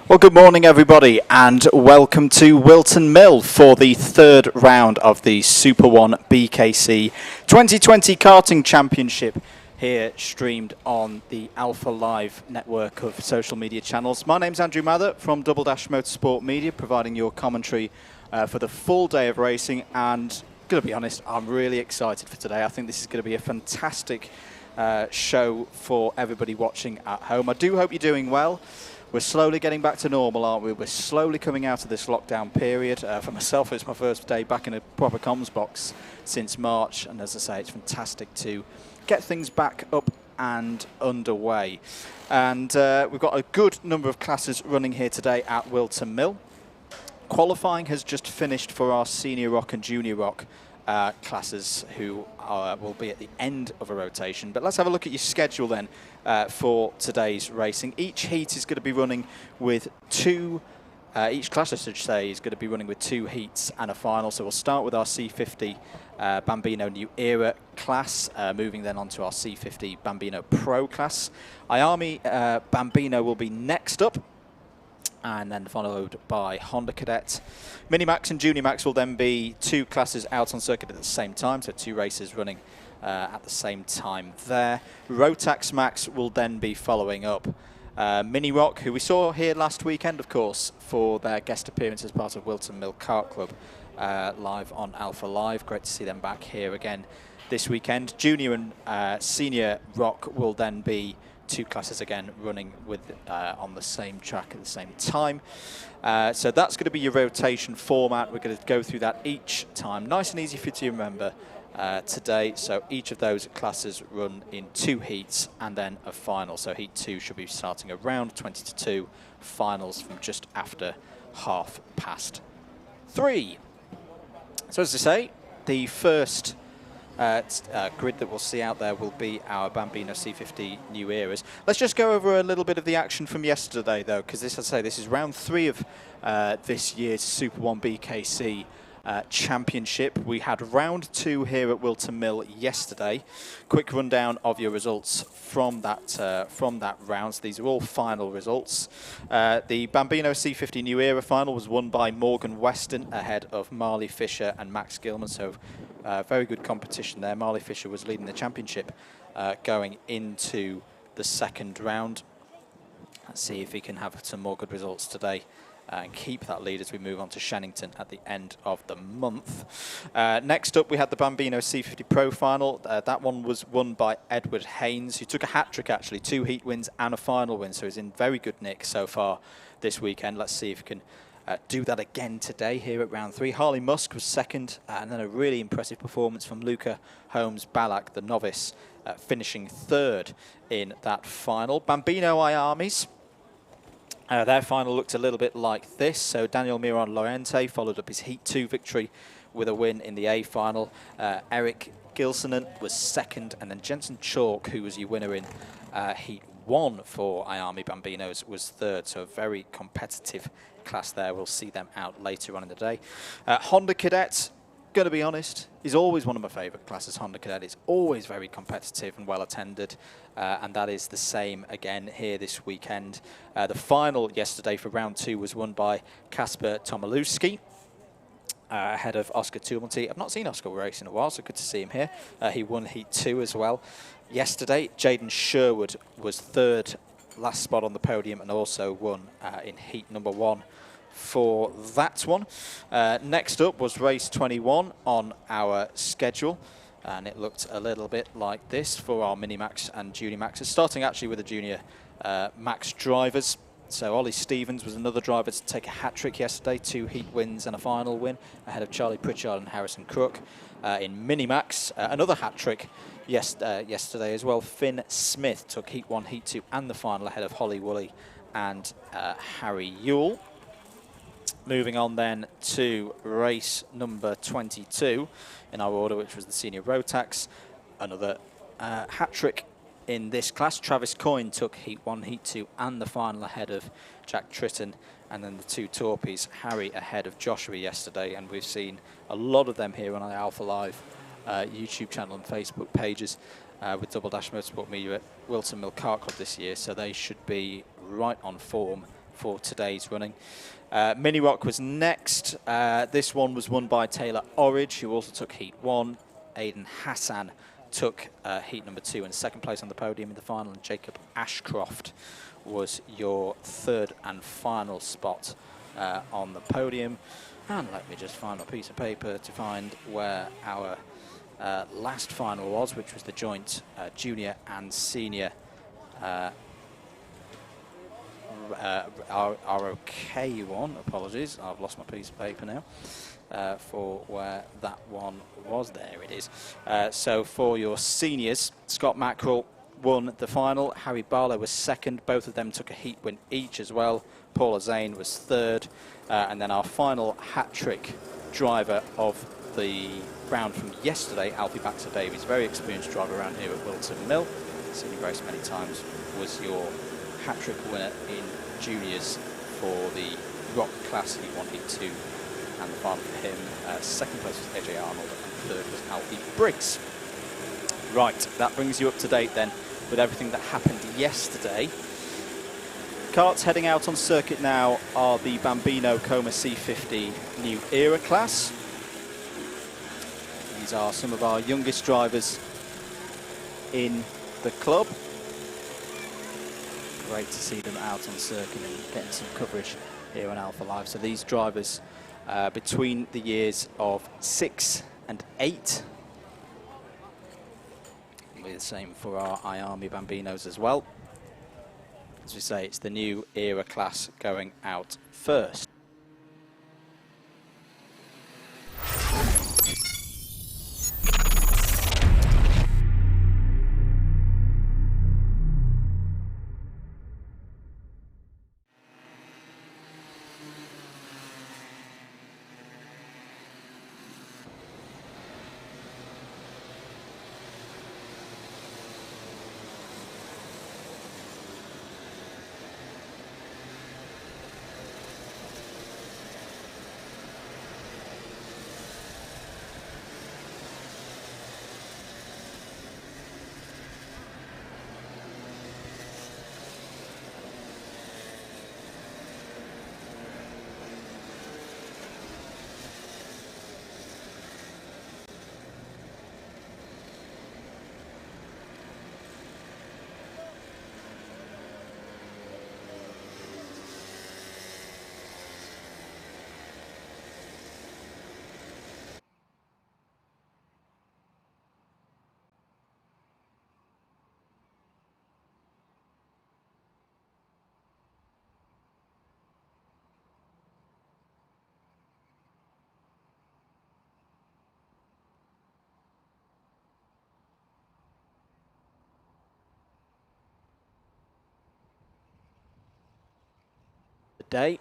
Well, good morning, everybody, and welcome to Whilton Mill for the third round of the SuperOne BKC 2020 Karting Championship, here streamed on the Alpha Live network of social media channels. My name's Andrew Mather from Double Dash Motorsport Media, providing your commentary for the full day of racing, and going to be honest, I'm really excited for today. I think this is going to be a fantastic show for everybody watching at home. I do hope you're doing well. We're slowly getting back to normal, aren't we? We're slowly coming out of this lockdown period. For myself, it's my first day back in a proper comms box since March, and as I say, it's fantastic to get things back up and underway. And we've got a good number of classes running here today at Whilton Mill. Qualifying has just finished for our Senior Rock and Junior Rock classes, who will be at the end of a rotation. But let's have a look at your schedule then for today's racing. Each heat is going to be running with each class, I should say, is going to be running with 2 heats and a final. So we'll start with our C50 Bambino New Era class, moving then on to our C50 Bambino Pro class. IMI Bambino will be next up, and then followed by Honda Cadet. Minimax and Junior Max will then be 2 classes out on circuit at the same time, so 2 races running at the same time there. Rotax Max will then be following up. Mini Rock, who we saw here last weekend, of course, for their guest appearance as part of Whilton Mill Kart Club, live on Alpha Live. Great to see them back here again this weekend. Junior and Senior Rock will then be 2 classes again running with on the same track at the same time. So that's going to be your rotation format. We're going to go through that each time. Nice and easy for you to remember today. So each of those classes run in 2 heats and then a final. So heat 2 should be starting around 20 to 2, finals from just after 3:30. So as I say, the first grid that we'll see out there will be our Bambino C50 New Eras. Let's just go over a little bit of the action from yesterday, though, because this, as I say, this is round 3 of this year's SuperOne BKC Championship. We had round 2 here at Whilton Mill yesterday. Quick rundown of your results from that round. So these are all final results. The Bambino C50 New Era Final was won by Morgan Weston ahead of Marley Fisher and Max Gilman. So very good competition there. Marley Fisher was leading the championship going into the second round. Let's see if he can have some more good results today and keep that lead as we move on to Shannington at the end of the month. Next up, we had the Bambino C50 Pro Final. That one was won by Edward Haynes, who took a hat-trick, actually. 2 heat wins and a final win, so he's in very good nick so far this weekend. Let's see if he can do that again today here at round 3. Harley Musk was second, and then a really impressive performance from Luca Holmes-Ballack, the novice, finishing 3rd in that final. Bambino IAMIs. Their final looked a little bit like this. So Daniel Miron Lorente followed up his Heat 2 victory with a win in the A final. Eric Gilsonen was 2nd, and then Jensen Chalk, who was your winner in Heat 1 for IMI Bambinos, was 3rd. So a very competitive class there. We'll see them out later on in the day. Honda Cadet, going to be honest, is always one of my favourite classes. Honda Cadet is always very competitive and well attended, and that is the same again here this weekend. The final yesterday for round 2 was won by Kasper Tomilewski ahead of Oscar Tumulty. I've not seen Oscar race in a while, so good to see him here. He won Heat 2 as well yesterday. Jaden Sherwood was 3rd, last spot on the podium, and also won in Heat number 1 for that one. Next up was race 21 on our schedule, and it looked a little bit like this for our Mini Max and Junior Maxes, starting actually with the Junior Max drivers. So Ollie Stevens was another driver to take a hat-trick yesterday, 2 heat wins and a final win ahead of Charlie Pritchard and Harrison Crook. In Mini Max, another hat-trick yesterday as well. Finn Smith took Heat 1, Heat 2 and the final ahead of Holly Woolley and Harry Yule. Moving on then to race number 22 in our order, which was the Senior Rotax. Another hat-trick in this class. Travis Coyne took Heat 1, Heat 2 and the final ahead of Jack Tritton, and then the 2 Torpies, Harry ahead of Joshua yesterday, and we've seen a lot of them here on our Alpha Live YouTube channel and Facebook pages with Double Dash Motorsport Media at Whilton Mill Kart Club this year, so they should be right on form for today's running. Mini Rock was next. This one was won by Taylor Orridge, who also took Heat 1. Aidan Hassan took Heat number 2 and second place on the podium in the final. And Jacob Ashcroft was your third and final spot on the podium. And let me just find a piece of paper to find where our last final was, which was the joint junior and senior ROK one. Apologies, I've lost my piece of paper now for where that one was. There it is. So for your seniors, Scott Mackerel won the final. Harry Barlow was second. Both of them took a heat win each as well. Paula Zane was third. And then our final hat-trick driver of the round from yesterday, Alfie Baxter Davies, very experienced driver around here at Whilton Mill, seen him race many times, was your hat-trick winner in juniors for the Rock class. He won Heat 2 and the final for him. Second place was AJ Arnold and third was Alfie Briggs. Right, that brings you up to date then with everything that happened yesterday. Karts heading out on circuit now are the Bambino Coma C50 New Era class. These are some of our youngest drivers in the club. Great to see them out on circuit and getting some coverage here on Alpha Live. So these drivers between the years of 6 and 8. It'll be the same for our IMI Bambinos as well. As we say, it's the New Era class going out first. Day.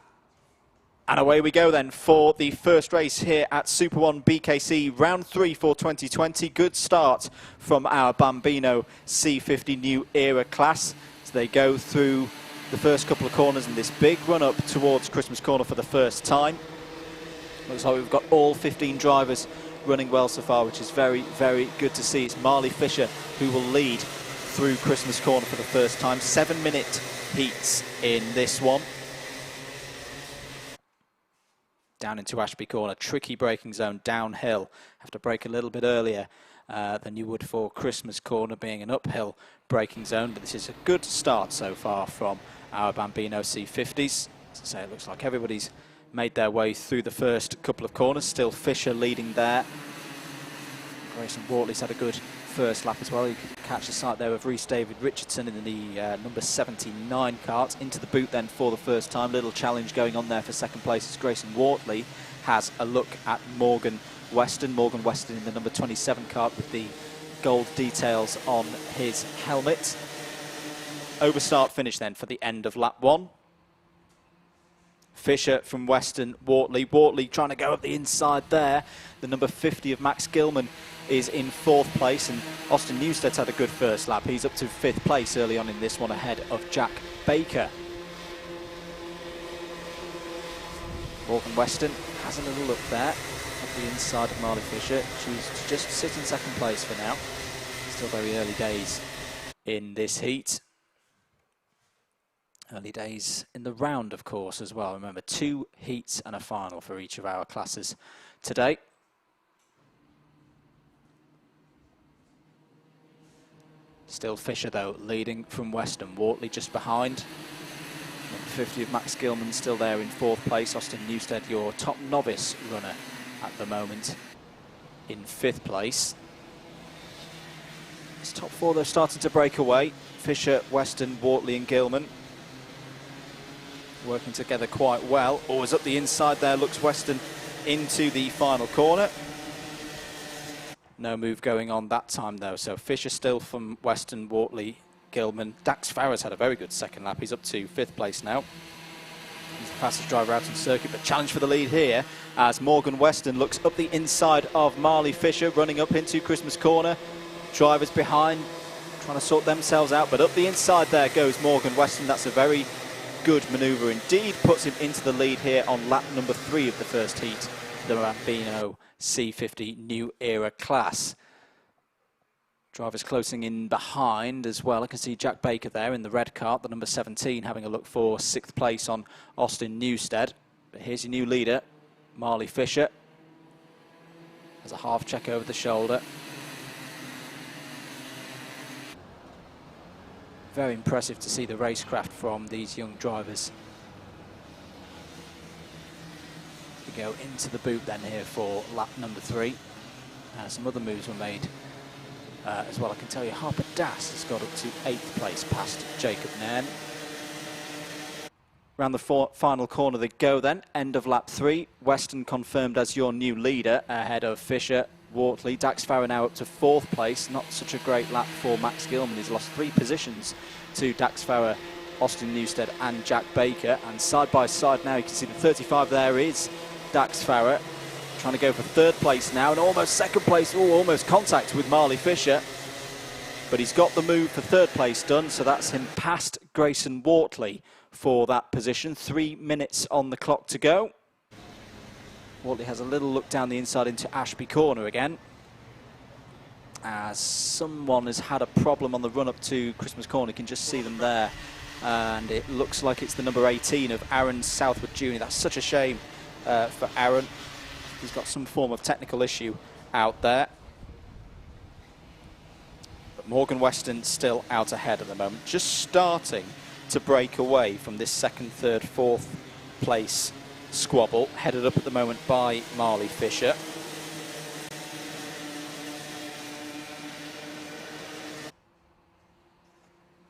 And away we go then for the first race here at SuperOne BKC, round 3 for 2020. Good start from our Bambino C50 New Era class as they go through the first couple of corners in this big run up towards Christmas Corner for the first time. Looks like we've got all 15 drivers running well so far, which is very, very good to see. It's Marley Fisher who will lead through Christmas Corner for the first time. 7-minute heats in this one. Down into Ashby Corner, tricky braking zone downhill. Have to brake a little bit earlier than you would for Christmas Corner, being an uphill braking zone. But this is a good start so far from our Bambino C50s. As I say, it looks like everybody's made their way through the first couple of corners. Still Fisher leading there. Grayson Wortley's had a good first lap as well. You can catch the sight there of Rhys David Richardson in the number 79 kart. Into the boot then for the first time. Little challenge going on there for second place as Grayson Wortley has a look at Morgan Weston. Morgan Weston in the number 27 kart with the gold details on his helmet. Overstart finish then for the end of lap 1. Fisher from Weston, Wortley. Wortley trying to go up the inside there. The number 50 of Max Gilman is in 4th place, and Austin Newsted's had a good first lap. He's up to 5th place early on in this one ahead of Jack Baker. Morgan Weston has a little look there at the inside of Marley Fisher. She's to just sit in 2nd place for now. Still very early days in this heat. Early days in the round, of course, as well. Remember, 2 heats and a final for each of our classes today. Still Fisher, though, leading from Weston. Wortley just behind. Number 50 of Max Gilman still there in 4th place. Austin Newstead, your top novice runner at the moment, in 5th place. This top 4, though, starting to break away. Fisher, Weston, Wortley and Gilman working together quite well. Always up the inside there, looks Weston into the final corner. No move going on that time, though. So Fisher still from Weston, Wortley, Gilman. Dax Farrer's had a very good second lap. He's up to 5th place now. He's the fastest driver out on circuit, but challenge for the lead here as Morgan Weston looks up the inside of Marley Fisher, running up into Christmas corner. Drivers behind trying to sort themselves out, but up the inside there goes Morgan Weston. That's a very good manoeuvre indeed. Puts him into the lead here on lap number 3 of the first heat, the Bambino C50 New Era class. Drivers closing in behind as well. I can see Jack Baker there in the red kart, the number 17, having a look for 6th place on Austin Newstead. But here's your new leader, Marley Fisher. Has a half check over the shoulder. Very impressive to see the racecraft from these young drivers. We go into the boot then here for lap number 3. Some other moves were made as well. I can tell you Harper Das has got up to 8th place past Jacob Nairn. Round the final corner they go then, end of lap 3. Weston confirmed as your new leader ahead of Fisher, Wortley. Dax Farrer now up to 4th place. Not such a great lap for Max Gilman. He's lost 3 positions to Dax Farrer, Austin Newstead and Jack Baker. And side by side now, you can see the 35 there is Dax Farrer. Trying to go for 3rd place now, and almost 2nd place. Oh, almost contact with Marley Fisher. But he's got the move for 3rd place done, so that's him past Grayson Wortley for that position. 3 minutes on the clock to go. Wortley has a little look down the inside into Ashby Corner again, as someone has had a problem on the run up to Christmas Corner. You can just see them there, and it looks like it's the number 18 of Aaron Southwood Jr. That's such a shame for Aaron. He's got some form of technical issue out there. But Morgan Weston still out ahead at the moment, just starting to break away from this 2nd, 3rd, 4th place squabble, headed up at the moment by Marley Fisher.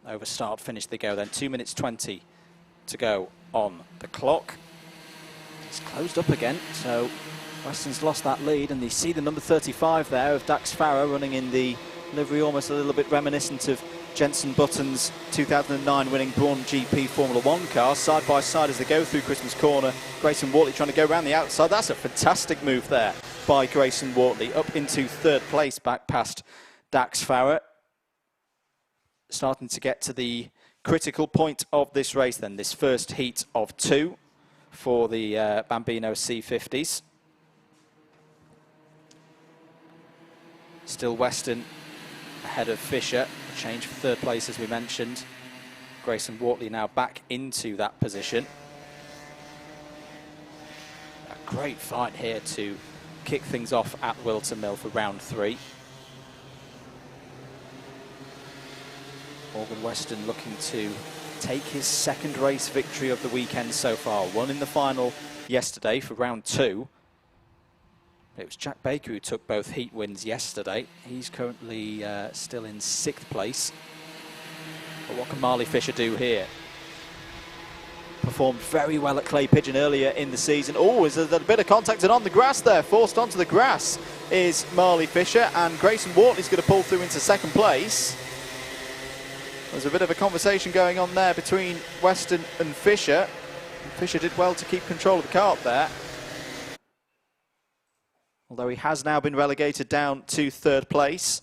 Over start finish they go then, 2 minutes 20 to go on the clock. It's closed up again, so Weston's lost that lead, and you see the number 35 there of Dax Farrer running in the livery, almost a little bit reminiscent of Jenson Button's 2009 winning Braun GP Formula 1 car. Side by side as they go through Christmas Corner. Grayson Wortley trying to go around the outside. That's a fantastic move there by Grayson Wortley, up into 3rd place, back past Dax Farrer. Starting to get to the critical point of this race then, this first heat of 2 for the Bambino C50s. Still Weston ahead of Fisher. Change for 3rd place, as we mentioned. Grayson Wortley now back into that position. A great fight here to kick things off at Whilton Mill for round 3. Morgan Weston looking to take his 2nd race victory of the weekend so far. Won in the final yesterday for round 2. It was Jack Baker who took both heat wins yesterday. He's currently still in 6th place. But what can Marley Fisher do here? Performed very well at Clay Pigeon earlier in the season. Oh, there's a bit of contact, and on the grass there, forced onto the grass is Marley Fisher, and Grayson Wortley's going to pull through into 2nd place. There's a bit of a conversation going on there between Weston and Fisher. Fisher did well to keep control of the kart there, although he has now been relegated down to 3rd place.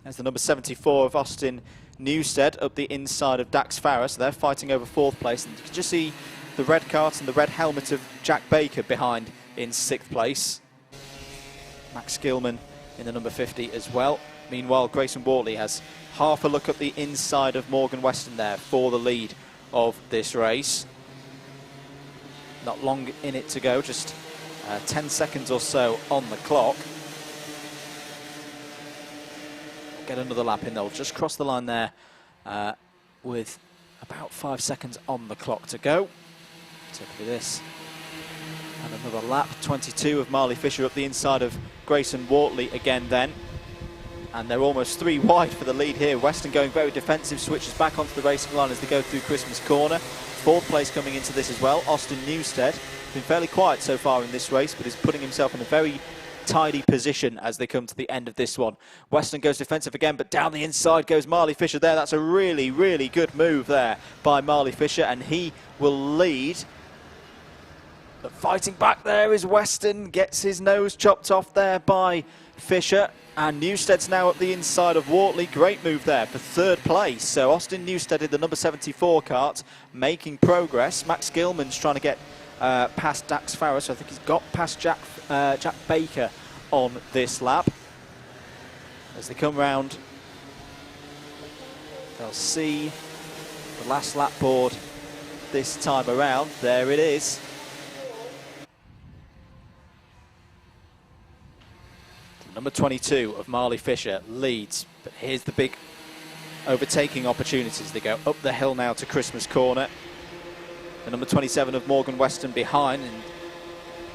There's the number 74 of Austin Newstead up the inside of Dax Farrer, so they're fighting over 4th place. And you can just see the red kart and the red helmet of Jack Baker behind in 6th place. Max Gilman in the number 50 as well. Meanwhile, Grayson Wortley has half a look at the inside of Morgan Weston there for the lead of this race. Not long in it to go, just 10 seconds or so on the clock. Get another lap in, they'll just cross the line there with about 5 seconds on the clock to go. So it'll be this. And another lap, 22 of Marley Fisher up the inside of Grayson Wortley again then. And they're almost 3 wide for the lead here. Weston going very defensive, switches back onto the racing line as they go through Christmas Corner. 4th place coming into this as well. Austin Newstead, been fairly quiet so far in this race, but is putting himself in a very tidy position as they come to the end of this one. Weston goes defensive again, but down the inside goes Marley Fisher there. That's a really, really good move there by Marley Fisher, and he will lead. But fighting back there is Weston, gets his nose chopped off there by Fisher, and Newstead's now at the inside of Wortley. Great move there for 3rd place. So Austin Newstead in the number 74 kart, making progress. Max Gilman's trying to get past Dax Farah, so I think he's got past Jack Baker on this lap. As they come round, they'll see the last lap board this time around. There it is. Number 22 of Marley Fisher leads, but here's the big overtaking opportunities. They go up the hill now to Christmas Corner. The number 27 of Morgan Weston behind, and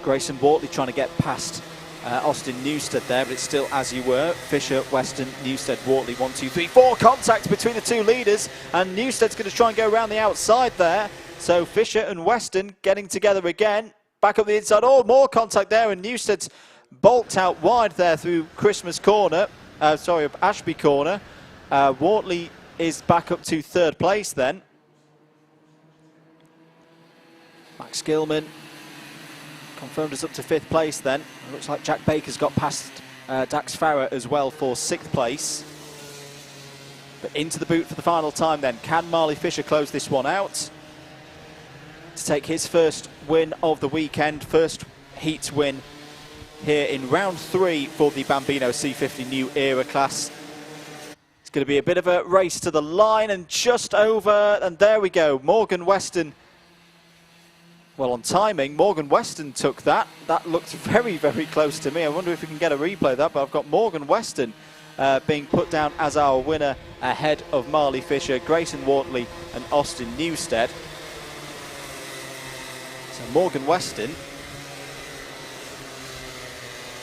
Grayson Wortley trying to get past Austin Newstead there, but it's still as you were. Fisher, Weston, Newstead, Wortley, 1, 2, 3, 4. Contact between the 2 leaders, and Newstead's going to try and go around the outside there. So Fisher and Weston getting together again. Back up the inside. Oh, more contact there, and Newstead's bolts out wide there through Christmas Corner. Ashby Corner. Wortley is back up to 3rd place then. Max Gilman confirmed us up to 5th place then. It looks like Jack Baker's got past Dax Farah as well for 6th place. But into the boot for the final time then. Can Marley Fisher close this one out to take his first win of the weekend, first heat win here in round 3 for the Bambino C50 New Era class. It's going to be a bit of a race to the line, and just over, and there we go. Morgan Weston, well, on timing, Morgan Weston took that. That looked very, very close to me. I wonder if we can get a replay of that, but I've got Morgan Weston being put down as our winner ahead of Marley Fisher, Grayson Wortley and Austin Newstead. So Morgan Weston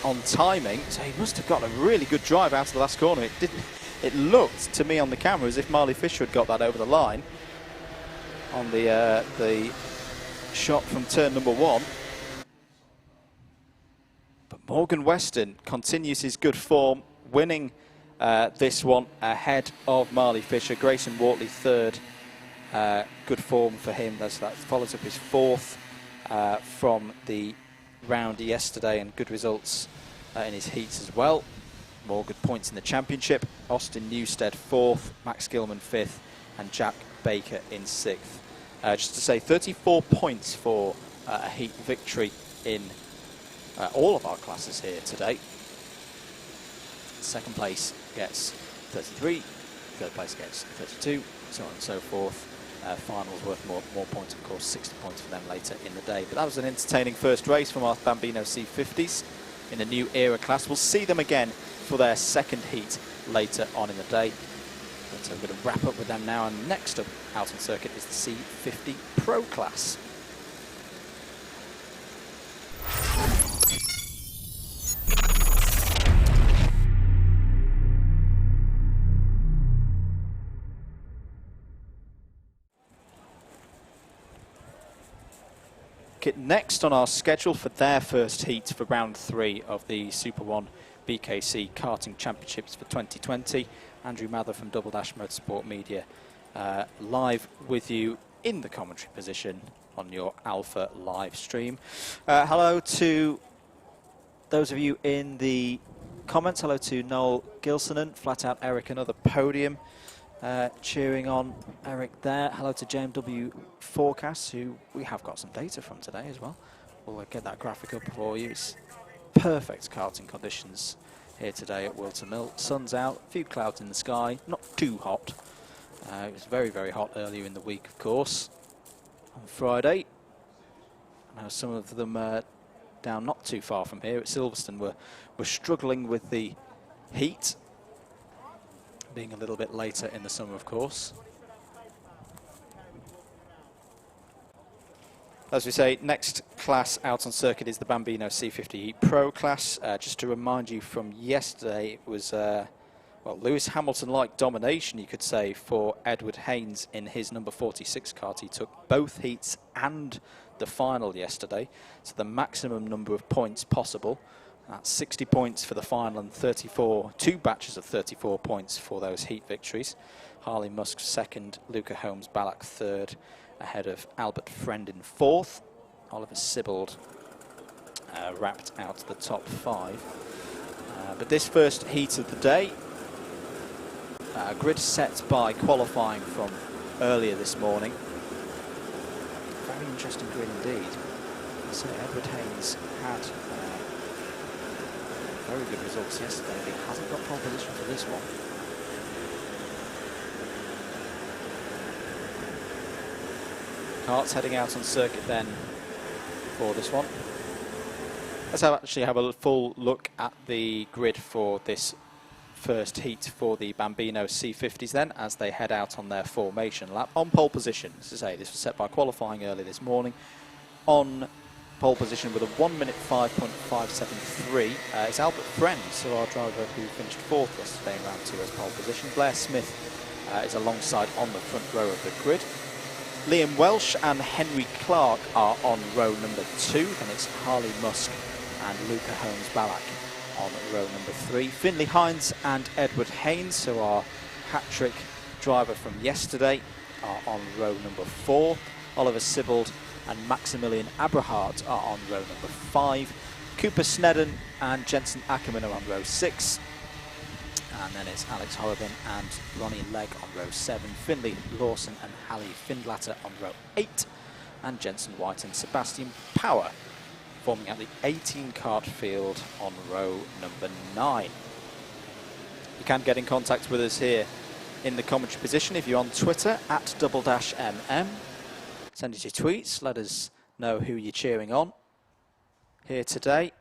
on timing, so he must have got a really good drive out of the last corner. It looked to me on the camera as if Marley Fisher had got that over the line on the shot from turn number 1. But Morgan Weston continues his good form, winning this one ahead of Marley Fisher. Grayson Wortley 3rd, good form for him. That follows up his 4th from the round yesterday, and good results in his heats as well. More good points in the championship. Austin Newstead 4th, Max Gilman 5th, and Jack Baker in 6th. Just to say, 34 points for a heat victory in all of our classes here today. 2nd place gets 33, 3rd place gets 32, so on and so forth. Finals worth more points, of course, 60 points for them later in the day. But that was an entertaining first race from our Bambino C50s in the New Era class. We'll see them again for their 2nd heat later on in the day. But I'm going to wrap up with them now, and next up out on circuit is the C50 Pro class. Next on our schedule for their first heat for round 3 of the SuperOne BKC Karting Championships for 2020. Andrew Mather from Double Dash Motorsport Media, live with you in the commentary position on your Alpha live stream. Hello to those of you in the comments. Hello to Noel Gilsonen, Flat Out Eric, another podium. Cheering on Eric there. Hello to JMW Forecasts, who we have got some data from today as well. We'll get that graphic up for you. It's perfect karting conditions here today at Whilton Mill. Sun's out, a few clouds in the sky, not too hot. It was very, very hot earlier in the week, of course, on Friday. Now some of them down not too far from here at Silverstone were struggling with the heat, being a little bit later in the summer, of course. As we say, next class out on circuit is the Bambino C50 Heat Pro class. Just to remind you from yesterday, it was, well, Lewis Hamilton-like domination, you could say, for Edward Haynes in his number 46 kart. He took both heats and the final yesterday, so the maximum number of points possible. That's 60 points for the final and 2 batches of 34 points for those heat victories. Harley Musk second, Luca Holmes-Ballack third, ahead of Albert Friend in fourth. Oliver Sibbald wrapped out the top 5. But this first heat of the day, grid set by qualifying from earlier this morning. Very interesting grid indeed. So Edward Haynes had very good results yesterday, but he hasn't got pole position for this one. Karts heading out on circuit then for this one. Let's actually have a full look at the grid for this first heat for the Bambino C50s then, as they head out on their formation lap. On pole position, as I say, this was set by qualifying early this morning. On pole position with a 1 minute 5.573 is Albert Friend, so our driver who finished 4th yesterday in round 2 as pole position. Blair Smith is alongside on the front row of the grid. Liam Welsh and Henry Clark are on row number 2, and it's Harley Musk and Luca Holmes-Ballack on row number 3. Finlay Hines and Edward Haynes, so our hat-trick driver from yesterday, are on row number 4. Oliver Sibbald and Maximilian Abrahart are on row number 5. Cooper Snedden and Jensen Ackerman are on row 6. And then it's Alex Horriban and Ronnie Legg on row 7. Finlay Lawson and Hallie Findlatter on row 8. And Jensen White and Sebastian Power forming out the 18 kart field on row number 9. You can get in contact with us here in the commentary position if you're on Twitter at Double Dash MM. Send us your tweets, let us know who you're cheering on here today.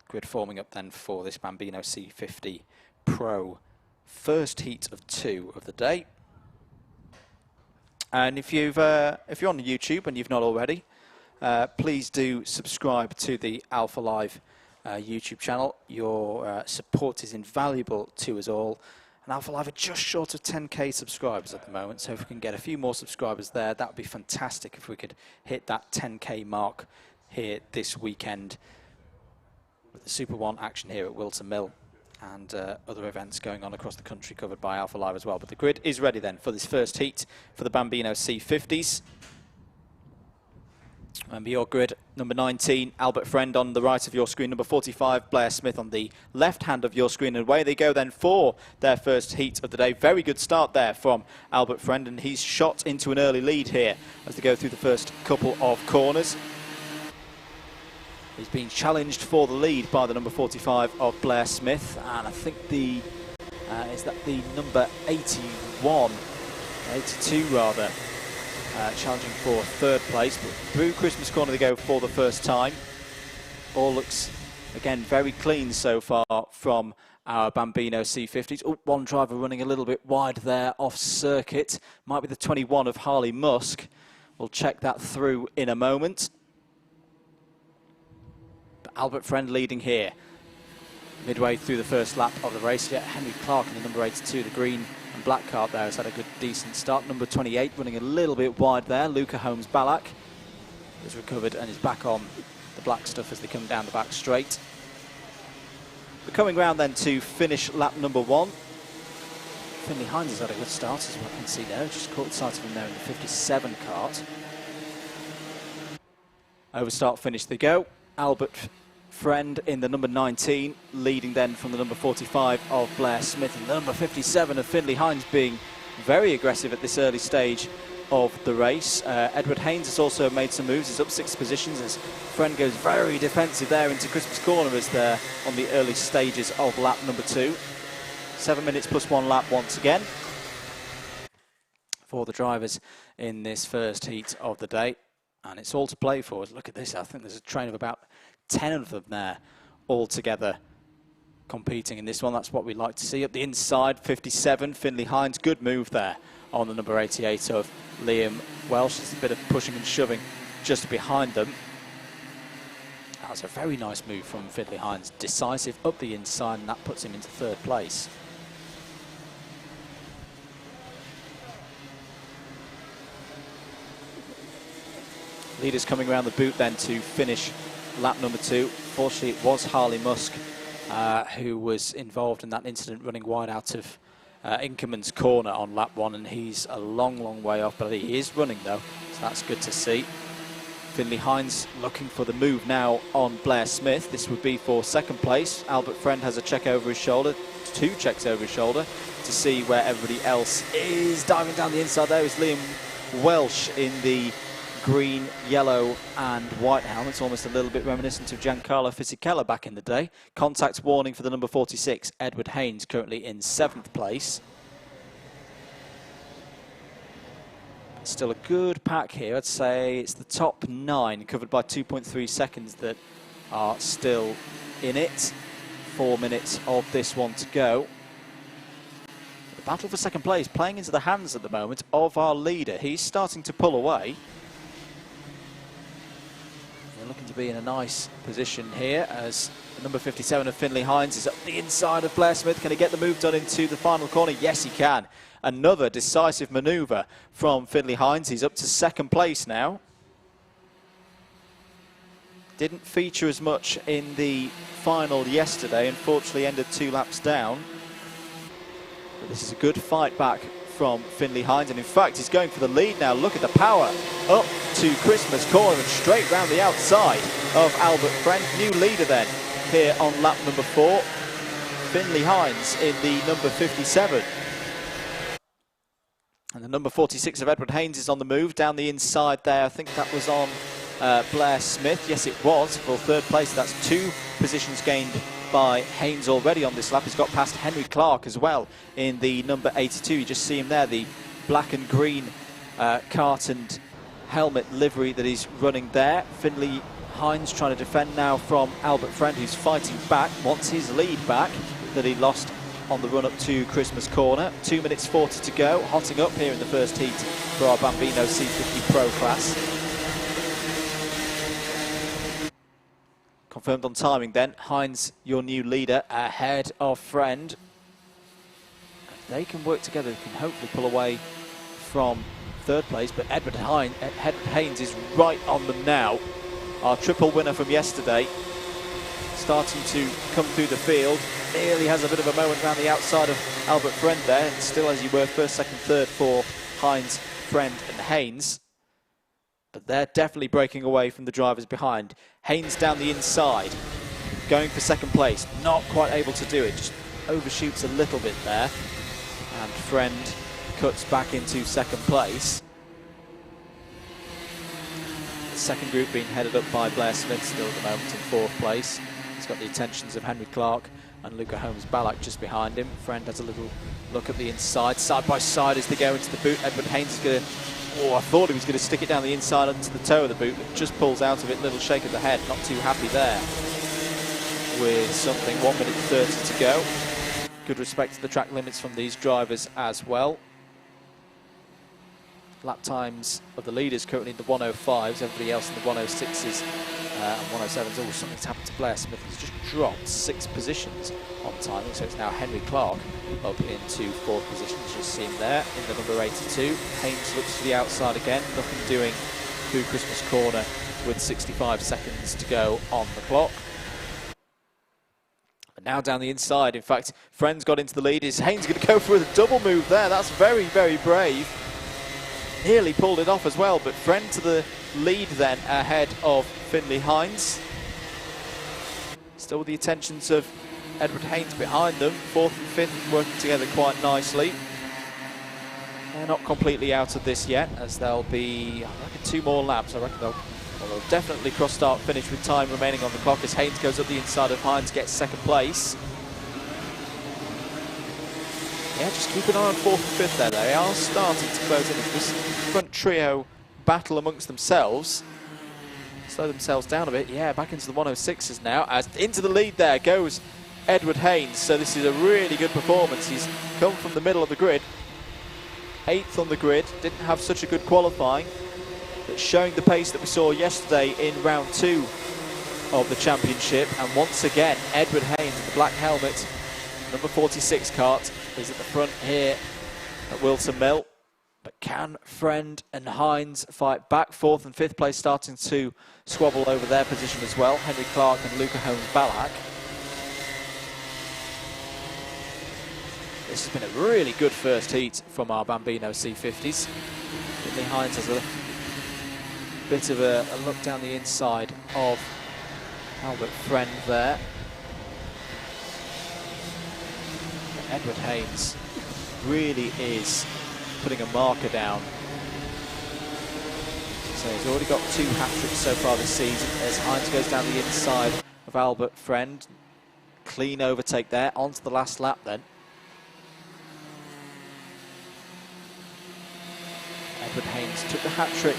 Grid forming up then for this Bambino C50 Pro first heat of 2 of the day. And if you're on YouTube and you've not already, please do subscribe to the Alpha Live YouTube channel. Your support is invaluable to us all. And Alpha Live are just short of 10k subscribers at the moment, so if we can get a few more subscribers there, that would be fantastic if we could hit that 10k mark here this weekend with the SuperOne action here at Whilton Mill and other events going on across the country covered by Alpha Live as well. But the grid is ready then for this first heat for the Bambino C50s. Remember your grid, number 19, Albert Friend on the right of your screen, number 45, Blair Smith on the left hand of your screen, and away they go then for their first heat of the day. Very good start there from Albert Friend, and he's shot into an early lead here as they go through the first couple of corners. He's been challenged for the lead by the number 45 of Blair Smith, and I think the is that the number 81, 82 rather, challenging for third place. But through Christmas corner they go for the first time. All looks again very clean so far from our Bambino C50s. Oh, one driver running a little bit wide there off circuit. Might be the 21 of Harley Musk. We'll check that through in a moment. Albert Friend leading here. Midway through the first lap of the race, yet Henry Clark in the number 82, the green and black kart there, has had a good, decent start. Number 28 running a little bit wide there. Luca Holmes-Ballack has recovered and is back on the black stuff as they come down the back straight. We're coming round then to finish lap number 1. Finlay Hines has had a good start as well, I can see there. Just caught sight of him there in the 57 kart. Over start finish they go. Albert Friend in the number 19, leading then from the number 45 of Blair Smith, and the number 57 of Finlay Hines being very aggressive at this early stage of the race. Edward Haynes has also made some moves. He's up 6 positions as Friend goes very defensive there into Christmas Corner as they're on the early stages of lap number 2. 7 minutes plus 1 lap once again for the drivers in this first heat of the day. And it's all to play for. Look at this. I think there's a train of about 10 of them there all together competing in this one. That's what we like to see. Up the inside, 57, Finley Hines. Good move there on the number 88 of Liam Welsh. There's a bit of pushing and shoving just behind them. That was a very nice move from Finley Hines. Decisive up the inside, and that puts him into 3rd place. Leaders coming around the boot then to finish lap number 2. Fortunately, it was Harley Musk who was involved in that incident, running wide out of Inkerman's corner on lap 1, and he's a long way off, but he is running though, so that's good to see. Finley Hines looking for the move now on Blair Smith. This would be for 2nd place. Albert Friend has a check over his shoulder, 2 checks over his shoulder to see where everybody else is. Diving down the inside there is Liam Welsh in the green, yellow and white helmets, almost a little bit reminiscent of Giancarlo Fisichella back in the day. Contact warning for the number 46, Edward Haynes, currently in 7th place. Still a good pack here. I'd say it's the top 9, covered by 2.3 seconds, that are still in it. 4 minutes of this one to go. The battle for 2nd place playing into the hands at the moment of our leader. He's starting to pull away. Looking to be in a nice position here as the number 57 of Finley Hines is up the inside of Blair Smith. Can he get the move done into the final corner? Yes, he can. Another decisive manoeuvre from Finley Hines. He's up to 2nd place now. Didn't feature as much in the final yesterday. Unfortunately, ended 2 laps down. But this is a good fight back from Finley Hines, and in fact he's going for the lead now. Look at the power up to Christmas Corner and straight round the outside of Albert Friend. New leader then here on lap number 4, Finley Hines in the number 57. And the number 46 of Edward Haynes is on the move down the inside there. I think that was on Blair Smith. Yes, it was, for 3rd place. That's 2 positions gained by Haynes already on this lap. He's got past Henry Clark as well in the number 82. You just see him there, the black and green cartoned helmet livery that he's running there. Finley Hines trying to defend now from Albert Friend, who's fighting back, wants his lead back that he lost on the run up to Christmas Corner. 2 minutes 40 to go, hotting up here in the first heat for our Bambino C50 Pro class. Confirmed on timing then. Hines, your new leader, ahead of Friend. If they can work together, they can hopefully pull away from 3rd place, but Edward Haynes is right on them now. Our triple winner from yesterday, starting to come through the field. Nearly has a bit of a moment around the outside of Albert Friend there, and still as you were 1st, 2nd, 3rd for Hines, Friend and Haynes. But they're definitely breaking away from the drivers behind. Haynes down the inside, going for 2nd place. Not quite able to do it, just overshoots a little bit there. And Friend cuts back into 2nd place. The 2nd group being headed up by Blair Smith still at the moment in 4th place. He's got the attentions of Henry Clark and Luca Holmes-Ballack just behind him. Friend has a little look at the inside, side by side as they go into the boot. Edward Haynes is going to... Oh, I thought he was going to stick it down the inside into the toe of the boot, but just pulls out of it. Little shake of the head, not too happy there. With something 1 minute 30 to go. Good respect to the track limits from these drivers as well. Lap times of the leaders currently in the 105s, everybody else in the 106s and 107s. Oh, something's happened to Blair Smith. He's just dropped 6 positions on timing, so it's now Henry Clark up into 4th position. Just see him there in the number 82. Haynes looks to the outside again, nothing doing through Christmas Corner with 65 seconds to go on the clock. But now down the inside, in fact, Friend's got into the lead. Is Haynes going to go for a double move there? That's very, very brave. Nearly pulled it off as well, but Friend to the lead then ahead of Finley Hines. Still with the attentions of Edward Haynes behind them. 4th and 5th working together quite nicely. They're not completely out of this yet, as there'll be, I reckon, 2 more laps. I reckon they'll definitely cross start finish with time remaining on the clock as Haynes goes up the inside of Hines, gets second place. Yeah, just keep an eye on 4th and 5th there. They are starting to close in. If this front trio battle amongst themselves, slow themselves down a bit. Yeah, back into the 106s now, as into the lead there goes Edward Haynes. So this is a really good performance. He's come from the middle of the grid, 8th on the grid, didn't have such a good qualifying, but showing the pace that we saw yesterday in round 2 of the championship. And once again, Edward Haynes, the black helmet, number 46 kart, is at the front here at Whilton Mill. But can Friend and Hines fight back? 4th and 5th place starting to squabble over their position as well. Henry Clark and Luca Holmes-Ballack. This has been a really good first heat from our Bambino C50s. Finley Hines has a bit of a look down the inside of Albert Friend there. But Edward Haynes really is putting a marker down. So he's already got 2 hat-tricks so far this season as Hines goes down the inside of Albert Friend. Clean overtake there, onto the last lap then. Edward Haynes took the hat-trick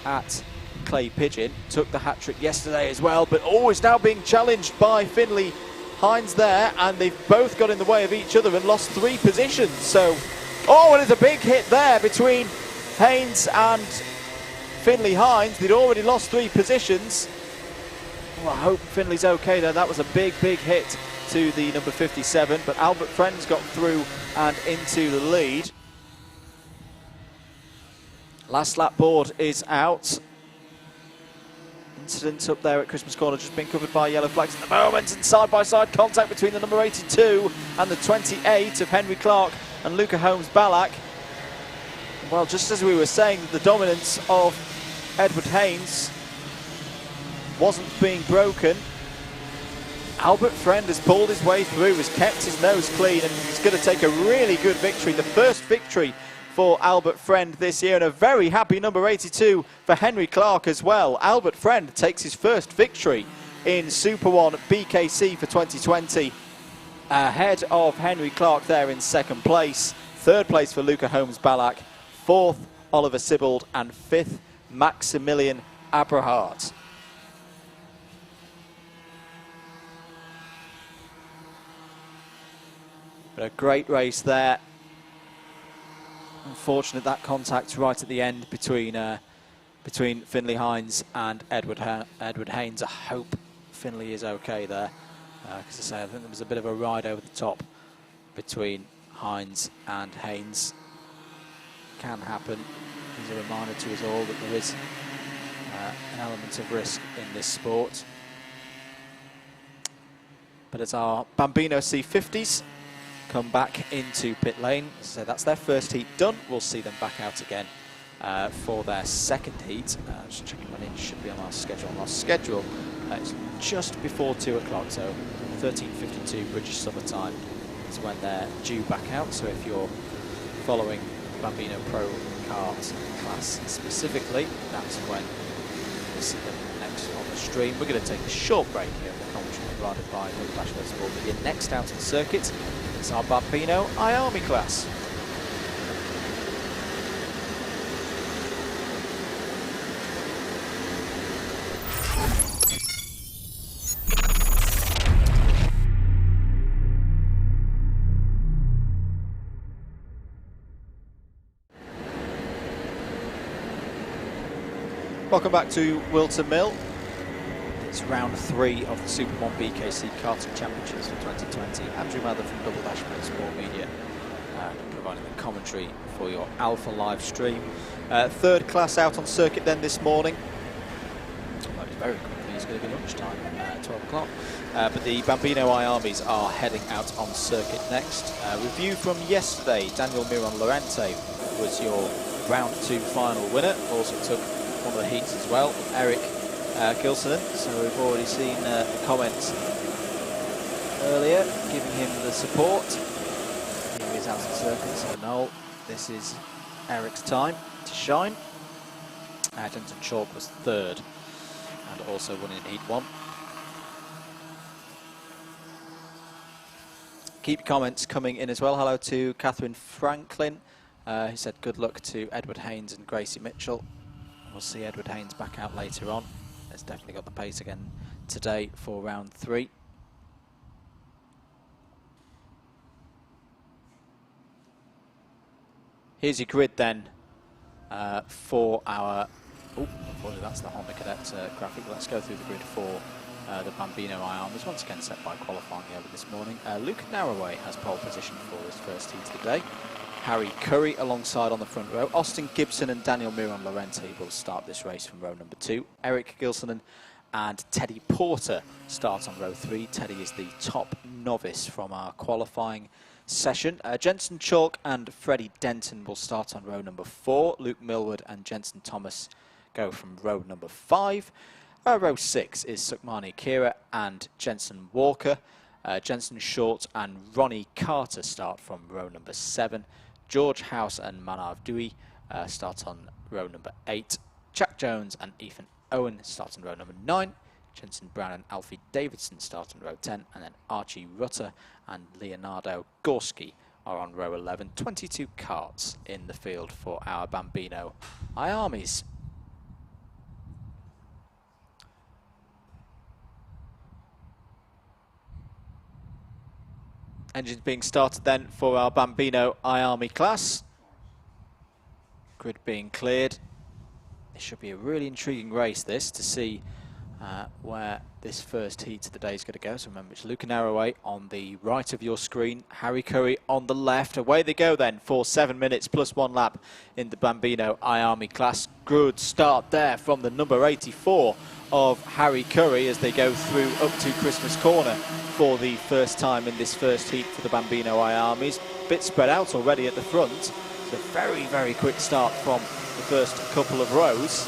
at Clay Pigeon, took the hat-trick yesterday as well, but always now being challenged by Finley Hines there, and they've both got in the way of each other and lost 3 positions. So, oh, and there's a big hit there between Haynes and Finley Hines. They'd already lost 3 positions. Well, I hope Finley's okay there. That was a big, big hit to the number 57, but Albert Friend's got through and into the lead. Last lap board is out. Incident up there at Christmas Corner just being covered by yellow flags at the moment, and side-by-side contact between the number 82 and the 28 of Henry Clark and Luca Holmes-Ballack. Well, just as we were saying, the dominance of Edward Haynes wasn't being broken. Albert Friend has pulled his way through, has kept his nose clean, and he's going to take a really good victory, the first victory for Albert Friend this year, and a very happy number 82 for Henry Clark as well. Albert Friend takes his first victory in SuperOne BKC for 2020, ahead of Henry Clark there in 2nd place. 3rd place for Luca Holmes-Ballack, 4th Oliver Sibbald, and 5th Maximilian Abrahart. But a great race there. Unfortunate that contact right at the end between Finley Hines and Edward Haynes. I hope Finley is okay there, because I say I think there was a bit of a ride over the top between Hines and Haynes. Can happen. It's a reminder to us all that there is an element of risk in this sport. But as our Bambino C50s come back into pit lane, so that's their first heat done. We'll see them back out again for their 2nd heat. Just checking when it should be on our schedule. On our schedule, it's just before 2 o'clock, so 13:52 British Summer Time is when they're due back out. So if you're following Bambino Pro Kart class specifically, that's when we'll see them next on the stream. We're going to take a short break here in the commentary provided by Double Dash Motorsport Media. Next out on the circuit, it's our Bambino IMI class. Welcome back to Whilton Mill. It's round 3 of the SuperOne BKC Karting Championships for 2020. Andrew Mather from Double Dash Motorsport Media providing the commentary for your Alpha live stream. 3rd class out on circuit then this morning. Well, it's very quickly, it's going to be lunchtime, 12 o'clock. But the Bambino IMIs are heading out on circuit next. Review from yesterday, Daniel Miron Lorente was your round 2 final winner. Also took one of the heats as well, Eric Gilson. So we've already seen the comments earlier giving him the support. Here he is out of the circuit, so Noel, this is Eric's time to shine. Jensen Chalk was third and also won in Heat 1. Keep your comments coming in as well. Hello to Catherine Franklin, who said good luck to Edward Haynes and Gracie Mitchell. We'll see Edward Haynes back out later on. Has definitely got the pace again today for round 3. Here's your grid then for our... Oh, unfortunately that's the Honda Cadet graphic. Let's go through the grid for the Bambino IMIs, once again set by qualifying over this morning. Luke Narroway has pole position for his first heat of the day. Harry Curry alongside on the front row. Austin Gibson and Daniel Miron Lorente will start this race from row number 2. Eric Gilsonen and Teddy Porter start on row 3. Teddy is the top novice from our qualifying session. Jensen Chalk and Freddie Denton will start on row number 4. Luke Millward and Jensen Thomas go from row number 5. Row 6 is Sukmani Kira and Jensen Walker. Jensen Short and Ronnie Carter start from row number 7. George House and Manav Dewey start on row number 8. Jack Jones and Ethan Owen start on row number 9. Jensen Brown and Alfie Davidson start on row 10. And then Archie Rutter and Leonardo Gorski are on row 11. 22 karts in the field for our Bambino IMIs. Engines being started then for our Bambino IMI class. Grid being cleared. This should be a really intriguing race, this, to see where this first heat of the day is going to go. So remember, it's Luke Narroway on the right of your screen, Harry Curry on the left. Away they go then for 7 minutes plus 1 lap in the Bambino IMI class. Good start there from the number 84 of Harry Curry as they go through up to Christmas Corner for the first time in this first heat for the Bambino IMIs. Bit spread out already at the front. It's a very, very quick start from the first couple of rows.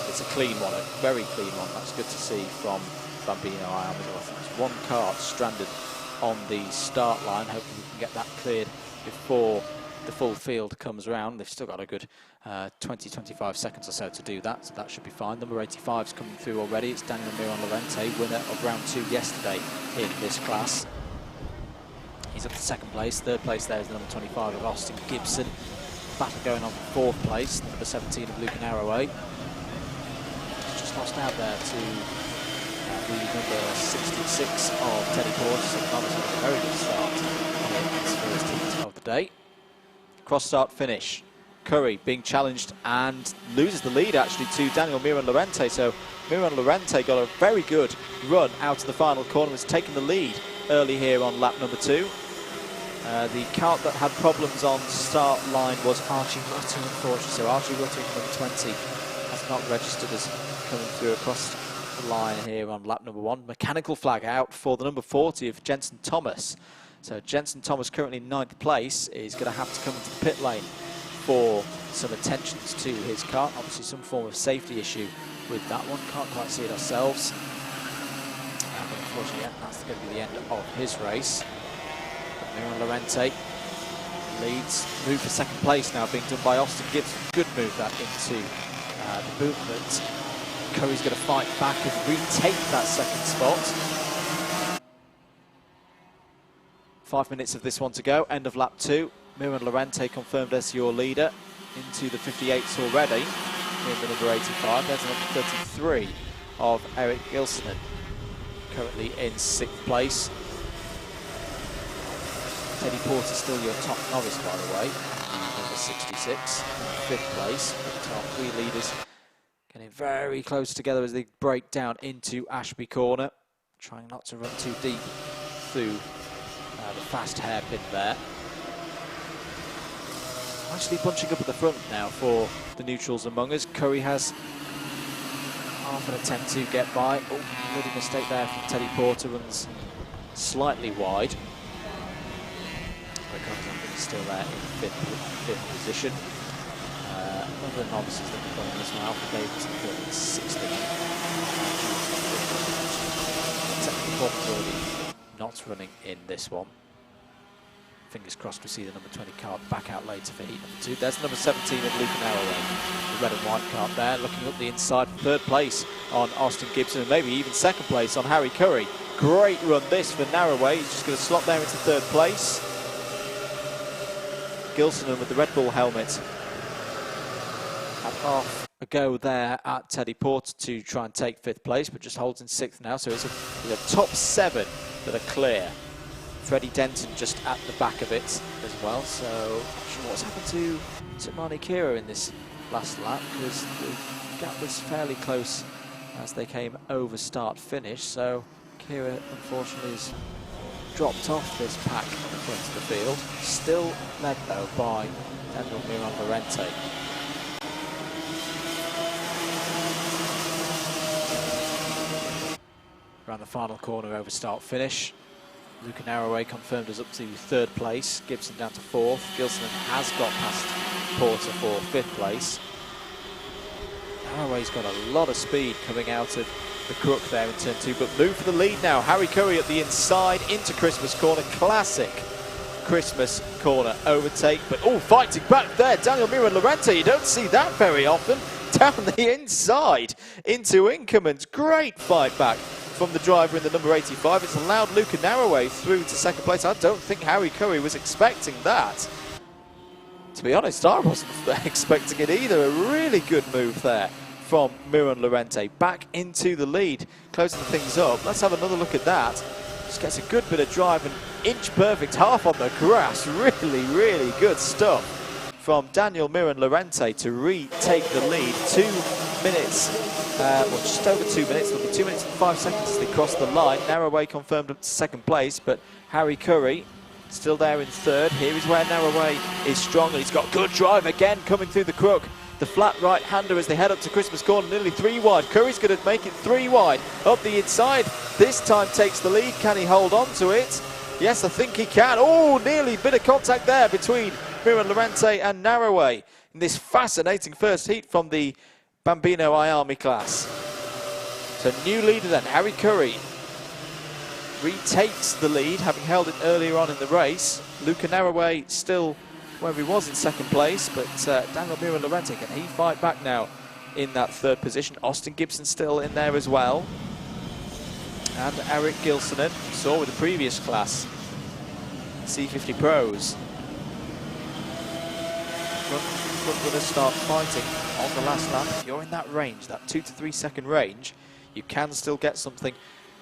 It's a clean one, a very clean one. That's good to see from Bambino IMIs. I think there's one kart stranded on the start line. Hopefully we can get that cleared before the full field comes around. They've still got a good 20-25 seconds or so to do that, so that should be fine. Number 85's coming through already. It's Daniel Miron Lorente, winner of round 2 yesterday in this class. He's up to 2nd place. 3rd place there is the number 25 of Austin Gibson. Battle going on for 4th place, number 17 of Luke Narroway. Just lost out there to the number 66 of Teddy Porter, so obviously a very good start in his first heat of the day. Cross start finish. Curry being challenged and loses the lead actually to Daniel Miron Lorente. So Miron Lorente got a very good run out of the final corner, was taking the lead early here on lap number 2. The kart that had problems on start line was Archie Rutter, unfortunately. So Archie Rutter, number 20, has not registered as coming through across the line here on lap number 1. Mechanical flag out for the number 40 of Jensen Thomas. So Jensen Thomas, currently in 9th place, is going to have to come into the pit lane for some attentions to his car. Obviously some form of safety issue with that one. Can't quite see it ourselves. But unfortunately, yeah, that's going to be the end of his race. Miron Lorente leads. Move for 2nd place now being done by Austin Gibson. Good move that into the movement. Curry's going to fight back and retake that 2nd spot. 5 minutes of this one to go, end of lap 2. Miron Lorente confirmed as your leader into the 58s already in the number 85. There's number 33 of Eric Gilsonen, currently in 6th place. Teddy Porter still your top novice, by the way, number 66 in 5th place. But our 3 leaders getting very close together as they break down into Ashby Corner, trying not to run too deep through the fast hairpin there. Actually bunching up at the front now for the neutrals among us. Curry has half an attempt to get by. Oh, little mistake there from Teddy Porter, runs slightly wide. He's still there in 5th position. Other novices that we've got in this one, Alfred Davidson in 16th. Technical already not running in this one. fingers crossed we see the number 20 car back out later for heat number 2. There's number 17 of Luke Narroway, the red and white car there, looking up the inside for third place on Austin Gibson, and maybe even second place on Harry Curry. Great run this for Narroway. He's just going to slot there into third place. Gilson with the Red Bull helmet had half a go there at Teddy Porter to try and take 5th place, but just holds in 6th now, so it's a top 7 that are clear. Freddie Denton just at the back of it as well, so not sure what's happened to Sukmani Kira in this last lap, because the gap was fairly close as they came over start-finish, so Kira unfortunately has dropped off this pack at the front of the field. Still led though by Daniel Miron Lorente. Around the final corner over start finish. Luca Narroway confirmed as up to 3rd place. Gibson down to 4th. Gilson has got past Porter for 5th place. Narroway's got a lot of speed coming out of the crook there in turn 2, but move for the lead now. Harry Curry at the inside into Christmas corner. Classic Christmas corner overtake, but fighting back there. Daniel Miron Lorente, you don't see that very often. Down the inside into Inkermans. Great fight back from the driver in the number 85. It's allowed Luca Narroway through to 2nd place. I don't think Harry Curry was expecting that. To be honest, I wasn't expecting it either. A really good move there from Miron Lorente. Back into the lead, closing things up. Let's have another look at that. Just gets a good bit of drive, and inch perfect, half on the grass. Really, really good stuff from Daniel Miron Lorente to retake the lead. 2 minutes, well, just over 2 minutes. It'll be 2 minutes and 5 seconds as they cross the line. Narroway confirmed up to 2nd place, but Harry Curry still there in 3rd. Here is where Narroway is strong, and he's got good drive again coming through the crook. The flat right-hander as they head up to Christmas corner, nearly 3 wide. Curry's going to make it 3 wide. Up the inside, this time takes the lead. Can he hold on to it? Yes, I think he can. Nearly bit of contact there between Miron Lorente and Narroway in this fascinating first heat from the Bambino IMI class. So new leader then, Harry Curry retakes the lead, having held it earlier on in the race. Luca Narroway still where he was in 2nd place, but Daniel Miron Lorente, can he fight back now in that 3rd position? Austin Gibson still in there as well. And Eric Gilsonen, you saw with the previous class, C50 Pros. Front runners start fighting on the last lap. If you're in that range, that 2 to 3 second range, you can still get something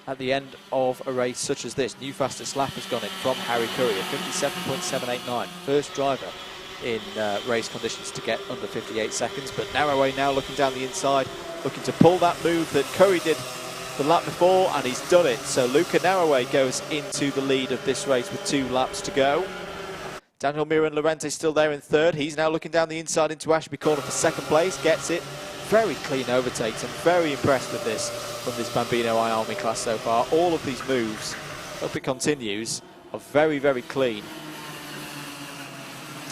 at the end of a race such as this. New fastest lap has gone in from Harry Curry at 57.789. First driver in race conditions to get under 58 seconds. But Narroway now looking down the inside, looking to pull that move that Curry did the lap before, and he's done it. So Luca Narroway goes into the lead of this race with 2 laps to go. Daniel Miron Lorente still there in 3rd. He's now looking down the inside into Ashby corner for 2nd place. Gets it. Very clean overtakes. I'm very impressed with this from this Bambino IMI class so far. All of these moves, hope it continues, are very, very clean.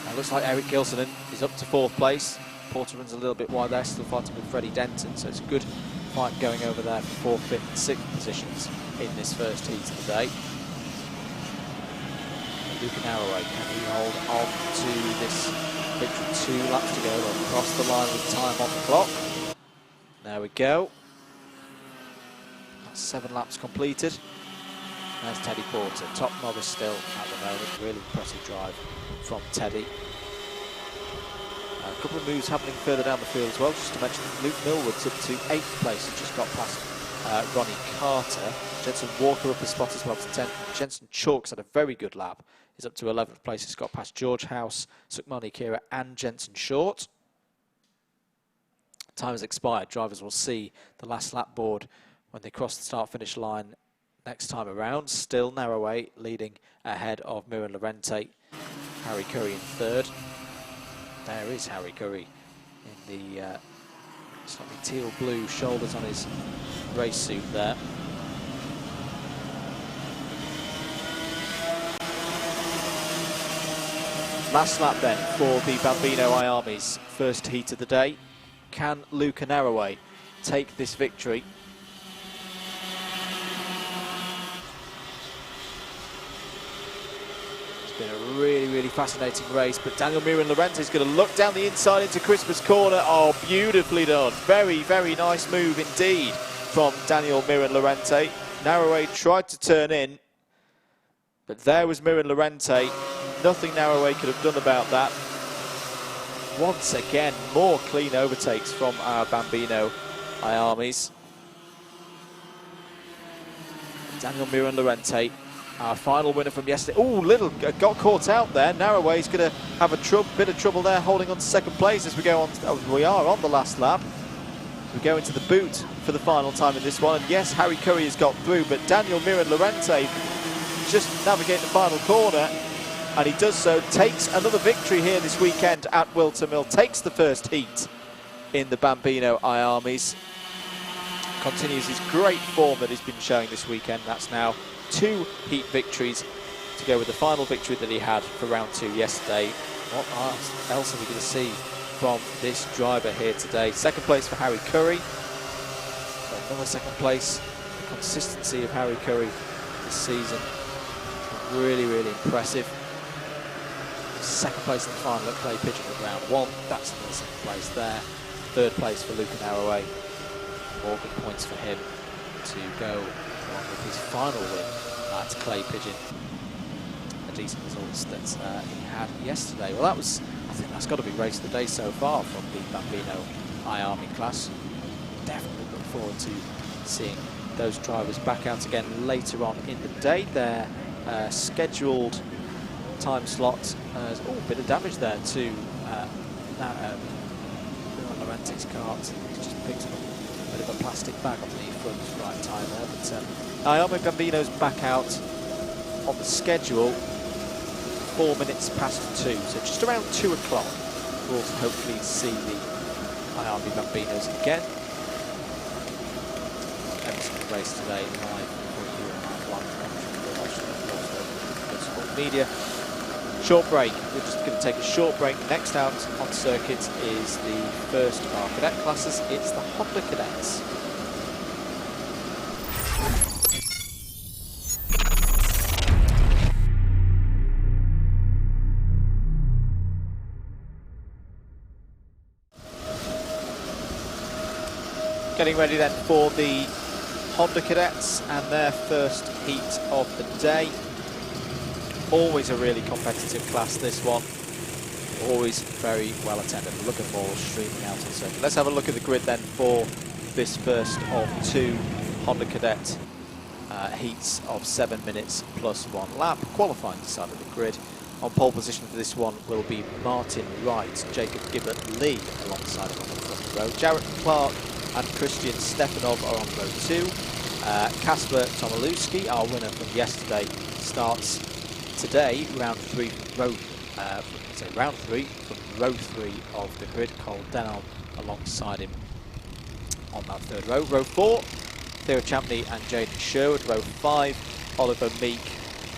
It looks like Eric Gilsonen is up to 4th place. Porter runs a little bit wide there, still fighting with Freddie Denton, so it's a good fight going over there for 4th, 5th and 6th positions in this first heat of the day. Luca Narroway, can he hold on to this victory? 2 laps to go. They'll cross the line with time on the clock. There we go. That's 7 laps completed. There's Teddy Porter, top novice still at the moment. Really impressive drive from Teddy. A couple of moves happening further down the field as well. Just to mention, Luke Millwood's up to 8th place and just got past Ronnie Carter. Jensen Walker up a spot as well to 10th. Jensen Chalks had a very good lap. He's up to 11th place. He's got past George House, Sukmani Kira and Jensen Short. Time has expired. Drivers will see the last lap board when they cross the start-finish line next time around. Still Narroway leading ahead of Miron Lorente. Harry Curry in 3rd. There is Harry Curry in the slightly teal blue shoulders on his race suit there. Last lap then for the Bambino IMI's first heat of the day. Can Luca Narroway take this victory? It's been a really fascinating race. But Daniel Miran Lorente is going to look down the inside into Christmas corner. Oh, beautifully done. Very, very nice move indeed from Daniel Miran Lorente. Narroway tried to turn in, but there was Miran Lorente. Nothing Narroway could have done about that. Once again, more clean overtakes from our Bambino IMIs. Daniel Miran Lorente, our final winner from yesterday. Oh, little got caught out there. Narroway's going to have a bit of trouble there, holding on to second place as we go on. We are on the last lap. We go into the boot for the final time in this one. And yes, Harry Curry has got through, but Daniel Miran Lorente just navigating the final corner, and he does so, takes another victory here this weekend at Whilton Mill, takes the first heat in the Bambino IMIs. Continues his great form that he's been showing this weekend. That's now 2 heat victories to go with the final victory that he had for round 2 yesterday. What else are we going to see from this driver here today? Second place for Harry Curry. Another second place. The consistency of Harry Curry this season, really, really impressive. Second place in the final at Clay Pigeon with round 1. That's another second place there. Third place for Luca Narroway. More good points for him to go on with his final win at Clay Pigeon. The decent results that he had yesterday. Well, I think that's got to be race of the day so far from the Bambino IMI class. Definitely look forward to seeing those drivers back out again later on in the day. Their scheduled time slot. There's a bit of damage there to Lorente's kart. He's just picked up a bit of a plastic bag on the front right tyre there. But IMI Bambino's back out on the schedule 4 minutes past 2, so just around 2 o'clock. We'll hopefully see the IMI Bambinos again. Every single race today live for you and live Motorsport Media. Short break. We're just going to take a short break. Next out on circuit is the first of our cadet classes. It's the Honda Cadets. Getting ready then for the Honda Cadets and their first heat of the day. Always a really competitive class, this one. Always very well attended. Look at more streaming out on circuit. Let's have a look at the grid then for this first of 2 Honda Cadet heats of 7 minutes plus 1 lap. Qualifying side of the grid. On pole position for this one will be Martin Wright, Jacob Gibbert-Lee alongside him on the front row. Jarrett Clark and Christian Stepanov are on row 2. Kasper Tomilewski, our winner from yesterday, starts today, round 3 from row 3 of the grid. Cole Denon alongside him on that 3rd row. Row 4, Theo Champney and Jaden Sherwood. Row 5, Oliver Meek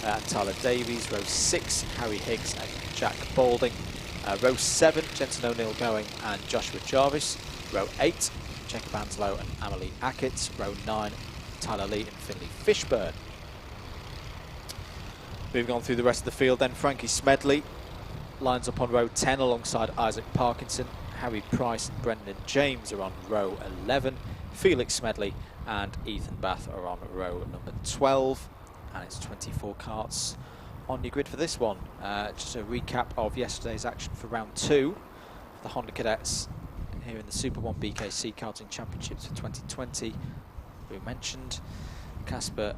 and Tyler Davies. Row 6, Harry Higgs and Jack Balding. Row 7, Jensen O'Neill-Going and Joshua Jarvis. Row 8, Jacob Anslow and Amelie Ackett. Row 9, Tyler Lee and Finley Fishburne. Moving on through the rest of the field then, Frankie Smedley lines up on row 10 alongside Isaac Parkinson. Harry Price and Brendan James are on row 11. Felix Smedley and Ethan Bath are on row number 12. And it's 24 karts on your grid for this one. Just a recap of yesterday's action for round 2. The Honda Cadets here in the SuperOne BKC Karting Championships for 2020. We mentioned Kasper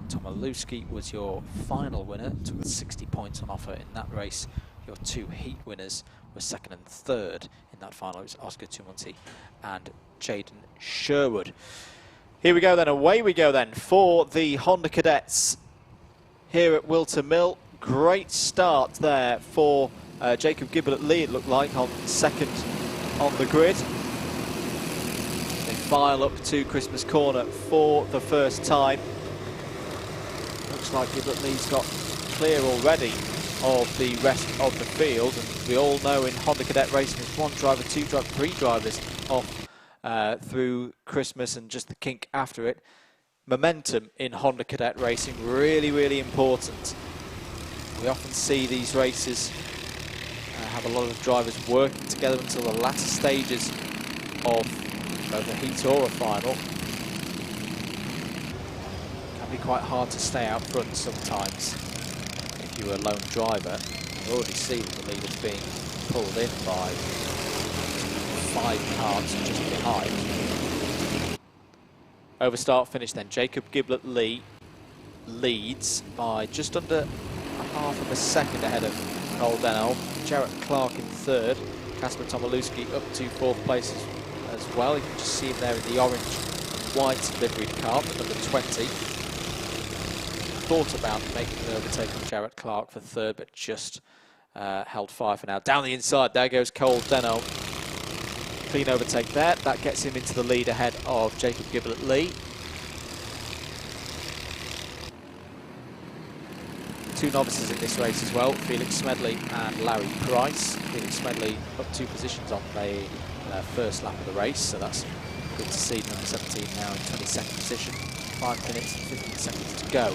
Tomilewski was your final winner, took 60 points on offer in that race. Your 2 heat winners were 2nd and 3rd in that final. It was Oscar Tumonti and Jaden Sherwood. Here we go then, away we go then for the Honda Cadets here at Whilton Mill. Great start there for Jacob Gibbert-Lee, it looked like, on 2nd on the grid. They file up to Christmas corner for the first time. Looks like Gibbert-Lee's got clear already of the rest of the field, and we all know in Honda Cadet racing there's 1 driver, 2 driver, 3 drivers off through Christmas and just the kink after it. Momentum in Honda Cadet racing really, really important. We often see these races have a lot of drivers working together until the latter stages of both a heat or a final. It can be quite hard to stay out front sometimes if you're a lone driver. You already see that the leader's being pulled in by 5 cars just behind. Over start finish then, Jacob Giblet-Lee leads by just under half of a second ahead of Cole Denholm. Jarrett Clark in third, Kasper Tomilewski up to 4th place as well. You can just see him there in the orange and white liveried car, number 20. Thought about making an overtake on Jarrett Clark for third, but just held fire for now. Down the inside, there goes Cole Denholm. Clean overtake there. That gets him into the lead ahead of Jacob Giblet-Lee. 2 novices in this race as well, Felix Smedley and Larry Price. Felix Smedley up 2 positions on the first lap of the race, so that's good to see. Number 17 now in 22nd position. 5 minutes and 15 seconds to go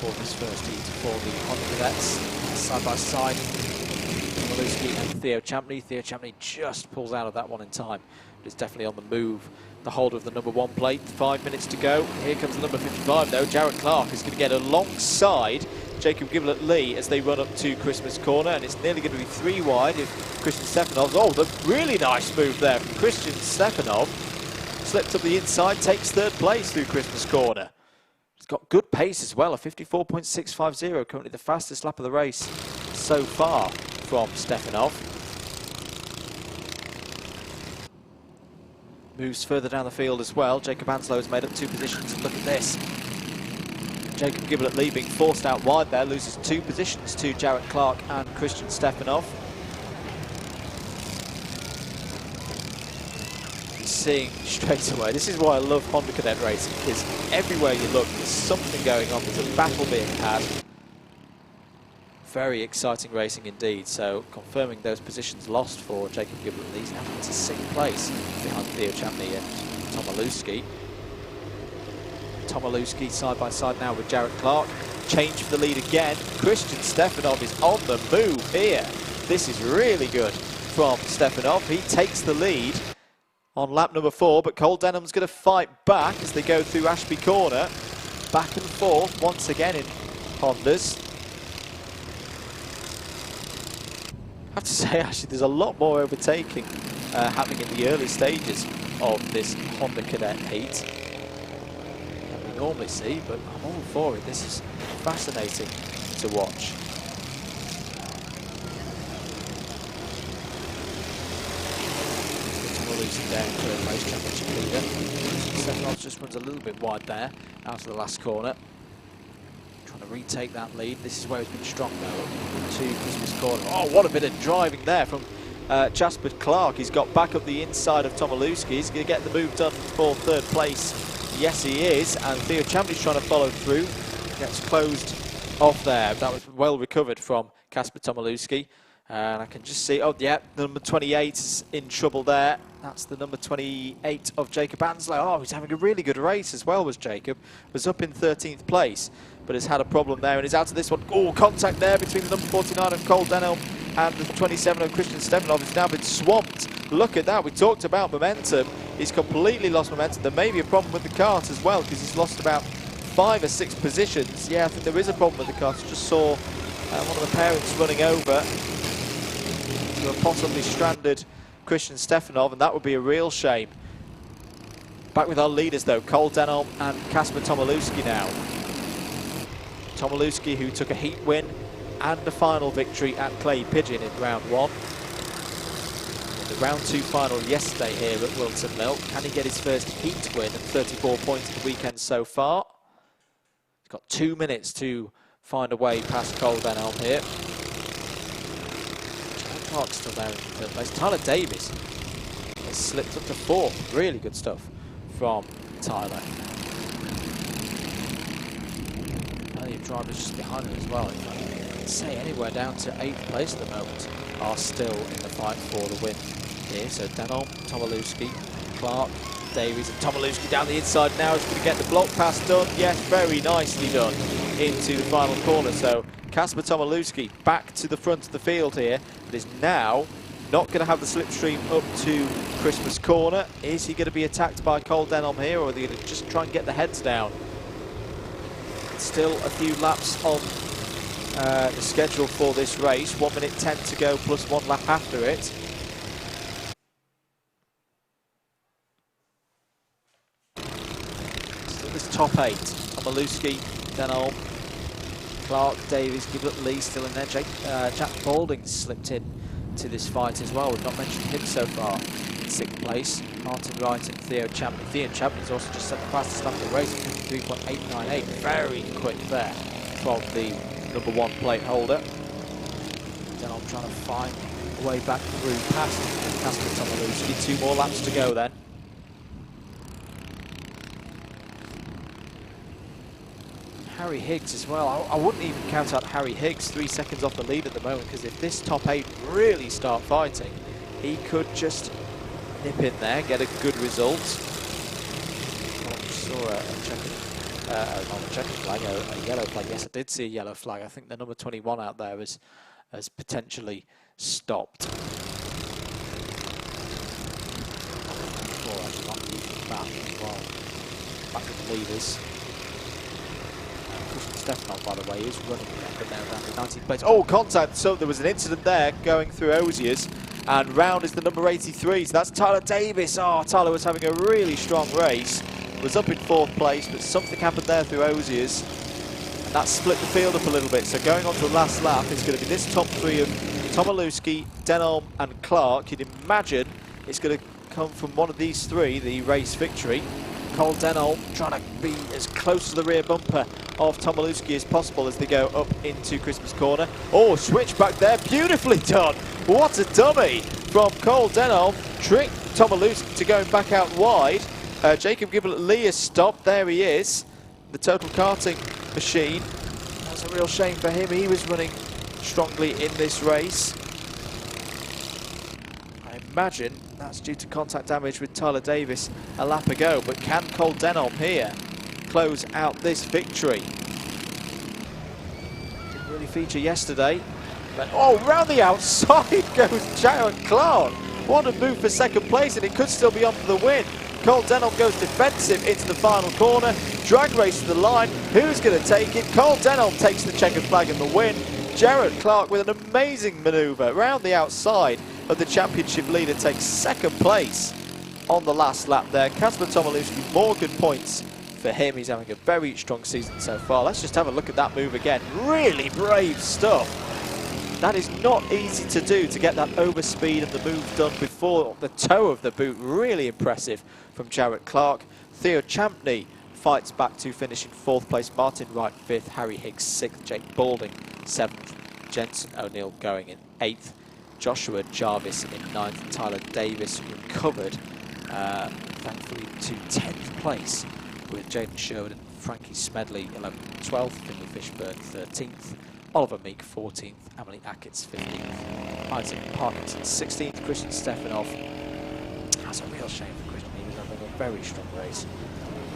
for this first heat for the Honda Cadets. Side by side, Tomilewski and Theo Champney. Theo Champney just pulls out of that one in time, but it's definitely on the move. The holder of the number 1 plate, 5 minutes to go. Here comes the number 55 though. Jarrett Clark is going to get alongside Jacob Giblet-Lee as they run up to Christmas corner, and it's nearly going to be 3 wide if Christian Stefanov. Oh, the really nice move there from Christian Stefanov. Slipped up the inside, takes 3rd place through Christmas corner. He's got good pace as well, a 54.650, currently the fastest lap of the race so far from Stefanov. Moves further down the field as well. Jacob Anslow has made up 2 positions. Look at this. Jacob Giblet-Lee being forced out wide there, loses 2 positions to Jarrett Clark and Christian Stefanov. Seeing straight away, this is why I love Honda Cadet racing, because everywhere you look there's something going on, there's a battle being had. Very exciting racing indeed. So confirming those positions lost for Jacob Giblet-Lee, he's now into 6th place behind Theo Champney and Tomilewski. Tomilewski side by side now with Jarrett Clark. Change for the lead again. Christian Stefanov is on the move here. This is really good from Stefanov. He takes the lead on lap number 4, but Cole Denholm's going to fight back as they go through Ashby Corner. Back and forth once again in Hondas. I have to say, actually, there's a lot more overtaking happening in the early stages of this Honda Cadet heat than we normally see, but I'm all for it. This is fascinating to watch. Tomilewski there in 3rd place, championship leader. Stefanov just runs a little bit wide there, out of the last corner. Trying to retake that lead. This is where he's been strong though, to Christmas corner. Oh, what a bit of driving there from Jasper Clark. He's got back up the inside of Tomilewski. He's going to get the move done for 3rd place. Yes, he is. And Theo Champney's trying to follow through. Gets closed off there. That was well recovered from Kasper Tomilewski. And I can just see, oh yeah, number 28 is in trouble there. That's the number 28 of Jacob Anslow. Oh, he's having a really good race as well, was Jacob. Was up in 13th place, but has had a problem there and is out of this one. Oh, contact there between the number 49 of Cole Denholm and the 27 of Christian Stefanov. Has now been swamped. Look at that. We talked about momentum. He's completely lost momentum. There may be a problem with the kart as well, because he's lost about 5 or 6 positions. Yeah, I think there is a problem with the kart. I just saw one of the parents running over to a possibly stranded Christian Stefanov, and that would be a real shame. Back with our leaders though, Cole Denholm and Kasper Tomilewski now. Tomilewski, who took a heat win and a final victory at Clay Pigeon in round 1. In the round 2 final yesterday here at Whilton Mill. Can he get his first heat win and 34 points in the weekend so far? He's got 2 minutes to find a way past Cole Denholm here. Clark's still there in 3rd place. Tyler Davis has slipped up to 4th. Really good stuff from Tyler. Plenty of drivers just behind him as well. I'd say anywhere down to 8th place at the moment are still in the fight for the win here. So Denholm, Tomilewski, Clark, Davies, and Tomilewski down the inside now is going to get the block pass done. Yes, very nicely done into the final corner. So Kasper Tomilewski back to the front of the field here, but is now not going to have the slipstream up to Christmas corner. Is he going to be attacked by Cole Denholm here, or are they going to just try and get the heads down? Still a few laps on the schedule for this race. 1 minute 10 to go plus 1 lap after it. Still this top 8. Tomilewski, Denholm, Clark, Davies, Giblett, Lee still in there. Jack Balding slipped in to this fight as well. We've not mentioned him so far. In 6th place, Martin Wright and Theo Champney. Theo Champney's also just set the fastest lap of the race, 53.898. Very quick there from the number 1 plate holder. Then I'm trying to find a way back through past Kasper Tomilewski. 2 more laps to go then. Harry Higgs as well. I wouldn't even count out Harry Higgs, 3 seconds off the lead at the moment, because if this top 8 really start fighting, he could just nip in there, get a good result. I saw not a checkered flag, a yellow flag. Yes, I did see a yellow flag. I think the number 21 out there has potentially stopped. Back with the leaders. Stefan, by the way, is running now down to 19th place. Oh, contact! So there was an incident there going through Osiers, and round is the number 83. So that's Tyler Davis. Oh, Tyler was having a really strong race. Was up in 4th place, but something happened there through Osiers, and that split the field up a little bit. So going on to the last lap, it's going to be this top 3 of Tomilewski, Denholm, and Clark. You'd imagine it's going to come from one of these 3, the race victory. Cole Denholm trying to be as close to the rear bumper of Tomilewski as possible as they go up into Christmas corner. Oh, switch back there, beautifully done. What a dummy from Cole Denholm. Tricked Tomilewski to going back out wide. Jacob Gibblet-Lee has stopped, there he is. The Total Karting machine. That's a real shame for him, he was running strongly in this race. I imagine that's due to contact damage with Tyler Davis a lap ago, but can Cole Denholm here close out this victory? Didn't really feature yesterday, but oh, round the outside goes Jared Clark. What a move for 2nd place, and it could still be on for the win. Cole Denholm goes defensive into the final corner, drag race to the line. Who's going to take it? Cole Denholm takes the checkered flag and the win. Jared Clark with an amazing manoeuvre round the outside of the championship leader takes 2nd place on the last lap there. Kasper Tomilewski, more good points for him. He's having a very strong season so far. Let's just have a look at that move again. Really brave stuff. That is not easy to do, to get that overspeed and the move done before the toe of the boot. Really impressive from Jared Clark. Theo Champney fights back to finish in 4th place. Martin Wright 5th, Harry Higgs 6th, Jake Balding 7th, Jensen O'Neill going in 8th. Joshua Jarvis in 9th, Tyler Davis recovered, thankfully, to 10th place with Jaden Sherwood and Frankie Smedley 11th, 12th, Finley Fishburne 13th, Oliver Meek 14th, Emily Ackett's 15th, Isaac Parkinson 16th, Christian Stefanov. That's a real shame for Christian. He was having a very strong race,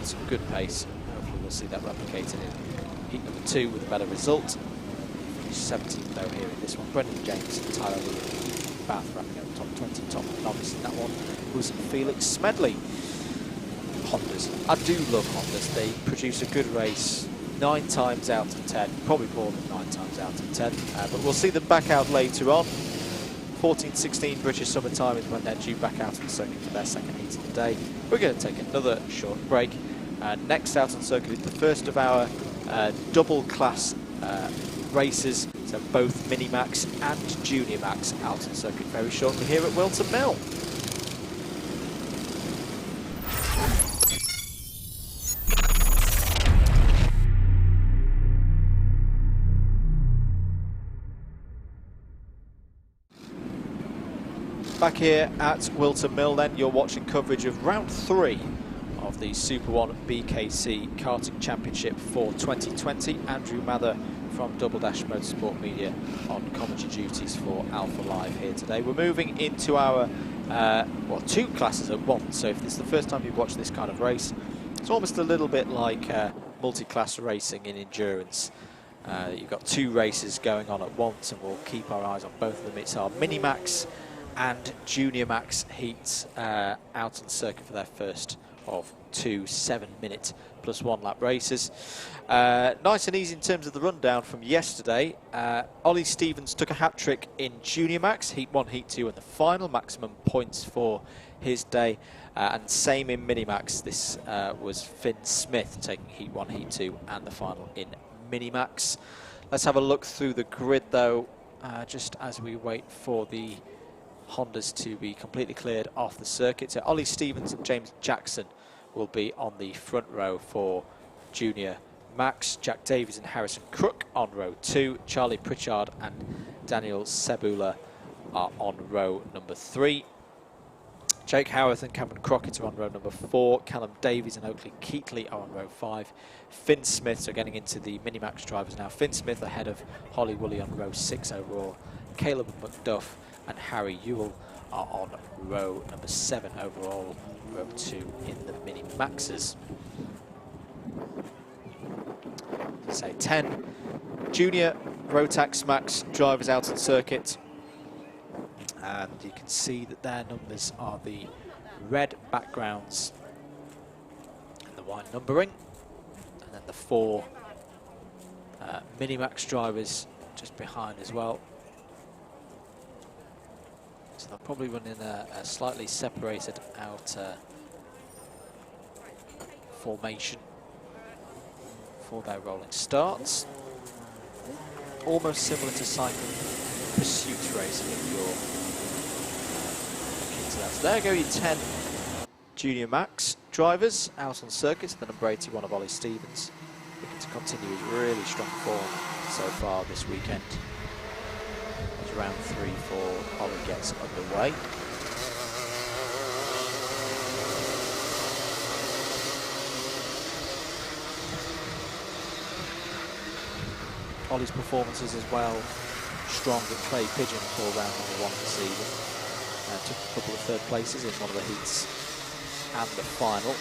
some good pace. Hopefully we'll see that replicated in heat number 2 with a better result. 17th though here in this one. Brendan James and Tyler Lee, Bath wrapping up top 20, top novice in that one was Felix Smedley. Hondas. I do love Hondas. They produce a good race 9 times out of 10, probably more than 9 times out of 10, but we'll see them back out later on. 14-16 British Summertime is when they're due back out on circuit for their 2nd heat of the day. We're going to take another short break. Next out on circuit is the first of our double class races, so both Mini Max and Junior Max out on circuit very shortly here at Whilton Mill. Back here at Whilton Mill then, you're watching coverage of round 3 of the SuperOne BKC Karting Championship for 2020. Andrew Mather from Double Dash Motorsport Media on commentary duties for Alpha Live here today. We're moving into our, well, 2 classes at once, so if this is the first time you've watched this kind of race, it's almost a little bit like multi-class racing in endurance. You've got two races going on at once, and we'll keep our eyes on both of them. It's our Mini-Max and Junior Max heats out on the circuit for their first of 2 7-minute plus 1 lap races. Nice and easy in terms of the rundown from yesterday. Ollie Stevens took a hat-trick in Junior Max, Heat 1, Heat 2 and the final, maximum points for his day. And same in Mini-Max, this was Finn Smith taking Heat 1, Heat 2 and the final in Mini-Max. Let's have a look through the grid though, just as we wait for the Hondas to be completely cleared off the circuit. So Ollie Stevens and James Jackson will be on the front row for Junior Max. Jack Davies and Harrison Crook on row 2. Charlie Pritchard and Daniel Cebula are on row number 3. Jake Howarth and Cameron Crockett are on row number 4. Callum Davies and Oakley Keatley are on row 5. Finn Smith, so getting into the Mini-Max drivers now. Finn Smith ahead of Holly Woolley on row 6 overall. Caleb McDuff and Harry Ewell are on row number 7 overall, row 2 in the Mini-Maxes. Say 10 Junior Rotax Max drivers out on circuit, and you can see that their numbers are the red backgrounds and the white numbering, and then the 4 Mini-Max drivers just behind as well. So they'll probably run in a slightly separated out formation for their rolling starts. Almost similar to cycling pursuit racing if you're looking into that. So there go your 10 Junior Max drivers out on circuit. The number 81 of Ollie Stevens looking to continue his really strong form so far this weekend. Round 3 for Ollie gets underway. Ollie's performances as well strong at Clay Pigeon for round number 1 this season. Took a couple of third places in one of the heats and the final.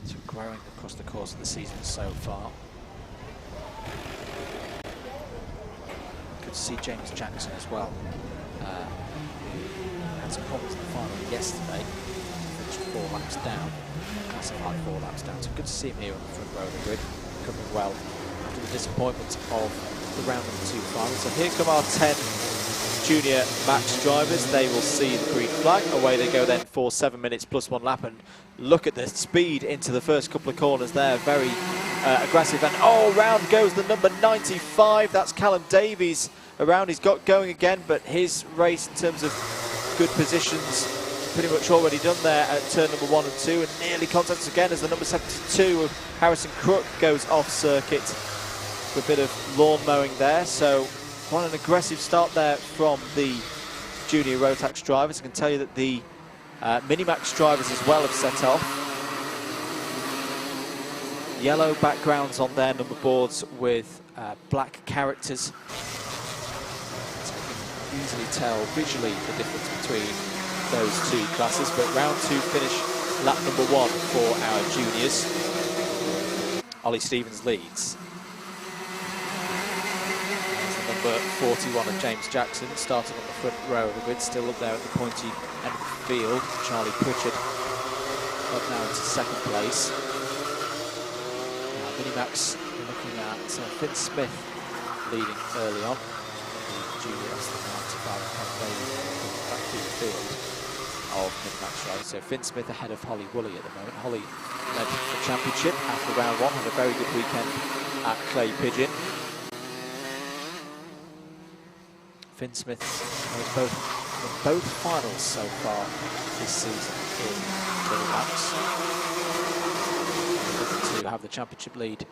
So growing across the course of the season so far. Good to see James Jackson as well. Had some problems in the final yesterday. Finished 4 laps down. Classified 4 laps down. So good to see him here on the front row of the grid. Covering well after the disappointment of the round number 2 final. So here come our 10 Junior Max drivers. They will see the green flag. Away they go then for 7 minutes plus 1 lap. And look at the speed into the first couple of corners there. Very aggressive. And oh, round goes the number 95. That's Callum Davies. Around he's got going again, but his race in terms of good positions pretty much already done there at turn number 1 and 2, and nearly contacts again as the number 72 of Harrison Crook goes off circuit with a bit of lawn mowing there. So quite an aggressive start there from the Junior Rotax drivers. I can tell you that the Mini-Max drivers as well have set off. Yellow backgrounds on their number boards with black characters. Easily tell visually the difference between those two classes, but round 2 finish lap number 1 for our juniors. Ollie Stevens leads. That's the number 41 of James Jackson, starting on the front row of the grid, still up there at the pointy end of the field. Charlie Pritchard up now into 2nd place. Mini-Max looking at Finn Smith leading early on. Junior, that's the 95 back through the field of Mini-Max drivers. So Finn Smith ahead of Holly Woolley at the moment. Holly led the championship after round 1, had a very good weekend at Clay Pigeon. Finn Smith has both finals so far this season in Mini-Max. Looking to have the championship lead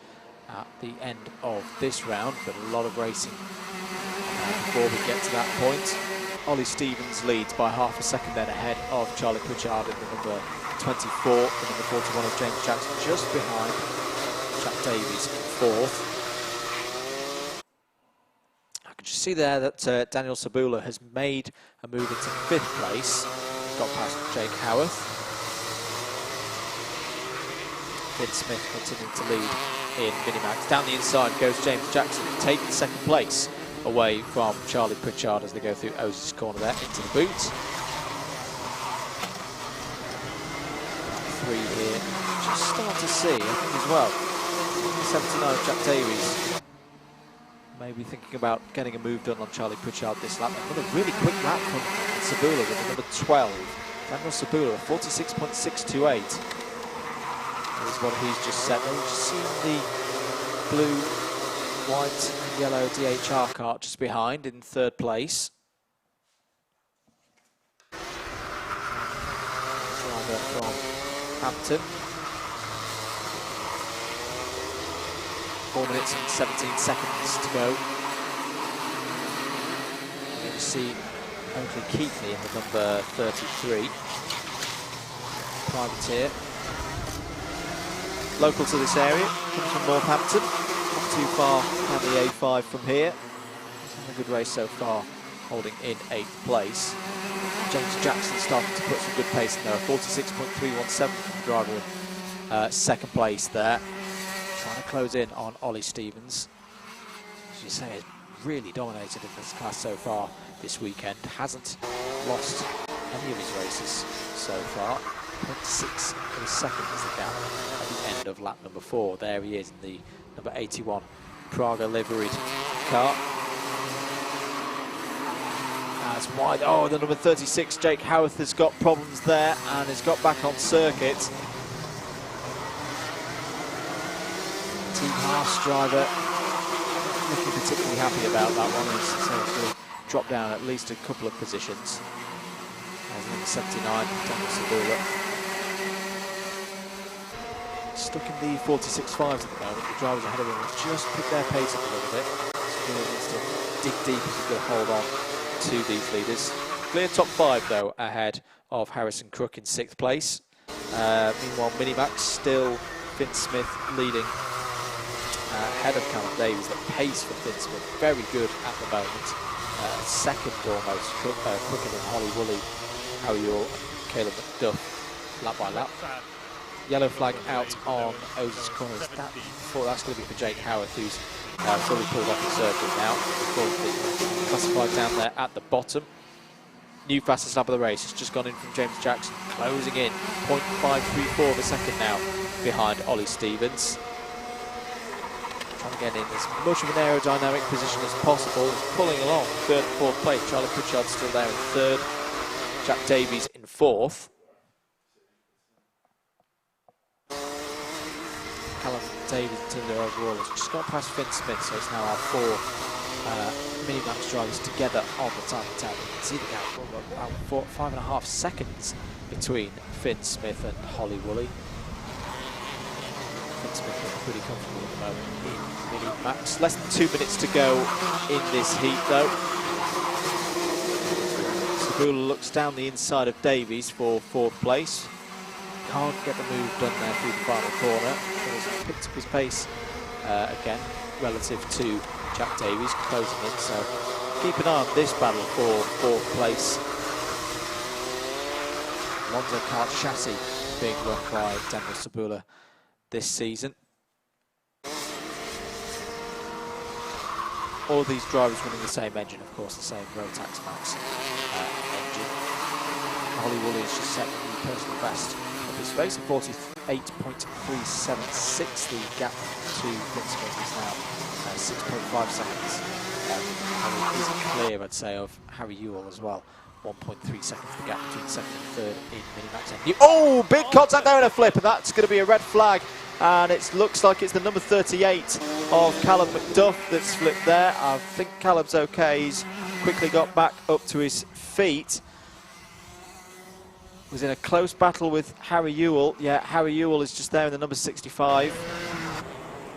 at the end of this round, but a lot of racing before we get to that point. Ollie Stevens leads by half a second then ahead of Charlie Pritchard in the number 24, the number 41 of James Jackson, just behind Jack Davies in 4th. I can just see there that Daniel Cebula has made a move into 5th place, got past Jake Howarth. Finn Smith continuing to lead in Minimax. Down the inside goes James Jackson, taking second place away from Charlie Pritchard as they go through Oz's corner there into the boot. Three here, just start to see, I think as well. 79 Jack Davies. Maybe thinking about getting a move done on Charlie Pritchard this lap. Another really quick lap from Sabula with the number 12. Daniel Sabula, 46.628. Is what he's just set. We've just seen the blue, white, and yellow DHR cart just behind in third place. Driver from Hampton. 4 minutes and 17 seconds to go. We're going to see Oakley Keatley in the number 33. Privateer. Local to this area, comes from Northampton. Not too far down the A5 from here. He's having a good race so far, holding in 8th place. James Jackson starting to put some good pace in there. 46.317 from the driver in second place there. Trying to close in on Ollie Stevens. As you say, has really dominated in this class so far this weekend. Hasn't lost any of his races so far. 0.6 of a second is the gap at the end of lap number 4. There he is in the number 81 Praga liveried car. That's wide. Oh, the number 36 Jake Howarth has got problems there and has got back on circuit. Team Haas driver looking particularly happy about that one. He's going to drop down at least a couple of positions. There's number 79, Daniel Sabula. Stuck in the 46.5s at the moment. The drivers ahead of him have just picked their pace up a little bit. Sabula needs to dig deep if he's going to hold on to these leaders. Clear top 5 though, ahead of Harrison Crook in 6th place. Meanwhile, Minimax still Finn Smith leading ahead of Callum Davies. The pace for Finn Smith very good at the moment. Second almost, quicker than Holly Woolley, Harry Orr, Caleb McDuff, lap by lap. Yellow flag out on Oz's corner. That's going to be for Jake Howarth, who's fully pulled off the circuit now. Classified down there at the bottom. New fastest lap of the race. It's just gone in from James Jackson, closing in 0.534 of a second now behind Ollie Stevens. Trying to get in as much of an aerodynamic position as possible. He's pulling along 3rd and 4th place. Charlie Pritchard still there in 3rd. Jack Davies in 4th. Callum Davies in terms of overall has just got past Finn Smith, so it's now our 4 Minimax drivers together on the time tab. You can see the gap about 5.5 seconds between Finn Smith and Holly Woolley. Finn Smith looking pretty comfortable at the moment in Minimax. Less than 2 minutes to go in this heat though. Sabula looks down the inside of Davies for 4th place. Can't get the move done there through the final corner. He's picked up his pace again relative to Jack Davies closing in, so keep an eye on this battle for 4th place. Lonzo Kart chassis being run by Daniel Sabula this season. All these drivers running the same engine, of course, the same Rotax Max engine. Holly Woolley has just set the new personal best of his race at 48.376. The gap to Finn Smith is now 6.5 seconds. Harry is clear, I'd say, of Harry Ewell as well. 1.3 seconds the gap between 2nd and 3rd in Minimax. Oh, big contact there in a flip, and that's going to be a red flag. And it looks like it's the number 38 of Callum McDuff that's flipped there. I think Callum's okay. He's quickly got back up to his feet. Was in a close battle with Harry Ewell. Yeah, Harry Ewell is just there in the number 65.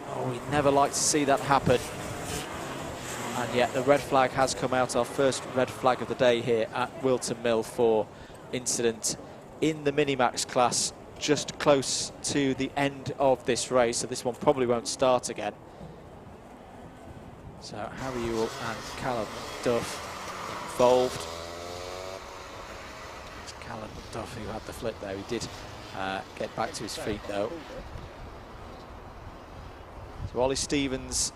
Oh, we'd never like to see that happen. And yet the red flag has come out, our first red flag of the day here at Whilton Mill for incident in the Minimax class, just close to the end of this race. So this one probably won't start again. So Harry Ewell and Callum McDuff involved. Callum McDuff, who had the flip there, he did get back to his feet though. So Ollie Stevens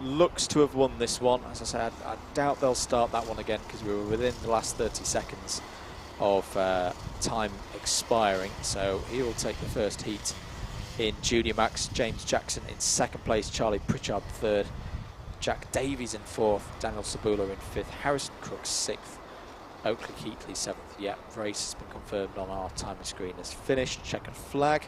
looks to have won this one. As I said, I doubt they'll start that one again because we were within the last 30 seconds of time expiring. So he will take the first heat in Junior Max. James Jackson in second place, Charlie Pritchard third, Jack Davies in fourth, Daniel Sabula in fifth, Harrison Crooks sixth, Oakley Keatley seventh. Yeah, race has been confirmed on our timing screen as finished. Checkered flag.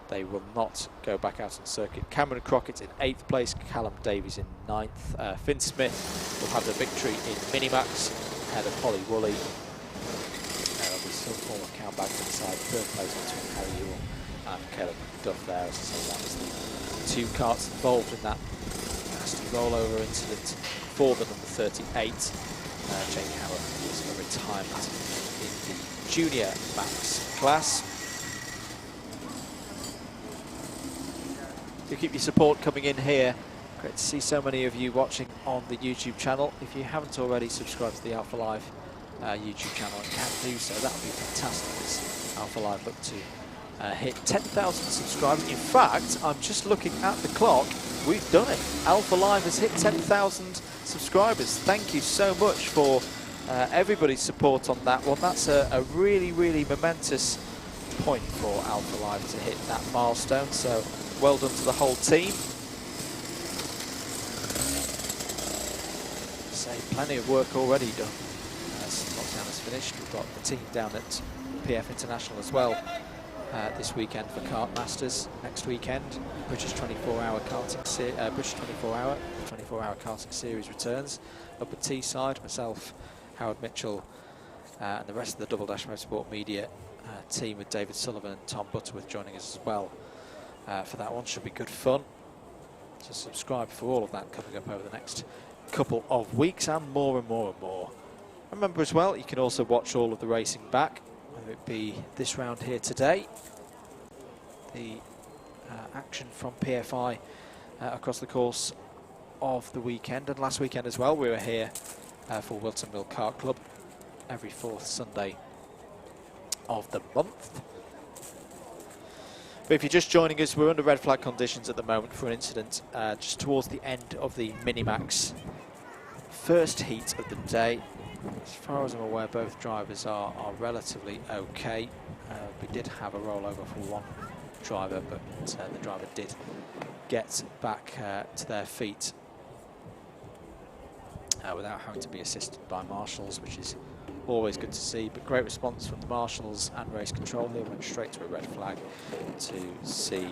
They will not go back out on circuit. Cameron Crockett in 8th place, Callum Davies in 9th. Finn Smith will have the victory in Minimax ahead of Holly Woolley. There will be some form of countback inside 3rd place between Harry Ewell and Caleb Duff there. As I say, that was the 2 karts involved in that nasty rollover incident for the number 38. Jamie Howard was a retirement in the Junior Max class. Do keep your support coming in here. Great to see so many of you watching on the YouTube channel. If you haven't already subscribed to the Alpha Live YouTube channel, you can do so. That would be fantastic as Alpha Live look to hit 10,000 subscribers. In fact, I'm just looking at the clock. We've done it. Alpha Live has hit 10,000 subscribers. Thank you so much for everybody's support on that one. That's a really, really momentous point for Alpha Live to hit that milestone. So well done to the whole team. Say plenty of work already done. As lockdown is finished, we've got the team down at PF International as well this weekend for Kart Masters. Next weekend, British 24-hour karting British 24-hour karting series returns up at Teesside. Myself, Howard Mitchell, and the rest of the Double Dash Motorsport Media team with David Sullivan and Tom Butterworth joining us as well. For that one, should be good fun. So subscribe for all of that coming up over the next couple of weeks, and more and more and more. Remember as well, you can also watch all of the racing back, whether it be this round here today, the action from PFI across the course of the weekend, and last weekend as well. We were here for Whilton Mill Kart Club every 4th Sunday of the month. But if you're just joining us, we're under red flag conditions at the moment for an incident just towards the end of the Minimax first heat of the day. As far as I'm aware, both drivers are relatively okay. We did have a rollover for one driver, but the driver did get back to their feet without having to be assisted by marshals, which is always good to see. But great response from the marshals and race control here. Went straight to a red flag to see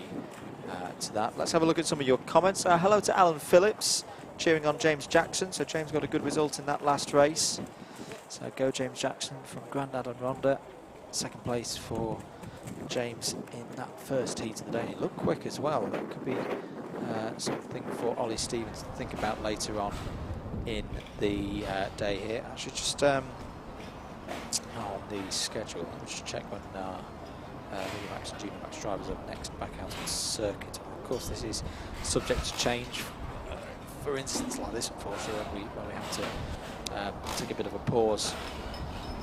to that. Let's have a look at some of your comments. Hello to Alan Phillips, cheering on James Jackson. So James got a good result in that last race. So go James Jackson from Grandad and Rhonda. 2nd place for James in that first heat of the day. He looked quick as well. That could be something for Ollie Stevens to think about later on in the day here. I should just on the schedule, let me just check when Minimax and Junior Max drivers are next back out on circuit. Of course, this is subject to change. For instance, like this, unfortunately, when we have to take a bit of a pause,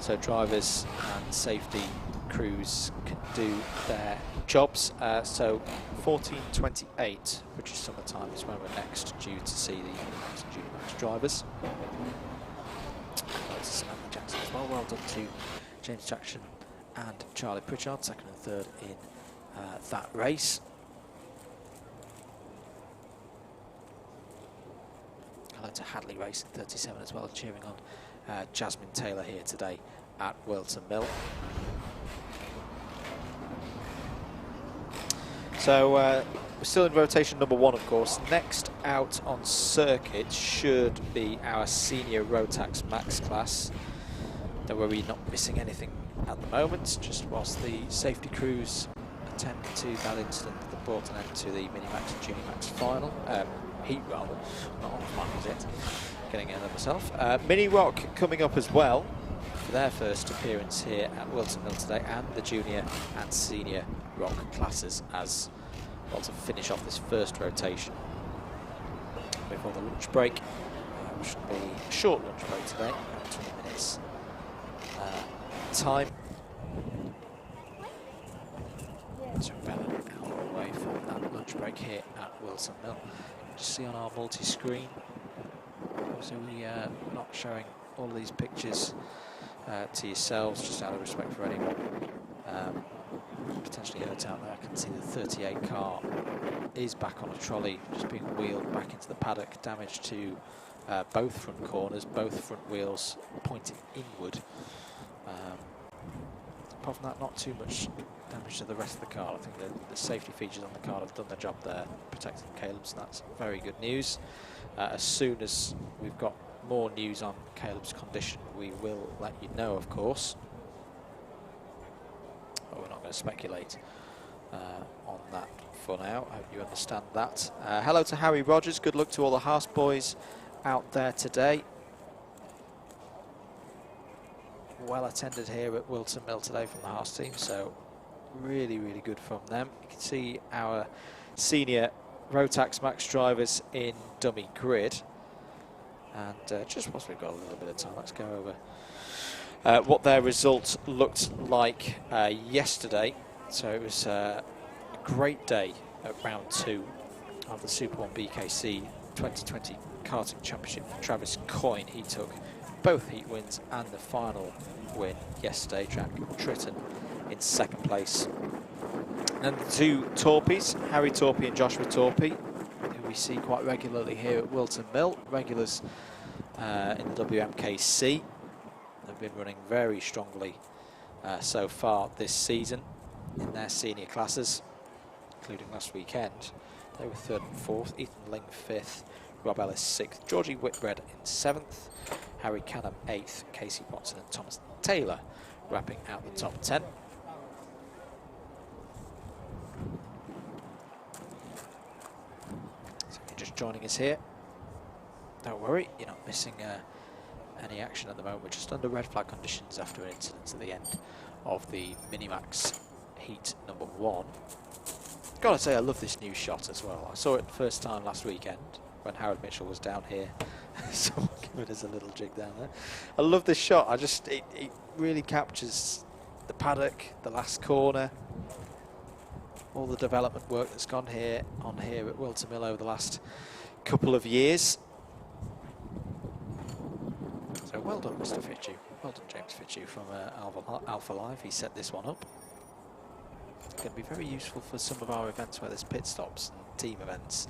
so drivers and safety crews can do their jobs. So 14:28, which is summertime, is when we're next due to see the Minimax and Junior Max drivers. Well, to Samantha Jackson as well. Well done to James Jackson and Charlie Pritchard, 2nd and 3rd in that race. Hello to Hadley Racing 37 as well, cheering on Jasmine Taylor here today at Whilton Mill. So we're still in rotation number 1, of course. Next out on circuit should be our senior Rotax Max class. Don't worry, not missing anything at the moment, just whilst the safety crews attend to that incident that brought an end to the Minimax and Junior Max final. Heat rather, not on the final yet. Getting ahead of myself. Mini Rock coming up as well for their first appearance here at Whilton Mill today, and the junior and senior Rock classes as well to finish off this first rotation before the lunch break. Which should be a short lunch break today, about 20 minutes time. So about an hour away from that lunch break. break here at Whilton Mill. Just see on our multi-screen, so we're not showing all of these pictures to yourselves, just out of respect for anyone potentially hurt out there. I can see the 38 car is back on a trolley, just being wheeled back into the paddock. Damage to both front corners, both front wheels pointing inward. Apart from that, not too much damage to the rest of the car. I think the safety features on the car have done their job there, protecting Caleb, so that's very good news. As soon as we've got more news on Caleb's condition, we will let you know, of course. But we're not going to speculate on that for now. I hope you understand that. Hello to Harry Rogers. Good luck to all the Haas boys out there today. Well attended here at Whilton Mill today from the Haas team, so really, really good from them. You can see our senior Rotax Max drivers in dummy grid. And just whilst we've got a little bit of time, let's go over what their results looked like yesterday. So it was a great day at round 2 of the SuperOne BKC 2020 karting championship for Travis Coyne. He took both heat wins and the final win yesterday. Jack Tritton in 2nd place. And the 2 Torpies, Harry Torpy and Joshua Torpy, who we see quite regularly here at Whilton Mill, regulars in the WMKC. They've been running very strongly so far this season in their senior classes, including last weekend. They were 3rd and 4th, Ethan Ling 5th, Rob Ellis 6th, Georgie Whitbread in 7th, Harry Canham 8th, Casey Watson and Thomas Taylor wrapping out the top 10. So if you're just joining us here, don't worry, you're not missing any action at the moment. We're just under red flag conditions after an incident at the end of the Minimax heat number 1. Gotta say, I love this new shot as well. I saw it first time last weekend when Howard Mitchell was down here. Someone giving us a little jig down there. I love this shot. It really captures the paddock, the last corner, all the development work that's gone on here at Whilton Mill over the last couple of years. So well done, Mr. Fitchew. Well done, James Fitchew from Alpha Live. He set this one up. It's going to be very useful for some of our events where there's pit stops and team events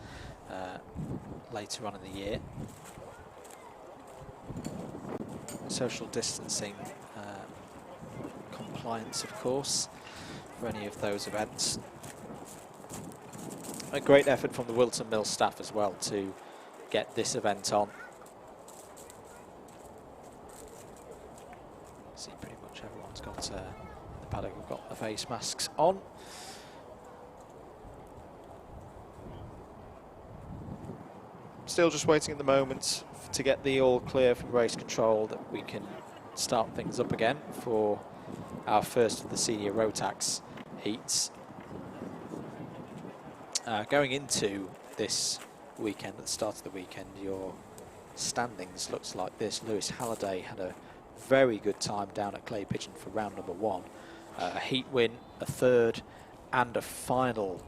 later on in the year. Social distancing compliance, of course, for any of those events. A great effort from the Whilton Mill staff as well to get this event on. See, pretty much everyone's got the paddock have got the face masks on. Still just waiting at the moment to get the all clear from race control that we can start things up again for our first of the senior Rotax heats. Going into this weekend, at the start of the weekend, your standings looks like this. Lewis Halliday had a very good time down at Clay Pigeon for round number 1. A heat win, a 3rd and a final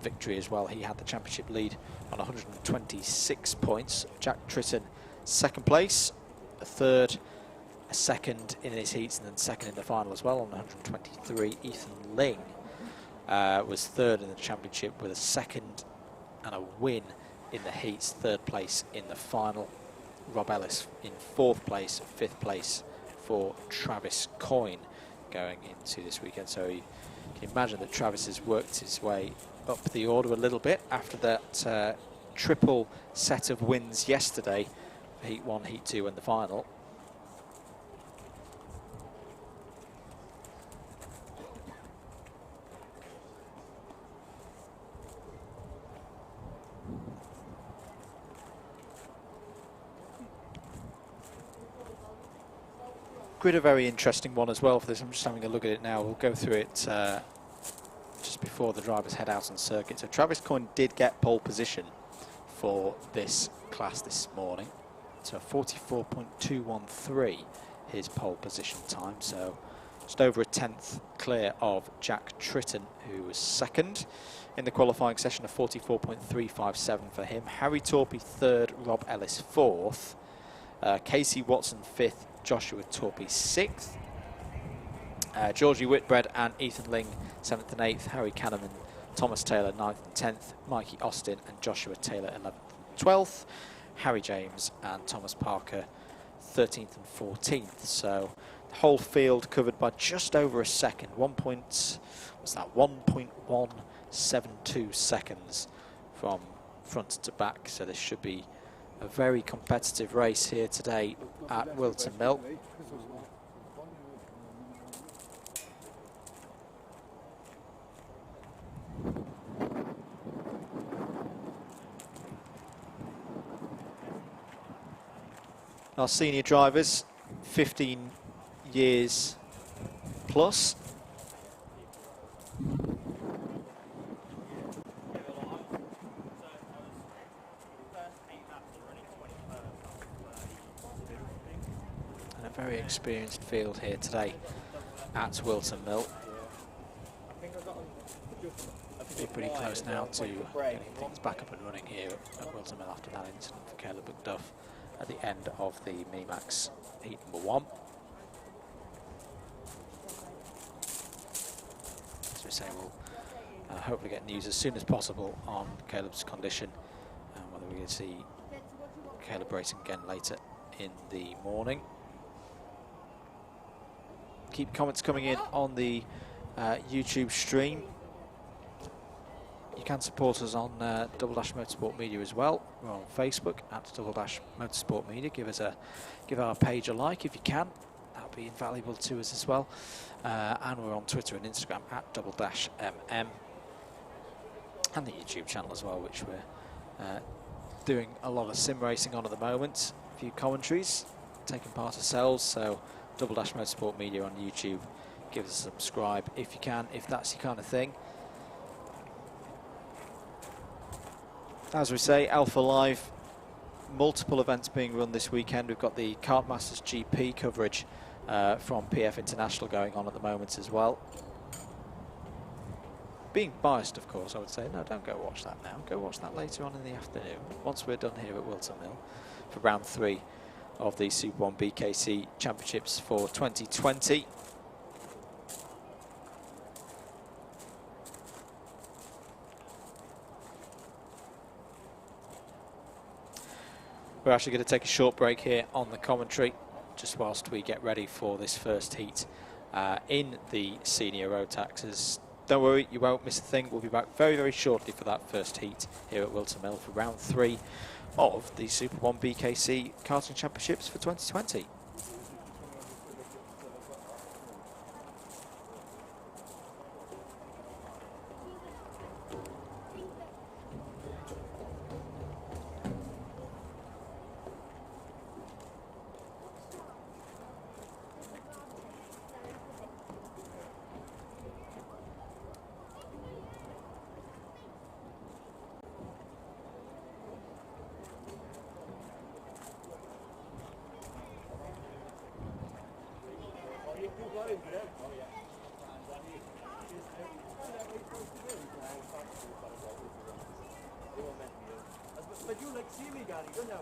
victory as well. He had the championship lead on 126 points. Jack Tritton 2nd place, a 3rd, a 2nd in his heats, and then 2nd in the final as well on 123. Ethan Ling was 3rd in the championship with a 2nd and a win in the heats, 3rd place in the final. Rob Ellis in 4th place, 5th place for Travis Coyne going into this weekend. So you can imagine that Travis has worked his way up the order a little bit after that triple set of wins yesterday for Heat 1, Heat 2 and the final. Grid, a very interesting one as well for this. I'm just having a look at it now. We'll go through it just before the drivers head out on circuit. So Travis Coyne did get pole position for this class this morning. So 44.213 his pole position time. So Just over a tenth clear of Jack Tritton, who was second in the qualifying session, of 44.357 for him. Harry Torpy third, Rob Ellis fourth, Casey Watson fifth, Joshua Torpy sixth, Georgie Whitbread and Ethan Ling 7th and 8th, Harry Canneman, Thomas Taylor 9th and 10th, Mikey Austin and Joshua Taylor 11th and 12th, Harry James and Thomas Parker 13th and 14th. So the whole field covered by just over a second, 1.172 seconds from front to back. So this should be a very competitive race here today at Whilton Mill. Our senior drivers, 15 years plus. And a very experienced field here today at Whilton Mill. We're pretty close now to getting things back up and running here at Whilton Mill after that incident for Caleb McDuff at the end of the Minimax Heat number 1. As we say, we'll hopefully get news as soon as possible on Caleb's condition and whether we're going to see Caleb racing again later in the morning. Keep comments coming in on the YouTube stream. You can support us on Double Dash Motorsport Media as well. We're on Facebook at Double Dash Motorsport Media. Give our page a like if you can. That'll be invaluable to us as well. And we're on Twitter and Instagram at Double Dash MM, and the YouTube channel as well, which we're doing a lot of sim racing on at the moment. A few commentaries, taking part ourselves. So Double Dash Motorsport Media on YouTube. Give us a subscribe if you can, if that's your kind of thing. As we say, Alpha Live, multiple events being run this weekend. We've got the Kartmasters GP coverage from PF International going on at the moment as well. Being biased, of course, I would say, no, don't go watch that now. Go watch that later on in the afternoon, once we're done here at Whilton Mill, for round 3 of the SuperOne BKC Championships for 2020. We're actually going to take a short break here on the commentary, just whilst we get ready for this first heat in the senior Rotaxes. Don't worry, you won't miss a thing. We'll be back very, very shortly for that first heat here at Whilton Mill for round 3 of the SuperOne BKC Karting Championships for 2020. But you like see me, Gary, don't you?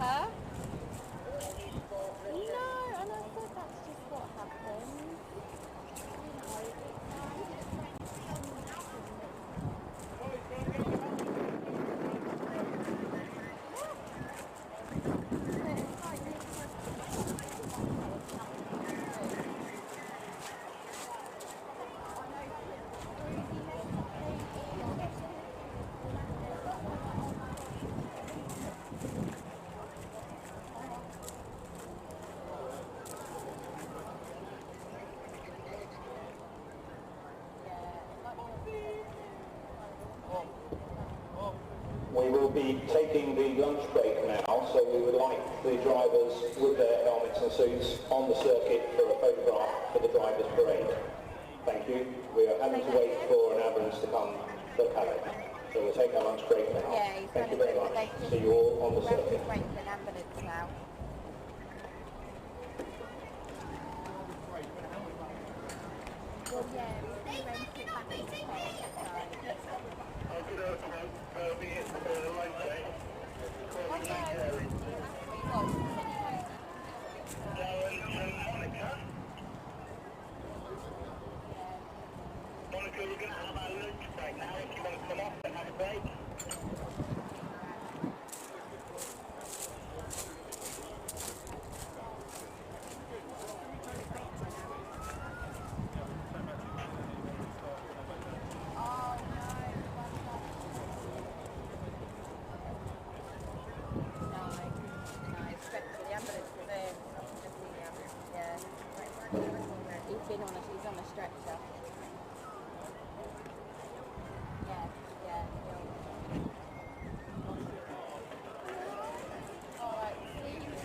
Huh? and I thought that's just what happens. We will be taking the lunch break now, so we would like the drivers with their helmets and suits on the circuit for a photograph for the drivers' parade. Thank you. We are having to wait for an ambulance to come for Paddock, so we'll take our lunch break now. Yeah, Thank you very much. See you all on the circuit. Wait for an ambulance now. Well, yeah, we went it back to the Monica, we're going to have our lunch break now. If you want to come off and have a break. He's on a stretcher. Yeah, yeah. Alright, see you in 6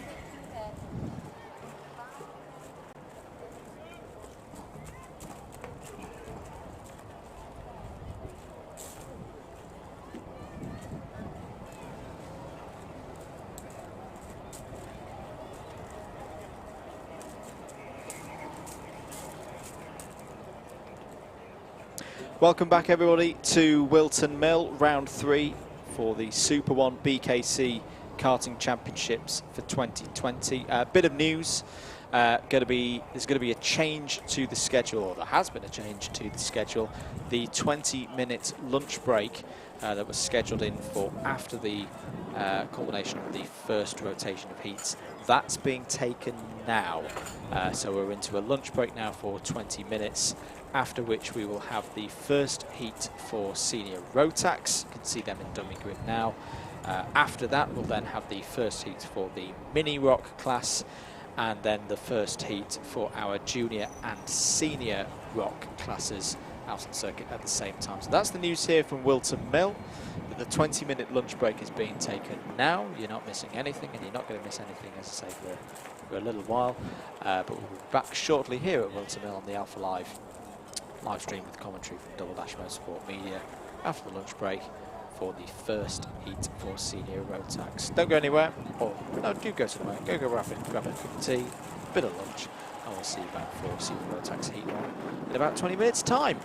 Welcome back, everybody, to Whilton Mill, round 3 for the SuperOne BKC Karting Championships for 2020. A bit of news. There's going to be a change to the schedule, or there has been a change to the schedule. The 20-minute lunch break that was scheduled in for after the culmination of the first rotation of heats, that's being taken now. So we're into a lunch break now for 20 minutes, after which we will have the first heat for senior Rotax. You can see them in dummy grid now. After that, we'll then have the first heat for the mini rock class, and then the first heat for our junior and senior rock classes out on circuit at the same time. So that's the news here from Whilton Mill, that the 20-minute lunch break is being taken now. You're not missing anything, and you're not going to miss anything, as I say, for a little while. But we'll be back shortly here at Whilton Mill on the Alpha Live stream with commentary from Double Dash Motorsport Media after the lunch break for the first heat for senior Rotax. Don't go anywhere, or no, do go somewhere. Go grab a cup of tea, bit of lunch, and we'll see you back for senior Rotax heat 1 in about 20 minutes' time.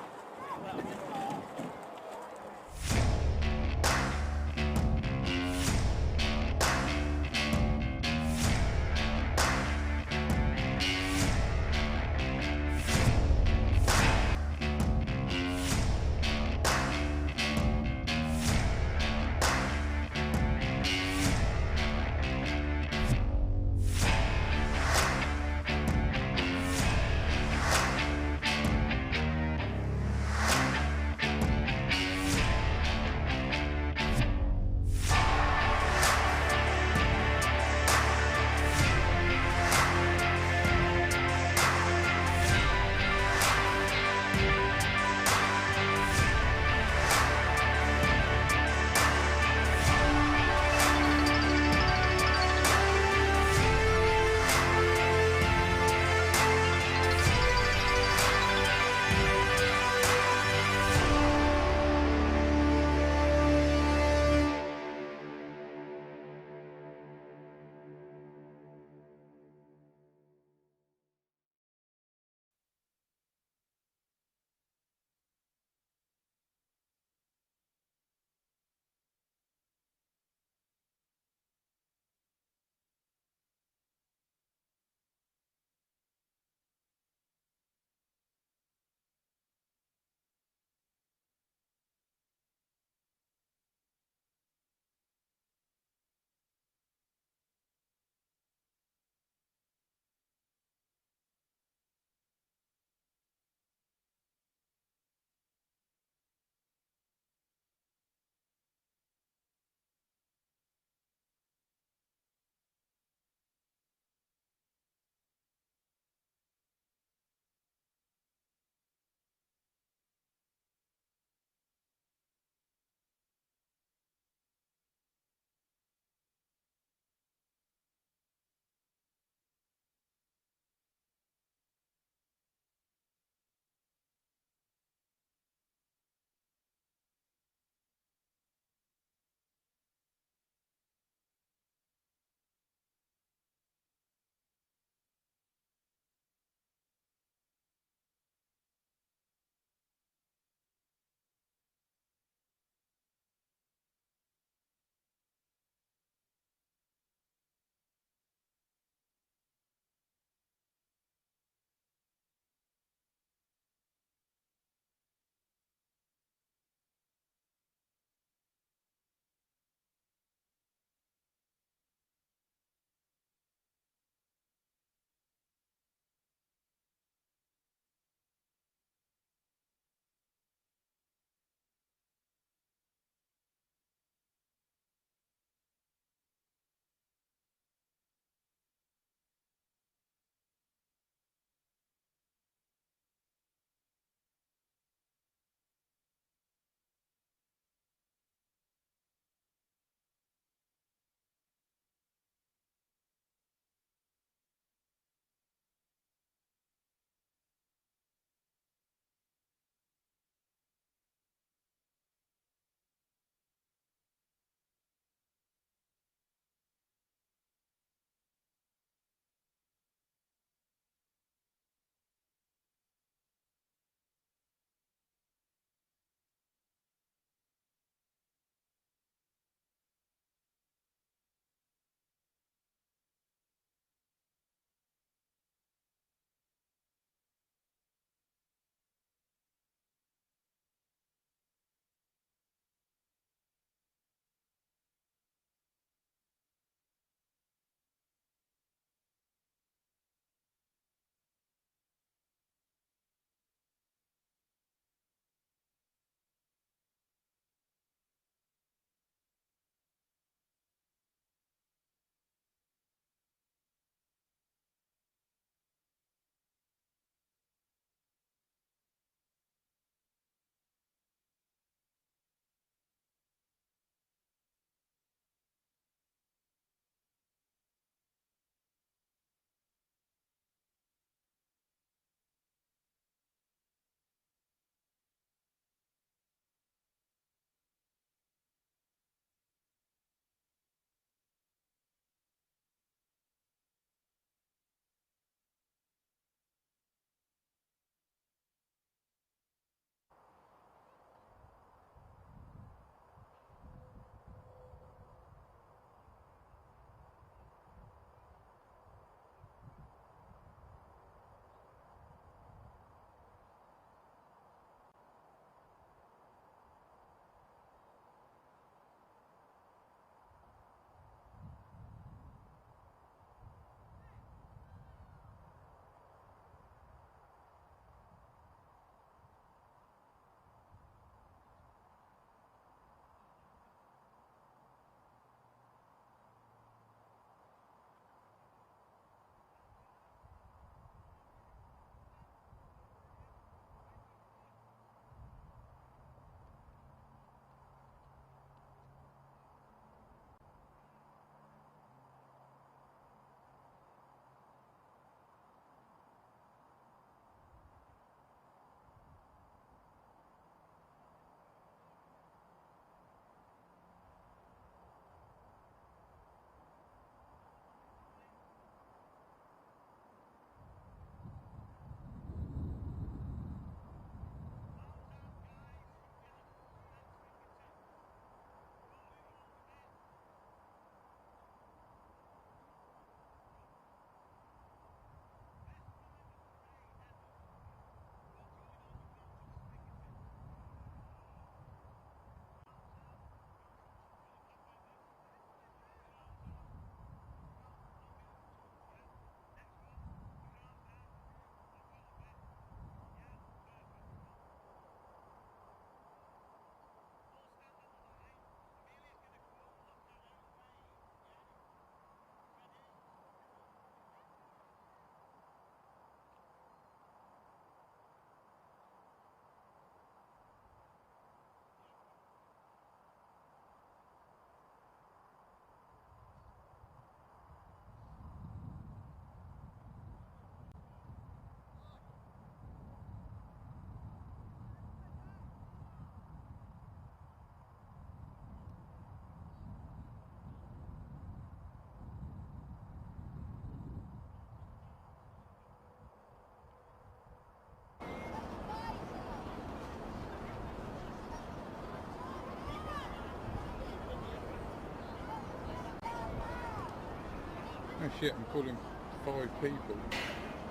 Oh shit, I'm pulling 5 people.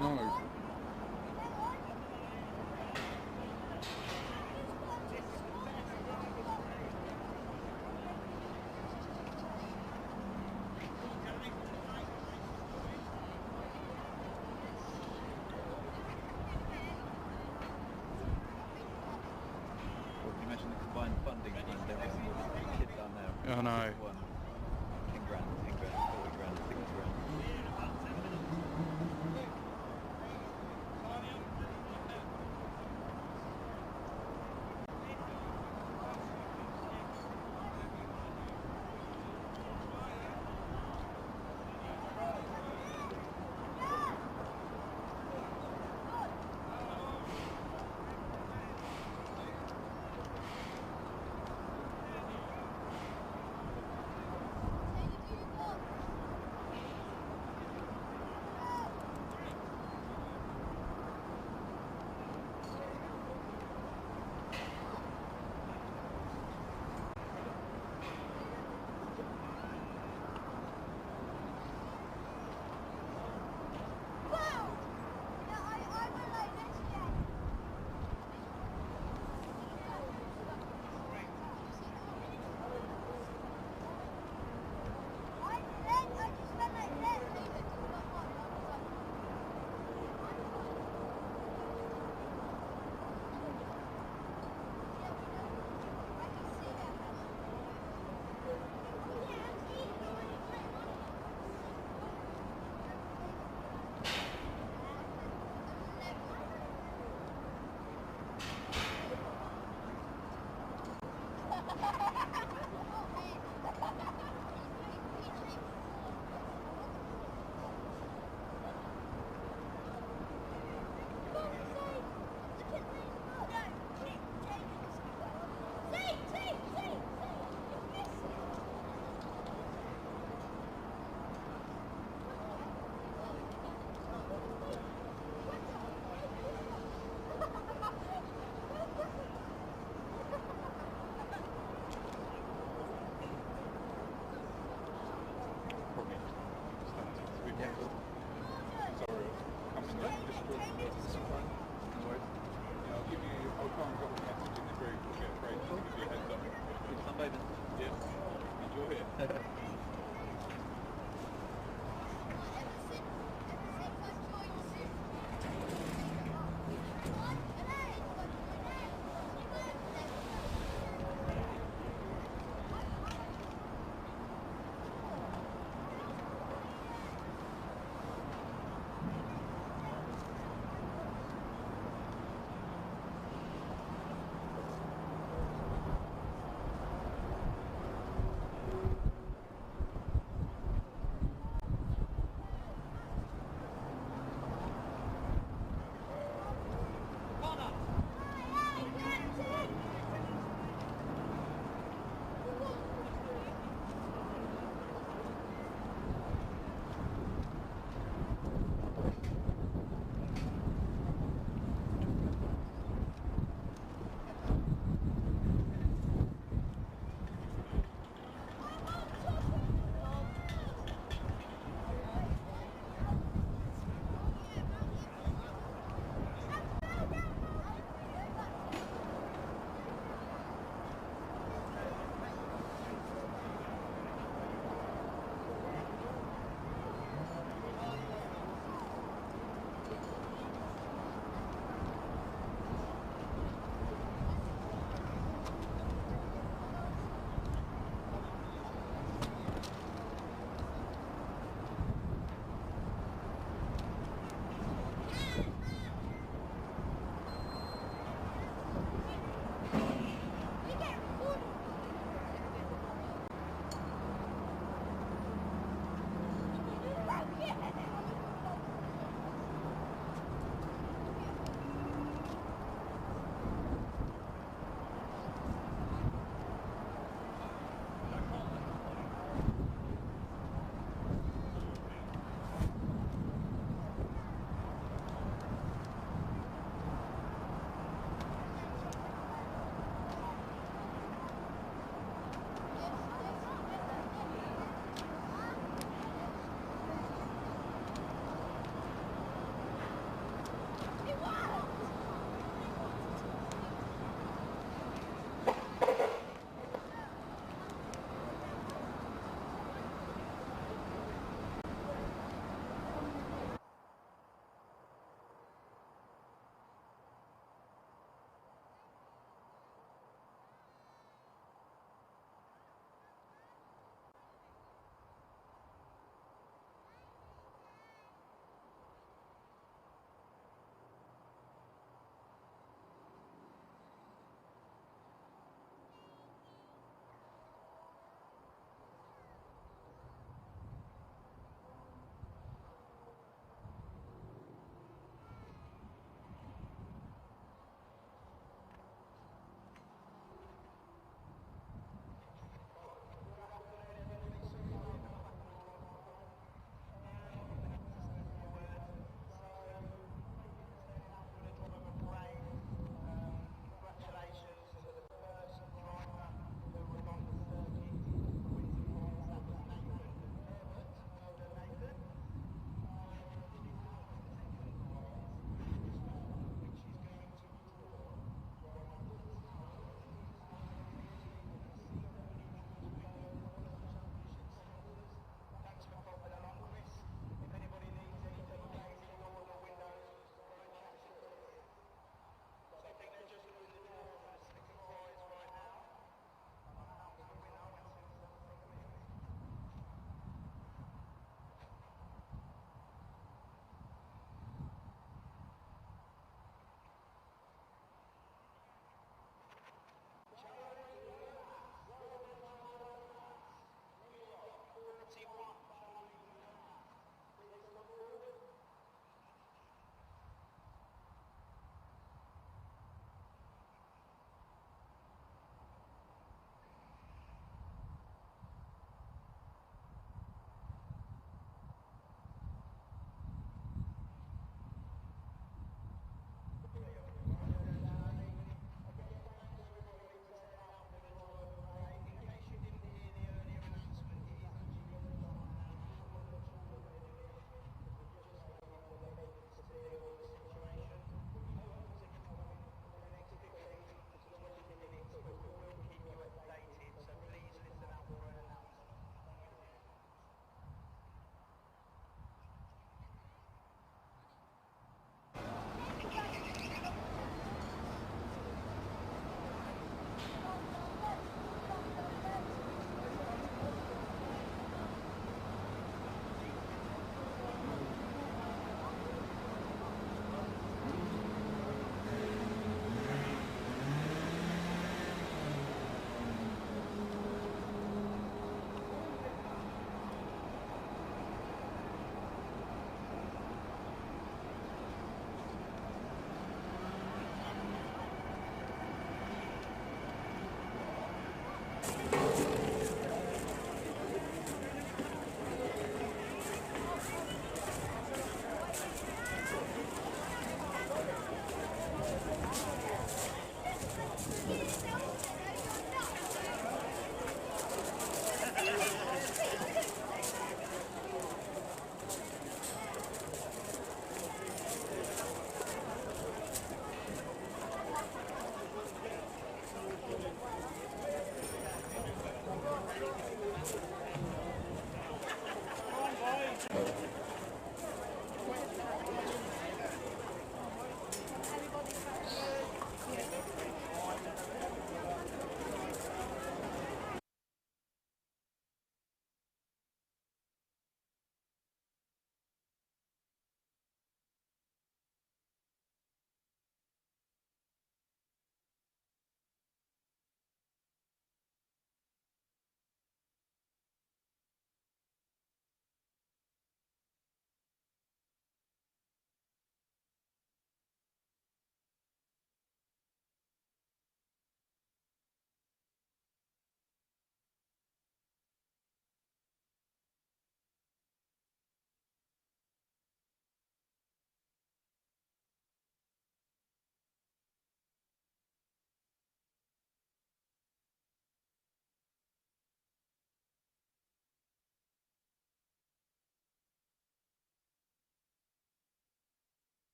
No. Imagine the combined funding fund, everything the kids are now. I know. 10 grand, 10 grand, 40 grand, 60 grand.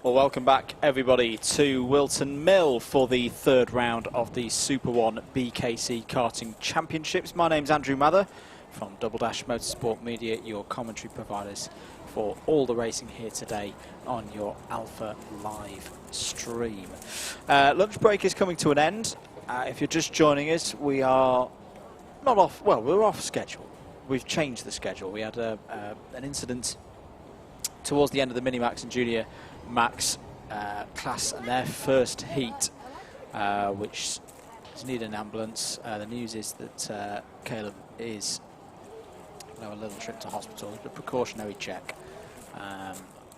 Well, welcome back, everybody, to Whilton Mill for the third round of the SuperOne BKC Karting Championships. My name's Andrew Mather from Double Dash Motorsport Media, your commentary providers for all the racing here today on your Alpha Live stream. Lunch break is coming to an end. If you're just joining us, we are not off, well, we're off schedule. We've changed the schedule. We had an incident towards the end of the Mini-Max and Junior Max class and their first heat, which has needed an ambulance. The news is that Caleb is a little trip to hospital, a precautionary check.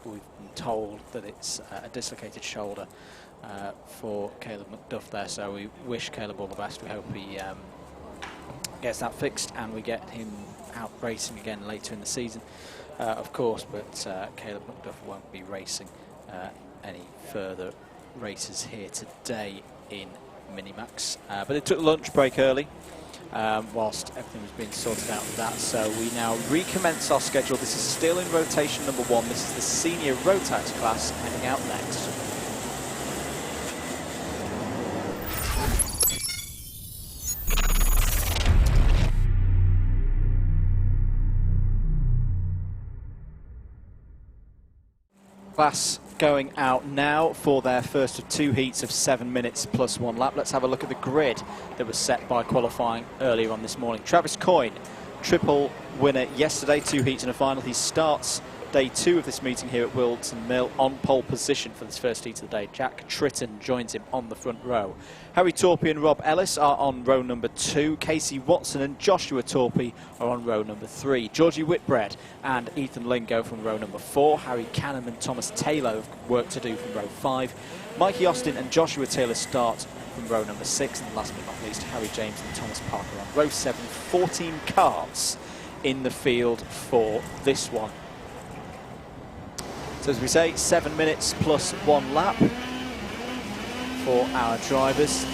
We've been told that it's a dislocated shoulder for Caleb McDuff there, so we wish Caleb all the best. We hope he gets that fixed and we get him out racing again later in the season, of course, but Caleb McDuff won't be racing any further races here today in Minimax. But it took lunch break early whilst everything was being sorted out with that, so we now recommence our schedule. This is still in rotation number 1. This is the senior Rotax class heading out next. Class going out now for their first of 2 heats of 7 minutes plus 1 lap. Let's have a look at the grid that was set by qualifying earlier on this morning. Travis Coyne, triple winner yesterday, 2 heats and a final. He starts day 2 of this meeting here at Whilton Mill on pole position for this first heat of the day. Jack Tritton joins him on the front row. Harry Torpey and Rob Ellis are on row number 2. Casey Watson and Joshua Torpey are on row number 3. Georgie Whitbread and Ethan Lingo from row number 4. Harry Canham and Thomas Taylor have work to do from row 5. Mikey Austin and Joshua Taylor start from row number 6. And last but not least, Harry James and Thomas Parker on row 7. 14 cars in the field for this one. So as we say, 7 minutes plus 1 lap for our drivers.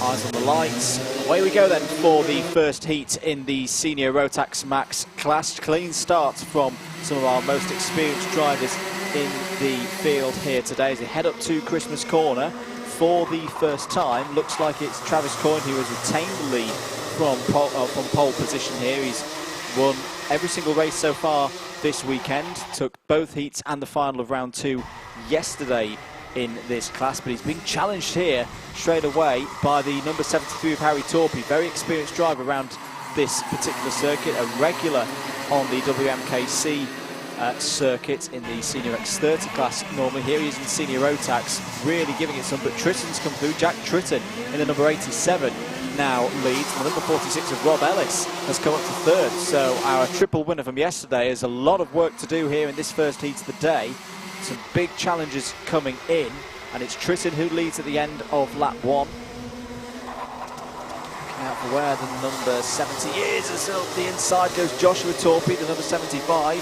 Eyes on the lights. Away we go then for the first heat in the senior Rotax Max class. Clean start from some of our most experienced drivers in the field here today as they head up to Christmas Corner for the first time. Looks like it's Travis Coyne who has retained the lead from pole position here. He's won every single race so far this weekend, took both heats and the final of round 2 yesterday in this class, but he's being challenged here straight away by the number 73 of Harry Torpey, very experienced driver around this particular circuit, a regular on the WMKC circuit in the senior X30 class normally. Here he is in senior Rotax, really giving it some, but Tritton's come through. Jack Tritton in the number 87 now leads. The number 46 of Rob Ellis has come up to 3rd, so our triple winner from yesterday has a lot of work to do here in this first heat of the day. Some big challenges coming in, and it's Tritton who leads at the end of lap 1. Looking out for where the number 70 is, as the inside goes Joshua Torpey, the number 75.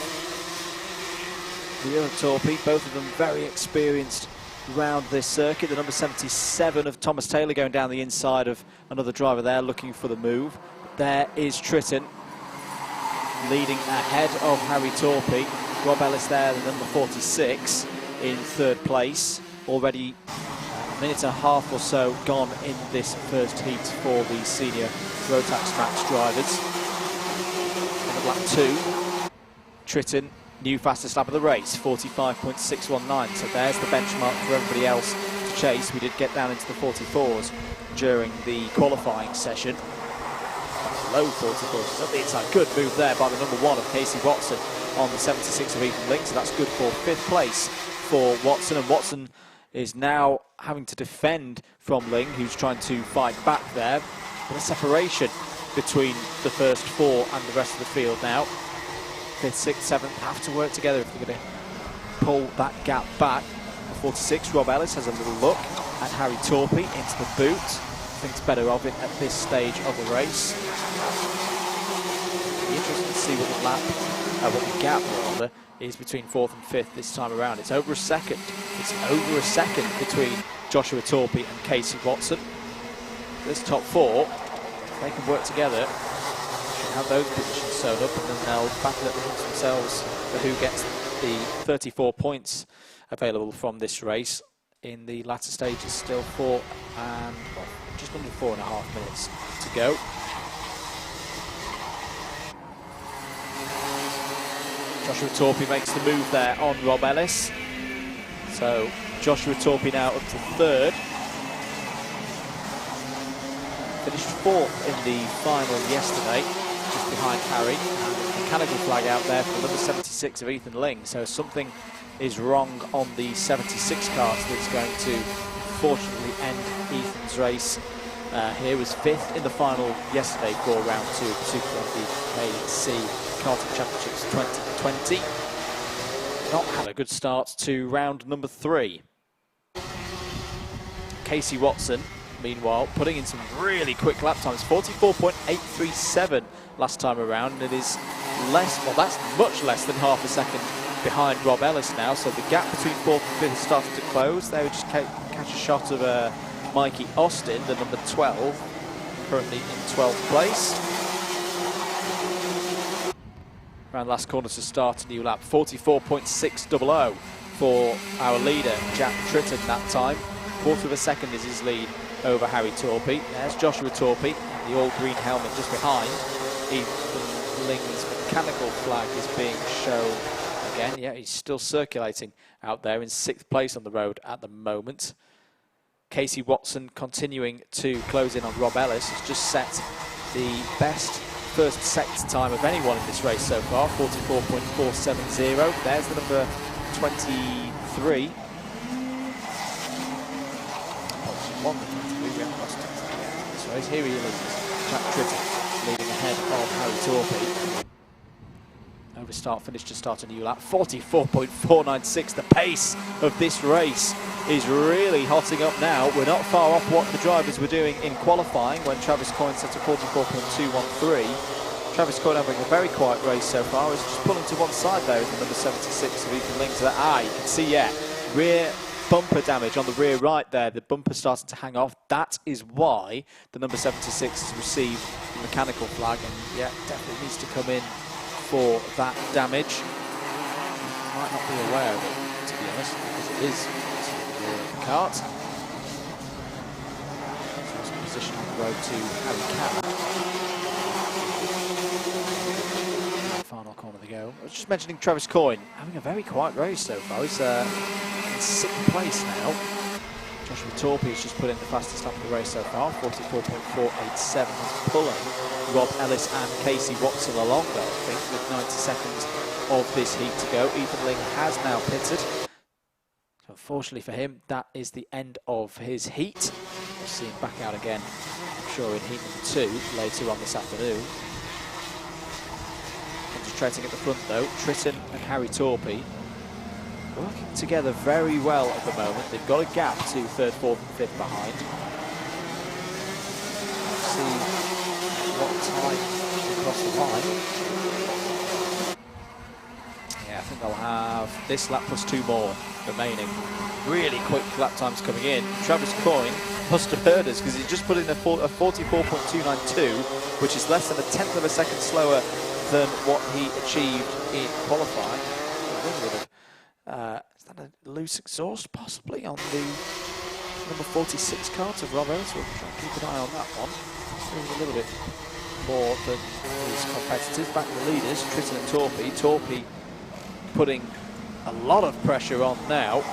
The other Torpey, both of them very experienced round this circuit. The number 77 of Thomas Taylor going down the inside of another driver there looking for the move. There is Tritton leading ahead of Harry Torpey. Rob Ellis there, the number 46 in 3rd place. Already a minute and a half or so gone in this first heat for the senior Rotax Max drivers. End of lap 2, Tritton, new fastest lap of the race, 45.619. So there's the benchmark for everybody else to chase. We did get down into the 44s during the qualifying session. Low 44s. So it's a good move there by the number 1 of Casey Watson on the 76 of Ethan Link. So that's good for 5th place for Watson. And Watson is now having to defend from Ling, who's trying to fight back there. But a separation between the first 4 and the rest of the field now. 5th, 6th, 7th have to work together if they're going to pull that gap back. The 46, Rob Ellis, has a little look at Harry Torpey into the boot. Thinks better of it at this stage of the race. It'll be interesting to see what the gap rather is between 4th and 5th this time around. It's over a second. It's over a second between Joshua Torpey and Casey Watson. This top 4, if they can work together, should have those positions sewn up, and then they'll battle it amongst themselves for who gets the 34 points available from this race in the latter stages. Still just under 4.5 minutes to go. Joshua Torpey makes the move there on Rob Ellis. So Joshua Torpey now up to third. Finished fourth in the final yesterday, just behind Harry. And mechanical flag out there for number 76 of Ethan Ling. So something is wrong on the 76 cars that's going to fortunately end Ethan's race. Here was fifth in the final yesterday for round 2 of the SuperOne BKC Karting Championships 2020. Not had a good start to round number 3. Casey Watson, meanwhile, putting in some really quick lap times, 44.837 last time around, and it is less, well, that's much less than half a second behind Rob Ellis now, so the gap between 4th and 5th has started to close. There we just catch a shot of Mikey Austin, the number 12, currently in 12th place. Around last corner to start a new lap, 44.600 for our leader, Jack Tritton that time. Quarter of a second is his lead over Harry Torpey. There's Joshua Torpey, the all-green helmet just behind. Ethan Ling's mechanical flag is being shown again. Yeah, he's still circulating out there in 6th place on the road at the moment. Casey Watson continuing to close in on Rob Ellis, has just set the best first sector time of anyone in this race so far, 44.470. There's the number 23. Won the 23, we haven't lost this race. Here he is, Jack Tritton, leading ahead of Harry Torpey. Over start finish to start a new lap, 44.496. The pace of this race is really hotting up now. We're not far off what the drivers were doing in qualifying when Travis Coyne set a 44.213. Travis Coyne having a very quiet race so far. He's just pulling to one side there is the number 76 of Ethan Ling to that. You can see, yeah, rear bumper damage on the rear right there. The bumper starting to hang off. That is why the number 76 has received the mechanical flag, and yeah, definitely needs to come in for that damage. Might not be aware of it, to be honest, because it is the rear of the kart. So position on the road to Harry Carr. Final corner to go. I was just mentioning Travis Coyne having a very quiet race so far. He's in 6th place now. Joshua Torpey has just put in the fastest lap of the race so far, 44.487. He's pulling Rob Ellis and Casey Watson along though, I think, with 90 seconds of this heat to go. Ethan Ling has now pitted. So unfortunately for him, that is the end of his heat. We'll see him back out again, I'm sure, in heat number 2 later on this afternoon. Concentrating at the front though, Tritton and Harry Torpey working together very well at the moment. They've got a gap to 3rd, 4th and 5th behind. Let's see what time across the line. Yeah, I think they'll have this lap plus 2 more remaining. Really quick lap times coming in. Travis Coyne must have heard us because he just put in a 44.292, which is less than a 1/10 of a second slower than what he achieved in qualifying. A little bit of is that a loose exhaust possibly on the number 46 car to Rob Ellis? We'll try and keep an eye on that one. Doing a little bit more than his competitors. Back to the leaders, Tritton and Torpey. Torpey putting a lot of pressure on now.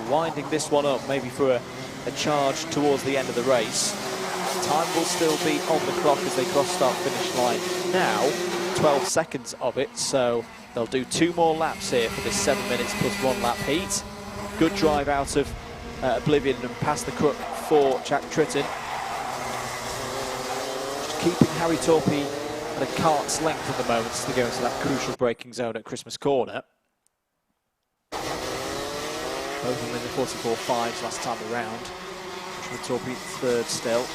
Winding this one up maybe for a charge towards the end of the race. Time will still be on the clock as they cross start finish line now. 12 seconds of it, so they'll do 2 more laps here for this 7 minutes plus 1 lap heat. Good drive out of Oblivion and past the crook for Jack Tritton. Just keeping Harry Torpey at a cart's length at the moment as they go into that crucial braking zone at Christmas Corner. Both of them in the 44.5s last time around. Torpey 3rd still.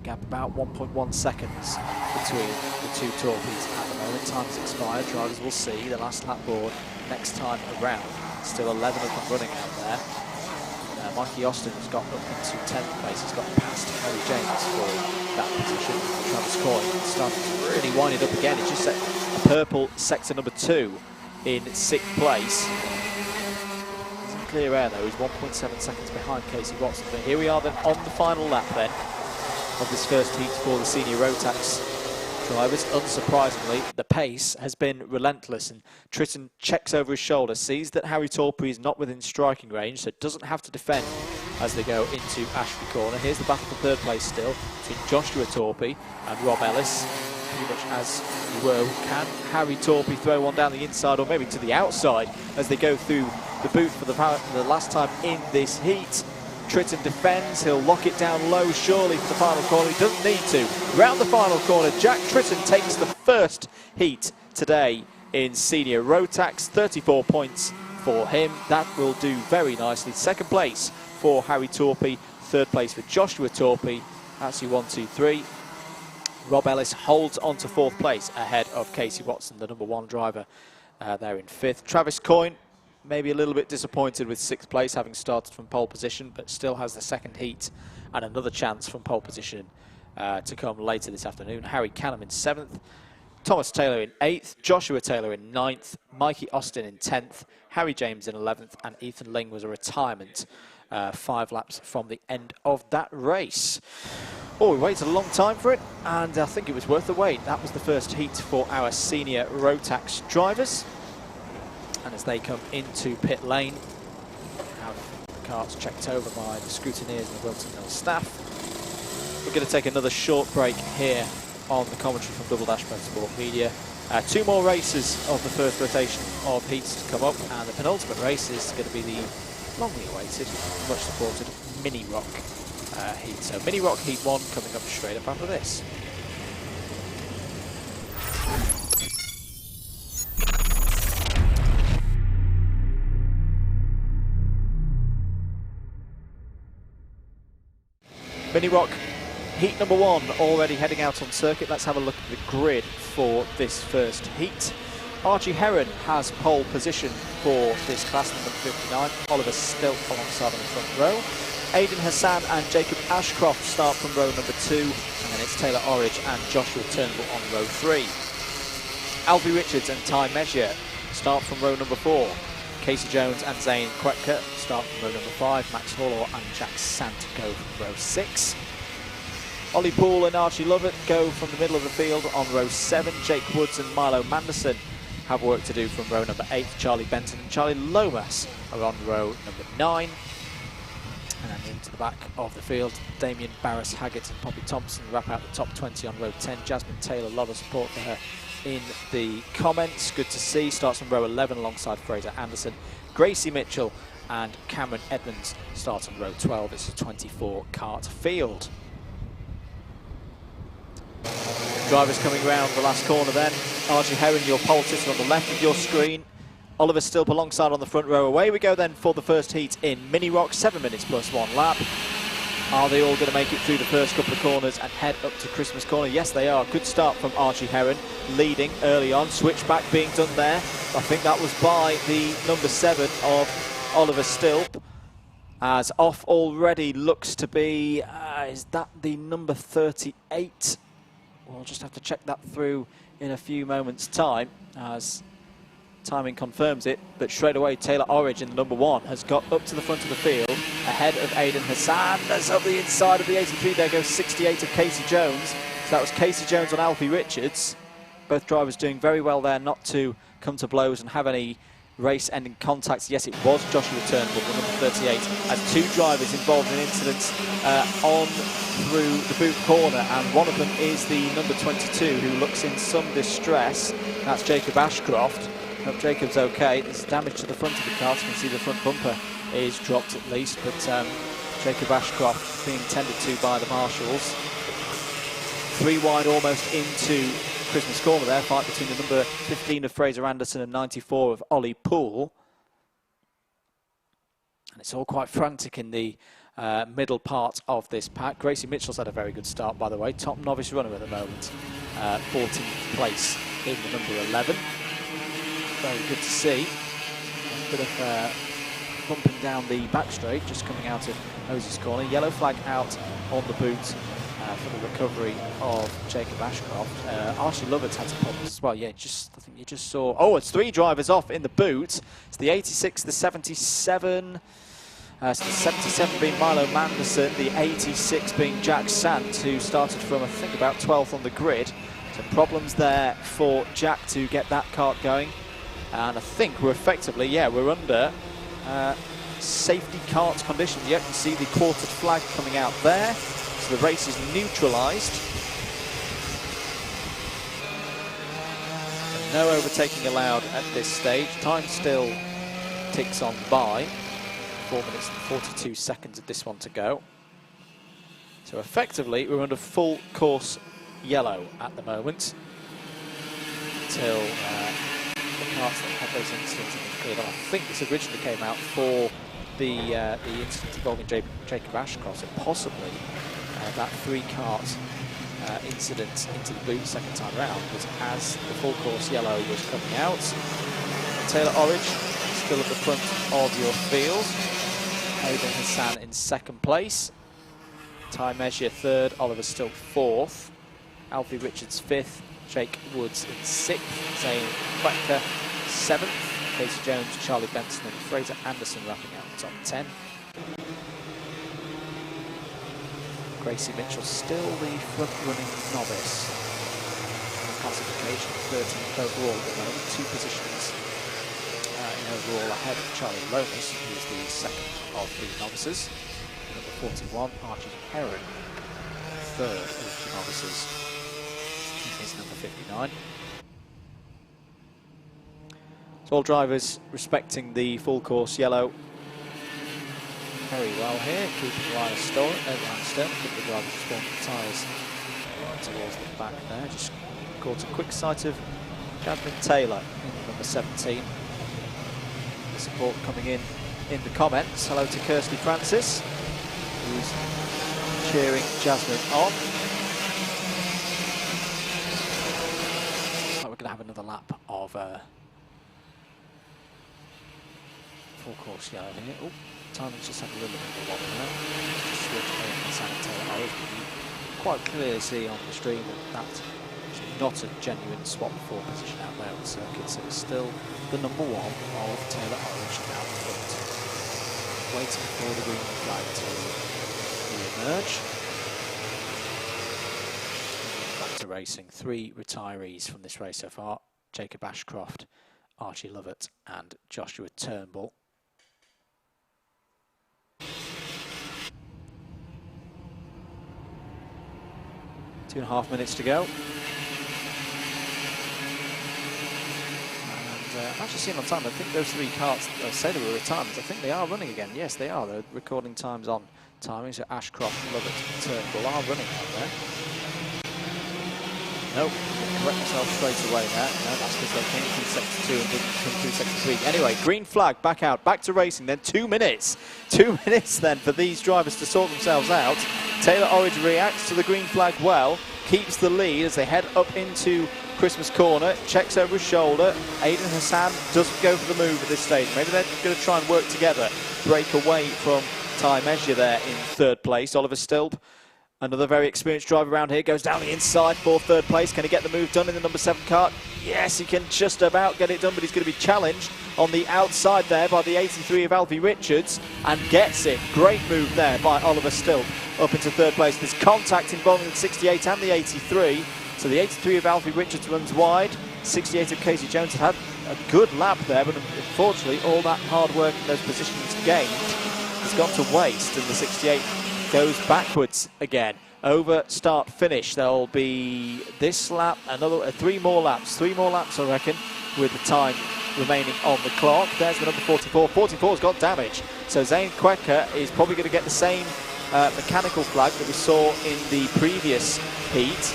Gap about 1.1 seconds between the 2 Torpeys at the moment. Time's expired. Drivers will see the last lap board next time around. Still 11 of them running out there. Mikey Austin has got up into 10th place. He's got past Harry James for that position. Travis Coyne starting to really wind it up again. It's just set a purple sector number 2 in 6th place. He's in clear air though, he's 1.7 seconds behind Casey Watson. But here we are then on the final lap then of this first heat for the senior Rotax drivers. Unsurprisingly, the pace has been relentless, and Tritton checks over his shoulder, sees that Harry Torpey is not within striking range, so doesn't have to defend as they go into Ashby Corner. Here's the battle for 3rd place still between Joshua Torpey and Rob Ellis. Pretty much as you were. Can Harry Torpey throw one down the inside or maybe to the outside as they go through the boot for the last time in this heat? Tritton defends, he'll lock it down low surely for the final corner. He doesn't need to. Round the final corner, Jack Tritton takes the first heat today in senior Rotax. 34 points for him. That will do very nicely. 2nd place for Harry Torpey, 3rd place for Joshua Torpey. That's your 1, 2, 3. Rob Ellis holds on to 4th place ahead of Casey Watson, the number 1 driver there in 5th. Travis Coyne, maybe a little bit disappointed with 6th place, having started from pole position, but still has the 2nd heat and another chance from pole position to come later this afternoon. Harry Canham in 7th, Thomas Taylor in 8th, Joshua Taylor in 9th, Mikey Austin in 10th, Harry James in 11th, and Ethan Ling was a retirement 5 laps from the end of that race. Oh, we waited a long time for it, and I think it was worth the wait. That was the first heat for our senior Rotax drivers. And as they come into pit lane, have the carts checked over by the scrutineers and the Whilton Mill staff. We're going to take another short break here on the commentary from Double Dash Motorsport Media. 2 more races of the first rotation of heats to come up, and the penultimate race is going to be the longly awaited, much supported Mini Rock Heat. So Mini Rock Heat 1 coming up straight up after this. Mini Rock Heat number 1 already heading out on circuit. Let's have a look at the grid for this first heat. Archie Heron has pole position for this class, number 59. Oliver Stilt alongside on the front row. Aidan Hassan and Jacob Ashcroft start from row number 2, and then it's Taylor Orridge and Joshua Turnbull on row 3. Alfie Richards and Ty Messier start from row number 4. Casey Jones and Zane Quetka start from row number 5. Max Hallor and Jack Sant go from row 6. Ollie Poole and Archie Lovett go from the middle of the field on row 7. Jake Woods and Milo Manderson have work to do from row number 8. Charlie Benton and Charlie Lomas are on row number 9. And then into the back of the field, Damien Barris, Haggett and Poppy Thompson wrap out the top 20 on row 10. Jasmine Taylor, a lot of support for her in the comments. Good to see. Starts from row 11 alongside Fraser Anderson. Gracie Mitchell and Cameron Edmonds start on row 12. It's a 24 kart field. Drivers coming around the last corner then. Archie Heron, your pole sitter on the left of your screen. Oliver Stilp alongside on the front row. Away we go then for the first heat in Mini Rock, 7 minutes plus 1 lap. Are they all going to make it through the first couple of corners and head up to Christmas Corner? Yes, they are. Good start from Archie Heron, leading early on. Switchback being done there. I think that was by the number 7 of Oliver Stilp. As off already looks to be, is that the number 38? We'll just have to check that through in a few moments' time, as timing confirms it. But straight away, Taylor Orridge in the number 1 has got up to the front of the field, ahead of Aidan Hassan. That's up the inside of the 83. There goes 68 of Casey Jones. So that was Casey Jones on Alfie Richards. Both drivers doing very well there not to come to blows and have any race-ending contacts. Yes, it was Joshua Turnbull, the number 38, as 2 drivers involved in incidents on through the boot corner, and one of them is the number 22, who looks in some distress. That's Jacob Ashcroft. Hope Jacob's okay. There's damage to the front of the car. You can see the front bumper is dropped at least, but Jacob Ashcroft being tended to by the marshals. 3 wide almost into Christmas Corner there. Fight between the number 15 of Fraser Anderson and 94 of Ollie Poole. And it's all quite frantic in the middle part of this pack. Gracie Mitchell's had a very good start, by the way. Top novice runner at the moment. 14th place in the number 11. Very good to see. A bit of bumping down the back straight, just coming out of Moses Corner. Yellow flag out on the boot for the recovery of Jacob Ashcroft. Archie Lovett's had some problems as well. Yeah, I think you just saw. Oh, it's 3 drivers off in the boot. It's the 86, the 77. So the 77 being Milo Manderson, the 86 being Jack Sant, who started from, I think, about 12th on the grid. So problems there for Jack to get that kart going. And I think we're effectively, yeah, we're under safety kart conditions. You can see the quartered flag coming out there. So the race is neutralised. No overtaking allowed at this stage. Time still ticks on by. 4 minutes and 42 seconds of this one to go. So effectively, we're under full course yellow at the moment until the karts that had those incidents cleared. I think this originally came out for the incident involving Jacob Ashcroft, so possibly that 3-kart incident into the boot second time round was as the full course yellow was coming out. Taylor Orridge still at the front of your field. Aidan Hassan in 2nd place. Ty Messier 3rd, Oliver Still 4th. Alfie Richards 5th, Jake Woods in 6th, Zane Quecker 7th, Casey Jones, Charlie Benson and Fraser Anderson wrapping out the top 10. Gracie Mitchell still the front-running novice. Classification 13th overall at the moment, 2 positions in overall ahead of Charlie Lomas, who is the 2nd of the novices. Number 41, Archie Heron, 3rd of the novices. He is number 59. So all drivers respecting the full course yellow very well here, keeping the line astern, keeping the drivers just warm the tyres towards the back there. Just caught a quick sight of Jasmine Taylor in number 17. The support coming in the comments. Hello to Kirsty Francis, who's cheering Jasmine on. So we're going to have another lap of full course yellow here. Oh, timing's just had a little bit of a wobble there. Just switch over to San Taylor. You quite clearly see on the stream that that's not a genuine swap for position out there at the circuit, so it's still the number 1 of Taylor Orridge out front, waiting for the green flag to re-emerge. Back to racing. 3 retirees from this race so far: Jacob Ashcroft, Archie Lovett and Joshua Turnbull. Two and a half minutes to go. I've actually seen on time, I think those 3 karts, I say they were retirements, I think they are running again. Yes, they are. They're recording times on timing, so Ashcroft, Lovett, Turnbull are running out there. Nope, correct myself straight away there. No, that's because they came through sector 2 and didn't come through sector 3. Anyway, green flag, back out, back to racing, then 2 minutes. 2 minutes then for these drivers to sort themselves out. Taylor Orridge reacts to the green flag well, keeps the lead as they head up into Christmas corner, checks over his shoulder. Aidan Hassan doesn't go for the move at this stage. Maybe they're going to try and work together, break away from Ty Messier there in 3rd place. Oliver Stilp, another very experienced driver around here, goes down the inside for 3rd place. Can he get the move done in the number 7 kart? Yes, he can just about get it done, but he's going to be challenged on the outside there by the 83 of Alfie Richards, and gets it. Great move there by Oliver Stilp up into 3rd place. There's contact involving the 68 and the 83. So the 83 of Alfie Richards runs wide. 68 of Casey Jones had a good lap there, but unfortunately all that hard work and those positions gained has gone to waste, and the 68 goes backwards again. Over, start, finish. There'll be this lap, another 3 more laps. 3 more laps, I reckon, with the time remaining on the clock. There's the number 44. 44's got damage. So Zane Quecker is probably going to get the same mechanical flag that we saw in the previous heat.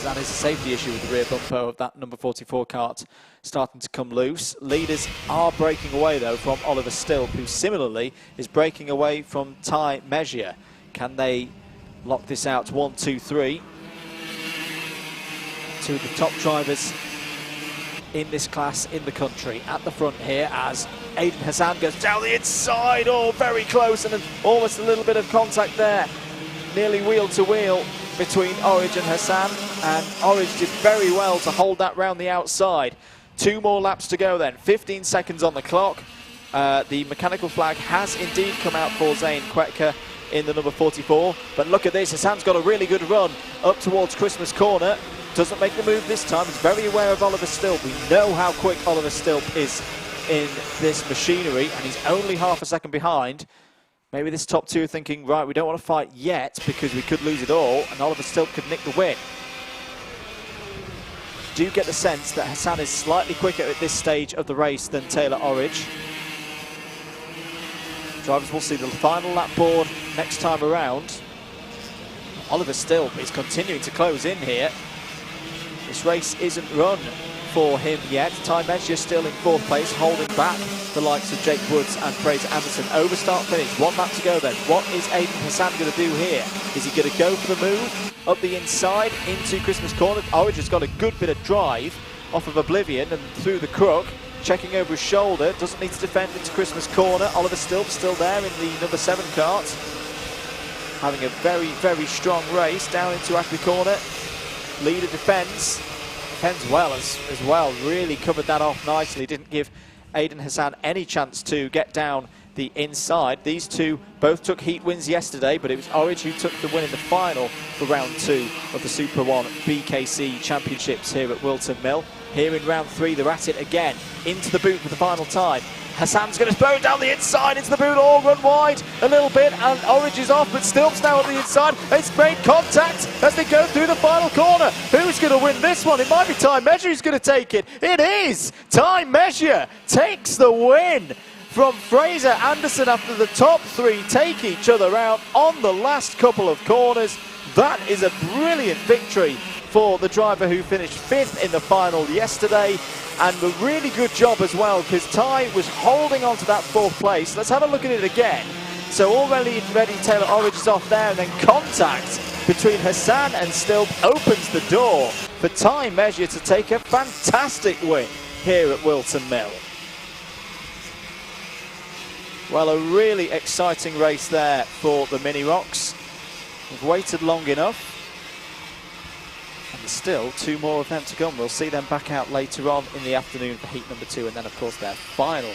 That is a safety issue with the rear bumper of that number 44 kart starting to come loose. Leaders are breaking away though from Oliver Stilp, who similarly is breaking away from Ty Messier. Can they lock this out? 1, 2, 3. 2 of the top drivers in this class in the country at the front here as Aidan Hassan goes down the inside. Oh, very close, and almost a little bit of contact there nearly wheel to wheel between Orange and Hassan, and Orange did very well to hold that round the outside. 2 more laps to go then, 15 seconds on the clock. The mechanical flag has indeed come out for Zane Quetka in the number 44, but look at this, Hassan's got a really good run up towards Christmas Corner. Doesn't make the move this time. He's very aware of Oliver Stilp. We know how quick Oliver Stilp is in this machinery, and he's only half a second behind. Maybe this top 2 are thinking, right, we don't want to fight yet because we could lose it all, and Oliver Stilp could nick the win. Do get the sense that Hassan is slightly quicker at this stage of the race than Taylor Orridge. Drivers will see the final lap board next time around. Oliver Stilp is continuing to close in here. This race isn't run for him yet. Time Measure still in 4th place, holding back the likes of Jake Woods and Fraser Anderson. Over start finish, 1 lap to go then. What is Aiden Hassan going to do here? Is he going to go for the move up the inside into Christmas Corner? Orridge has got a good bit of drive off of Oblivion and through the crook, checking over his shoulder, doesn't need to defend into Christmas Corner. Oliver Stilp still there in the number 7 kart, having a very, very strong race down into Ashley Corner. Leader defends well as well, really covered that off nicely, didn't give Aiden Hassan any chance to get down the inside. These two both took heat wins yesterday, but it was Orridge who took the win in the final for round 2 of the SuperOne BKC Championships here at Whilton Mill. Here in round 3, they're at it again, into the boot for the final time. Hassan's going to throw it down the inside into the boot, all run wide a little bit, and Orridge is off, but Stilp's now at the inside. It's great contact as they go through the final corner. Who's going to win this one? It might be Time Measure who's going to take it. It is! Time Measure takes the win from Fraser Anderson after the top 3 take each other out on the last couple of corners. That is a brilliant victory for the driver who finished 5th in the final yesterday, and a really good job as well because Ty was holding on to that 4th place. Let's have a look at it again. So already Taylor Orridge is off there, and then contact between Hassan and Stilp opens the door for Time Measure to take a fantastic win here at Whilton Mill. Well, a really exciting race there for the Mini Rocks. We've waited long enough. And there's still 2 more of them to come. We'll see them back out later on in the afternoon for heat number 2, and then of course their final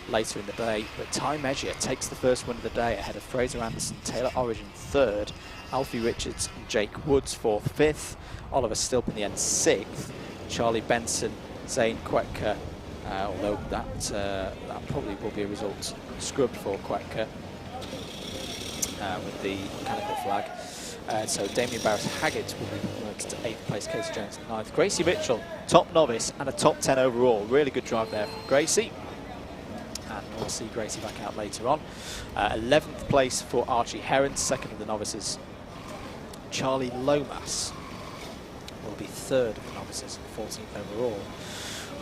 later in the day. But Time Measure takes the first win of the day ahead of Fraser Anderson, Taylor Orridge in 3rd, Alfie Richards and Jake Woods 4th, 5th, Oliver Stilp in the end 6th, Charlie Benson, Zane Quetka, although that probably will be a result scrubbed for Quetka with the mechanical flag. So Damien Barrett-Haggett will be promoted to 8th place, Casey Jones in 9th. Gracie Mitchell, top novice and a top 10 overall. Really good drive there from Gracie. And we'll see Gracie back out later on. 11th place for Archie Heron, 2nd of the novices. Charlie Lomas will be 3rd of the novices, 14th overall.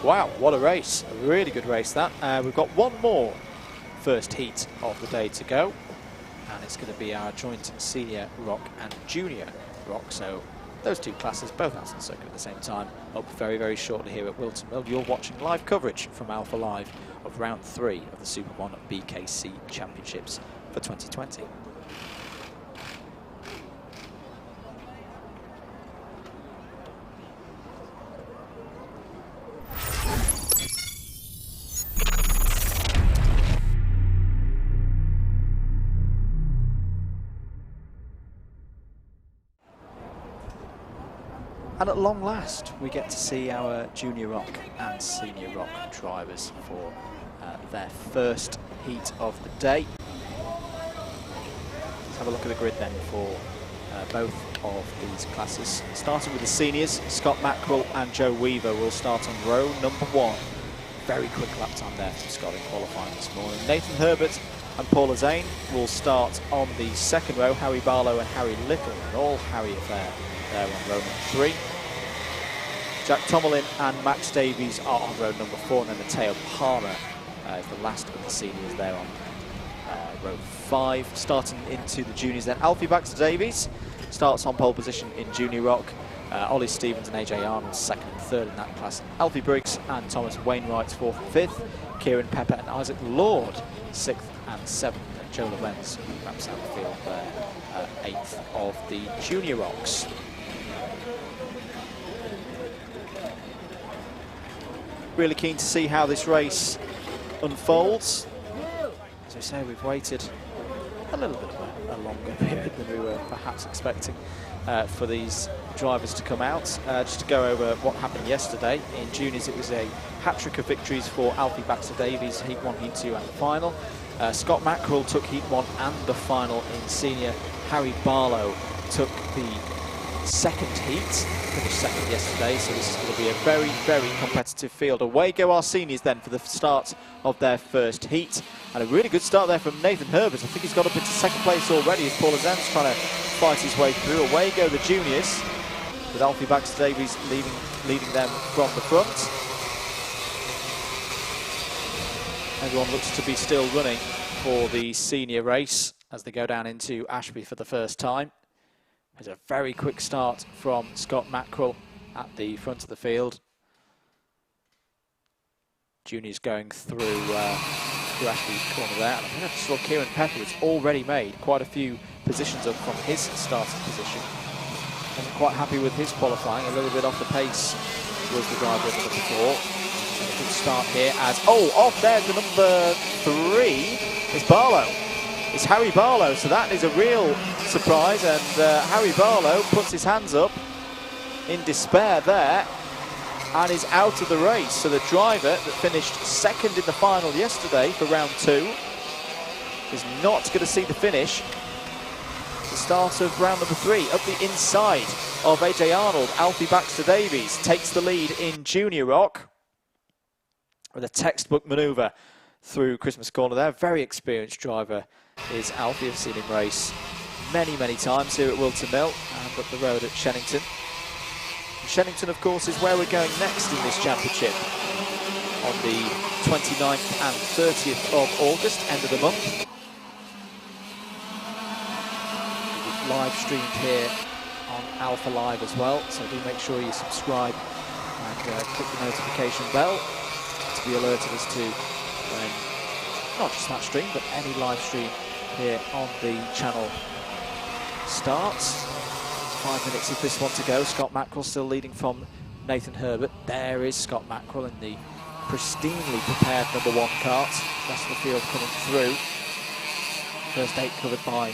Wow, what a race. A really good race that. We've got 1 more first heat of the day to go. And it's going to be our joint senior rock and junior rock. So those 2 classes, both out on the circuit at the same time, up very, very shortly here at Whilton Mill. You're watching live coverage from Alpha Live of round 3 of the SuperOne BKC Championships for 2020. And at long last, we get to see our Junior Rock and Senior Rock drivers for their first heat of the day. Let's have a look at the grid then for both of these classes. Starting with the seniors, Scott Mackerel and Joe Weaver will start on row number 1. Very quick lap time there from Scott in qualifying this morning. Nathan Herbert and Paula Zane will start on the 2nd row. Harry Barlow and Harry Little, and all Harry affair there on row number 3. Jack Tomlin and Max Davies are on row number 4, and then Mateo Palmer is the last of the seniors there on row 5. Starting into the juniors then, Alfie Baxter Davies starts on pole position in Junior Rock. Ollie Stevens and AJ Arnold 2nd and 3rd in that class. Alfie Briggs and Thomas Wainwright's 4th and 5th. Kieran Pepper and Isaac Lord 6th and 7th. And Joe Lorenz wraps out the field there, 8th of the Junior Rocks. Really keen to see how this race unfolds. As I say, we've waited a little bit of a longer period than we were perhaps expecting for these drivers to come out. Just to go over what happened yesterday. In juniors, it was a hat-trick of victories for Alfie Baxter-Davies, Heat 1, Heat 2 and the final. Scott Mackerel took Heat 1 and the final in senior. Harry Barlow took the 2nd heat, finished 2nd yesterday, so this is going to be a very, very competitive field. Away go our seniors then for the start of their 1st heat. And a really good start there from Nathan Herbert. I think he's got up into 2nd place already as Paul Azam's trying to fight his way through. Away go the juniors, with Alfie Baxter-Davies leading them from the front. Everyone looks to be still running for the senior race as they go down into Ashby for the first time. There's a very quick start from Scott Mackerel at the front of the field. Juniors going through Ashby's corner there. And I think I just saw Kieran Pepper has already made quite a few positions up from his starting position. Wasn't quite happy with his qualifying, a little bit off the pace was the driver in the number 4. And a good start here as, off there the number 3 is Barlow. It's Harry Barlow, so that is a real surprise, and Harry Barlow puts his hands up in despair there and is out of the race. So the driver that finished 2nd in the final yesterday for round 2 is not going to see the finish. The start of round number 3 up the inside of AJ Arnold. Alfie Baxter-Davies takes the lead in Junior Rock with a textbook manoeuvre through Christmas Corner there. Very experienced driver is Alfie. I've seen him race many, many times here at Whilton Mill and up the road at Shennington. Shennington, of course, is where we're going next in this championship on the 29th and 30th of August, end of the month. Live streamed here on Alpha Live as well, so do make sure you subscribe and click the notification bell to be alerted as to when not just that stream, but any live stream here on the channel starts. 5 minutes of this one to go. Scott Mackerel still leading from Nathan Herbert. There is Scott Mackerel in the pristinely prepared number 1 kart. Rest of the field coming through. First 8 covered by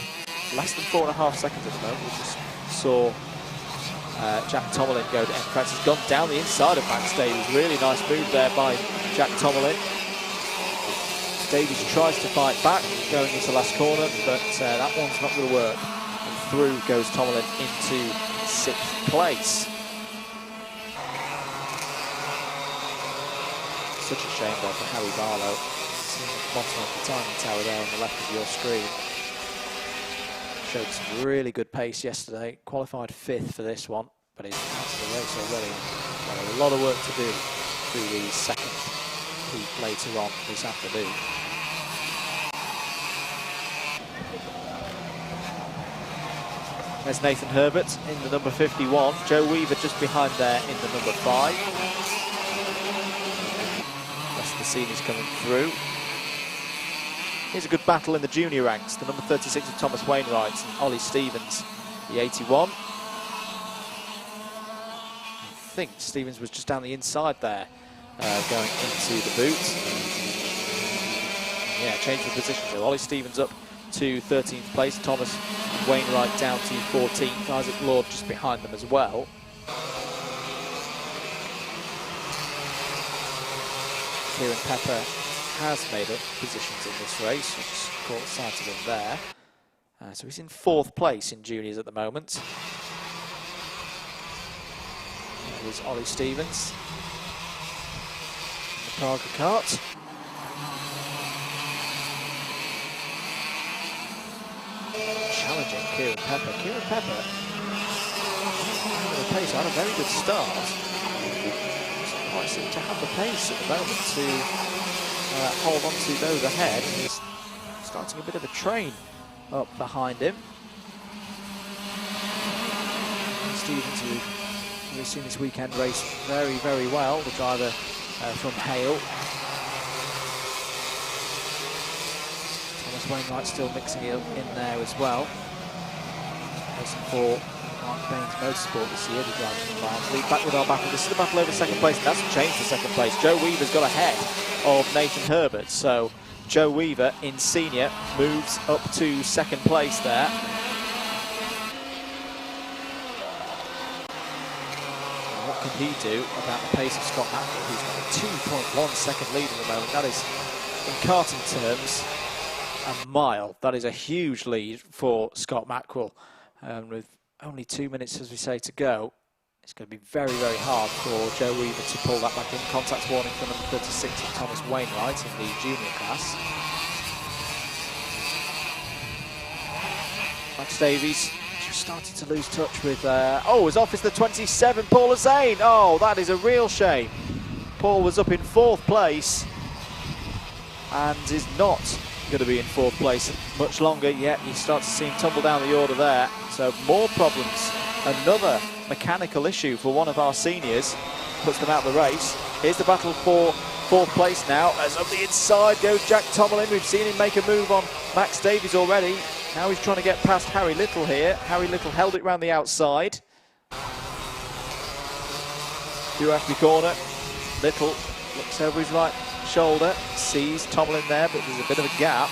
less than 4.5 seconds at the moment. We just saw Jack Tomlin go to end. In fact, he's gone down the inside of Baxter-Davies. Really nice move there by Jack Tomlin. Davies tries to fight back going into last corner, but that one's not going to work. And through goes Tomlin into 6th place. Such a shame though for Harry Barlow. Seeing the bottom of the timing tower there on the left of your screen. Showed some really good pace yesterday. Qualified 5th for this one, but he's out of the race already. Got a lot of work to do through the 2nd heat later on this afternoon. There's Nathan Herbert in the number 51. Joe Weaver just behind there in the number 5. Rest of the seniors coming through. Here's a good battle in the junior ranks. The number 36 of Thomas Wainwright and Ollie Stevens, the 81. I think Stevens was just down the inside there, going into the boot. Yeah, change of position. So Ollie Stevens up to 13th place. Thomas Wainwright down to 14th. Isaac Lord just behind them as well. Kieran Pepper has made up positions in this race. We just caught sight of him there. So he's in 4th place in juniors at the moment. There's Ollie Stevens in the Praga kart. Challenging Kieran Pepper. Kieran Pepper the pace had a very good start. Doesn't quite seem to have the pace at the moment to hold on to those ahead. He's starting a bit of a train up behind him. Stevens, who we've seen this weekend race very, very well. The driver from Hale. Thomas Wainwright still mixing it in there as well. Racing for Mark Bain's Motorsport this year, the driver from Barnsley. Back with our battle. This is the battle over second place. It hasn't changed for second place. Joe Weaver's got ahead of Nathan Herbert. So Joe Weaver in senior moves up to second place there. What can he do about the pace of Scott Mackerel, who's got a 2.1 second lead at the moment? That is, in karting terms, a mile. That is a huge lead for Scott Mackerel. With only 2 minutes, as we say, to go, it's going to be very, very hard for Joe Weaver to pull that back in. Contact warning for number 36 of Thomas Wainwright in the junior class. Max Davies just started to lose touch with, as off is the 27, Paul Zane. Oh, that is a real shame. Paul was up in 4th place and is not going to be in 4th place much longer yet. You start to see him tumble down the order there. So more problems. Another mechanical issue for one of our seniors. Puts them out of the race. Here's the battle for 4th place now. As up the inside goes Jack Tomlin. We've seen him make a move on Max Davies already. Now he's trying to get past Harry Little here. Harry Little held it round the outside. Through Ashby corner. Little looks over his right shoulder, sees Tomlin there, but there's a bit of a gap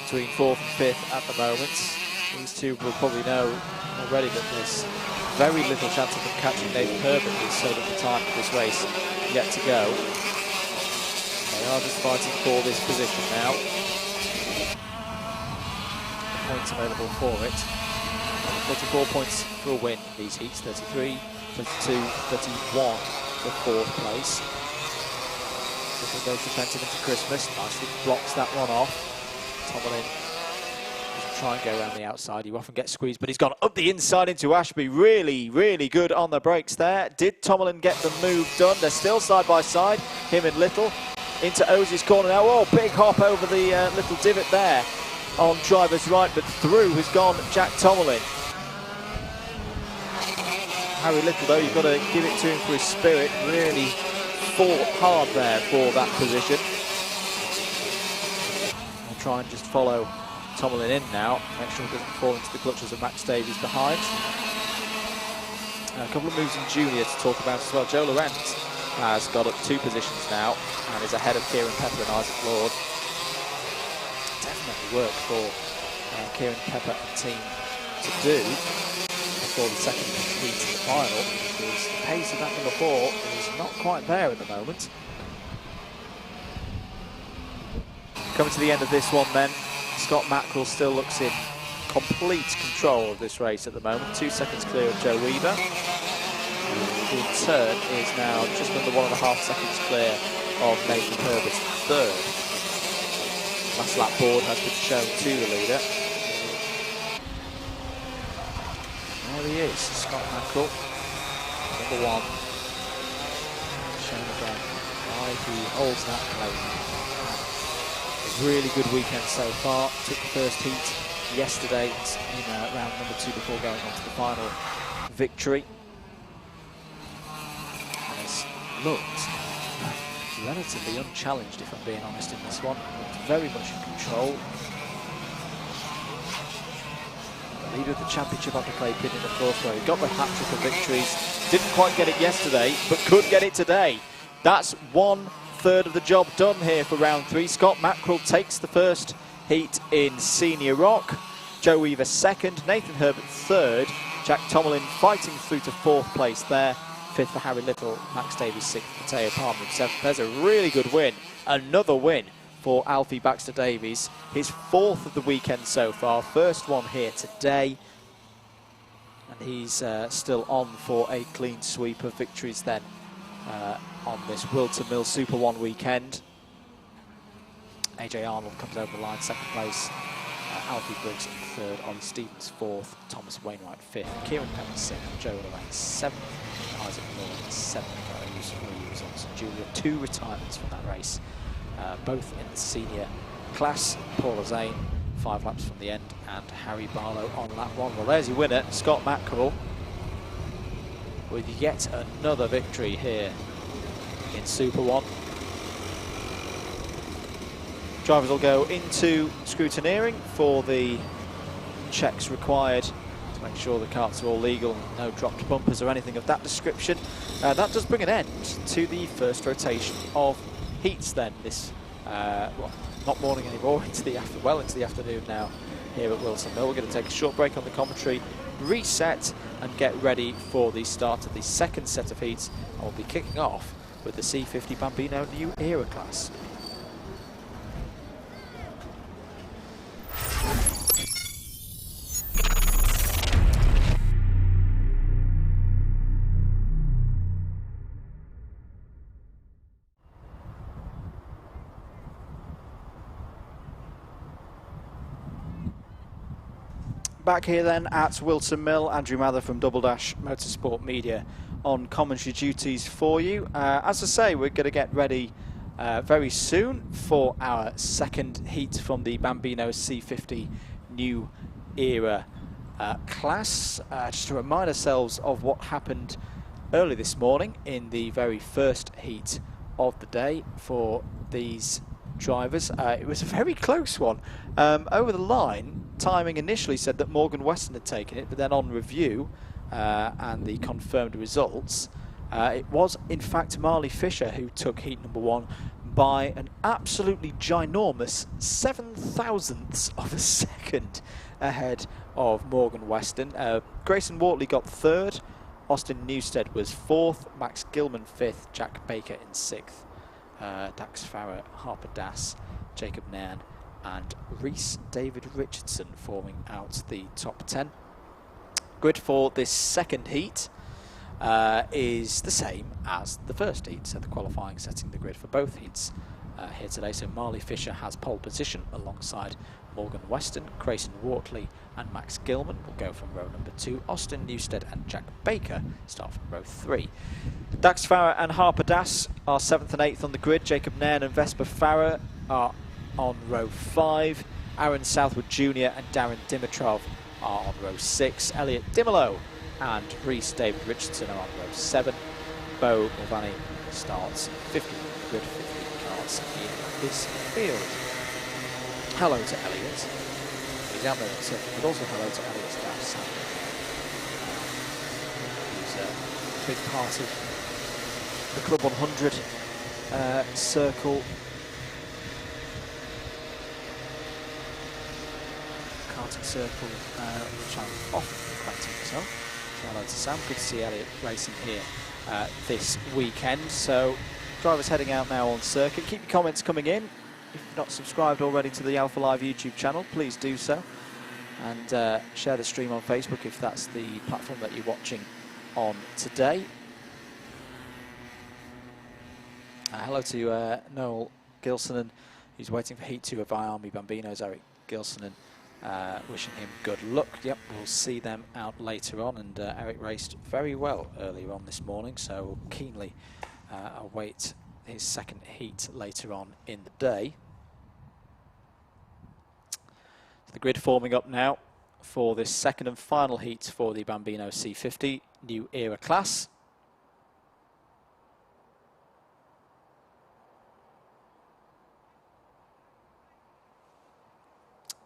between 4th and 5th at the moment. These two will probably know already that there's very little chance of them catching Nathan Herbert with so little time for this race yet to go. They are just fighting for this position now. The points available for it. 34 points for a win in these heats, 33, 32, 31 for 4th place. Goes defensive into Christmas, nicely blocks that one off. Tomlin doesn't try and go around the outside, you often get squeezed, but he's gone up the inside into Ashby. Really, really good on the brakes there. Did Tomlin get the move done? They're still side by side, him and Little. Into Ozzy's corner now. Oh, big hop over the little divot there on driver's right, but through has gone Jack Tomlin. Harry Little, though, you've got to give it to him for his spirit. Really fought hard there for that position. I'll try and just follow Tomlin in now, make sure he doesn't fall into the clutches of Max Davies behind. A couple of moves in junior to talk about as well. Joe Lorenz has got up 2 positions now and is ahead of Kieran Pepper and Isaac Lord. Definitely work for Kieran Pepper and team to do before the second heat in the final, because the pace of that number 4 is not quite there at the moment. Coming to the end of this one then, Scott Mackerel still looks in complete control of this race at the moment. 2 seconds clear of Joe Weaver. In turn is now just under 1.5 seconds clear of Nathan Herbert's 3rd. Last lap board has been shown to the leader. There he is, Scott Mackerel, number 1. Shown again why he holds that place. A really good weekend so far. Took the first heat yesterday in round number 2 before going on to the final victory. And has looked relatively unchallenged, if I'm being honest, in this one. Looked very much in control. Leader of the championship after Clay Pitt in the 4th row. He got the hat-trick of victories. Didn't quite get it yesterday, but could get it today. That's 1/3 of the job done here for round 3. Scott Mackerel takes the first heat in Senior Rock. Joe Weaver 2nd, Nathan Herbert 3rd. Jack Tomlin fighting through to 4th place there. 5th for Harry Little, Max Davies 6th, Mateo Palmer in 7th. There's a really good win. Another win for Alfie Baxter Davies, his 4th of the weekend so far, first one here today, and he's still on for a clean sweep of victories then on this Whilton Mill SuperOne weekend. AJ Arnold comes over the line, 2nd place, Alfie Briggs 3rd, Ollie Stevens 4th, Thomas Wainwright 5th, Kieran Pepper 6th, Joe Lorenz 7th, Isaac Lord 7th, whose results in Julia. 2 retirements from that race. Both in the senior class. Paul Zane, 5 laps from the end, and Harry Barlow on lap 1. Well, there's your winner, Scott Mackerel. with yet another victory here in SuperOne. Drivers will go into scrutineering for the checks required to make sure the karts are all legal, no dropped bumpers or anything of that description. That does bring an end to the first rotation of heats then this, well, not morning anymore, into the afternoon now here at Whilton Mill. We're going to take a short break on the commentary, reset and get ready for the start of the second set of heats. And we'll be kicking off with the C50 Bambino New Era class. Back here then at Whilton Mill, Andrew Mather from Double Dash Motorsport Media on commentary duties for you. As I say, we're going to get ready very soon for our second heat from the Bambino C50 New Era class. Just to remind ourselves of what happened early this morning in the very first heat of the day for these drivers. It was a very close one. Over the line, timing initially said that Morgan Weston had taken it, but then on review and the confirmed results, it was in fact Marley Fisher who took heat number one by an absolutely ginormous 0.07 of a second ahead of Morgan Weston. Grayson Wortley got third, Austin Newstead was fourth, Max Gilman fifth, Jack Baker in sixth, Dax Farrer, Harper Das, Jacob Nairn and Rhys David Richardson forming out the top 10. Grid for this second heat is the same as the first heat, so the qualifying setting the grid for both heats here today. So Marley Fisher has pole position alongside Morgan Weston, Grayson Wortley and Max Gilman will go from row number 2. Austin Newstead and Jack Baker start from row 3. Dax Farrer and Harper Das are 7th and 8th on the grid. Jacob Nairn and Vesper Farrer are on row 5. Aaron Southwood Jr. and Darren Dimitrov are on row 6. Elliot Dimolo and Rhys David Richardson are on row 7. Bo Mulvaney starts 50 grid, 50 cars in his field. Hello to Elliot. He's out there at second, but also hello to Elliot's dad, Sam. He's a big part of the Club 100 circle. Karting circle, which I'm often frequenting myself. So hello to Sam. Good to see Elliot racing here this weekend. So drivers heading out now on circuit. Keep your comments coming in. If you've not subscribed already to the Alpha Live YouTube channel, please do so. And share the stream on Facebook if that's the platform that you're watching on today. Hello to Noel Gilsonen, who's waiting for Heat 2 of IMI Bambino's Eric Gilsonen. Wishing him good luck. Yep, we'll see them out later on. And Eric raced very well earlier on this morning, so we'll keenly await his second heat later on in the day. So the grid forming up now for this second and final heat for the Bambino C50 New Era class.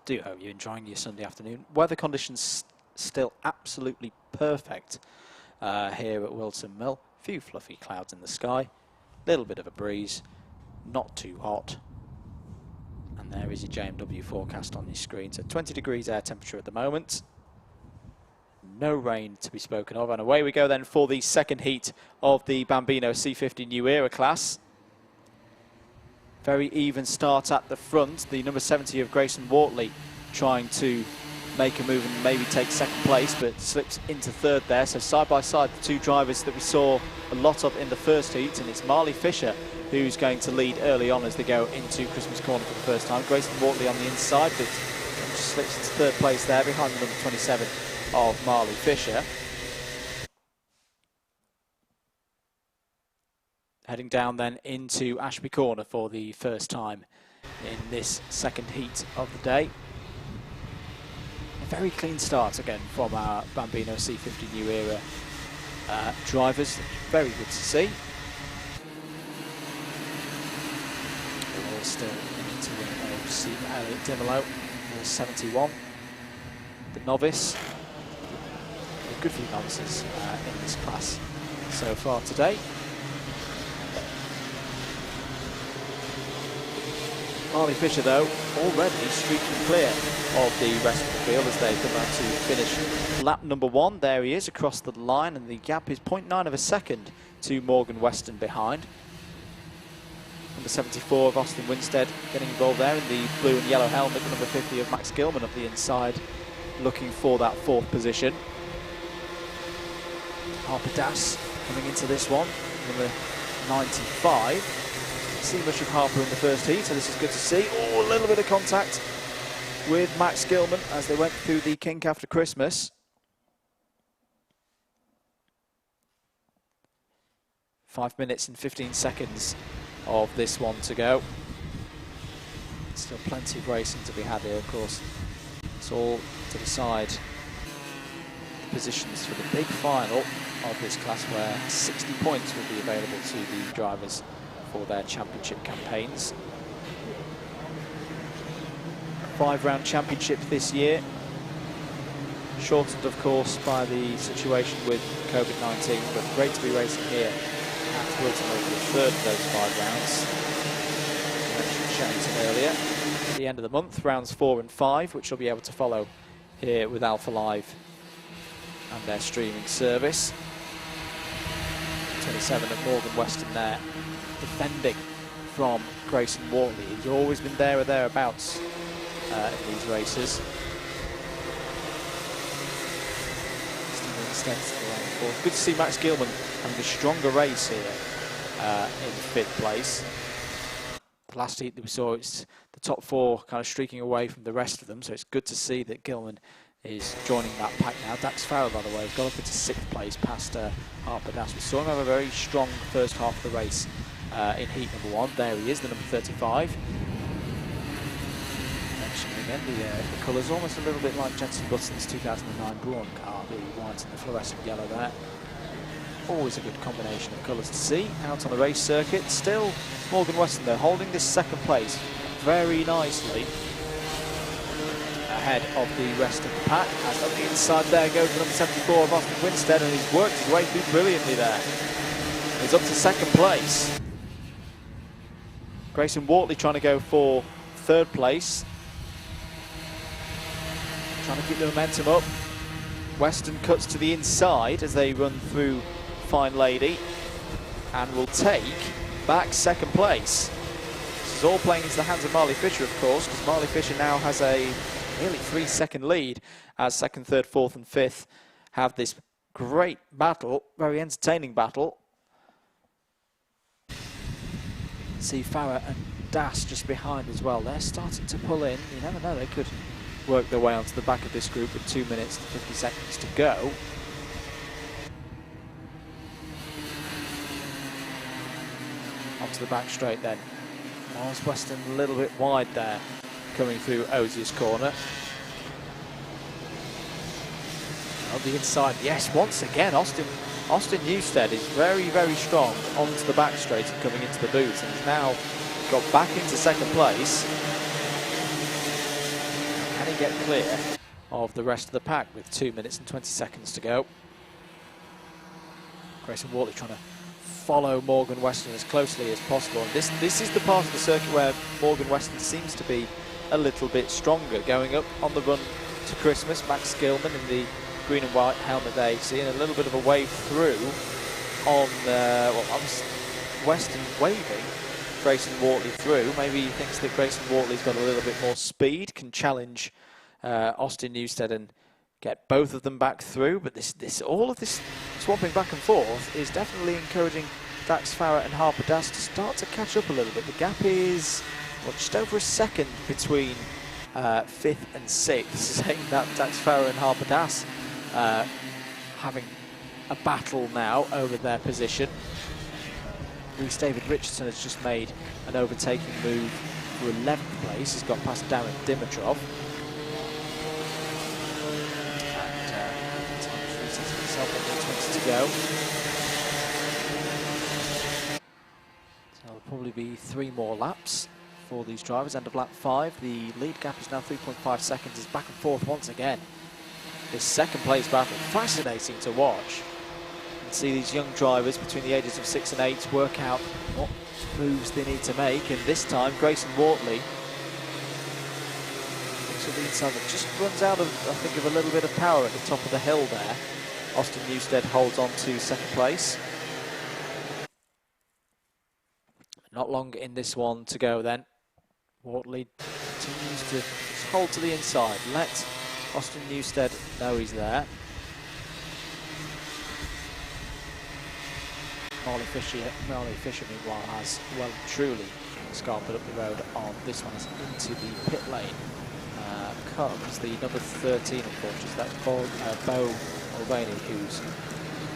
Do hope you're enjoying your Sunday afternoon. Weather conditions still absolutely perfect here at Whilton Mill. Few fluffy clouds in the sky, little bit of a breeze, not too hot. And there is your JMW forecast on your screen. So 20 degrees air temperature at the moment. No rain to be spoken of. And away we go then for the second heat of the Bambino C50 New Era class. Very even start at the front. The number 70 of Grayson Wortley trying to make a move and maybe take second place, but slips into third there. So side by side, the two drivers that we saw a lot of in the first heat, and it's Marley Fisher who's going to lead early on as they go into Christmas Corner for the first time. Grayson Wortley on the inside, but slips into third place there behind the number 27 of Marley Fisher. Heading down then into Ashby Corner for the first time in this second heat of the day. A very clean start again from our Bambino C50 New Era drivers. Very good to see. We're all still looking to win see Elliot Dimolo, 71. The novice. Good for the novices in this class so far today. Marley Fisher, though, already streaking clear of the rest of the field as they come out to finish lap number 1. There he is across the line, and the gap is 0.9 of a second to Morgan Weston behind. Number 74 of Austin Winstead getting involved there in the blue and yellow helmet. Number 50 of Max Gilman up the inside, looking for that 4th position. Harper Das coming into this one, number 95. See much of Harper in the first heat, so this is good to see. Oh, a little bit of contact with Max Gilman as they went through the kink after Christmas. 5 minutes and 15 seconds of this one to go. Still plenty of racing to be had here, of course. It's all to decide the positions for the big final of this class, where 60 points will be available to the drivers for their championship campaigns. 5-round championship this year, shortened of course by the situation with COVID-19, but great to be racing here at Whilton Mill for the 3rd of those 5 rounds. I mentioned Shenington earlier. At the end of the month, rounds 4 and 5, which you'll be able to follow here with Alpha Live and their streaming service. 27 of Morgan Weston there, defending from Grayson Wortley. He's always been there or thereabouts in these races. Good to see Max Gilman having a stronger race here in 5th place. The last heat that we saw, it's the top 4 kind of streaking away from the rest of them, so it's good to see that Gilman is joining that pack now. Dax Farrell, by the way, has got up into 6th place past Harper Das. We saw him have a very strong first half of the race in heat number 1. There he is, the number 35. Mentioning again, the colours almost a little bit like Jenson Button's 2009 Braun car, the white and the fluorescent yellow there. Always a good combination of colours to see out on the race circuit. Still Morgan Weston though holding this 2nd place very nicely ahead of the rest of the pack. And on the inside there goes the number 74 of Austin Winstead, and he's worked his way through brilliantly there. He's up to 2nd place. Grayson Wortley trying to go for 3rd place. Trying to keep the momentum up. Weston cuts to the inside as they run through Fine Lady and will take back 2nd place. This is all playing into the hands of Marley Fisher, of course, because Marley Fisher now has a nearly 3-second lead as 2nd, 3rd, 4th and 5th have this great battle, very entertaining battle. See Farah and Das just behind as well. They're starting to pull in. You never know, they could work their way onto the back of this group with 2 minutes and 50 seconds to go. Onto the back straight then. Miles Weston a little bit wide there, coming through Ozier's corner. On the inside, yes, once again, Austin Newstead is very, very strong onto the back straight and coming into the boots, and he's now got back into 2nd place. Can he get clear of the rest of the pack with 2 minutes and 20 seconds to go? Grayson Wortley trying to follow Morgan Weston as closely as possible, and this is the part of the circuit where Morgan Weston seems to be a little bit stronger. Going up on the run to Christmas, Max Gilman in the green and white helmet there, you see, and a little bit of a wave through on, well, obviously Weston waving Grayson Wortley through. Maybe he thinks that Grayson Wortley's got a little bit more speed, can challenge Austin Newstead and get both of them back through, but all of this swapping back and forth is definitely encouraging Dax Farah and Harper Das to start to catch up a little bit. The gap is, well, just over a second between 5th and 6th, saying that Dax Farah and Harper Das having a battle now over their position. Reece David Richardson has just made an overtaking move to 11th place. He's got past Darren Dimitrov. And himself go. So there'll probably be 3 more laps for these drivers. End of lap 5. The lead gap is now 3.5 seconds. It's back and forth once again. This second place battle, fascinating to watch. And see these young drivers between the ages of 6 and 8 work out what moves they need to make. And this time, Grayson Wortley to the inside, that just runs out of, I think, of a little bit of power at the top of the hill there. Austin Newstead holds on to second place. Not long in this one to go then. Wortley continues to just hold to the inside. Let Austin Newstead know he's there. Marley Fisher meanwhile has well and truly scarpered up the road on this one. Is into the pit lane. Comes the number 13, unfortunately, that's Bo Mulvaney, who's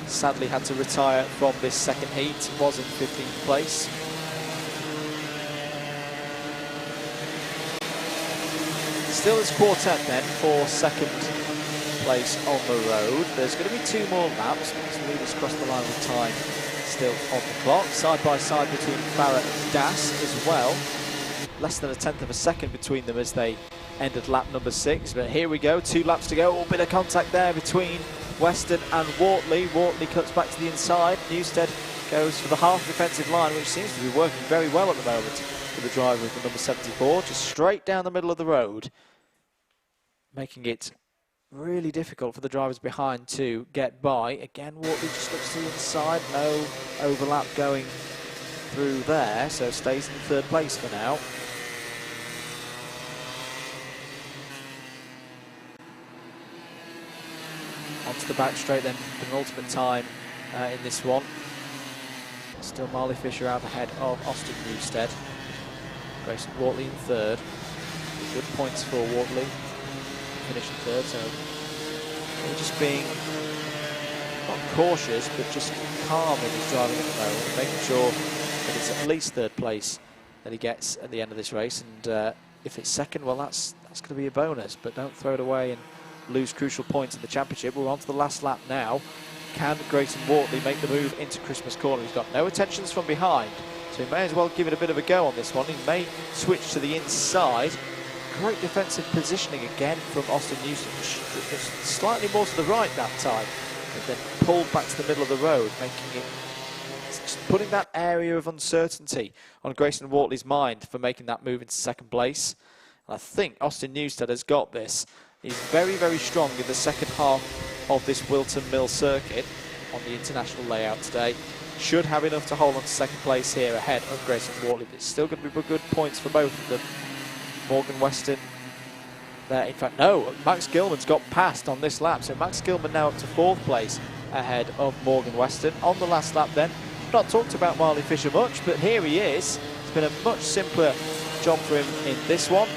sadly had to retire from this second heat. Was in 15th place. Still is quartet then for second place on the road. There's going to be 2 more laps because the leaders cross the line with time still on the clock. Side by side between Farah and Das as well. Less than 1/10 of a second between them as they ended lap number 6. But here we go, 2 laps to go. A bit of contact there between Weston and Wortley. Wortley cuts back to the inside. Newstead goes for the half defensive line, which seems to be working very well at the moment for the driver of the number 74. Just straight down the middle of the road, making it really difficult for the drivers behind to get by. Again, Wortley just looks to the inside. No overlap going through there, so stays in 3rd place for now. Onto the back straight then, penultimate time in this one. Still Marley Fisher out ahead of Austin Newstead. Grayson Wortley in 3rd. Good points for Wortley. Finishing 3rd, so he's just being not cautious, but just calm in his driving at the moment, making sure that it's at least 3rd place that he gets at the end of this race. And if it's 2nd, well, that's going to be a bonus, but don't throw it away and lose crucial points in the championship. We're on to the last lap now. Can Grayson Wortley make the move into Christmas Corner? He's got no attentions from behind, so he may as well give it a bit of a go on this one. He may switch to the inside. Great defensive positioning again from Austin Newstead. Slightly more to the right that time, but then pulled back to the middle of the road, making it, just putting that area of uncertainty on Grayson Wortley's mind for making that move into 2nd place. And I think Austin Newstead has got this. He's very, very strong in the second half of this Whilton Mill circuit on the international layout today. Should have enough to hold on to 2nd place here ahead of Grayson Wortley. But it's still going to be good points for both of them. Morgan Weston there. In fact, no, Max Gilman's got passed on this lap. So Max Gilman now up to 4th place ahead of Morgan Weston. On the last lap then, not talked about Marley Fisher much, but here he is. It's been a much simpler job for him in this one.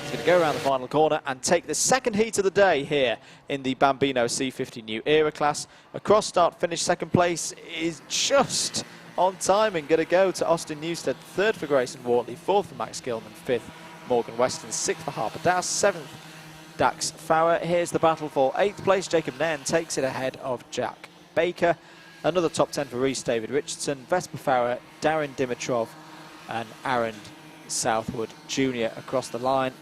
He's going to go around the final corner and take the 2nd heat of the day here in the Bambino C50 New Era class. A cross start finish. 2nd place is just on time and going to go to Austin Newstead. 3rd for Grayson Wortley, 4th for Max Gilman, 5th Morgan Weston, 6th for Harper Das, 7th Dax Farah. Here's the battle for 8th place. Jacob Nairn takes it ahead of Jack Baker. Another top 10 for Rhys David Richardson, Vesper Farah, Darren Dimitrov and Aaron Southwood Jr. across the line.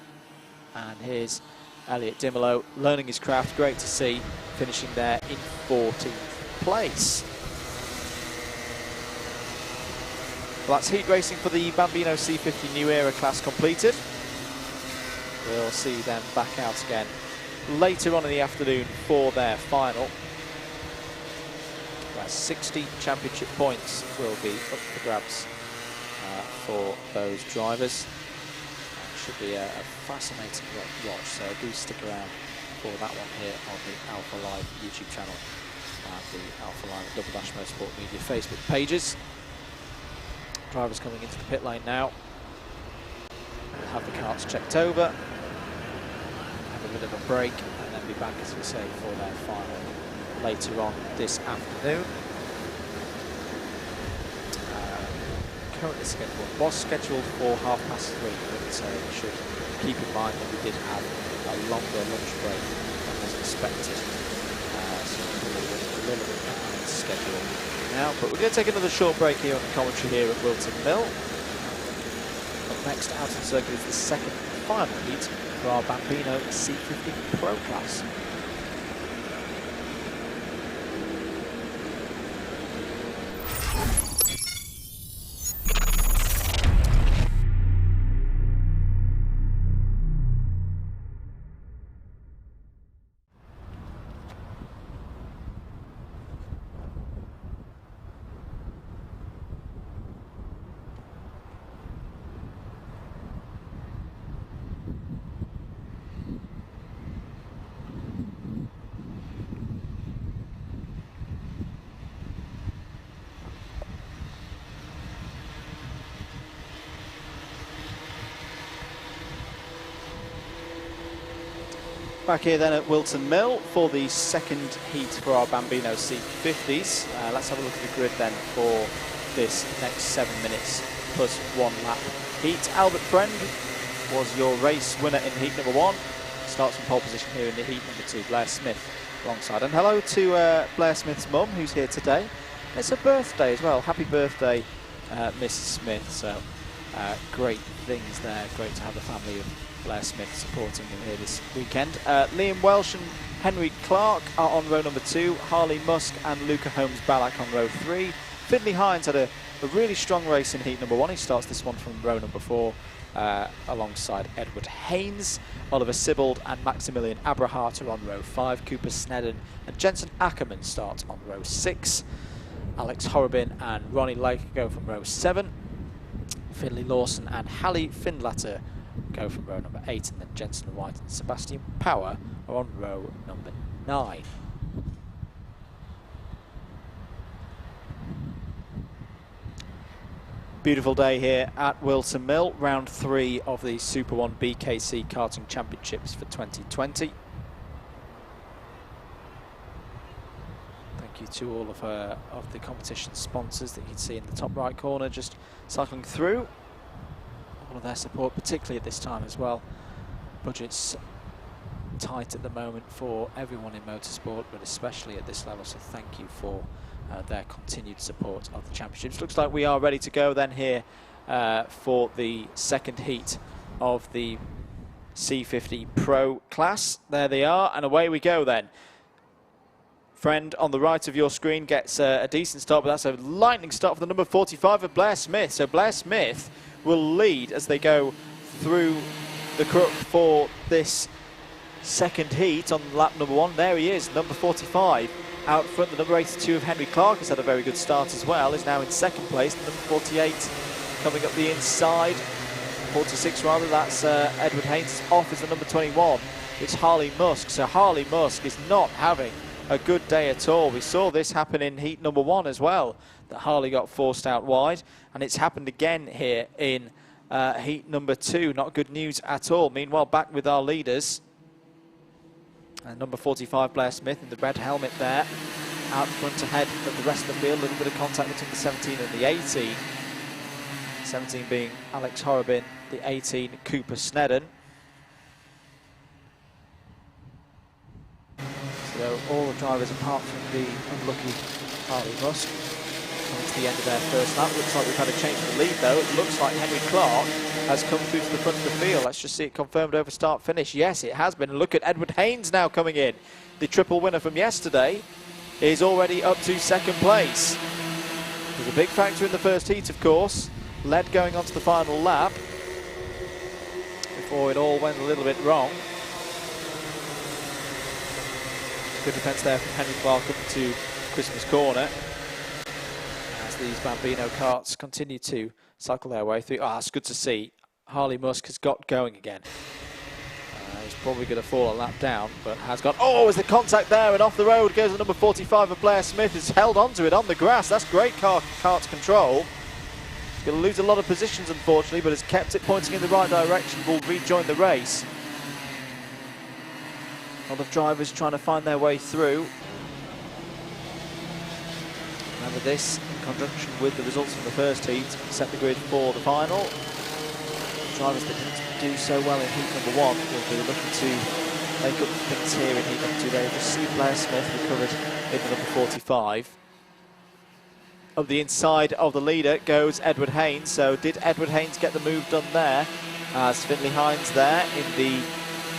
And here's Elliot Dimolo learning his craft. Great to see, finishing there in 14th place. Well, that's heat racing for the Bambino C50 New Era class completed. We'll see them back out again later on in the afternoon for their final. Where 60 championship points will be up for grabs for those drivers. Should be a fascinating watch, so do stick around for that one here on the Alpha Live YouTube channel and the Alpha Live Double Dash Motorsport Media Facebook pages. Drivers coming into the pit lane now. We'll have the carts checked over, have a bit of a break, and then be back, as we say, for their final later on this afternoon. Currently was scheduled for 3:30, but you should keep in mind that we did have a longer lunch break than was expected. So a still a bit behind schedule now, but we're going to take another short break here on the commentary here at Whilton Mill. Up next out on the circuit is the second final heat for our Bambino C50 Pro class. Back here then at Whilton Mill for the second heat for our Bambino C50s. Let's have a look at the grid then for this next 7 minutes plus 1 lap heat. Albert Friend was your race winner in heat number 1. Starts from pole position here in the heat number 2. Blair Smith alongside. And hello to Blair Smith's mum, who's here today. It's her birthday as well. Happy birthday, Mrs. Smith. So great things there. Great to have the family of Blair Smith supporting him here this weekend. Liam Welsh and Henry Clark are on row number 2. Harley Musk and Luca Holmes-Ballack on row 3. Finley Hines had a really strong race in heat number 1. He starts this one from row number 4 alongside Edward Haynes. Oliver Sibbald and Maximilian Abrahart are on row 5. Cooper Snedden and Jensen Ackerman start on row 6. Alex Horrobin and Ronnie Lake go from row 7. Finley Lawson and Hallie Findlatter go from row number 8, and then Jensen White and Sebastian Power are on row number 9. Beautiful day here at Whilton Mill, round 3 of the SuperOne BKC Karting Championships for 2020. Thank you to all of the competition sponsors that you can see in the top right corner just cycling through. All of their support, particularly at this time as well. Budget's tight at the moment for everyone in motorsport, but especially at this level, so thank you for their continued support of the championships. Looks like we are ready to go then here for the second heat of the C50 Pro class. There they are, and away we go then. Friend on the right of your screen gets a decent start, but that's a lightning start for the number 45 of Blair Smith. So Blair Smith will lead as they go through the crook for this second heat on lap number 1. There he is, number 45 out front. The number 82 of Henry Clark has had a very good start as well, is now in second place. The number 48 coming up the inside, 46 rather, that's Edward Haynes. Off is the number 21, it's Harley Musk. So Harley Musk is not having a good day at all. We saw this happen in heat number 1 as well, that Harley got forced out wide, and it's happened again here in heat number 2. Not good news at all. Meanwhile, back with our leaders, number 45 Blair Smith in the red helmet there, out front ahead of the rest of the field. A little bit of contact between the 17 and the 18. 17 being Alex Horrobin, the 18 Cooper Snedden. So all the drivers apart from the unlucky Harley Musk coming to the end of their first lap. Looks like we've had a change in the lead though. It looks like Henry Clark has come through to the front of the field. Let's just see it confirmed over start finish. Yes, it has been. Look at Edward Haynes now coming in. The triple winner from yesterday is already up to second place. There's a big factor in the first heat, of course. Led going on to the final lap before it all went a little bit wrong. Good defence there from Henry Clark up to Christmas corner as these Bambino karts continue to cycle their way through. It's good to see. Harley Musk has got going again. He's probably going to fall a lap down, but has got... Oh, is the contact there, and off the road goes the number 45 of Blair Smith. Has held onto it on the grass. That's great kart control. He's going to lose a lot of positions, unfortunately, but has kept it pointing in the right direction. Will rejoin the race. A lot of drivers trying to find their way through. Remember this, in conjunction with the results from the first heat, set the grid for the final. Drivers that didn't do so well in heat number 1 will be looking to make up things here in heat number 2. There you just see Blair Smith recovered into number 45. Up the inside of the leader goes Edward Haynes. So did Edward Haynes get the move done there? As Finley Hines there in the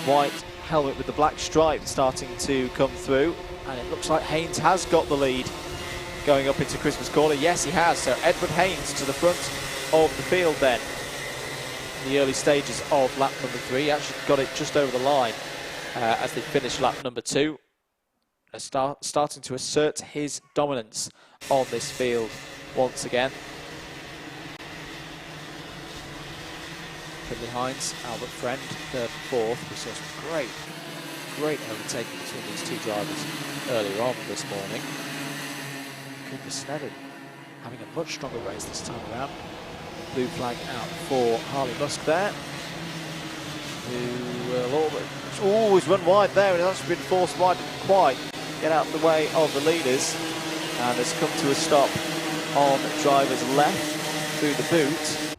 white helmet with the black stripe starting to come through. And it looks like Haynes has got the lead going up into Christmas Corner. Yes, he has. So Edward Haynes to the front of the field then. In the early stages of lap number 3. Actually got it just over the line as they finish lap number 2. Starting to assert his dominance on this field once again. Finley Hines, Albert Friend, third and fourth. We saw some great overtaking between these two drivers earlier on this morning. Cooper Snedden having a much stronger race this time around. Blue flag out for Harley Musk there, who will always run wide there, and has actually been forced wide, didn't quite get out of the way of the leaders, and has come to a stop on driver's left through the boot.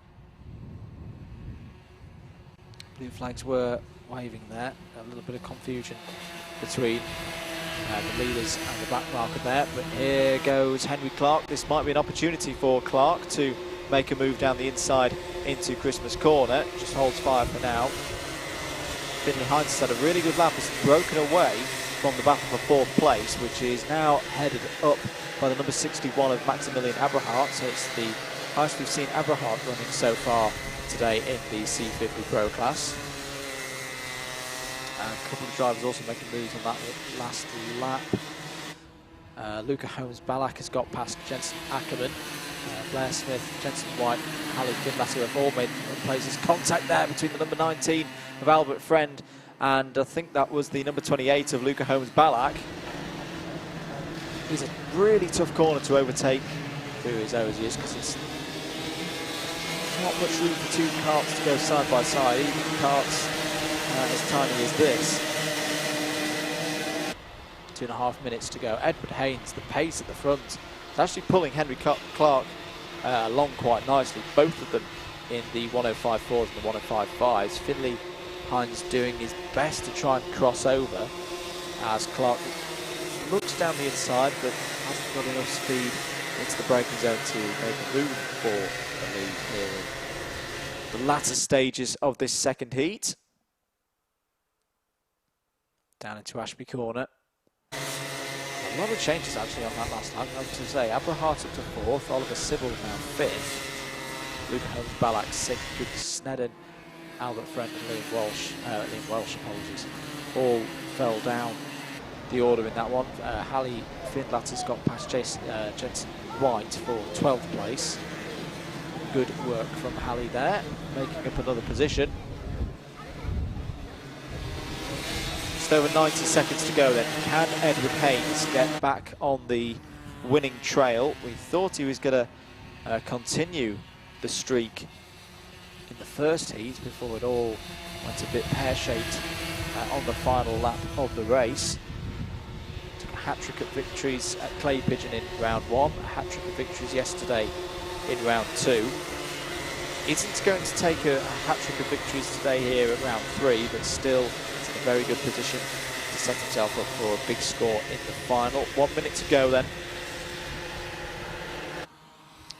Blue flags were waving there, a little bit of confusion between the leaders and the back marker there, but here goes Henry Clark. This might be an opportunity for Clark to make a move down the inside into Christmas Corner. Just holds fire for now. Finley Hines has had a really good lap. It's broken away from the battle for fourth place, which is now headed up by the number 61 of Maximilian Abrahart. So it's the highest we've seen Abrahart running so far today in the C50 Pro class. And a couple of drivers also making moves on that last lap. Luca Holmes-Ballack has got past Jensen Ackerman. Blair Smith, Jensen White, Hallie Finlatter have all made places. Contact there between the number 19 of Albert Friend and I think that was the number 28 of Luca Holmes-Ballack. He's a really tough corner to overtake through his Ozies because it's not much room for two karts to go side by side, even karts as tiny as this. 2.5 minutes to go. Edward Haynes, the pace at the front, is actually pulling Henry Clark along quite nicely, both of them in the 105.4s and the 105.5s. Finley Hines doing his best to try and cross over as Clark looks down the inside but hasn't got enough speed into the braking zone to make a move for the lead here in the latter stages of this second heat. Down into Ashby Corner. A lot of changes actually on that last lap. I was to say, Abrahart up to fourth, Oliver Sybil now fifth, Luca Holmes-Ballack sixth, Cooper Snedden, Albert Friend and Liam Welsh, apologies, all fell down the order in that one. Hallie Finlatter's got past Jensen White for 12th place. Good work from Hallie there, making up another position. Just over 90 seconds to go then. Can Edward Haynes get back on the winning trail? We thought he was going to continue the streak in the first heat before it all went a bit pear-shaped on the final lap of the race. Took a hat-trick of victories at Clay Pigeon in round 1, a hat-trick of victories yesterday in round 2. Isn't going to take a hat-trick of victories today here at round 3, but still it's in a very good position to set himself up for a big score in the final. 1 minute to go then.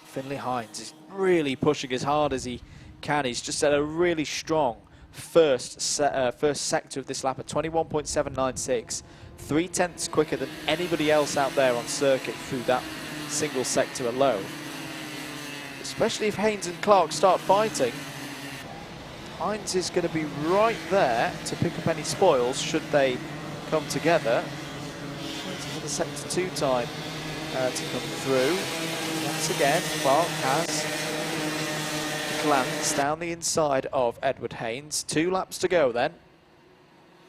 Finley Hines is really pushing as hard as he can. He's just had a really strong first sector of this lap at 21.796, 0.3 quicker than anybody else out there on circuit through that single sector alone. Especially if Haynes and Clark start fighting, Hines is going to be right there to pick up any spoils should they come together. Waiting for the sector 2 time to come through. Once again, Clark has glanced down the inside of Edward Haynes. 2 laps to go then.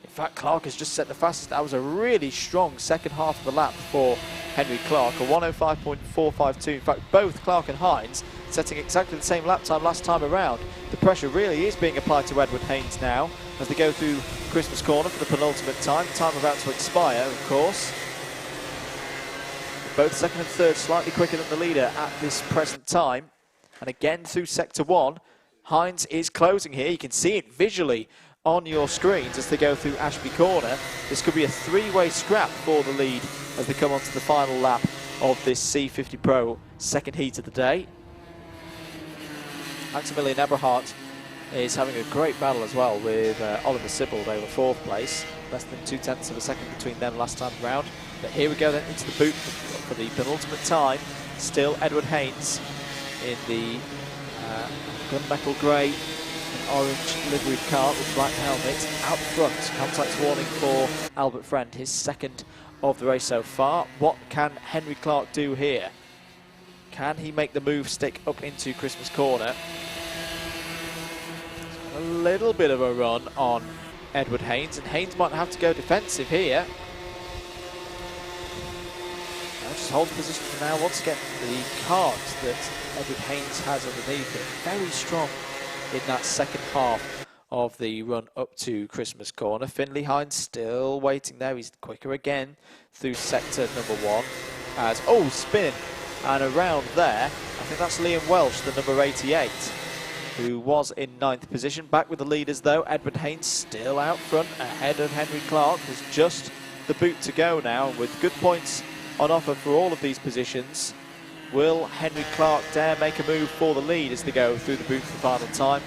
In fact, Clark has just set the fastest. That was a really strong second half of the lap for Henry Clark, a 105.452. In fact, both Clark and Hines setting exactly the same lap time last time around. The pressure really is being applied to Edward Haynes now as they go through Christmas Corner for the penultimate time. Time about to expire, of course. Both second and third slightly quicker than the leader at this present time. And again through sector 1, Hines is closing here. You can see it visually on your screens as they go through Ashby Corner. This could be a three-way scrap for the lead as they come onto the final lap of this C50 Pro second heat of the day. Maximilian Eberhardt is having a great battle as well with Oliver Sibbald over fourth place. Less than 0.2 of a second between them last time round. But here we go then into the boot for the penultimate time. Still Edward Haynes in the gunmetal grey and orange liveried car with black helmet out front. Contact warning for Albert Friend, his second of the race so far. What can Henry Clark do here? Can he make the move stick up into Christmas Corner? A little bit of a run on Edward Haynes, and Haynes might have to go defensive here. I'll just hold the position for now. Once again, the cards that Edward Haynes has underneath him, very strong in that second half of the run up to Christmas Corner. Finley Hines still waiting there. He's quicker again through sector number 1. As, oh, spin, and around there, I think that's Liam Welsh, the number 88. Who was in 9th position. Back with the leaders though. Edward Haynes still out front ahead of Henry Clark. There's just the boot to go now with good points on offer for all of these positions. Will Henry Clark dare make a move for the lead as they go through the boot for the final time?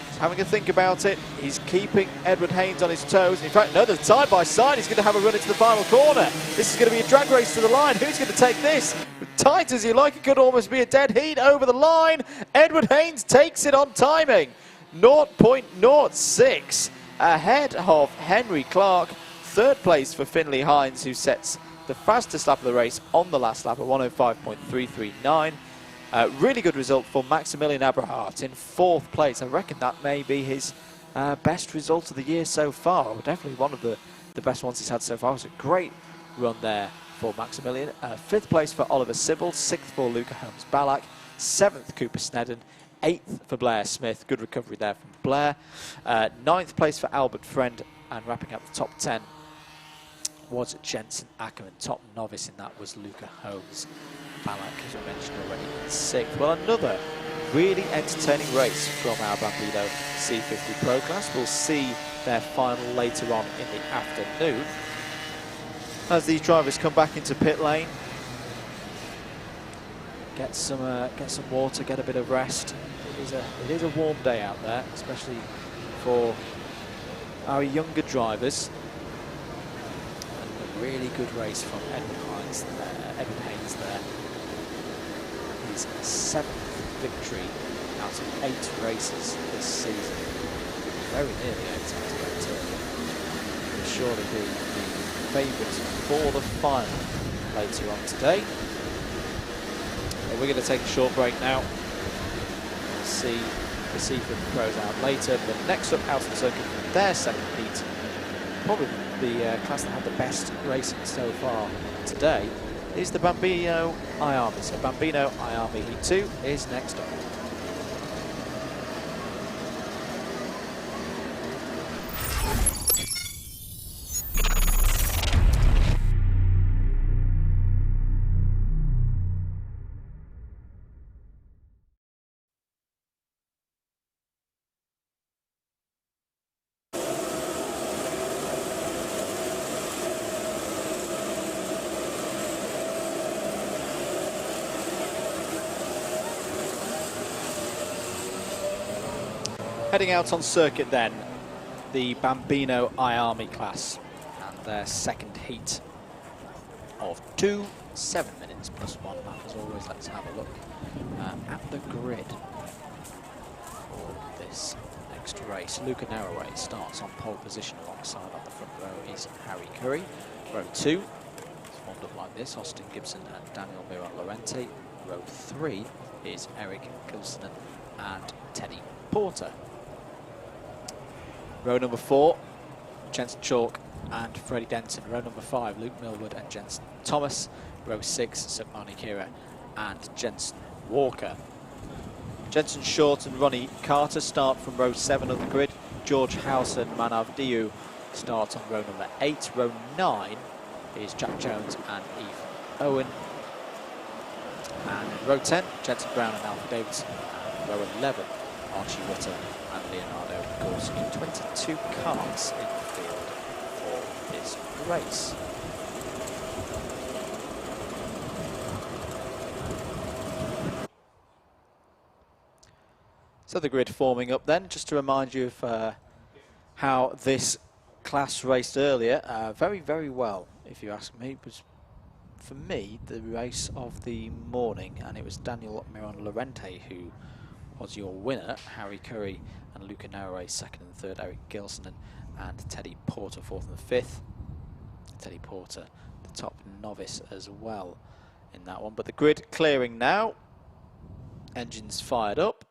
He's having a think about it. He's keeping Edward Haynes on his toes. In fact, no, they're side by side. He's going to have a run into the final corner. This is going to be a drag race to the line. Who's going to take this? Tight as you like, it could almost be a dead heat over the line. Edward Haynes takes it on timing. 0.06 ahead of Henry Clark. Third place for Finley Hines, who sets the fastest lap of the race on the last lap at 1:05.339. Really good result for Maximilian Eberhardt in 4th place. I reckon that may be his best result of the year so far. Definitely one of the best ones he's had so far. It was a great run there for Maximilian. 5th place for Oliver Sibbald, 6th for Luca Holmes-Ballack, 7th Cooper Snedden, 8th for Blair Smith. Good recovery there from Blair. 9th place for Albert Friend, and wrapping up the top 10 was Jensen Ackerman. Top novice in that was Luca Holmes-Ballack, as we mentioned already, in 6th. Well, another really entertaining race from our Bambino C50 Pro class. We'll see their final later on in the afternoon as these drivers come back into pit lane. Get some water, get a bit of rest. It is a warm day out there, especially for our younger drivers. And a really good race from Edward Haynes there. His 7th victory out of 8 races this season. Very nearly 8 times going to will surely be the favourites for the final later on today. Well, we're going to take a short break now. We'll see the C50 Pros out later, but next up out on the circuit for their second heat, probably the class that had the best racing so far today, is the Bambino IMI. So Bambino IMI Heat 2 is next up. Heading out on circuit then, the Bambino IMI class and their second heat of 7 minutes plus 1 lap. As always, let's have a look at the grid for this next race. Luca Narroway starts on pole position alongside on the front row is Harry Curry. Row 2 is formed up like this: Austin Gibson and Daniel Miron-Lorente. Row 3 is Eric Gilsonen and Teddy Porter. Row number 4, Jensen Chalk and Freddie Denton. Row number 5, Luke Millwood and Jensen Thomas. Row 6, Submani Kira and Jensen Walker. Jensen Short and Ronnie Carter start from row 7 of the grid. George House and Manav Diu start on row number 8. Row 9 is Jack Jones and Ethan Owen. And row 10, Jensen Brown and Alfie Davidson. And row 11 Archie Rutter and Leonardo Gorski. 22 cars in the field for this race. So the grid forming up then, just to remind you of how this class raced earlier. Very, very well, if you ask me. It was, for me, the race of the morning, and it was Daniel Miron Lorente who was your winner. Harry Curry and Luca Naure second and third, Eric Gilson and Teddy Porter fourth and fifth. Teddy Porter, the top novice as well in that one. But the grid clearing now, engines fired up,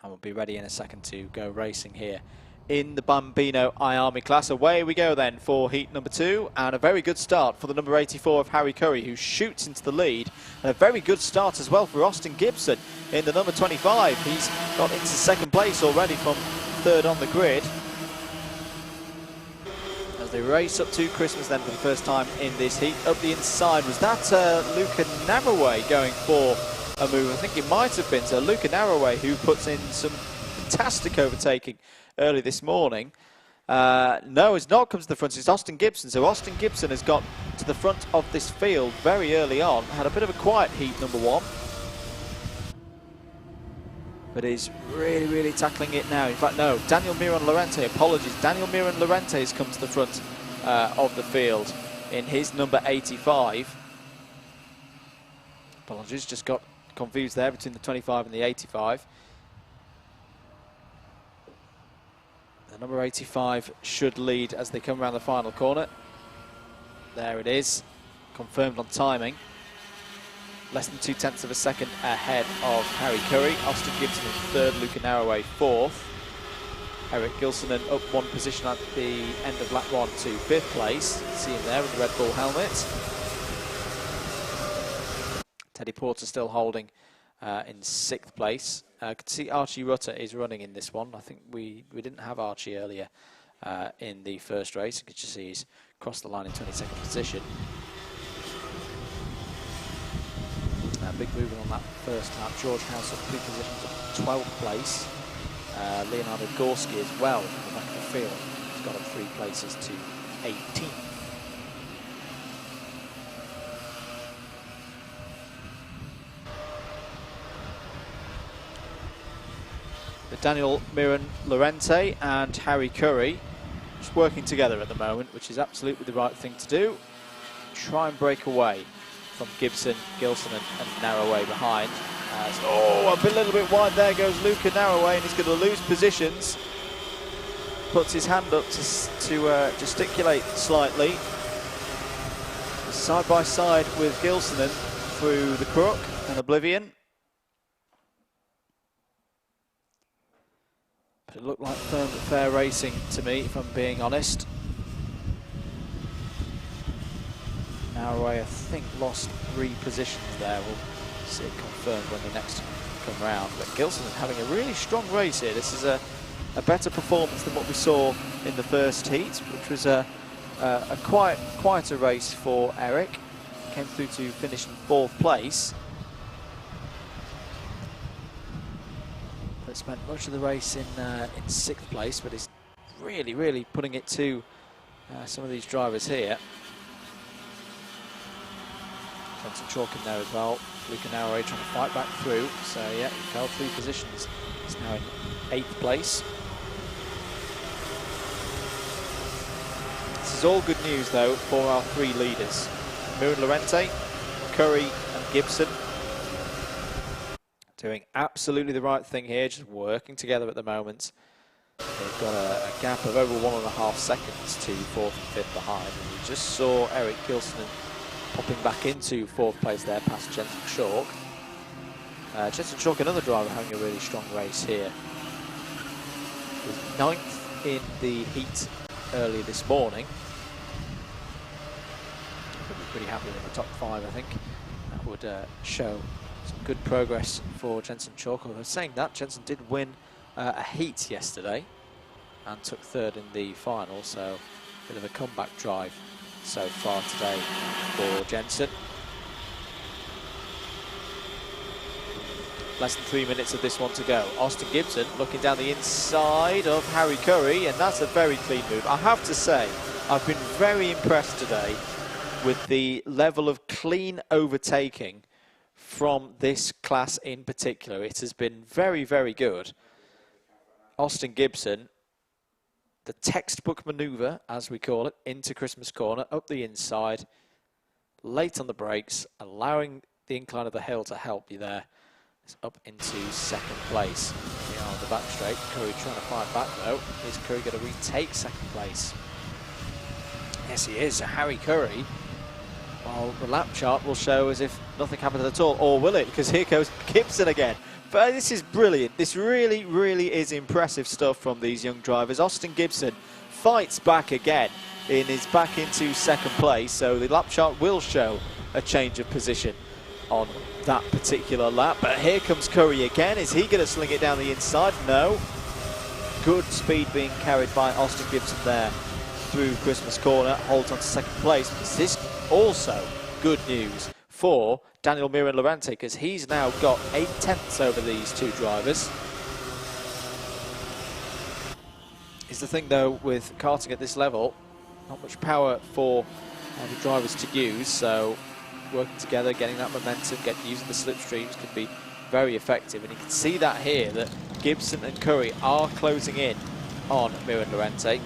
and we'll be ready in a second to go racing here in the Bambino IMI class. Away we go then for heat number 2, and a very good start for the number 84 of Harry Curry, who shoots into the lead, and a very good start as well for Austin Gibson in the number 25. He's got into second place already from third on the grid. As they race up to Christmas then for the first time in this heat. Up the inside, was that Luca Naraway going for a move? I think it might have been. So Luca Naraway, who puts in some fantastic overtaking early this morning. No, it's not come to the front, it's Austin Gibson. So Austin Gibson has got to the front of this field very early on. Had a bit of a quiet heat number 1. But he's really, really tackling it now. In fact, no, Daniel Miron Lorente, apologies. Daniel Miron Lorente has come to the front of the field in his number 85. Apologies, just got confused there between the 25 and the 85. The number 85 should lead as they come around the final corner. There it is, confirmed on timing. Less than 0.2 of a second ahead of Harry Curry. Austin Gibson in third, Luca Naraway fourth. Eric Gilson up one position at the end of lap 1 to 5th place. See him there with the Red Bull helmet. Teddy Porter still holding in 6th place. I could see Archie Rutter is running in this one. I think we didn't have Archie earlier in the first race. You could just see he's crossed the line in 22nd position. Big movement on that first lap. George House up 2 positions at 12th place. Leonardo Gorski as well in the back of the field. He's got up 3 places to 18th. Daniel Miron Lorente and Harry Curry just working together at the moment, which is absolutely the right thing to do. Try and break away from Gibson, Gilson and Naraway behind. Oh, a little bit wide there goes Luca Naraway, and he's going to lose positions. Puts his hand up to gesticulate slightly. Side by side with Gilson through the crook and Oblivion. It looked like firm but fair racing to me, if I'm being honest. Naraway, I think, lost 3 positions there. We'll see it confirmed when they next come round. But Gilson is having a really strong race here. This is a better performance than what we saw in the first heat, which was a quieter race for Eric. Came through to finish in 4th place. Spent much of the race in 6th place, but is really, really putting it to some of these drivers here. Jensen Chalk in there as well. Luca Naraway trying to fight back through. So yeah, he fell 3 positions. He's now in 8th place. This is all good news though for our 3 leaders. Miron Lorente, Curry and Gibson. Doing absolutely the right thing here, just working together at the moment. They've got a gap of over 1.5 seconds to 4th and 5th behind. And we just saw Eric Gilson popping back into 4th place there past Jensen Chalk. Jensen Chalk, another driver, having a really strong race here. He was 9th in the heat earlier this morning. Could be pretty happy with the top 5, I think. That would show some good progress for Jensen Chalk. I was saying that Jensen did win a heat yesterday and took 3rd in the final, so a bit of a comeback drive so far today for Jensen. Less than 3 minutes of this one to go. Austin Gibson looking down the inside of Harry Curry, and that's a very clean move. I have to say, I've been very impressed today with the level of clean overtaking from this class in particular. It has been very, very good. Austin Gibson, the textbook maneuver, as we call it, into Christmas corner, up the inside, late on the brakes, allowing the incline of the hill to help you there. It's up into second place. We are on the back straight. Curry trying to find back though. Is Curry going to retake second place? Yes, he is. So Harry Curry, well, the lap chart will show as if nothing happened at all, or will it? Because here goes Gibson again. But this is brilliant. This really, really is impressive stuff from these young drivers. Austin Gibson fights back again and is back into second place. So the lap chart will show a change of position on that particular lap. But here comes Curry again. Is he going to sling it down the inside? No. Good speed being carried by Austin Gibson there through Christmas corner. Holds on to second place. Is this also good news for Daniel Miran-Lorente, because he's now got 8/10 over these two drivers. Is the thing though with karting at this level, not much power for the drivers to use, so working together, getting that momentum, using the slipstreams can be very effective, and you can see that here, that Gibson and Curry are closing in on Miran-Lorente.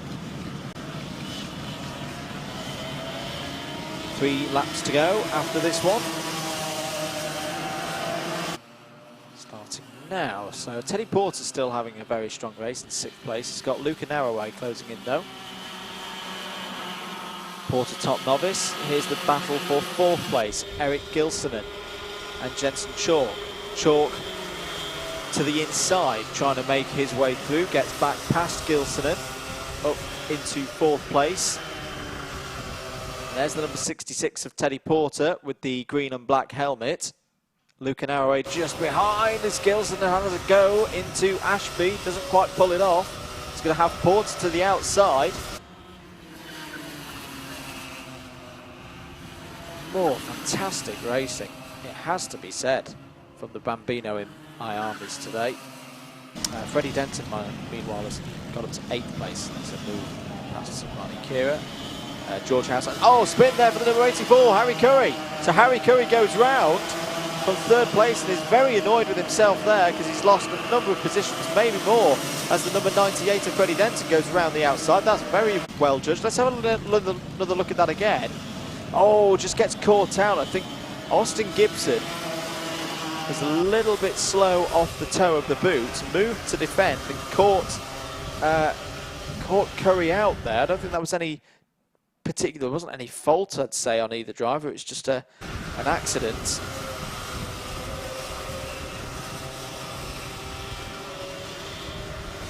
3 laps to go after this one. Starting now. So Teddy Porter's still having a very strong race in 6th place. He's got Luca Narroway closing in though. Porter top novice. Here's the battle for 4th place. Eric Gilsonen and Jensen Chalk. Chalk to the inside, trying to make his way through. Gets back past Gilsonen, up into 4th place. There's the number 66 of Teddy Porter with the green and black helmet. Luca Narroway just behind as Gilsonen has a go into Ashby. Doesn't quite pull it off. He's going to have Porter to the outside. More fantastic racing, it has to be said, from the Bambino in my armies today. Freddie Denton, meanwhile, has got up to 8th place. That's a move past Ronnie Kira. George House. Oh, spin there for the number 84, Harry Curry. So Harry Curry goes round from 3rd place and is very annoyed with himself there because he's lost a number of positions, maybe more, as the number 98 of Freddie Denton goes around the outside. That's very well judged. Let's have another look at that again. Oh, just gets caught out. I think Austin Gibson was a little bit slow off the toe of the boot, moved to defend and caught Curry out there. I don't think that was any particular, there wasn't any fault, I'd say, on either driver. It's just an accident.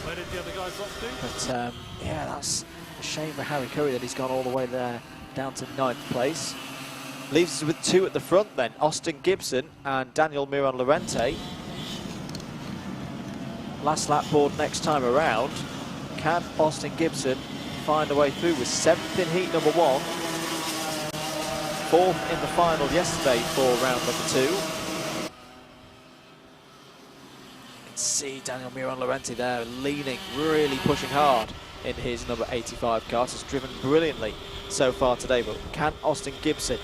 Where did the other guys drop to? But yeah, that's a shame for Harry Curry that he's gone all the way there down to 9th place. Leaves us with 2 at the front then, Austin Gibson and Daniel Miran-Lorente. Last lap board next time around. Can Austin Gibson find a way through with 7th in heat number 1, 4th in the final yesterday for round number 2. You can see Daniel Miran-Lorente there leaning, really pushing hard in his number 85 car. Has driven brilliantly so far today, but can Austin Gibson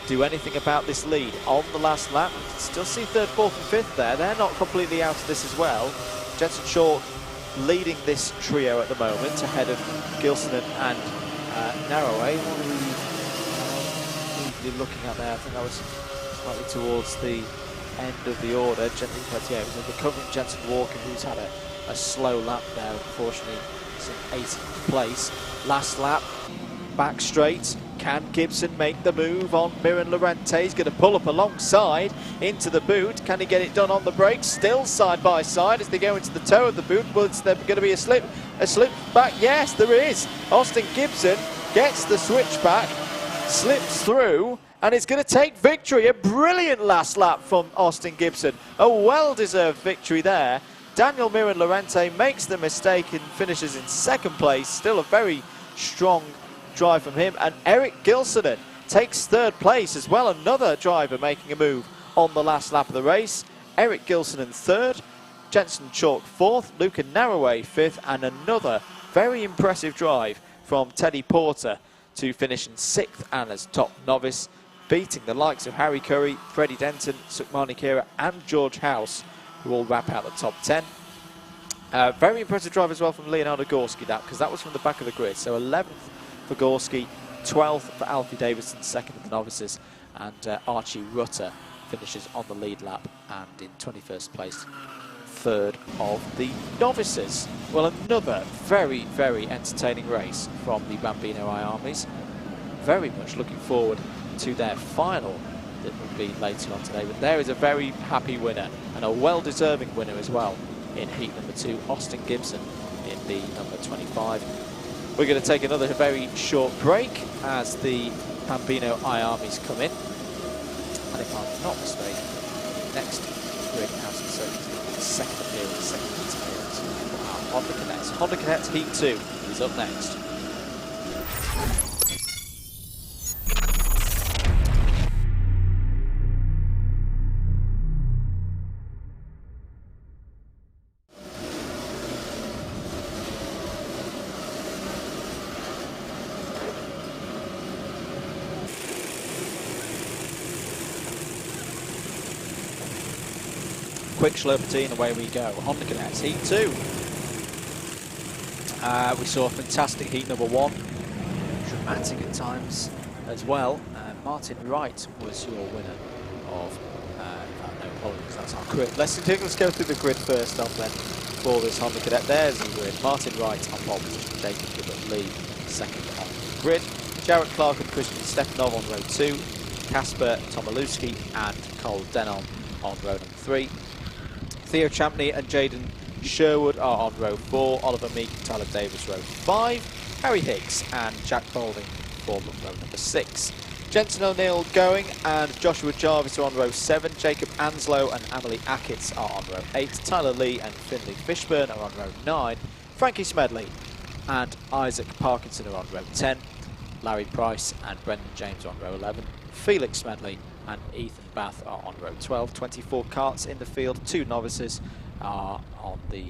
do anything about this lead on the last lap? You can still see 3rd, 4th and 5th there. They're not completely out of this as well. Jensen Chalk leading this trio at the moment, ahead of Gilsonen and Narroway. What are we looking at there? I think that was slightly towards the end of the order. But yeah, it was a recovering Jensen Walker who's had a slow lap there. Unfortunately, it's in 8th place. Last lap, back straight. Can Gibson make the move on Miran-Lorente? He's going to pull up alongside into the boot. Can he get it done on the brakes? Still side by side as they go into the toe of the boot. Well, is there going to be a slip back? Yes, there is. Austin Gibson gets the switch back, slips through, and it's going to take victory. A brilliant last lap from Austin Gibson. A well-deserved victory there. Daniel Miran-Lorente makes the mistake and finishes in 2nd place. Still a very strong drive from him, and Eric Gilsonen takes 3rd place as well. Another driver making a move on the last lap of the race. Eric Gilson in third, Jensen Chalk fourth, Luca Narroway fifth, and another very impressive drive from Teddy Porter to finish in sixth and as top novice, beating the likes of Harry Curry, Freddie Denton, Sukmani Kira and George House, who all wrap out the top 10. Very impressive drive as well from Leonardo Gorski, because that was from the back of the grid. So 11th for Gorski, 12th for Alfie Davidson, second of the novices, and Archie Rutter finishes on the lead lap and in 21st place, third of the novices. Well, another very, very entertaining race from the Bambino IMIs. Very much looking forward to their final that will be later on today. But there is a very happy winner and a well-deserving winner as well in heat number 2, Austin Gibson in the number 25. We're going to take another very short break as the Bambino IMIs come in. And if I'm not mistaken, next grid out of the circuit is the second appearance, second heat appearance for our Honda Cadets. Honda Cadets Heat 2 is up next. Quick Schlerpentine, away we go. Honda Cadets Heat 2. We saw a fantastic heat number 1. Dramatic at times as well. Martin Wright was your winner of... no, apologies, that's our grid. Let's go through the grid first off then for this Honda Cadet. There's the grid. Martin Wright on pole position. Jacob Gilbert Lee second on the grid. Jarrett Clark and Christian Stepanov on row 2. Kasper Tomilewski and Cole Denon on row number 3. Theo Champney and Jaden Sherwood are on row 4, Oliver Meek and Tyler Davis row 5, Harry Hicks and Jack Boulding form row number 6. Jensen O'Neill going and Joshua Jarvis are on row 7, Jacob Anslow and Amelie Ackitts are on row 8, Tyler Lee and Finley Fishburne are on row 9, Frankie Smedley and Isaac Parkinson are on row 10, Larry Price and Brendan James are on row 11, Felix Smedley and Ethan Bath are on row 12. 24 karts in the field, 2 novices are on the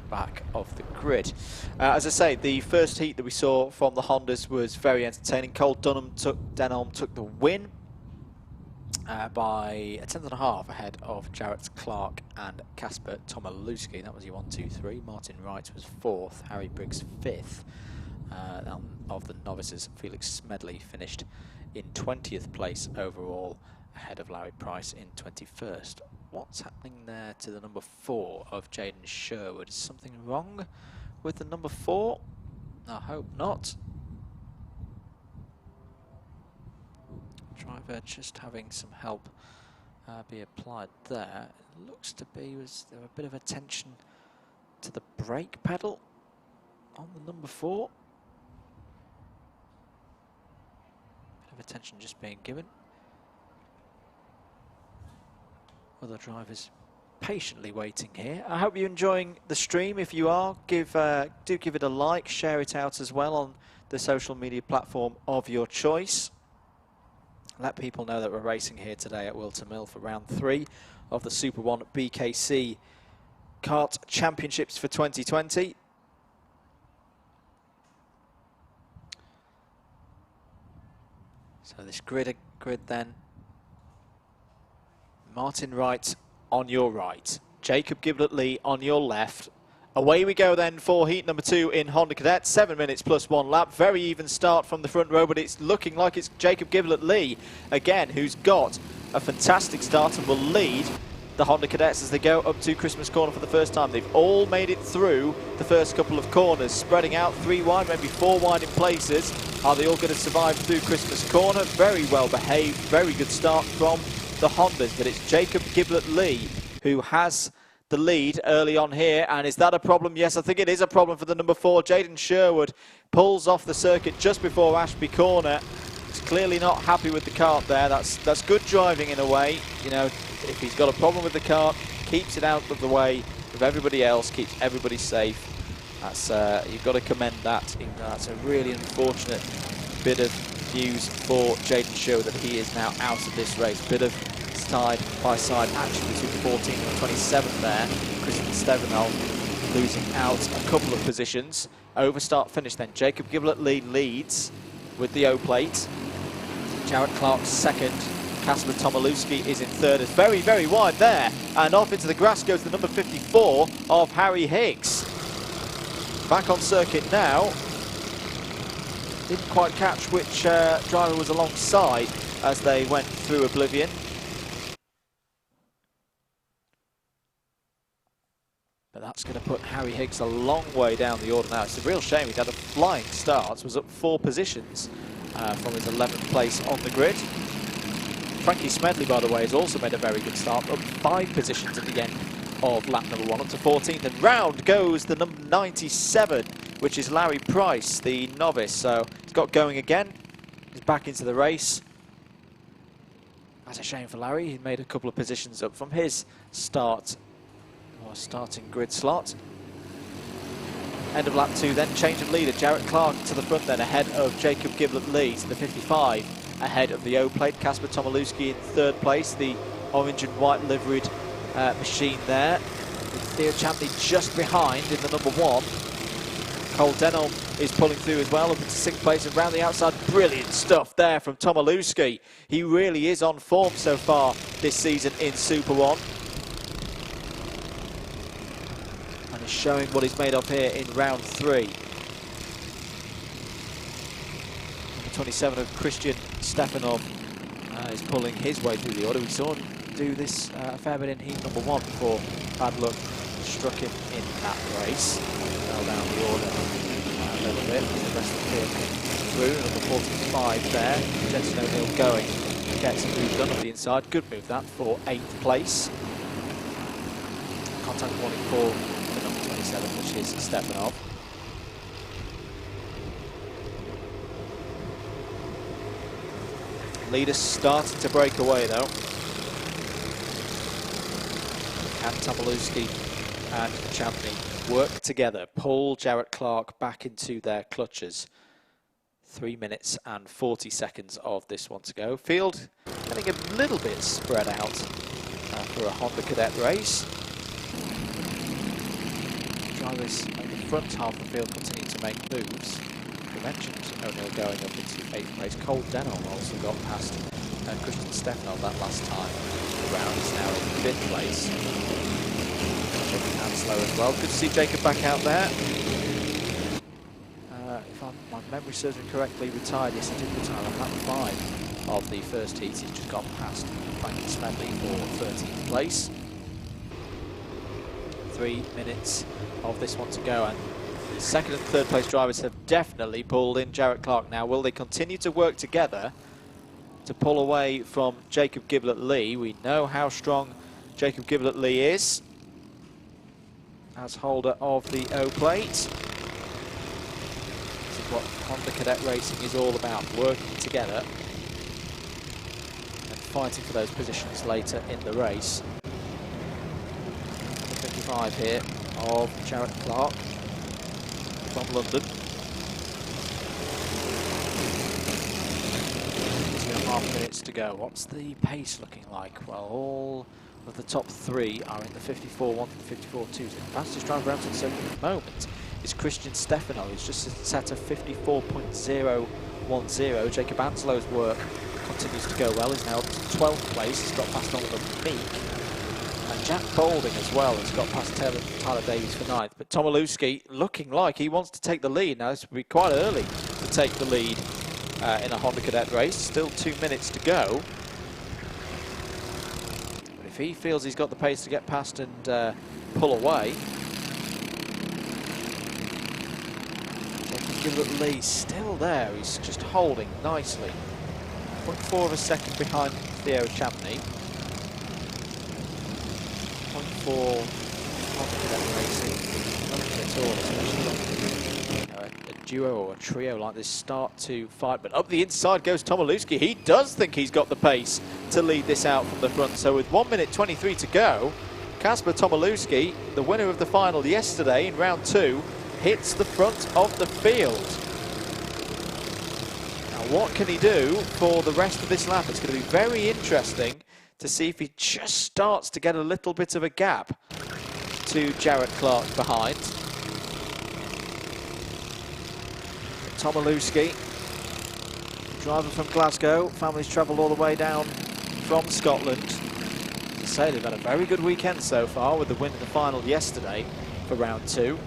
back of the grid. As I say, the first heat that we saw from the Hondas was very entertaining. Cole Denon took the win by a tenth and a half ahead of Jarrett Clark and Kasper Tomilewski. That was your 1, 2, 3. Martin Wright was 4th, Harry Briggs 5th. Of the novices, Felix Smedley finished in 20th place overall, ahead of Larry Price in 21st. What's happening there to the number 4 of Jaden Sherwood? Is something wrong with the number 4? I hope not. Driver just having some help be applied there. It looks to be, was there a bit of attention to the brake pedal on the number 4? Bit of attention just being given. Other drivers patiently waiting here. I hope you're enjoying the stream. If you are, do give it a like, share it out as well on the social media platform of your choice. Let people know that we're racing here today at Whilton Mill for round 3 of the SuperOne BKC Kart Championships for 2020. So this grid then. Martin Wright on your right, Jacob Gilbert Lee on your left. Away we go then for heat number 2 in Honda Cadet. 7 minutes plus 1 lap. Very even start from the front row, but it's looking like it's Jacob Gilbert Lee again, who's got a fantastic start and will lead the Honda Cadets as they go up to Christmas Corner for the first time. They've all made it through the first couple of corners, spreading out 3 wide, maybe 4 wide in places. Are they all going to survive through Christmas Corner? Very well behaved, very good start from the Hondas, but it's Jacob Gilbert Lee who has the lead early on here. And is that a problem? Yes, I think it is a problem for the number 4. Jaden Sherwood pulls off the circuit just before Ashby Corner. He's clearly not happy with the kart there. That's good driving in a way. You know, if he's got a problem with the kart, keeps it out of the way of everybody else, keeps everybody safe. That's you've got to commend that. That's a really unfortunate bit of news for Jaden Sherwood that he is now out of this race. Bit of side by side action between 14 and 27 there. Christian Stevenel losing out a couple of positions. Over start finish then. Jacob Giblet leads with the O plate. Jarrett Clark second. Kasper Tomilewski is in third. It's very, very wide there. And off into the grass goes the number 54 of Harry Higgs. Back on circuit now. Didn't quite catch which driver was alongside as they went through oblivion. But that's going to put Harry Higgs a long way down the order now. It's a real shame. He'd had a flying start. Was up 4 positions from his 11th place on the grid. Frankie Smedley, by the way, has also made a very good start, up 5 positions at the end of lap number 1, up to 14th. And round goes the number 97, which is Larry Price, the novice. So he's got going again. He's back into the race. That's a shame for Larry. He made a couple of positions up from his start, or starting grid slot. End of lap 2 then, change of leader. Jarrett Clark to the front then, ahead of Jacob Giblet leads, the 55. Ahead of the O plate, Kasper Tomilewski in third place, the orange and white liveried machine there. With Theo Champney just behind in the number 1. Cole Denholm is pulling through as well, up into 6th place, and round the outside, brilliant stuff there from Tomilewski. He really is on form so far this season in Super One. And is showing what he's made of here in round 3. 27 of Christian Stefanov is pulling his way through the order. We saw him do this a fair bit in heat number 1 before bad luck struck him in that race. Fell down the order a little bit. The rest of the field came through. Number 45 there. Jensen O'Neill going. Gets a move done on the inside. Good move that for 8th place. Contact warning for the number 27, which is Stefanov. Leaders starting to break away though. Can Tomilewski and Champney work together, pull Jarrett Clark back into their clutches. 3 minutes and 40 seconds of this one to go. Field getting a little bit spread out for a Honda Cadet race. Drivers at the front half of the field continue to make moves. We mentioned O'Neill going up into 8th place. Cole Denholm also got past Christian Stefanov that last time around. He's now in 5th place. Jacob Hanslow as well. Good to see Jacob back out there. If my memory serves me correctly, retired. Yes, he did retire on lap 5 of the first heat. He's just gone past Frankie Smedley for 13th place. 3 minutes of this one to go, and second and third place drivers have definitely pulled in Jarrett Clark now. Will they continue to work together to pull away from Jacob Giblet Lee? We know how strong Jacob Giblet Lee is as holder of the O plate. This is what Honda Cadet racing is all about, working together and fighting for those positions later in the race. Number 55 here of Jarrett Clark from London. 2.5 minutes to go. What's the pace looking like? Well, all of the top 3 are in the 54.1 and 54.2. The fastest driver out on the circuit at the moment is Christian Stefanov. He's just set a 54.010. Jacob Anslow's work continues to go well. He's now up to 12th place. He's got past Oliver Meek. And Jack Balding as well has got past Tyler Davies for 9th. But Tomilewski looking like he wants to take the lead. Now, this would be quite early to take the lead in a Honda Cadet race. Still 2 minutes to go. But if he feels he's got the pace to get past and pull away. Giblet Lee still there. He's just holding nicely. 0.4 of a second behind Theo Champney. 0.4 Honda Cadet racing. Nothing at all, especially when a duo or a trio like this start to fight. But up the inside goes Tomilewski. He does think he's got the pace to lead this out from the front. So with 1 minute 23 to go, Kasper Tomilewski, the winner of the final yesterday in round 2, hits the front of the field. Now what can he do for the rest of this lap? It's going to be very interesting to see if he just starts to get a little bit of a gap to Jarrett Clark behind. Tomilewski, driver from Glasgow, family's travelled all the way down from Scotland. To say they've had a very good weekend so far with the win in the final yesterday for round 2.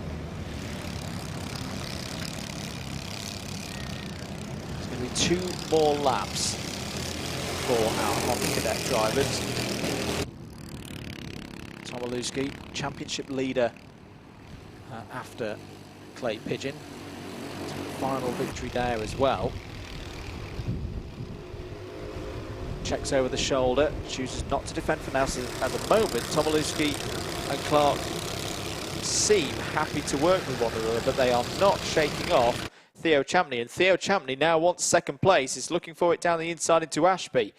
There's going to be 2 more laps for our Honda Cadet drivers. Tomilewski, championship leader after Clay Pigeon. Final victory there as well. Checks over the shoulder, chooses not to defend for now. So at the moment, Tomilewski and Clark seem happy to work with one another, but they are not shaking off Theo Champney. And Theo Champney now wants second place. Is looking for it down the inside into Ashby.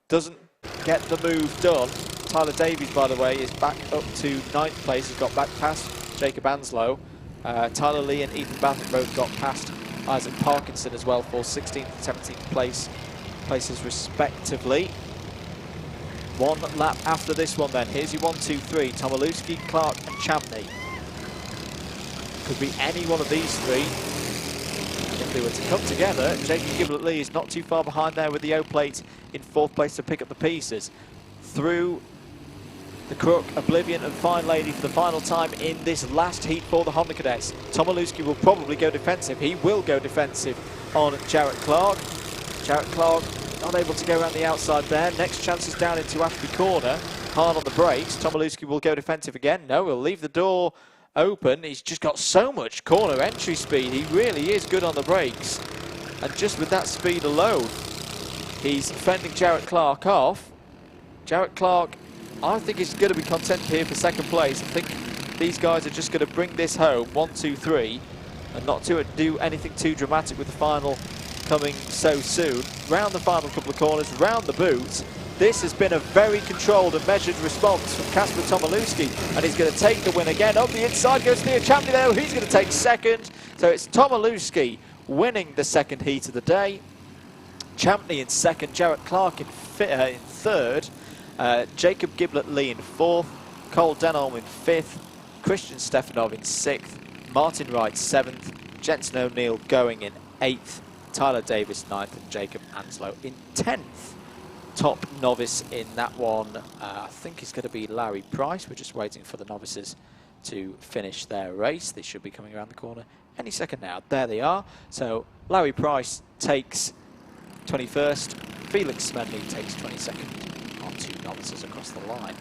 Doesn't get the move done. Tyler Davies, by the way, is back up to 9th place. He's got back past Jacob Anslow. Tyler Lee and Ethan Batten both got past Isaac Parkinson as well for 16th and 17th places respectively. 1 lap after this one then. Here's your 1, 2, 3. Tomilewski, Clark and Champney. Could be any one of these 3. If they were to come together, Jacob Giblett-Lee is not too far behind there with the O-plate in 4th place to pick up the pieces. Through the Crook, Oblivion and Fine Lady for the final time in this last heat for the Honda Cadets. Tomilewski will probably go defensive. He will go defensive on Jarrett Clark. Jarrett Clark not able to go around the outside there. Next chance is down into Ashby Corner. Hard on the brakes. Tomilewski will go defensive again. No, he'll leave the door open. He's just got so much corner entry speed. He really is good on the brakes. And just with that speed alone, he's fending Jarrett Clark off. Jarrett Clark, I think he's going to be content here for second place. I think these guys are just going to bring this home, 1, 2, 3, and not to do anything too dramatic with the final coming so soon. Round the final couple of corners, round the boot. This has been a very controlled and measured response from Kasper Tomilewski, and he's going to take the win again. On the inside goes Theo Champney though, he's going to take second. So it's Tomilewski winning the second heat of the day. Champney in second, Jarrett Clark in third. Jacob Giblett-Lee in 4th, Cole Denholm in 5th, Christian Stefanov in 6th, Martin Wright 7th, Jensen O'Neill going in 8th, Tyler Davis 9th and Jacob Anslow in 10th. Top novice in that one, I think is going to be Larry Price. We're just waiting for the novices to finish their race. They should be coming around the corner any second now. There they are. So Larry Price takes 21st, Felix Smedley takes 22nd. 2 novices across the line.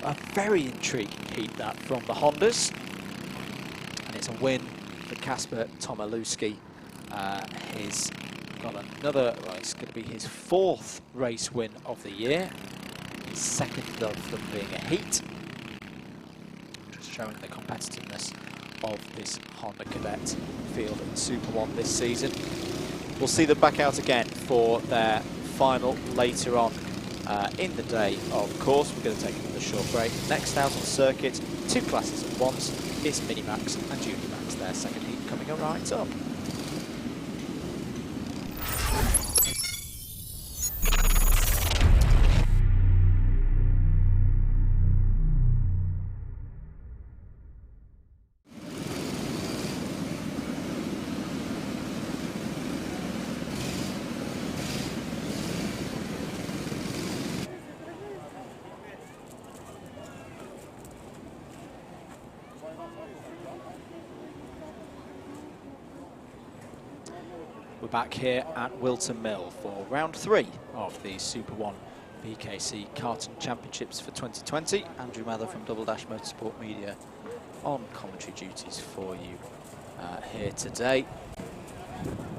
A very intriguing heat that from the Hondas, and it's a win for Kasper Tomilewski. He's got another, well, it's going to be his 4th race win of the year, his 2nd of them being a heat. Just showing the competitiveness of this Honda Cadet field in SuperOne this season. We'll see them back out again for their final later on in the day, of course. We're going to take another short break. Next out on circuit, 2 classes at once, is Minimax and Junimax. Their second heat coming right up. We're back here at Whilton Mill for round 3 of the SuperOne BKC Karting Championships for 2020. Andrew Mather from Double Dash Motorsport Media on commentary duties for you here today.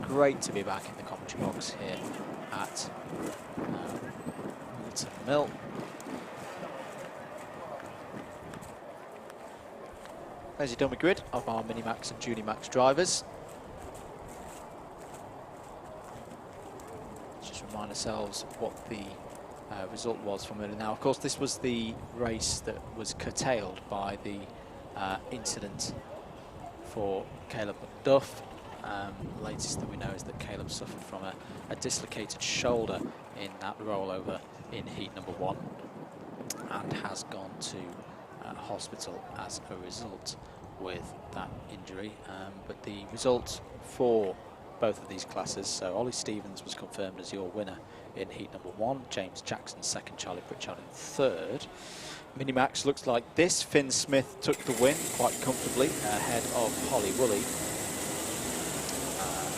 Great to be back in the commentary box here at Whilton Mill. There's your dummy grid of our Minimax and Junimax drivers. Remind ourselves what the result was from it. Now, of course, this was the race that was curtailed by the incident for Caleb McDuff. The latest that we know is that Caleb suffered from a dislocated shoulder in that rollover in heat number 1 and has gone to hospital as a result with that injury. But the result for both of these classes, so Ollie Stevens was confirmed as your winner in heat number 1, James Jackson second, Charlie Pritchard in third. Minimax looks like this. Finn Smith took the win quite comfortably ahead of Holly Woolley.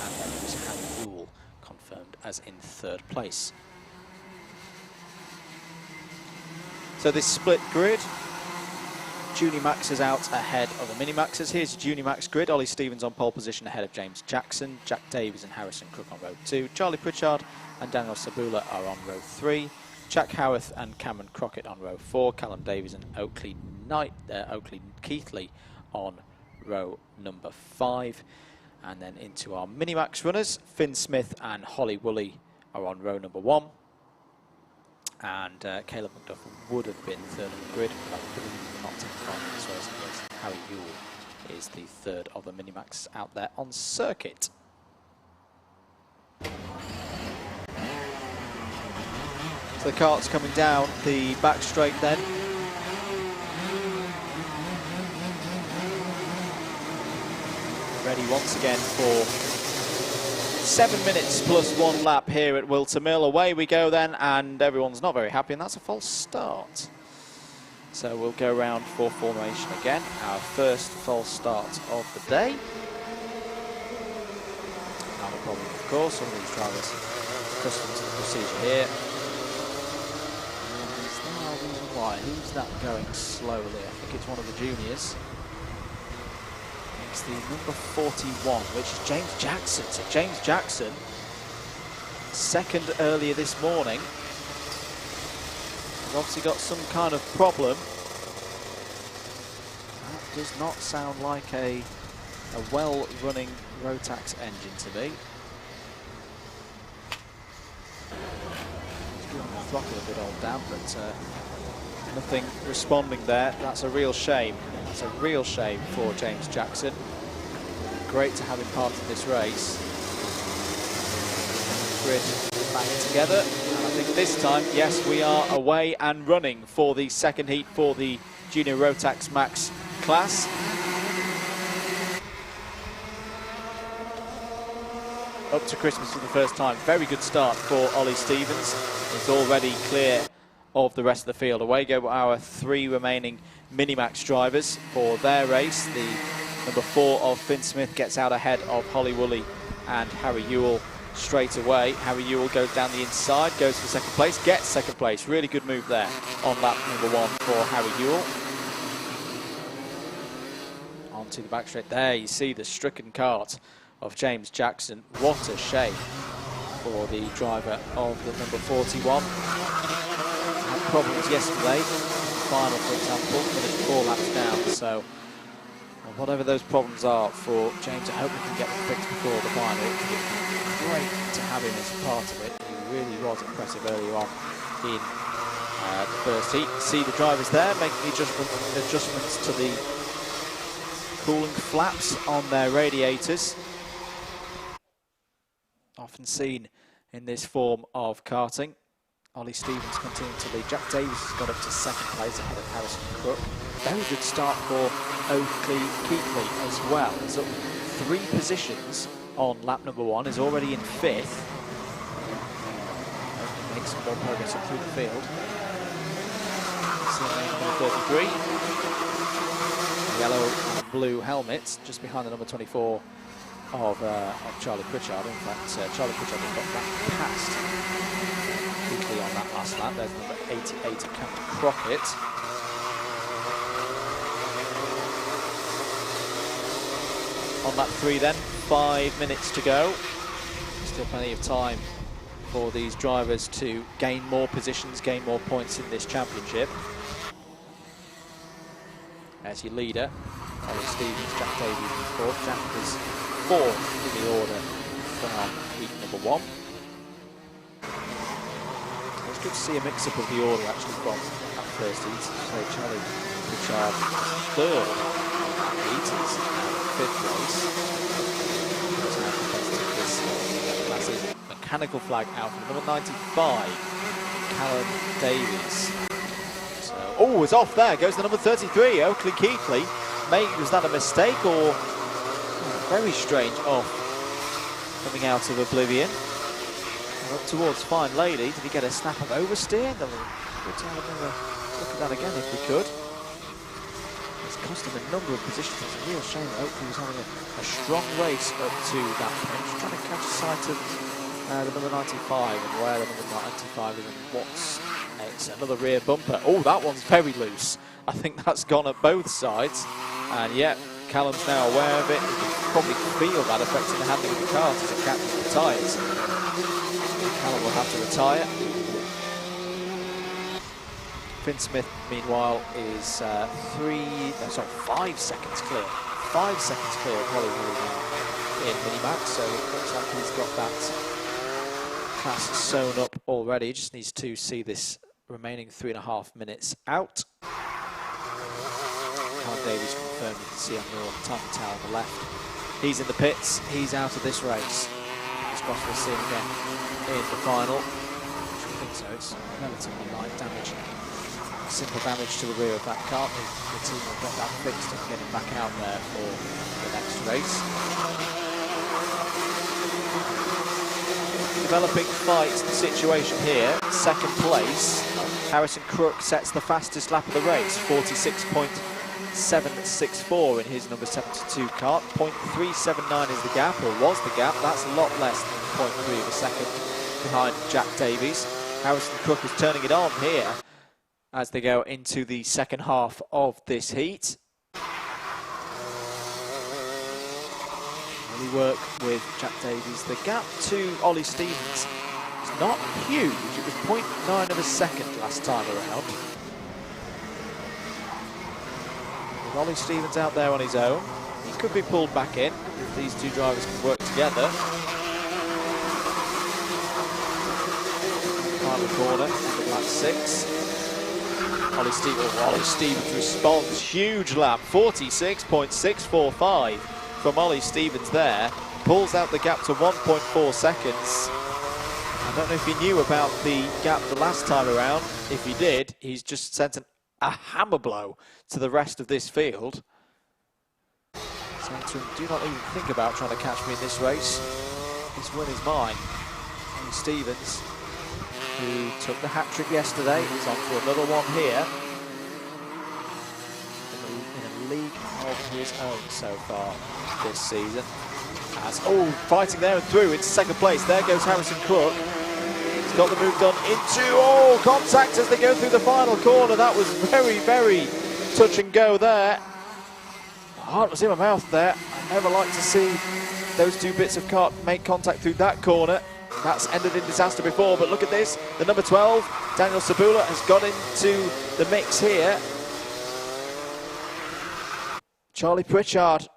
And then it was Harry Yule confirmed as in third place. So this split grid, Junior Max is out ahead of the Mini Maxes. Here's your Junior Max grid. Ollie Stevens on pole position ahead of James Jackson. Jack Davies and Harrison Cook on row 2. Charlie Pritchard and Daniel Sabula are on row 3. Jack Howarth and Cameron Crockett on row 4. Callum Davies and Oakley Keithley on row number 5. And then into our Mini Max runners, Finn Smith and Holly Woolley are on row number 1. And Caleb McDuff would have been third on the grid, but I believe not taking part in this race because Harry Yule is the third of the Minimax out there on circuit. So the kart's coming down the back straight then. Ready once again for 7 minutes plus 1 lap here at Whilton Mill. Away we go then, and everyone's not very happy, and that's a false start. So we'll go round for formation again. Our first false start of the day. Not a problem, of course. Some of these drivers are accustomed to the procedure here. And is there a reason why? Who's that going slowly? I think it's one of the juniors. It's the number 41, which is James Jackson. So James Jackson, second earlier this morning, has obviously got some kind of problem. That does not sound like a well-running Rotax engine to me. He's giving the throttle a bit old damp, but nothing responding there. That's a real shame. It's a real shame for James Jackson. Great to have him part of this race. Grid back together. And I think this time, yes, we are away and running for the second heat for the Junior Rotax Max class. Up to Christmas for the first time. Very good start for Ollie Stevens. He's already clear of the rest of the field. Away go our 3 remaining Minimax drivers for their race. The number 4 of Finn Smith gets out ahead of Holly Woolley and Harry Yule straight away. Harry Yule goes down the inside, goes for second place, gets second place. Really good move there on lap number 1 for Harry Yule. Onto the back straight. There you see the stricken kart of James Jackson. What a shame for the driver of the number 41. Had problems yesterday. Final, for example, finished 4 laps down. So whatever those problems are for James, I hope we can get them fixed before the final. It would be great to have him as part of it. He really was impressive earlier on in the first heat. See the drivers there making adjustments to the cooling flaps on their radiators. Often seen in this form of karting. Ollie Stevens continuing to lead. Jack Davies has got up to second place ahead of Harrison Crook. Very good start for Oakley Keithley as well. He's up 3 positions on lap number 1. Is already in 5th. Oakley makes some more progress up through the field. Number 33. Yellow and blue helmets just behind the number 24 of Charlie Pritchard. In fact, Charlie Pritchard has got back past Keithley on that last lap. There's number 88 of Cameron Crockett. On lap 3 then, 5 minutes to go. Still plenty of time for these drivers to gain more positions, gain more points in this championship. As your leader, Ollie Stevens, Jack Davies in 4th. Jack is 4th in the order from heat number 1. It's good to see a mix-up of the order actually from that first heat. So Charlie Pritchard 3rd heat is 5th race. That's how competitive this class is. mechanical flag out for number 95, Callum Davies. So, oh, it's off there, goes to number 33, Oakley Keithley. Mate, was that a mistake or very strange off coming out of oblivion? And up towards Fine Lady, did he get a snap of oversteer? We'll have another look at that again if we could. It's cost him a number of positions. It's a real shame that Oakley was having a strong race up to that point. Just trying to catch sight of the number 95 and where the number 95 is and what's next. Another rear bumper. Oh, that one's very loose. I think that's gone at both sides. And yeah, Callum's now aware of it. You can probably feel that affecting the handling of the car as it catches the tyres. Callum will have to retire. Finn Smith, meanwhile, is 5 seconds clear. 5 seconds clear of Holly Williams in Minimax, so it looks like he's got that class sewn up already. Just needs to see this remaining 3.5 minutes out. Callum Davies confirmed, you can see on the time tower on the left. He's in the pits, he's out of this race. It's possible to see him again in the final. I think so, it's relatively light damage. Simple damage to the rear of that car. The team will get that fixed and get him back out there for the next race. Developing fight situation here. Second place, Harrison Crook sets the fastest lap of the race, 46.764 in his number 72 kart. 0.379 is the gap, or was the gap. That's a lot less than 0.3 of a second behind Jack Davies. Harrison Crook is turning it on here as they go into the second half of this heat. Early work with Jack Davies. The gap to Ollie Stevens is not huge. It was 0.9 of a second last time around. With Ollie Stevens out there on his own, he could be pulled back in if these two drivers can work together. Final corner, lap 6. Ollie Stevens responds, huge lap, 46.645 from Ollie Stevens there, pulls out the gap to 1.4 seconds. I don't know if he knew about the gap the last time around. If he did, he's just sent a hammer blow to the rest of this field. Saying to him, do not even think about trying to catch me in this race. This win is mine. Ollie Stevens, who took the hat-trick yesterday, is on for another one here. In a league of his own so far this season. Fighting there and through into second place. There goes Harrison Crook. He's got the move done into, contact as they go through the final corner. That was very, very touch and go there. My heart was in my mouth there. I never like to see those two bits of kart make contact through that corner. That's ended in disaster before, but look at this. The number 12, Daniel Sabula, has got into the mix here. Charlie Pritchard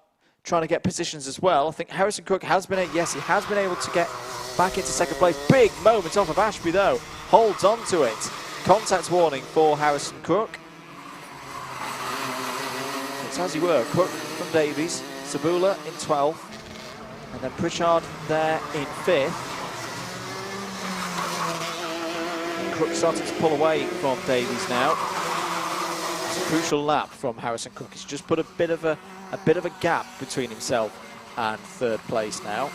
trying to get positions as well. I think Harrison Crook has been, he has been able to get back into second place. Big moment off of Ashby though. Holds on to it. Contact warning for Harrison Crook. It's as you were. Crook from Davies, Sabula in 12th, and then Pritchard there in 5th. Crook starting to pull away from Davies now. It's a crucial lap from Harrison Crook. He's just put a bit of a gap between himself and third place now.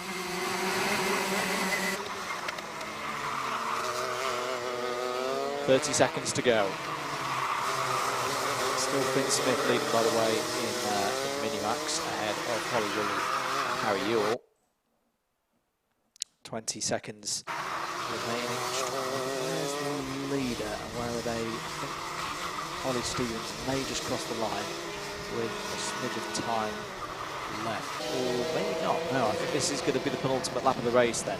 .30 to go. Still Finn Smith leading, by the way, in Minimax ahead of Holly Willie and Harry Ewell. 20 seconds remaining. Where's the leader and where are they? I think Ollie Stevens may just cross the line with a smidge of time left. Or maybe not. No, I think this is going to be the penultimate lap of the race then.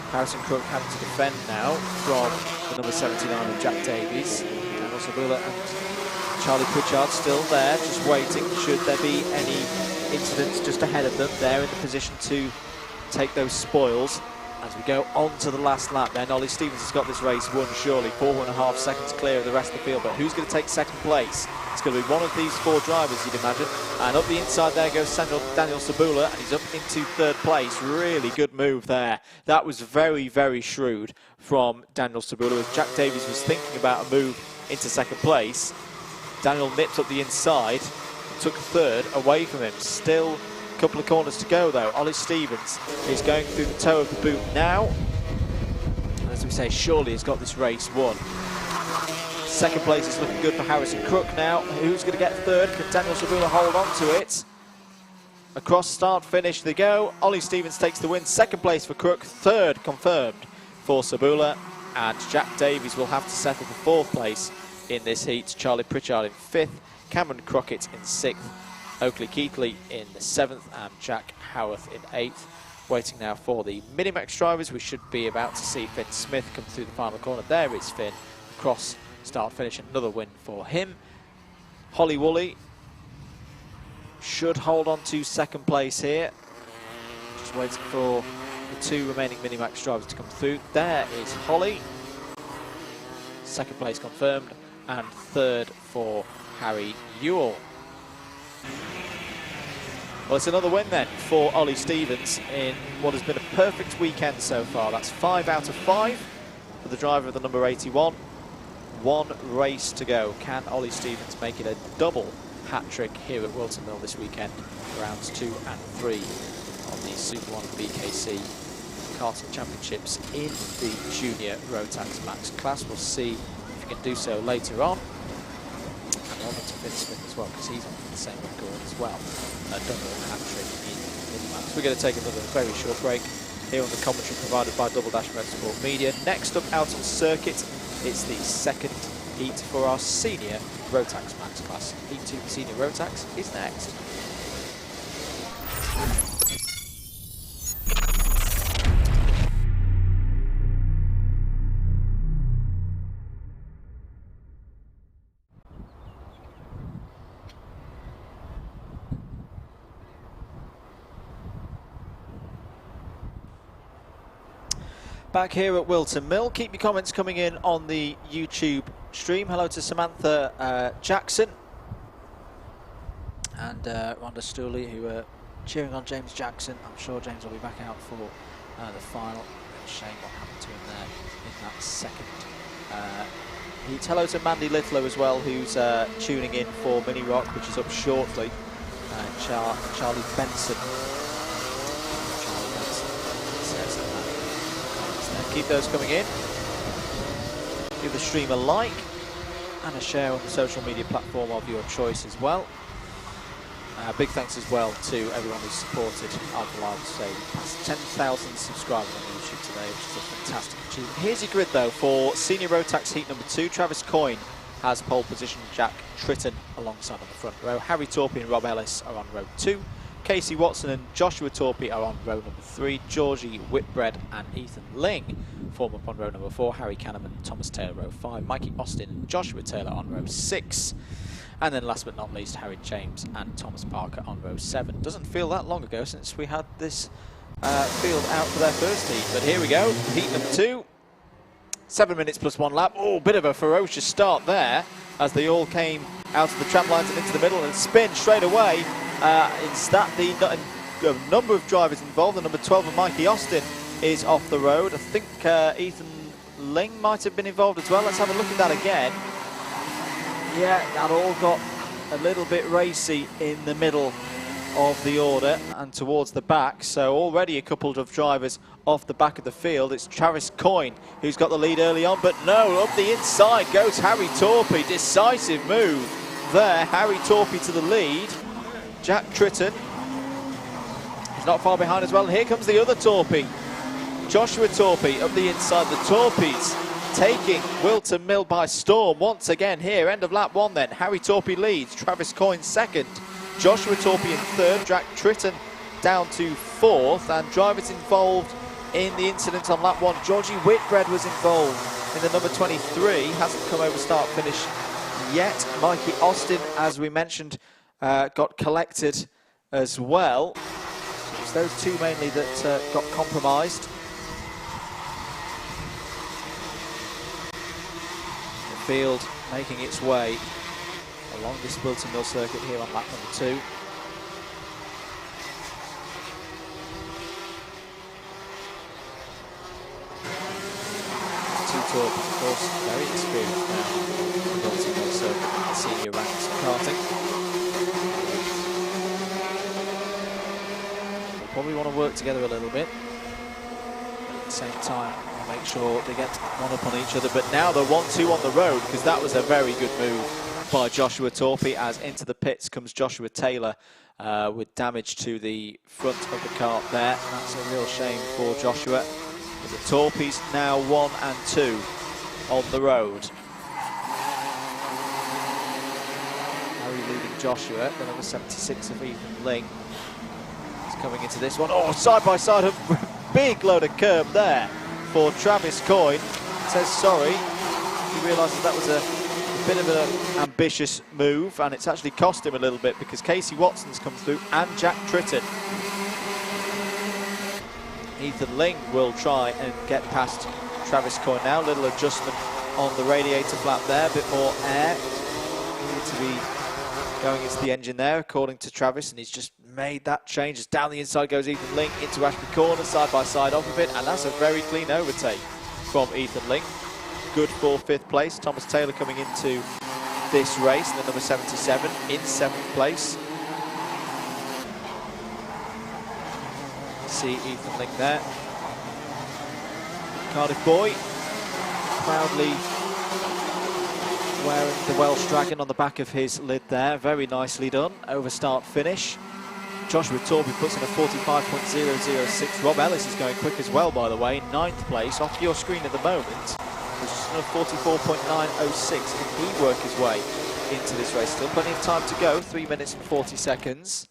Harrison Crook having to defend now from the number 79 of Jack Davies. Daniel Sabula and Charlie Pritchard still there, just waiting. Should there be any incidents just ahead of them, they're in the position to take those spoils. As we go on to the last lap then, Ollie Stevens has got this race won surely, 4.5 seconds clear of the rest of the field, but who's going to take second place? It's going to be one of these 4 drivers, you'd imagine. And up the inside there goes Daniel Sabula, and he's up into 3rd place. Really good move there. That was very, very shrewd from Daniel Sabula. As Jack Davies was thinking about a move into 2nd place, Daniel nipped up the inside, took 3rd away from him. Still a couple of corners to go though. Ollie Stevens is going through the toe of the boot now. And as we say, surely he's got this race won. 2nd place is looking good for Harrison Crook now. Who's going to get 3rd? Can Daniel Sabula hold on to it? Across start finish they go. Ollie Stevens takes the win. 2nd place for Crook. 3rd confirmed for Sabula. And Jack Davies will have to settle for 4th place in this heat. Charlie Pritchard in 5th. Cameron Crockett in 6th. Oakley Keithley in the 7th. And Jack Howarth in 8th. Waiting now for the Minimax drivers. We should be about to see Finn Smith come through the final corner. There is Finn. Across start finish, another win for him. Holly Woolley should hold on to 2nd place here. Just waiting for the 2 remaining Minimax drivers to come through. There is Holly. 2nd place confirmed, and 3rd for Harry Ewell. Well, it's another win then for Ollie Stevens in what has been a perfect weekend so far. That's 5 out of 5 for the driver of the number 81. 1 race to go. Can Ollie Stevens make it a double hat-trick here at Whilton Mill this weekend? Rounds 2 and 3 on the SuperOne BKC karting championships in the junior Rotax Max class. We'll see if he can do so later on. And on to Finn Smith as well, because he's on the same record as well. A double hat-trick in Minimax. We're going to take another very short break here on the commentary provided by Double Dash Motorsport Media. Next up out on circuit, it's the 2nd heat for our senior Rotax Max class. Heat 2 senior Rotax is next. Back here at Whilton Mill. Keep your comments coming in on the YouTube stream. Hello to Samantha Jackson and Rhonda Stooley, who are cheering on James Jackson. I'm sure James will be back out for the final. Shame what happened to him there in that 2nd heat. Hello to Mandy Littler as well, who's tuning in for Mini Rock, which is up shortly. Charlie Benson. Keep those coming in. Give the stream a like and a share on the social media platform of your choice as well. Big thanks as well to everyone who's supported Alpha Live today. We passed 10,000 subscribers on YouTube today, which is a fantastic achievement. Here's your grid though for Senior Rotax Heat number 2. Travis Coyne has pole position. Jack Tritton alongside on the front row. Harry Torpey and Rob Ellis are on row 2. Casey Watson and Joshua Torpey are on row number 3. Georgie Whitbread and Ethan Ling form up on row number 4. Harry Canneman and Thomas Taylor row 5. Mikey Austin and Joshua Taylor on row 6. And then last but not least, Harry James and Thomas Parker on row 7. Doesn't feel that long ago since we had this field out for their first heat. But here we go, heat number 2. 7 minutes plus 1 lap. Oh, bit of a ferocious start there as they all came out of the tram lines and into the middle and spin straight away. It's that the number of drivers involved. The number 12 of Mikey Austin is off the road. I think Ethan Ling might have been involved as well. Let's have a look at that again. Yeah, that all got a little bit racy in the middle of the order and towards the back. So already a couple of drivers off the back of the field. It's Travis Coyne who's got the lead early on, but no, up the inside goes Harry Torpey. Decisive move there. Harry Torpey to the lead. Jack Tritton is not far behind as well. And here comes the other Torpey. Joshua Torpey up the inside. The Torpeys taking Whilton Mill by storm once again here. End of lap 1 then. Harry Torpey leads. Travis Coyne 2nd. Joshua Torpey in 3rd. Jack Tritton down to 4th. And drivers involved in the incident on lap 1. Georgie Whitbread was involved in the number 23. Hasn't come over start finish yet. Mikey Austin, as we mentioned, got collected as well. So it's those two mainly that got compromised. The field making its way along this Whilton Mill circuit here on lap number 2. Two Torpies, of course, very experienced now on the Whilton Mill circuit in the senior ranks of karting. They'll probably want to work together a little bit, but at the same time make sure they get one up on each other. But now they're 1-2 on the road, because that was a very good move by Joshua Torpy, as into the pits comes Joshua Taylor with damage to the front of the kart there. And that's a real shame for Joshua. But the Torpies now 1 and 2 on the road. Harry leading Joshua, the number 76 of Ethan Ling is coming into this one. Oh, side by side, a big load of curb there for Travis Coyne. Says sorry. He realises that was a bit of an ambitious move, and it's actually cost him a little bit, because Casey Watson's come through and Jack Tritton. Ethan Ling will try and get past Travis Coyne now. Little adjustment on the radiator flap there, a bit more air. Needed to be going into the engine there, according to Travis, and he's just made that change. As down the inside goes Ethan Ling into Ashby Corner, side by side off of it, and that's a very clean overtake from Ethan Ling. Good for 5th place. Thomas Taylor coming into this race, the number 77 in 7th place. See Ethan Ling there. Cardiff boy, proudly wearing the Welsh Dragon on the back of his lid there. Very nicely done. Over start finish. Joshua Torby puts in a 45.006. Rob Ellis is going quick as well, by the way. 9th place. Off your screen at the moment, which is a 44.906. Can he work his way into this race? Still plenty of time to go. 3 minutes and 40 seconds.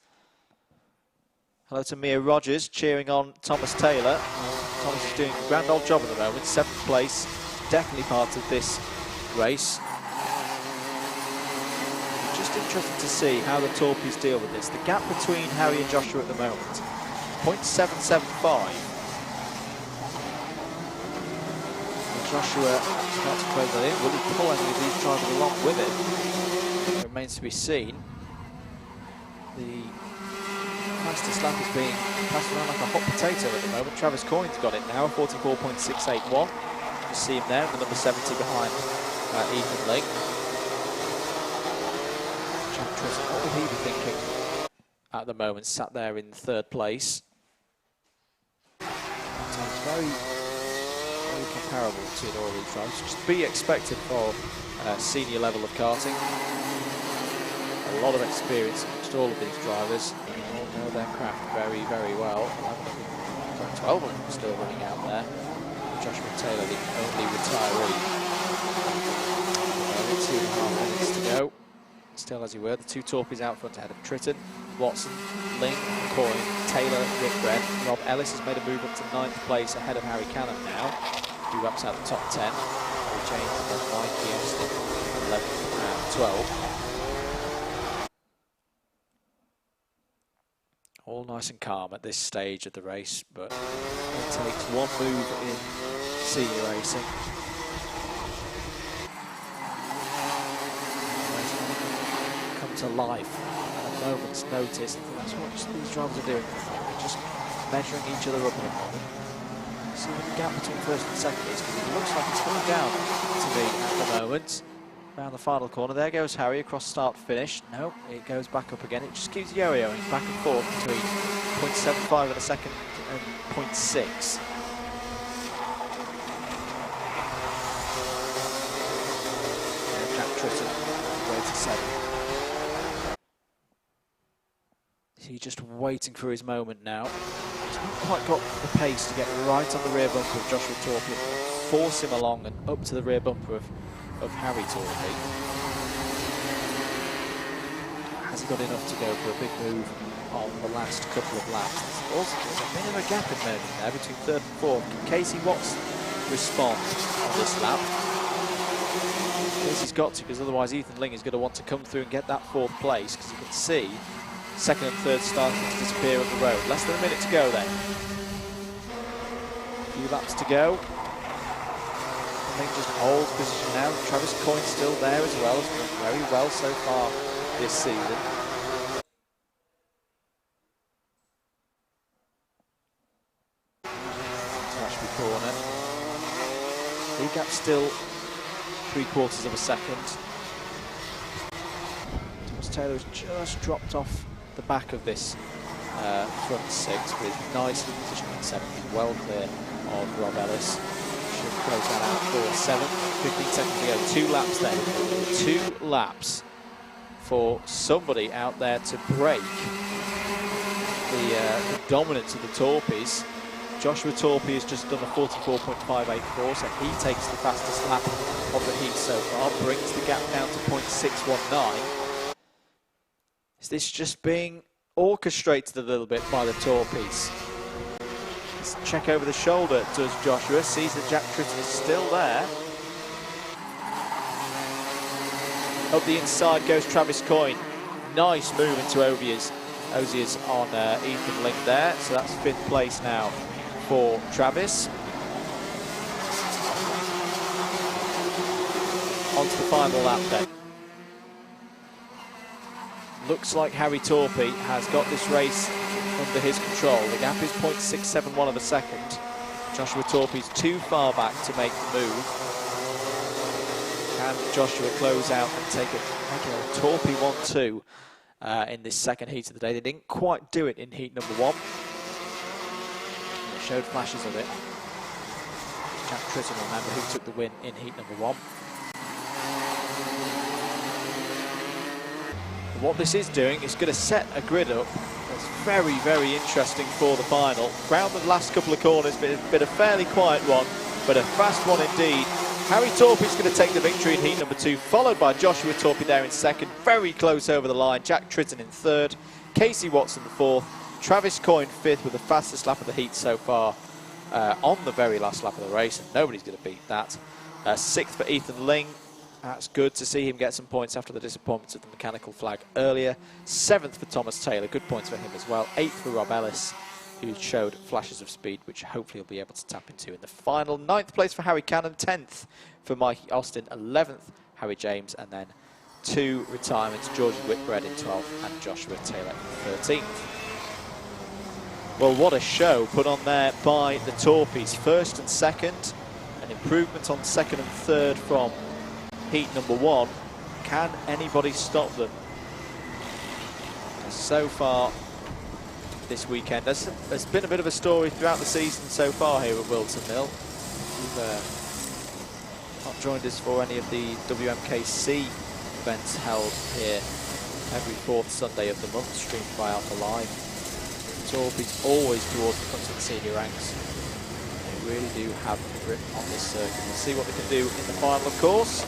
Hello to Mia Rogers cheering on Thomas Taylor. Thomas is doing a grand old job at the moment. 7th place. Definitely part of this race. Just interesting to see how the Torpies deal with this. The gap between Harry and Joshua at the moment, 0.775. Joshua starts to close that in. Will he pull any of these drivers along with it? It remains to be seen. The fastest lap is being passed around like a hot potato at the moment. Travis Coyne's got it now, 44.681. You see him there, the number 70 behind Ethan Ling. Jack Tristan, what would he be thinking at the moment? Sat there in 3rd place. Sounds very comparable to all these drivers. Just to be expected for a senior level of karting. A lot of experience amongst all of these drivers. They all know their craft very, very well. 12 of them still running out there. Joshua Taylor, the only retiree. 2.5 minutes to go. Still, as you were, the 2 Torpies out front ahead of Tritton, Watson, Ling, Coyne, Taylor, Whitbread. Rob Ellis has made a move up to 9th place ahead of Harry Cannon now, who wraps out the top 10. Harry James and Mike Piaston, 11th and 12th. All nice and calm at this stage of the race, but it takes one move in senior racing. Come to life at a moment's notice. That's what these drivers are doing. They're just measuring each other up at the moment. See what the gap between 1st and 2nd is, because it looks like it's coming down to me at the moment. Around the final corner, there goes Harry across start finish. No, it goes back up again. It just keeps yo-yoing back and forth between 0.75 in a second and 0.6. Jack Tritton, way to 7. He's just waiting for his moment now. He's not quite got the pace to get right on the rear bumper of Joshua Torpy, force him along and up to the rear bumper of Harry Torpy. Has he got enough to go for a big move on the last couple of laps? Also, there's a bit of a gap emerging there between 3rd and 4th. Can Casey Watson respond on this lap? Casey's got to, because otherwise Ethan Ling is going to want to come through and get that 4th place, because you can see 2nd and 3rd starting to disappear on the road. Less than a minute to go then. A few laps to go. think just holds position now. Travis Coyne's still there as well. Has done very well so far this season. Ashby corner. Lead gap still 3/4 of a second. Thomas Taylor has just dropped off the back of this front six with nicely positioned in 7th, well clear of Rob Ellis. Should close that out for 7th. 15 seconds to go. 2 laps then. 2 laps for somebody out there to break the dominance of the Torpies. Joshua Torpy has just done a 44.584, so he takes the fastest lap of the heat so far, brings the gap down to 0.619. Is this just being orchestrated a little bit by the Torpies? Let's check over the shoulder, does Joshua, sees that Jack Tritton is still there. Up the inside goes Travis Coyne. Nice move into Osiers on Ethan Link there, so that's 5th place now for Travis. On to the final lap then. Looks like Harry Torpy has got this race under his control. The gap is 0.671 of a second. Joshua Torpy's too far back to make the move. Can Joshua close out and take a Torpy 1-2 in this second heat of the day? They didn't quite do it in heat number 1. It showed flashes of it. Jack Tritton, remember, who took the win in heat number 1. What this is doing is going to set a grid up that's very, very interesting for the final. Round the last couple of corners, been a fairly quiet one, but a fast one indeed. Harry Torpy is going to take the victory in heat number 2, followed by Joshua Torpy there in 2nd, very close over the line. Jack Tritton in 3rd, Casey Watson 4th, Travis Coyne 5th with the fastest lap of the heat so far on the very last lap of the race, and nobody's going to beat that. 6th for Ethan Ling. That's good to see him get some points after the disappointments of the mechanical flag earlier. 7th for Thomas Taylor, good points for him as well. 8th for Rob Ellis, who showed flashes of speed, which hopefully he'll be able to tap into in the final. 9th place for Harry Cannon, 10th for Mikey Austin, 11th Harry James, and then 2 retirements, Georgie Whitbread in 12th and Joshua Taylor in 13th. Well, what a show put on there by the Torpies. 1st and 2nd, an improvement on 2nd and 3rd from heat number 1. Can anybody stop them? So far this weekend, there's been a bit of a story throughout the season so far here at Whilton Mill. You've not joined us for any of the WMKC events held here every 4th Sunday of the month, streamed by Alpha Live. Torpies always towards the front of the senior ranks. They really do have a grip on this circuit. We'll see what they can do in the final, of course.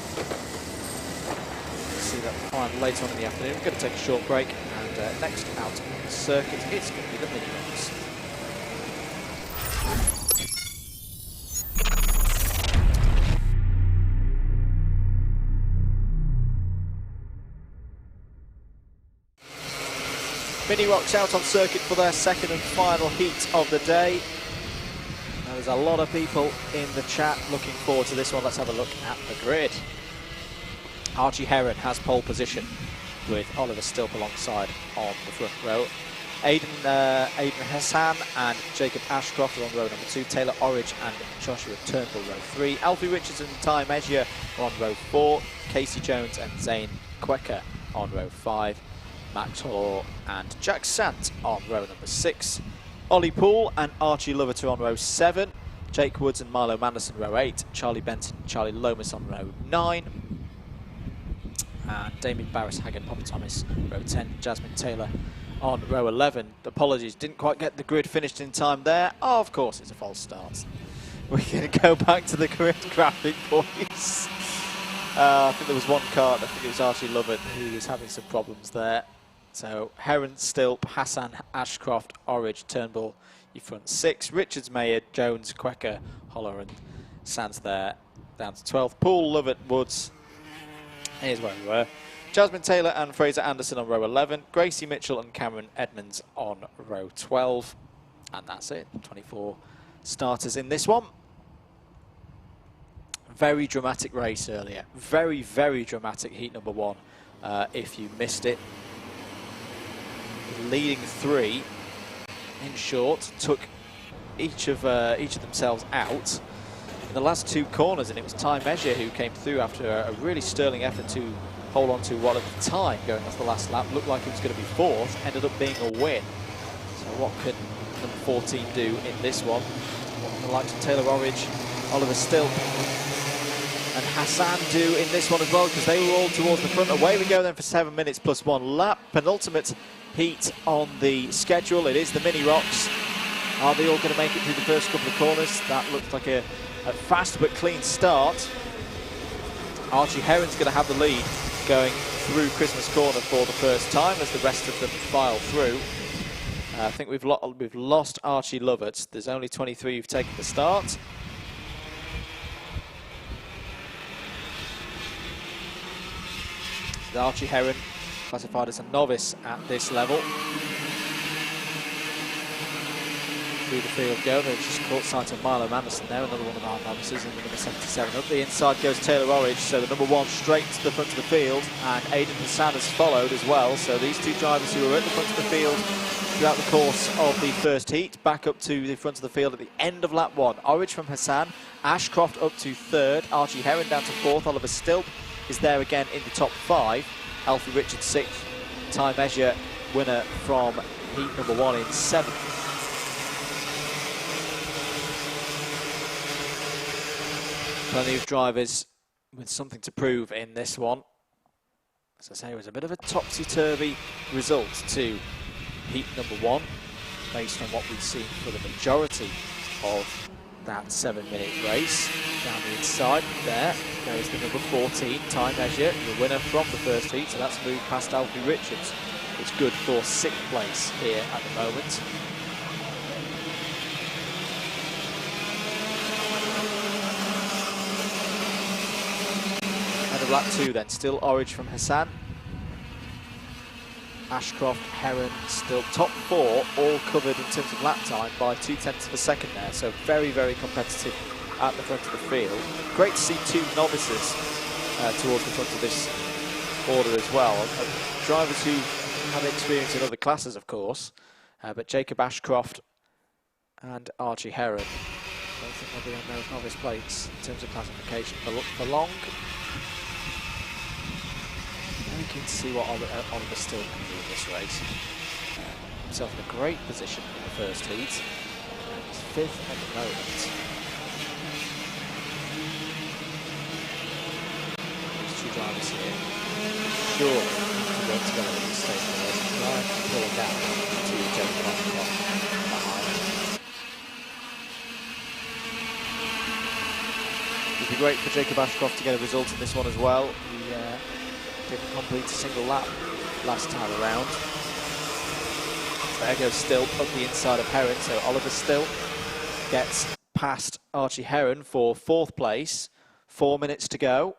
We'll see that final later on in the afternoon. We're going to take a short break, and next out on the circuit, it's going to be the mini-runs. Mini Rocks out on circuit for their 2nd and final heat of the day. Now, there's a lot of people in the chat looking forward to this one. Let's have a look at the grid. Archie Heron has pole position with Oliver Stilp alongside on the front row. Aidan Hassan and Jacob Ashcroft are on row number 2. Taylor Orridge and Joshua Turnbull row 3. Alfie Richardson and Ty Messier are on row 4. Casey Jones and Zane Quecker on row 5. Max Hall and Jack Sant on row number 6. Ollie Poole and Archie Lovett are on row 7. Jake Woods and Milo Manderson row 8. Charlie Benton and Charlie Lomas on row 9. And Damien Barris, Haggard, Papa Thomas row 10. Jasmine Taylor on row 11. Apologies, didn't quite get the grid finished in time there. Oh, of course, it's a false start. We're going to go back to the grid graphic, boys. I think there was one card, I think it was Archie Lovett, who was having some problems there. So Heron, Stilp, Hassan, Ashcroft, Orridge, Turnbull, your front 6. Richards, Mayer, Jones, Quecker, Holler and Sands there down to 12th. Poole, Lovett, Woods. Here's where we were. Jasmine Taylor and Fraser Anderson on row 11. Gracie Mitchell and Cameron Edmonds on row 12. And that's it. 24 starters in this one. Very dramatic race earlier. Very, very dramatic heat number 1. If you missed it. Leading 3 in short, took each of themselves out in the last 2 corners, and it was Time Measure who came through after a really sterling effort to hold on to what at the time, going off the last lap, looked like it was going to be 4th, ended up being a win. So what could number 14 do in this one? What can the likes of Taylor Orridge, Oliver Still and Hassan do in this one as well, because they were all towards the front. Away we go then for 7 minutes plus 1 lap. Penultimate heat on the schedule. It is the Mini Rocks. Are they all going to make it through the first couple of corners? That looks like a fast but clean start. Archie Heron's going to have the lead going through Christmas Corner for the first time as the rest of them file through. I think we've lost Archie Lovett. There's only 23 who've taken the start. Archie Heron, classified as a novice at this level. Through the field go, they've just caught sight of Milo Anderson there, another one of our novices in the number 77. Up the inside goes Taylor Orridge, so the number 1 straight to the front of the field, and Aidan Hassan has followed as well. So these 2 drivers who were at the front of the field throughout the course of the first heat, back up to the front of the field at the end of lap 1. Orridge from Hassan, Ashcroft up to 3rd, Archie Heron down to 4th, Oliver Still is there again in the top 5. Alfie Richards 6th, Time Measure winner from heat number 1 in 7th. Plenty of drivers with something to prove in this one. As I say, it was a bit of a topsy-turvy result to heat number 1, based on what we've seen for the majority of that 7-minute race. Down the inside, there goes the number 14, Time Measure, the winner from the first heat, so that's moved past Alfie Richards. It's good for 6th place here at the moment. End of lap 2 then, still Orridge from Hassan. Ashcroft, Heron, still top 4, all covered in terms of lap time by 0.2 of a second there, so very, very competitive at the front of the field. Great to see 2 novices towards the front of this order as well. Drivers who have experience in other classes, of course, but Jacob Ashcroft and Archie Heron, I don't think they'll be on those novice plates in terms of classification for long. Very keen to see what Oliver Still can do in this race. Himself in a great position in the first heat. He's 5th at the moment. These 2 drivers here surely have to work together at this stage of the race. Try and pull it down to Jacob Ashcroft behind. It would be great for Jacob Ashcroft to get a result in this one as well. He didn't complete a single lap last time around. There goes Still up the inside of Heron, so Oliver Still gets past Archie Heron for 4th place. 4 minutes to go.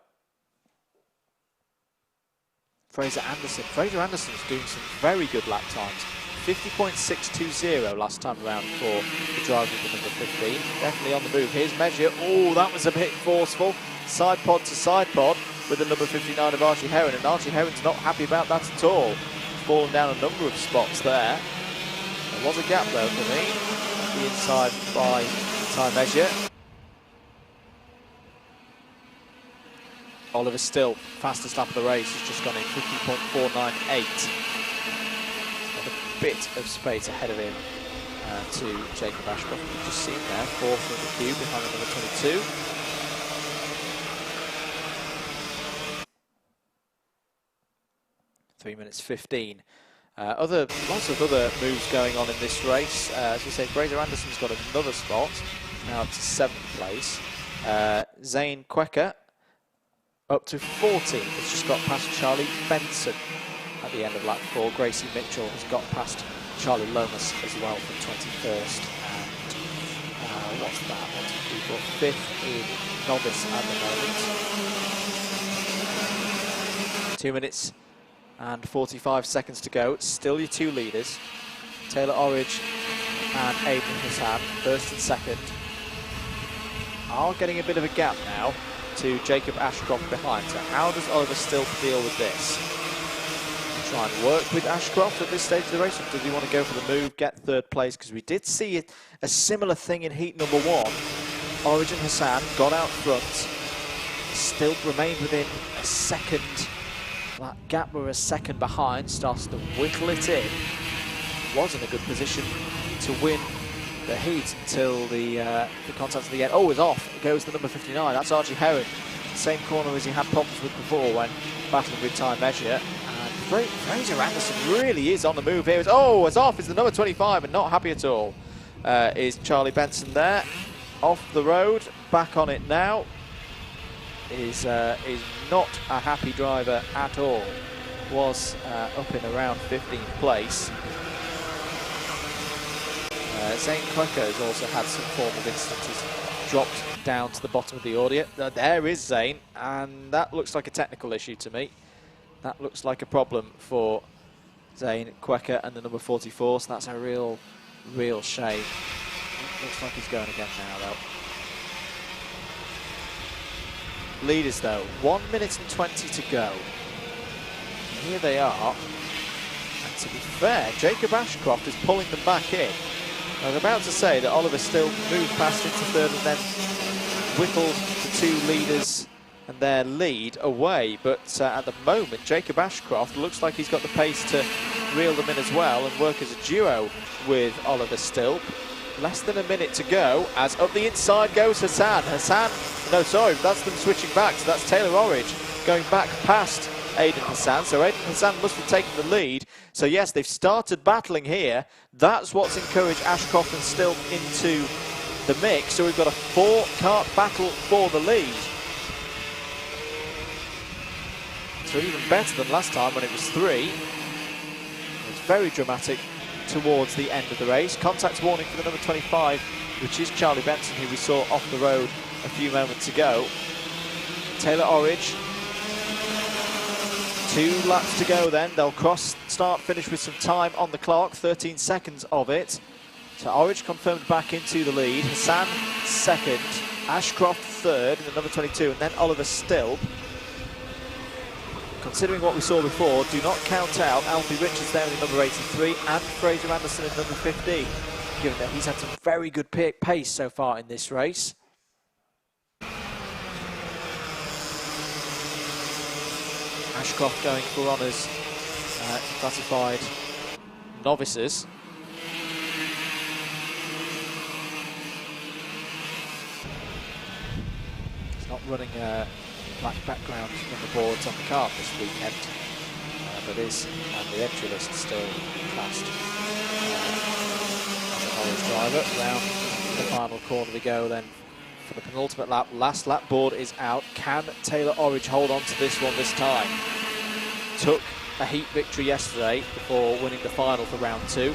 Fraser Anderson's doing some very good lap times. 50.620 last time around for the driver with the number 15. Definitely on the move. Here's Measure. Oh, that was a bit forceful. Side pod to side pod with the number 59 of Archie Heron, and Archie Heron's not happy about that at all. Fallen down a number of spots there. There was a gap though for me. The inside by Time Measure. Oliver Still, fastest lap of the race, has just gone in 50.498. A bit of space ahead of him to Jacob Ashcroft. We've just seen there, 4th in the queue behind the number 22. Minutes 15. Lots of other moves going on in this race. As we say, Fraser Anderson's got another spot, now up to 7th place. Zane Quecker up to 14th. Has just got past Charlie Benson at the end of lap 4. Gracie Mitchell has got past Charlie Lomas as well from 21st. And what's that? 1, 2, 3, 4, 5th in novice at the moment. 2 minutes and 45 seconds to go. Still your 2 leaders, Taylor Orridge and Aidan Hassan, 1st and 2nd, are getting a bit of a gap now to Jacob Ashcroft behind. So how does Oliver Stilp deal with this? Try and work with Ashcroft at this stage of the race, or does he want to go for the move, get third place? Because we did see a similar thing in heat number 1. Origin Hassan got out front, Stilp remained within a second. That gap were a second behind, starts to whittle it in. Was in a good position to win the heat until the contact at the end. Oh, it's off. It goes to number 59. That's Archie Heron. Same corner as he had problems with before when battling with time measure. Fraser Anderson really is on the move here. It's off. It's the number 25 and not happy at all. Is Charlie Benson there. Off the road. Back on it now. Is not a happy driver at all. Was up in around 15th place. Zane Quecker has also had some form of instances. Dropped down to the bottom of the order. There is Zane, and that looks like a technical issue to me. That looks like a problem for Zane Quecker and the number 44, so that's a real shame. Looks like he's going again now, though. Leaders, though, 1 minute and 20 to go. Here they are. And to be fair, Jacob Ashcroft is pulling them back in. I was about to say that Oliver still moved past into third and then whittled the 2 leaders and their lead away, but at the moment Jacob Ashcroft looks like he's got the pace to reel them in as well and work as a duo with Oliver Stilp. Less than a minute to go as up the inside goes Hassan. No, sorry, that's them switching back, so that's Taylor Orridge going back past Aiden Hassan. So Aiden Hassan must have taken the lead. So yes, they've started battling here. That's what's encouraged Ashcroft and Stilp into the mix. So we've got a 4-kart battle for the lead. So even better than last time when it was 3. It's very dramatic towards the end of the race. Contact warning for the number 25, which is Charlie Benson, who we saw off the road a few moments ago. Taylor Orridge. 2 laps to go then. They'll cross, start, finish with some time on the clock. 13 seconds of it. So Orridge confirmed back into the lead. Hassan second. Ashcroft third in the number 22. And then Oliver Stilp. Considering what we saw before, do not count out Alfie Richards there in the number 83 and Fraser Anderson in number 15, given that he's had some very good pace so far in this race. Ashcroft going for honours, classified novices. He's not running black background on the boards on the kart this weekend, but is on the entry list still classed as a Norwich driver. Round the final corner we go then for the penultimate lap. Last lap board is out. Can Taylor Orridge hold on to this one this time? Took a heat victory yesterday before winning the final for round 2.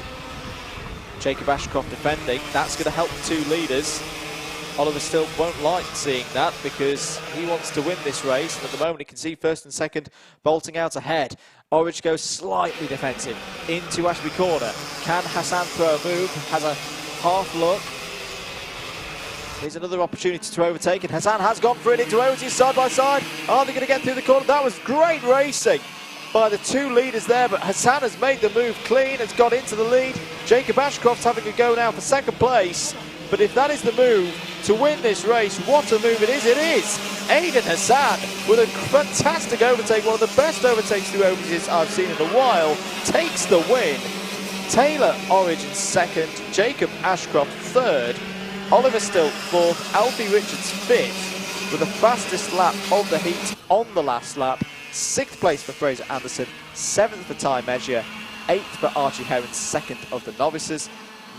Jacob Ashcroft defending. That's going to help the 2 leaders. Oliver Stilp won't like seeing that because he wants to win this race, and at the moment he can see first and second bolting out ahead. Orridge goes slightly defensive into Ashby corner. Can Hassan throw a move? Has a half look. Here's another opportunity to overtake, and Hassan has gone for it into Orridge side by side. Are they going to get through the corner? That was great racing by the 2 leaders there, but Hassan has made the move clean, has got into the lead. Jacob Ashcroft's having a go now for second place, but if that is the move to win this race, what a move it is. It is Aiden Hassan with a fantastic overtake, one of the best overtakes through overages I've seen in a while, takes the win. Taylor Orridge in second, Jacob Ashcroft third, Oliver Stilp fourth, Alfie Richards fifth, with the fastest lap of the heat on the last lap. 6th place for Fraser Anderson, 7th for time measure, 8th for Archie Heron, 2nd of the novices,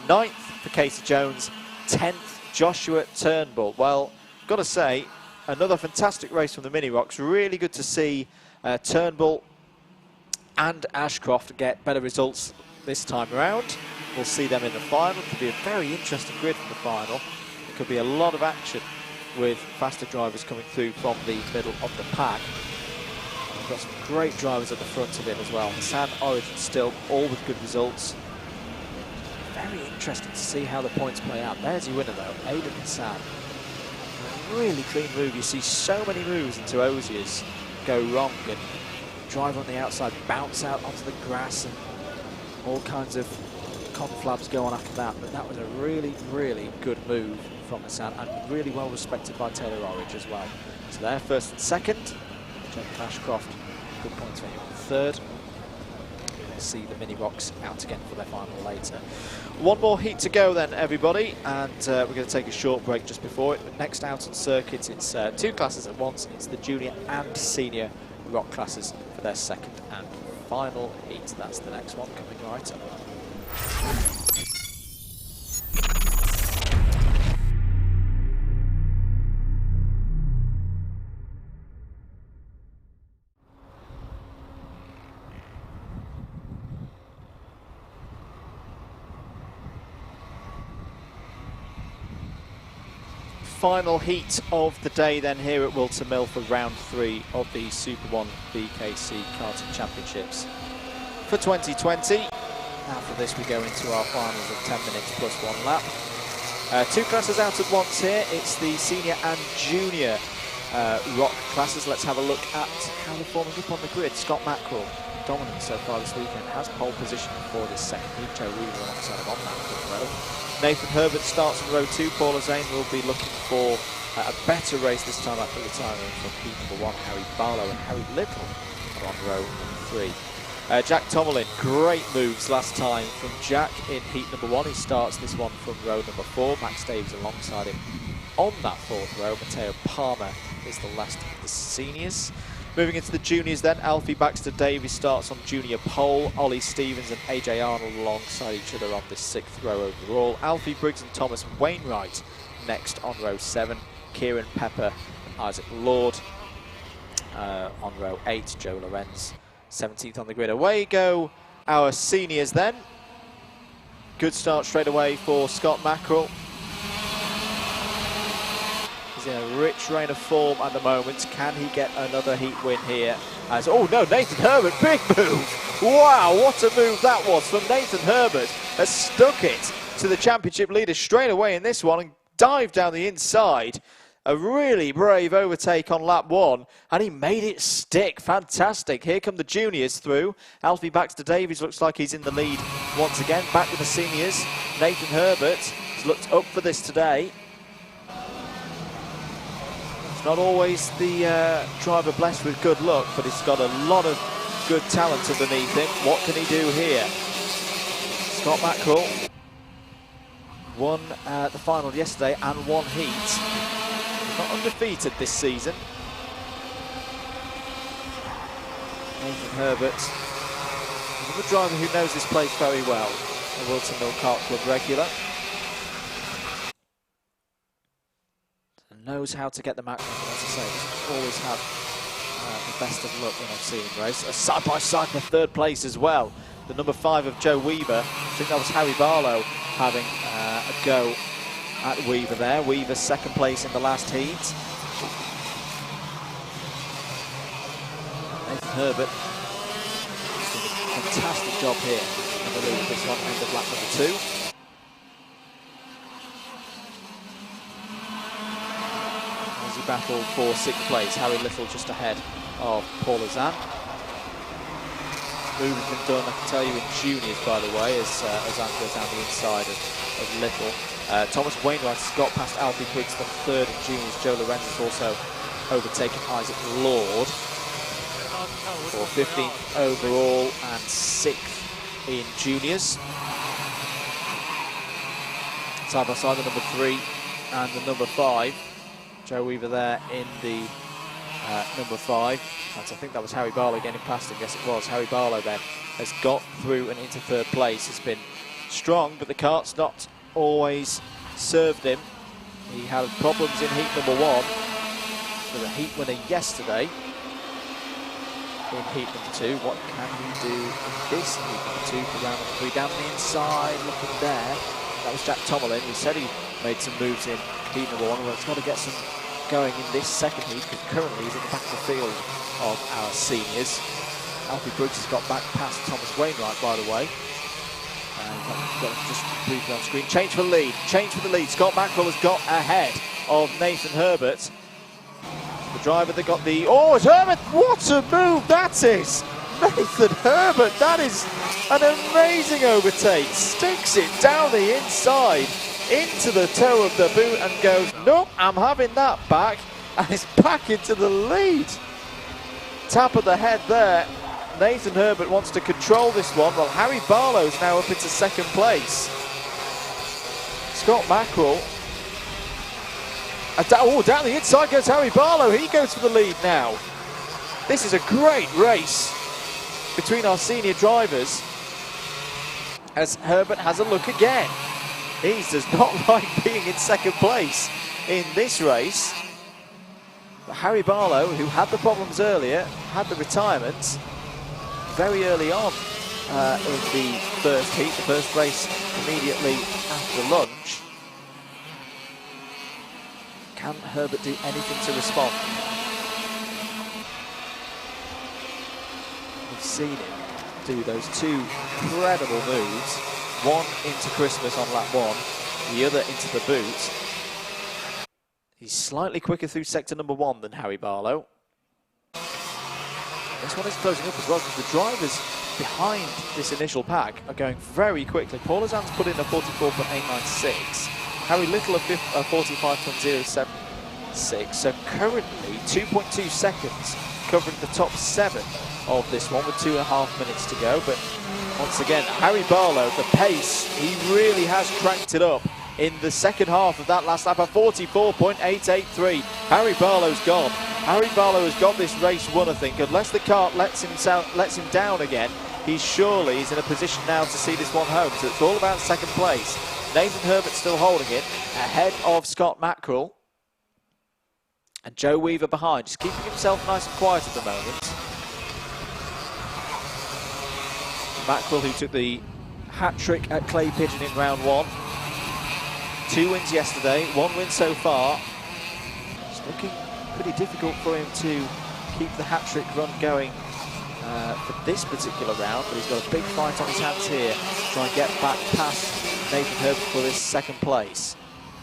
9th for Casey Jones, 10th Joshua Turnbull. Well, got to say, another fantastic race from the Mini Rocks. Really good to see Turnbull and Ashcroft get better results this time around. We'll see them in the final. Could be a very interesting grid for the final. There could be a lot of action with faster drivers coming through from the middle of the pack. And we've got some great drivers at the front of it as well. Hassan, Orridge and Stilp, all with good results. Very interesting to see how the points play out. There's your winner though, Aiden Hassan. A really clean move. You see so many moves into Ozier's go wrong and drive on the outside, bounce out onto the grass, and all kinds of conflabs go on after that. But that was a really, really good move from Hassan, and really well respected by Taylor Orridge as well. So they're first and second. Jacob Ashcroft, good points for him in third. We'll see the mini rocks out again for their final later. One more heat to go then, everybody, and we're going to take a short break just before it. But next out on circuit, it's two classes at once. It's the junior and senior rock classes for their second and final heat. That's the next one coming right up. Final heat of the day then here at Whilton Mill for round 3 of the SuperOne BKC Karting Championships for 2020. After this we go into our finals of 10 minutes plus 1 lap. Two classes out at once here. It's the senior and junior rock classes. Let's have a look at how they're forming up on the grid. Scott Mackerel, dominant so far this weekend, has pole position for this second heat. Joe Weaver alongside him on that front row. Nathan Herbert starts on row 2. Paula Zane will be looking for a better race this time after retiring from heat number 1. Harry Barlow and Harry Little are on row number 3. Jack Tomerlin, great moves last time from Jack in heat number 1. He starts this one from row number 4. Max Davies alongside him on that 4th row. Matteo Palmer is the last of the seniors. Moving into the juniors then, Alfie Baxter Davies starts on junior pole. Ollie Stevens and AJ Arnold alongside each other on this 6th row overall. Alfie Briggs and Thomas Wainwright next on row 7. Kieran Pepper and Isaac Lord on row 8. Joe Lorenz 17th on the grid. Away go our seniors then. Good start straight away for Scott Mackerel. He's in a rich reign of form at the moment. Can he get another heat win here? As, oh no, Nathan Herbert, big move! Wow, what a move that was from Nathan Herbert. Has stuck it to the championship leader straight away in this one and dived down the inside. A really brave overtake on lap 1, and he made it stick. Fantastic. Here come the juniors through. Alfie Baxter Davies looks like he's in the lead once again. Back with the seniors. Nathan Herbert has looked up for this today. It's not always the driver blessed with good luck, but he's got a lot of good talent underneath him. What can he do here? Scott Mackerel won the final yesterday and won heat. Not undefeated this season. Nathan Herbert, another driver who knows this place very well, a Whilton Mill Kart Club regular. And knows how to get the match, as I say, doesn't always have the best of luck when I've seen him race. A side-by-side for 3rd place as well. The number 5 of Joe Weaver, I think that was Harry Barlow having a go at Weaver there. Weaver 2nd place in the last heat. Nathan Herbert doing a fantastic job here in the lead of this one, end of lap number 2. As he battled for 6th place, Harry Little just ahead of Paul Azan. Move has been done, I can tell you, in juniors, by the way, as Azan goes down the inside of Little. Thomas Wainwright has got past Alfie Briggs for 3rd in juniors. Joe Lorenz has also overtaken Isaac Lord for 15th overall and 6th in juniors. Side by side, the number 3 and the number 5. Joe Weaver there in the number 5. And I think that was Harry Barlow getting past him. Yes, it was. Harry Barlow then has got through and into 3rd place. Has been strong, but the kart's not always served him. He had problems in heat number 1 with a heat winner yesterday in heat number 2. What can he do in this heat number 2 for round number 3? Down the inside, looking there. That was Jack Tomerlin. He said he made some moves in heat number 1. Well, it's got to get some going in this second heat, because currently he's at the back of the field of our seniors. Alfie Briggs has got back past Thomas Wainwright, by the way. Got just briefly on screen. Change for the lead. Scott Mackerel has got ahead of Nathan Herbert. The driver that got the... Oh, it's Herbert! What a move that is! Nathan Herbert, that is an amazing overtake. Sticks it down the inside into the toe of the boot and goes, nope, I'm having that back. And it's back into the lead. Tap of the head there. Nathan Herbert wants to control this one. Well, Harry Barlow's now up into second place. Scott Mackerel. Down the inside goes Harry Barlow. He goes for the lead now. This is a great race between our senior drivers as Herbert has a look again. He does not like being in second place in this race. But Harry Barlow, who had the problems earlier, had the retirement very early on in the first heat, the first race immediately after lunch. Can Herbert do anything to respond? We've seen him do those two incredible moves. One into Christmas on lap 1, the other into the boot. He's slightly quicker through sector number 1 than Harry Barlow. This one is closing up as well because the drivers behind this initial pack are going very quickly. Paul Azan's put in a 44.896. Harry Little a 45.076. So currently 2.2 seconds covering the top 7 of this one with 2.5 minutes to go. But once again, Harry Barlow, the pace, he really has cranked it up in the second half of that last lap at 44.883. Harry Barlow's gone. Harry Barlow has got this race won, I think. Unless the kart lets him down again, he surely is in a position now to see this one home. So it's all about second place. Nathan Herbert still holding it, ahead of Scott Mackerel. And Joe Weaver behind, just keeping himself nice and quiet at the moment. Mackerel, who took the hat-trick at Clay Pigeon in round 1. 2 wins yesterday, 1 win so far. It's looking pretty difficult for him to keep the hat-trick run going for this particular round, but he's got a big fight on his hands here to try and get back past Nathan Herbert for this second place.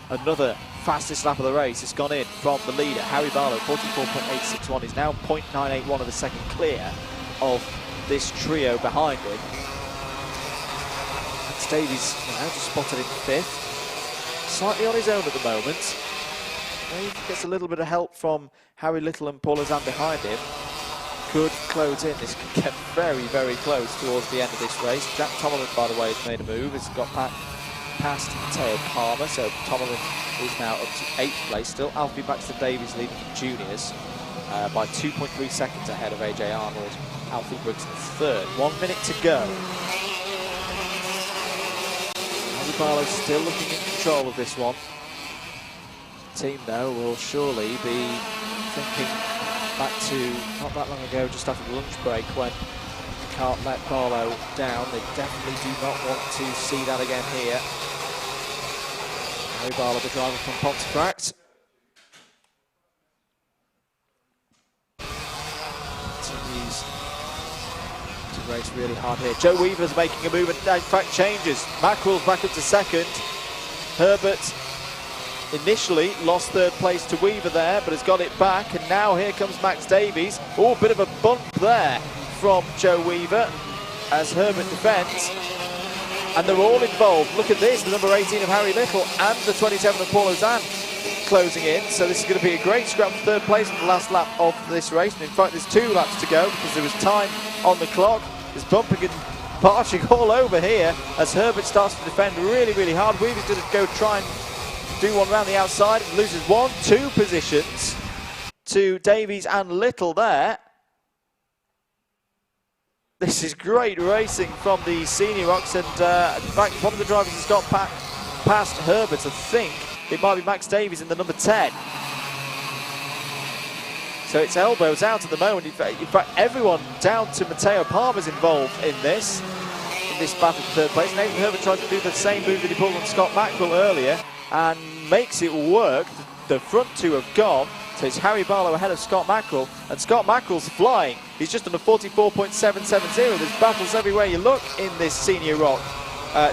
Another fastest lap of the race has gone in from the leader, Harry Barlow, 44.861. He's now 0.981 of a second clear of this trio behind him. Max Davies now just spotted in 5th. Slightly on his own at the moment. Maybe gets a little bit of help from Harry Little and Paul Azan behind him. Could close in. This could get very, very close towards the end of this race. Jack Tomerlin, by the way, has made a move. He's got past Mateo Palmer, so Tomerlin is now up to 8th place. Still Alfie Baxter Davies leading the juniors by 2.3 seconds ahead of AJ Arnold. Alfie Briggs in 3rd. 1 minute to go. Harry Barlow still looking in control of this one. The team, though, will surely be thinking back to not that long ago, just after the lunch break, when the kart let Barlow down. They definitely do not want to see that again here. Harry Barlow, the driver from Pontefract. Continues to race really hard here. Joe Weaver's making a move and in fact changes. Mackerel's back up to 2nd. Herbert initially lost 3rd place to Weaver there, but has got it back, and now here comes Max Davies. Oh, a bit of a bump there from Joe Weaver as Herbert defends. And they're all involved. Look at this, the number 18 of Harry Little and the 27 of Paul Ozan closing in. So this is going to be a great scrap for 3rd place in the last lap of this race. And in fact, there's 2 laps to go because there was time on the clock. There's bumping and barging all over here as Herbert starts to defend really, really hard. Weaver's going to go try and do one around the outside, loses 1-2 positions to Davies and Little there. This is great racing from the senior rocks, and in fact one of the drivers has got past Herbert. I think it might be Max Davies in the number 10. So it's elbows out at the moment. In fact everyone down to Mateo Palmer's involved in this battle for 3rd place. Nathan Herbert tried to do the same move that he pulled on Scott Mackerel earlier and makes it work. The front 2 have gone, so it's Harry Barlow ahead of Scott Mackerel, and Scott Mackerel's flying. He's just on a 44.770. There's battles everywhere you look in this senior rock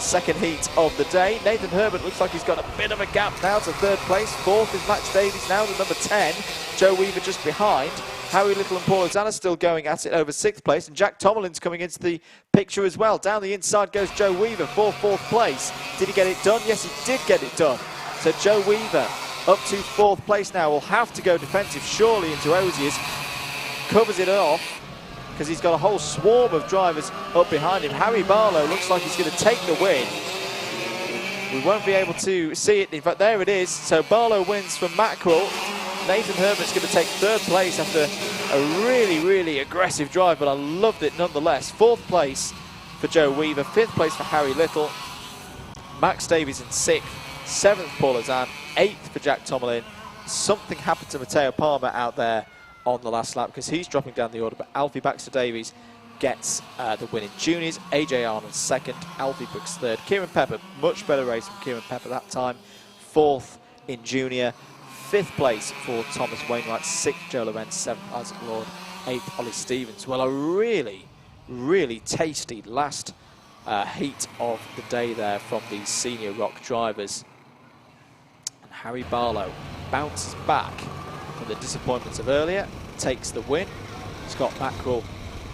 second heat of the day. Nathan Herbert looks like he's got a bit of a gap now to third place. Fourth is Max Davies now, the number 10. Joe Weaver just behind. Harry Little and Paul Ozana still going at it over 6th place, and Jack Tomalin's coming into the picture as well. Down the inside goes Joe Weaver for 4th place. Did he get it done? Yes, he did get it done. So Joe Weaver up to 4th place now. Will have to go defensive surely into Ozier's. Covers it off because he's got a whole swarm of drivers up behind him. Harry Barlow looks like he's going to take the win. We won't be able to see it, in fact there it is. So Barlow wins from Mackerel. Nathan Herbert's going to take 3rd place after a really, really aggressive drive, but I loved it nonetheless. 4th place for Joe Weaver, 5th place for Harry Little, Max Davies in 6th, 7th Paul Ozan, 8th for Jack Tomlin. Something happened to Matteo Palmer out there on the last lap because he's dropping down the order, but Alfie Baxter Davies gets the win in juniors. AJ Arnold 2nd, Alfie Brooks 3rd. Kieran Pepper, much better race from Kieran Pepper that time, 4th in junior. 5th place for Thomas Wainwright, 6th Joe Lorenz, 7th Isaac Lord, 8th Ollie Stevens. Well, a really, really tasty last heat of the day there from these senior rock drivers. And Harry Barlow bounces back from the disappointments of earlier, takes the win. Scott Mackerel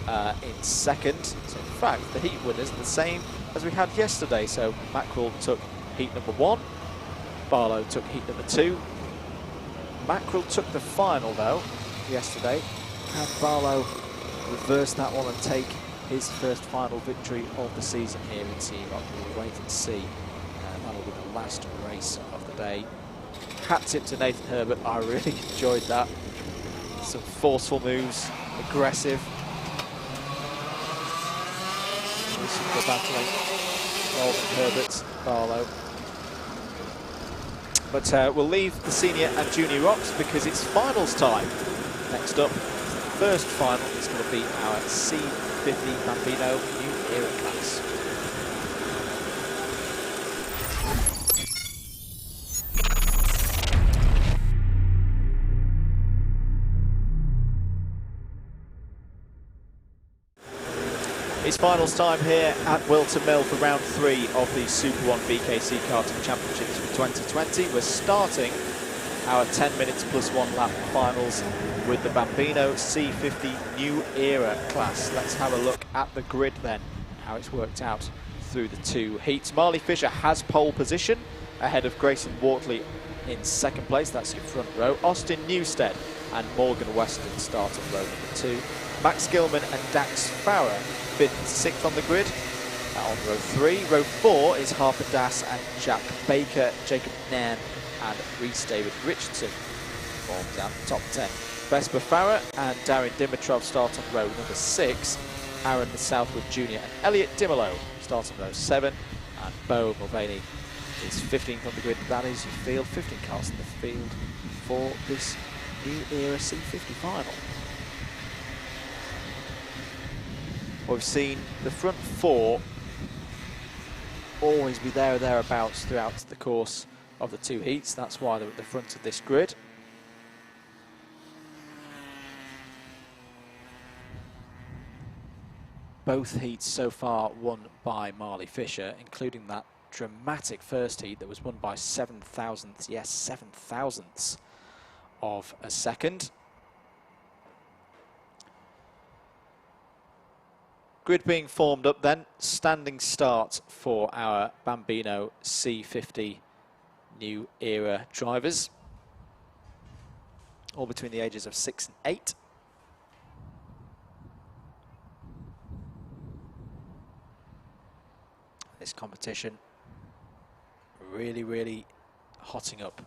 in 2nd. So in fact, the heat winners are the same as we had yesterday. So Mackerel took heat number 1, Barlow took heat number 2. Mackerel took the final though yesterday. Can Barlow reverse that one and take his first final victory of the season here in Senior Rock? We'll wait and see. That'll be the last race of the day. Hat tip to Nathan Herbert. I really enjoyed that. Some forceful moves, aggressive. Super battling. Herbert, Barlow. But we'll leave the senior and junior rocks because it's finals time. Next up, the first final is going to be our C50 Bambino New Era class. It's finals time here at Whilton Mill for round 3 of the SuperOne BKC Karting Championships for 2020. We're starting our 10 minutes plus 1 lap finals with the Bambino C50 New Era class. Let's have a look at the grid then, how it's worked out through the 2 heats. Marley Fisher has pole position ahead of Grayson Wortley in 2nd place. That's your front row. Austin Newstead and Morgan Weston start on row number 2. Max Gilman and Dax Farrer 5th and 6th on the grid. On row 3. Row 4 is Harper Das and Jack Baker, Jacob Nairn and Rhys David Richardson forms out the top 10. Vesper Farrer and Darren Dimitrov start on row number 6. Aaron Southwood Jr. and Elliot Dimolo start on row 7. And Bo Mulvaney is 15th on the grid. That is your field. 15 cars in the field for this New Era C50 final. We've seen the front 4 always be there or thereabouts throughout the course of the 2 heats. That's why they're at the front of this grid. Both heats so far won by Marley Fisher, including that dramatic first heat that was won by 7 thousandths, yes, 7 thousandths of a second. Grid being formed up then, standing start for our Bambino C50 New Era drivers, all between the ages of 6 and 8. This competition really, really hotting up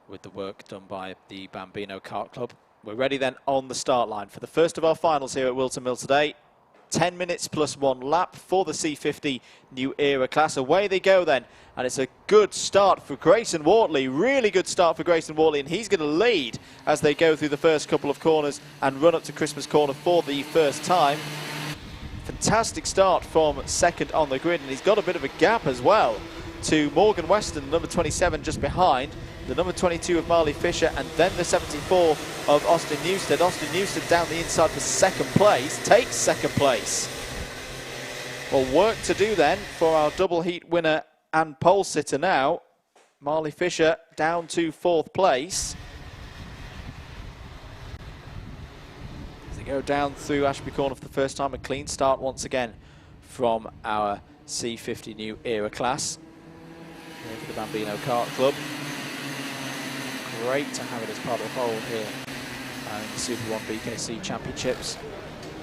with the work done by the Bambino Kart Club. We're ready then on the start line for the first of our finals here at Whilton Mill today. 10 minutes plus 1 lap for the C50 New Era class. Away they go then, and it's a good start for Grayson Wortley. Really good start for Grayson Wortley, and he's going to lead as they go through the first couple of corners and run up to Christmas Corner for the first time. Fantastic start from 2nd on the grid, and he's got a bit of a gap as well to Morgan Weston, number 27 just behind, the number 22 of Marley Fisher, and then the 74 of Austin Newstead. Austin Newstead down the inside for 2nd place, takes 2nd place. Well, work to do then for our double heat winner and pole sitter now. Marley Fisher down to 4th place. As they go down through Ashby Corner for the first time, a clean start once again from our C50 New Era class. Here for the Bambino Kart Club. Great to have it as part of the fold here in the SuperOne BKC Championships.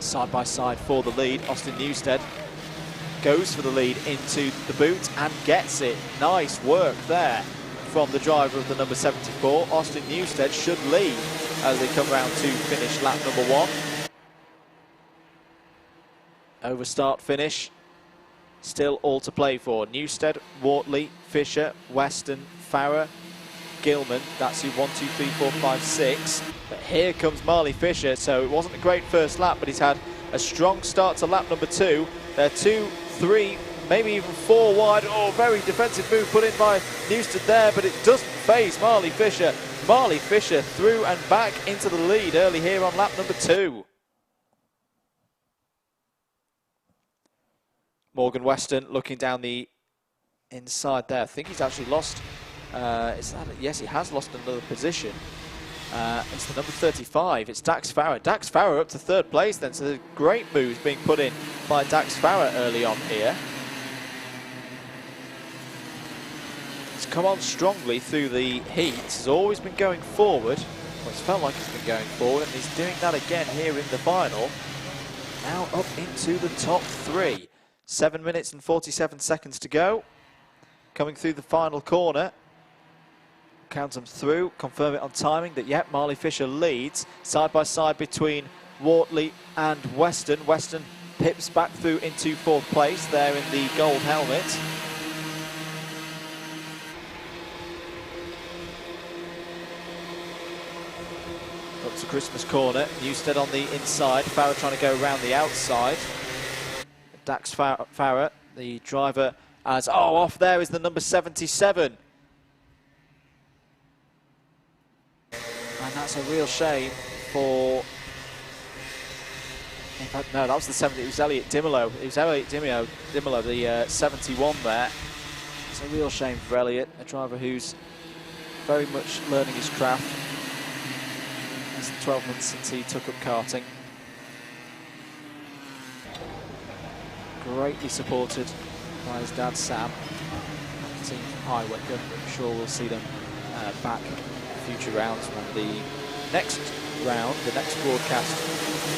Side by side for the lead. Austin Newstead goes for the lead into the boot and gets it. Nice work there from the driver of the number 74. Austin Newstead should lead as they come round to finish lap number 1. Over start finish. Still all to play for. Newstead, Wortley, Fisher, Weston, Farrer, Gilman. That's who 1, 2, 3, 4, 5, 6. But here comes Marley Fisher. So it wasn't a great first lap, but he's had a strong start to lap number 2. They're 2, 3, maybe even 4 wide. Oh, very defensive move put in by Newstead there, but it doesn't faze Marley Fisher. Marley Fisher through and back into the lead early here on lap number 2. Morgan Weston looking down the inside there. I think he's actually lost. Yes, he has lost another position. It's the number 35. It's Dax Farrer. Dax Farrer up to 3rd place then. So the great moves being put in by Dax Farrer early on here. He's come on strongly through the heats. He's always been going forward. Well, it's felt like he's been going forward, and he's doing that again here in the final. Now up into the top 3. 7 minutes and 47 seconds to go. Coming through the final corner. Count them through, confirm it on timing that, yep, Marley Fisher leads. Side by side between Wortley and Weston. Weston pips back through into 4th place there in the gold helmet. Up to Christmas corner. Newstead on the inside. Farrer trying to go around the outside. Dax Farrer, the driver, as off there is the number 77. And that's a real shame for... In fact, no, that was the 70. It was Elliot Dimolo. It was Elliot Dimolo, the 71 there. It's a real shame for Elliot, a driver who's very much learning his craft. It's 12 months since he took up karting. Greatly supported by his dad Sam, team from High Wycombe. I'm sure we'll see them back in future rounds when the next round, the next broadcast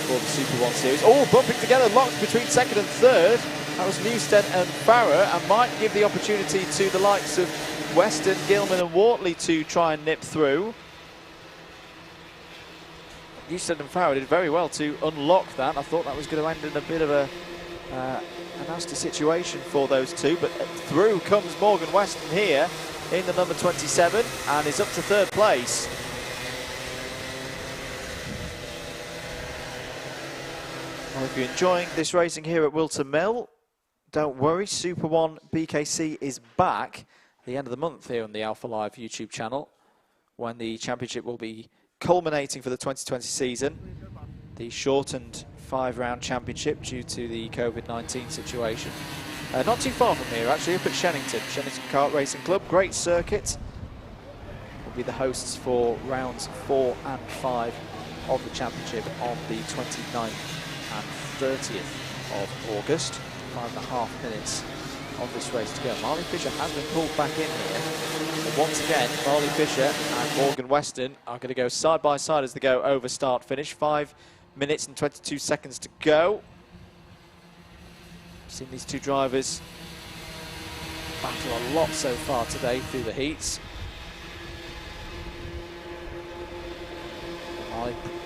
for the SuperOne series. Oh, bumping together, locked between 2nd and 3rd. That was Newstead and Farrer, and might give the opportunity to the likes of Weston, Gilman and Wortley to try and nip through. Newstead and Farrer did very well to unlock that. I thought that was going to end in a bit of a nasty situation for those two, but through comes Morgan Weston here in the number 27 and is up to 3rd place. Well, if you're enjoying this racing here at Whilton Mill, don't worry, SuperOne BKC is back at the end of the month here on the Alpha Live YouTube channel, when the championship will be culminating for the 2020 season. The shortened 5-round championship due to the COVID-19 situation. Not too far from here, actually, up at Shennington Kart Racing Club. Great circuit. Will be the hosts for rounds 4 and 5 of the championship on the 29th and 30th of August. 5.5 minutes of this race to go. Marley Fisher has been pulled back in here. But once again, Marley Fisher and Morgan Weston are going to go side by side as they go over start finish. 5 minutes and 22 seconds to go. Seen these two drivers battle a lot so far today through the heats.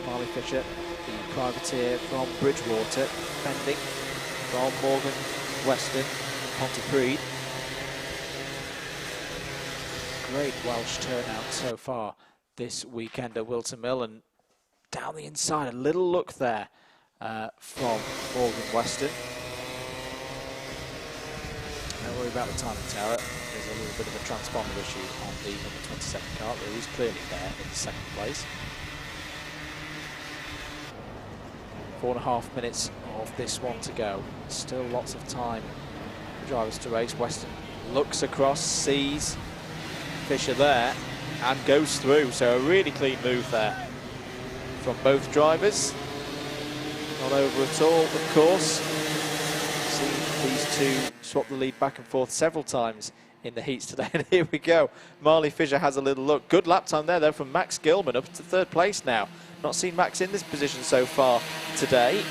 Marley Fisher, the privateer from Bridgewater, defending from Morgan Weston, Pontypridd. Great Welsh turnout so far this weekend at Whilton Mill, and down the inside, a little look there from Morgan Weston. Don't worry about the timing tower. There's a little bit of a transponder issue on the number 27 car, but he's clearly there in the 2nd place. 4.5 minutes of this one to go. Still lots of time for drivers to race. Weston looks across, sees Fisher there, and goes through. So a really clean move there from both drivers. Not over at all, of course. See these two swap the lead back and forth several times in the heats today. And here we go. Marley Fisher has a little look. Good lap time there, though, from Max Gilman, up to third place now. Not seen Max in this position so far today.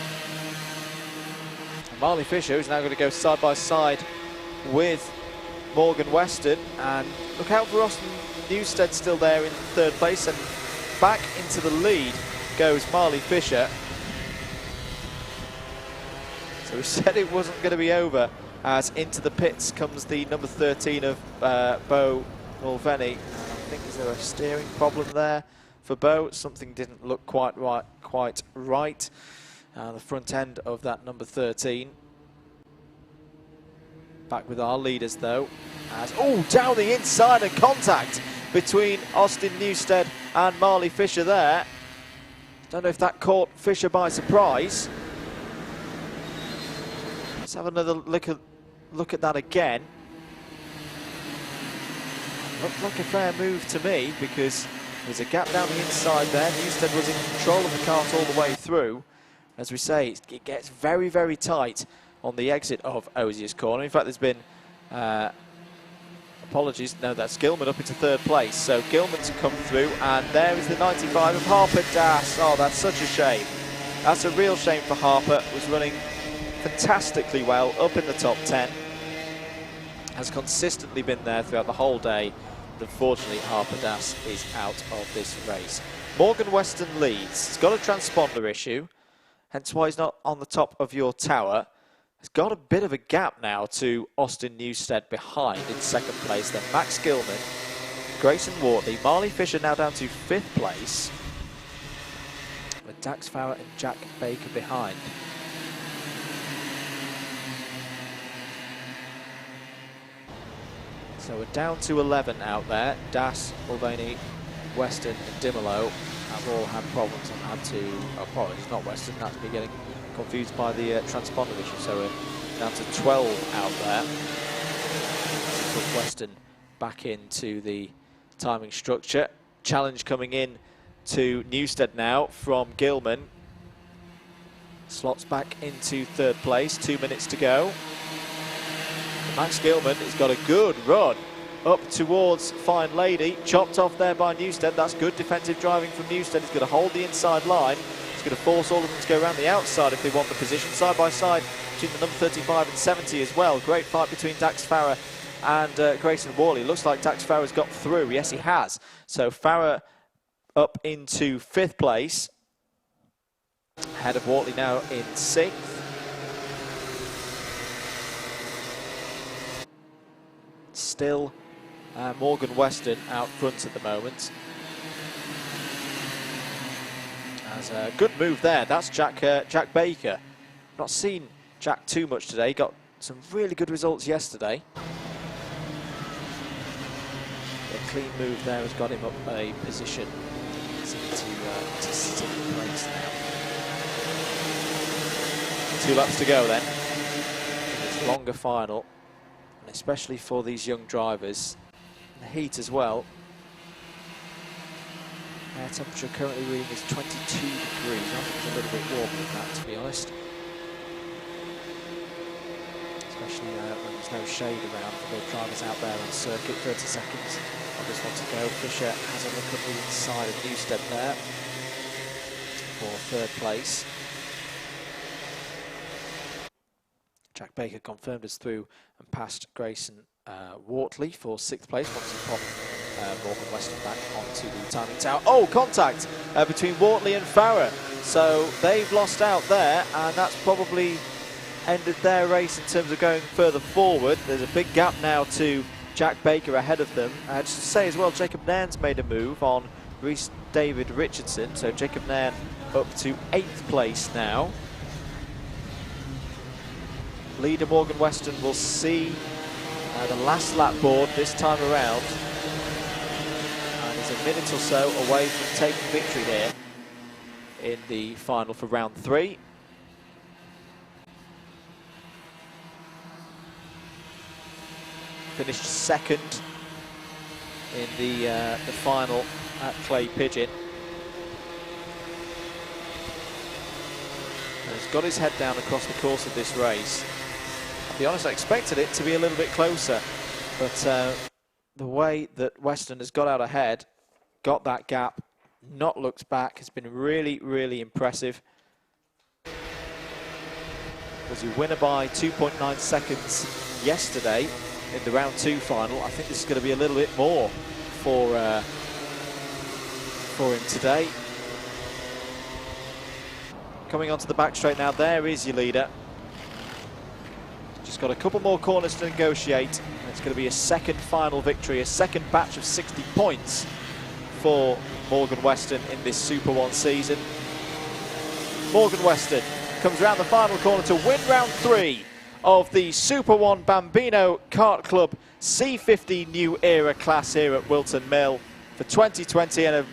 And Marley Fisher is now going to go side by side with Morgan Weston. And look out for Austin Newstead still there in third place. And back into the lead goes Marley Fisher. So we said it wasn't going to be over, as into the pits comes the number 13 of Bo Mulvaney. I think, is there a steering problem there for Bo? Something didn't look quite right. The front end of that number 13. Back with our leaders though. As, oh, down the inside, and contact between Austin Newstead and Marley Fisher there. Don't know if that caught Fisher by surprise. Let's have another look at that again. Looked like a fair move to me, because there's a gap down the inside there. Newstead was in control of the kart all the way through. As we say, it gets very, very tight on the exit of Ozier's corner. In fact, there's been apologies. No, that's Gilman up into third place. So Gilman's come through, and there is the 95 of Harper Das. Oh, that's such a shame. That's a real shame for Harper. Was running fantastically well, up in the top 10. Has consistently been there throughout the whole day. But unfortunately, Harper Das is out of this race. Morgan Weston leads. He's got a transponder issue, hence why he's not on the top of your tower. He's got a bit of a gap now to Austin Newstead behind in second place. Then Max Gilman, Grayson Wortley, Marley Fisher now down to fifth place, with Dax Farrer and Jack Baker behind. So we're down to 11 out there. Das, Mulvaney, Weston and Dimolo have all had problems and had to, apologies, not Weston, that's me getting confused by the transponder issue. So we're down to 12 out there. To put Weston back into the timing structure. Challenge coming in to Newstead now from Gilman. Slots back into third place, 2 minutes to go. Max Gilman has got a good run up towards Fine Lady. Chopped off there by Newstead. That's good defensive driving from Newstead. He's going to hold the inside line. He's going to force all of them to go around the outside if they want the position. Side by side between the number 35 and 70 as well. Great fight between Dax Farrer and Grayson Worley. Looks like Dax Farrer's got through. Yes, he has. So Farrer up into fifth place. Ahead of Wortley now in sixth. Still Morgan Weston out front at the moment. As a good move there. That's Jack Baker. Not seen Jack too much today. Got some really good results yesterday. A clean move there has got him up a position to sit in place now. 2 laps to go then. It's a longer final. And especially for these young drivers. The heat as well. Air temperature currently reading is 22 degrees. I think it's a little bit warmer than that, to be honest. Especially when there's no shade around for the drivers out there on circuit. 30 seconds on this one to go. Fisher has a look at the inside of Newstead there for third place. Jack Baker confirmed us through and passed Grayson Wortley for sixth place once he popped Morgan Weston back onto the timing tower. Oh, contact between Wortley and Farrer. So they've lost out there, and that's probably ended their race in terms of going further forward. There's a big gap now to Jack Baker ahead of them. Just to say as well, Jacob Nairn's made a move on Rhys David Richardson. So Jacob Nairn up to 8th place now. Leader Morgan Weston will see the last lap board this time around. And he's a minute or so away from taking victory here in the final for round 3. finished second in the final at Clay Pigeon. And he's got his head down across the course of this race. I'll be honest, I expected it to be a little bit closer, but the way that Weston has got out ahead, got that gap, not looked back, has been really, really impressive. Was a winner by 2.9 seconds yesterday in the round 2 final. I think this is going to be a little bit more for him today. Coming onto the back straight now, there is your leader. Just got a couple more corners to negotiate. And it's going to be a second final victory, a second batch of 60 points for Morgan Weston in this SuperOne season. Morgan Weston comes around the final corner to win round 3 of the SuperOne Bambino Kart Club C50 New Era class here at Whilton Mill for 2020, and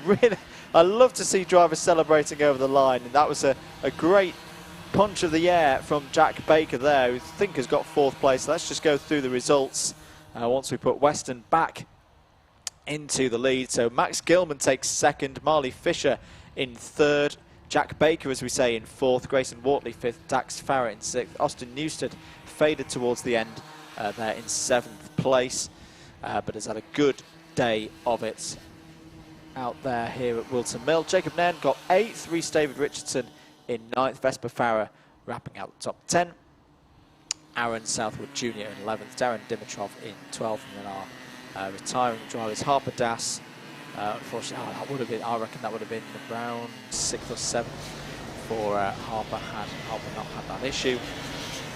I love to see drivers celebrating over the line, and that was a great punch of the air from Jack Baker there, who I think has got 4th place. Let's just go through the results once we put Weston back into the lead. So Max Gilman takes 2nd, Marley Fisher in 3rd, Jack Baker, as we say, in 4th, Grayson Wortley 5th, Dax Farrett in 6th, Austin Newstead faded towards the end there in 7th place, but has had a good day of it out there here at Whilton Mill. Jacob Nairn got 8th, Rhys David Richardson in 9th, Vesper Farah wrapping out the top 10, Aaron Southwood Jr. in 11th, Darren Dimitrov in 12th, and then our retiring drivers, Harper Das. Unfortunately, that would have been, I reckon that would have been around 6th or 7th for Harper had Harper not had that issue.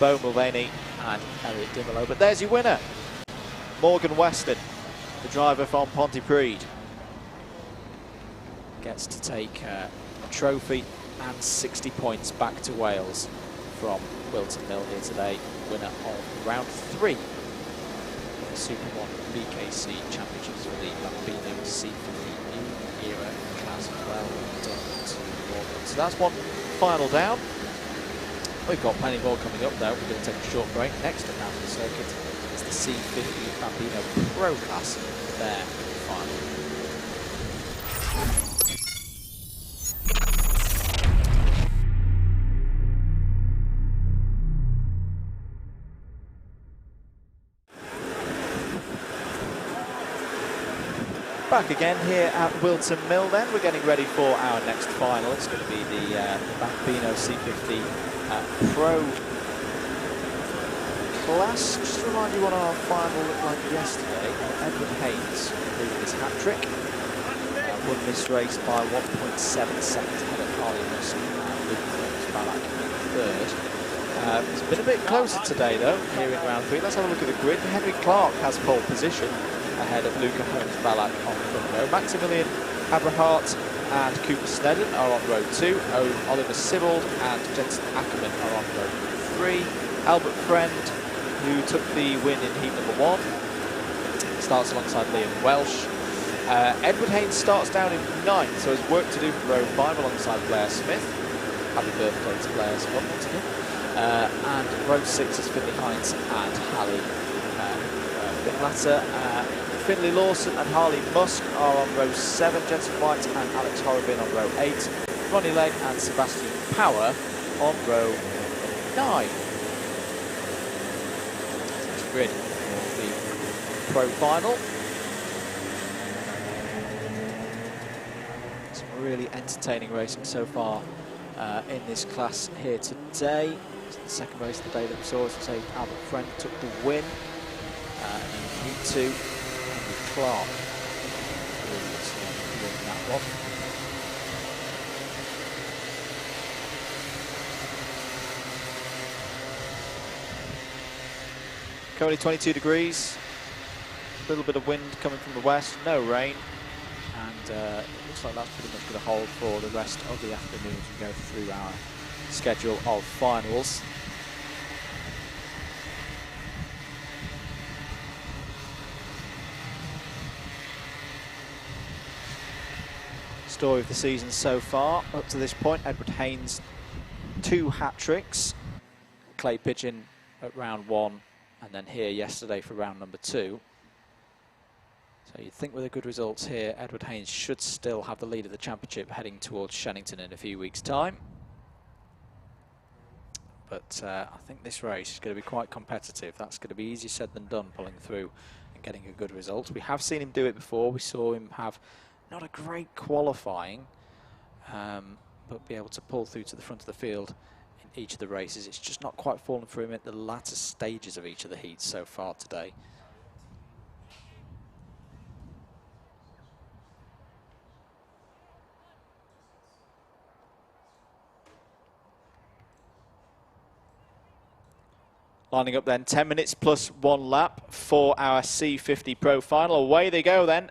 Bo Mulvaney and Elliot Dimolo. But there's your winner, Morgan Weston, the driver from Pontypridd. Gets to take a trophy and 60 points back to Wales from Whilton Mill here today. Winner of round 3 of the SuperOne BKC Championships for the Bambino C50 New Era class. Well done to Morgan. So that's one final down. We've got plenty more coming up though. We're going to take a short break. Next up now to the circuit is the C50 Bambino Pro class, their final. Back again here at Whilton Mill then. We're getting ready for our next final. It's going to be the Bambino C50 Pro class. Just to remind you what our final looked like yesterday. Edward Haynes completed his hat-trick. Won this race by 1.7 seconds ahead of Harley Musk and Luke Ballack in 3rd. It's been a bit closer today though, here in round 3. Let's have a look at the grid. Henry Clark has pole position ahead of Luca Holmes-Ballack on front row. Maximilian Abrahart and Cooper Snedden are on row 2. Oliver Sibbald and Jensen Ackerman are on row 3. Albert Friend, who took the win in heat number 1, starts alongside Liam Welsh. Edward Haynes starts down in 9th, so has work to do for row 5 alongside Blair Smith. Happy birthday to Blair Smith once again. And row 6 is Finley Hines and Hallie Finlatter. Finley Lawson and Harley Musk are on row 7, Jensen White and Alex Horrobin on row 8, Ronnie Legg and Sebastian Power on row 9. That's grid for the Pro Final. Some really entertaining racing so far in this class here today. It's the second race of the day that we saw, as I say, Albert Friend took the win. And Heat 2, Henry Clark win that one. Currently 22 degrees, a little bit of wind coming from the west, no rain, and it looks like that's pretty much going to hold for the rest of the afternoon as we go through our schedule of finals. Story of the season so far up to this point: Edward Haynes 2 hat-tricks, Clay Pigeon at round 1 and then here yesterday for round number 2. So you'd think with a good results here, Edward Haynes should still have the lead of the championship heading towards Shannington in a few weeks' time. But I think this race is going to be quite competitive. That's going to be easier said than done, pulling through and getting a good result. We have seen him do it before. We saw him have not a great qualifying, but be able to pull through to the front of the field in each of the races. It's just not quite fallen for him at the latter stages of each of the heats so far today. Lining up then, 10 minutes plus 1 lap for our C50 Pro Final. Away they go then.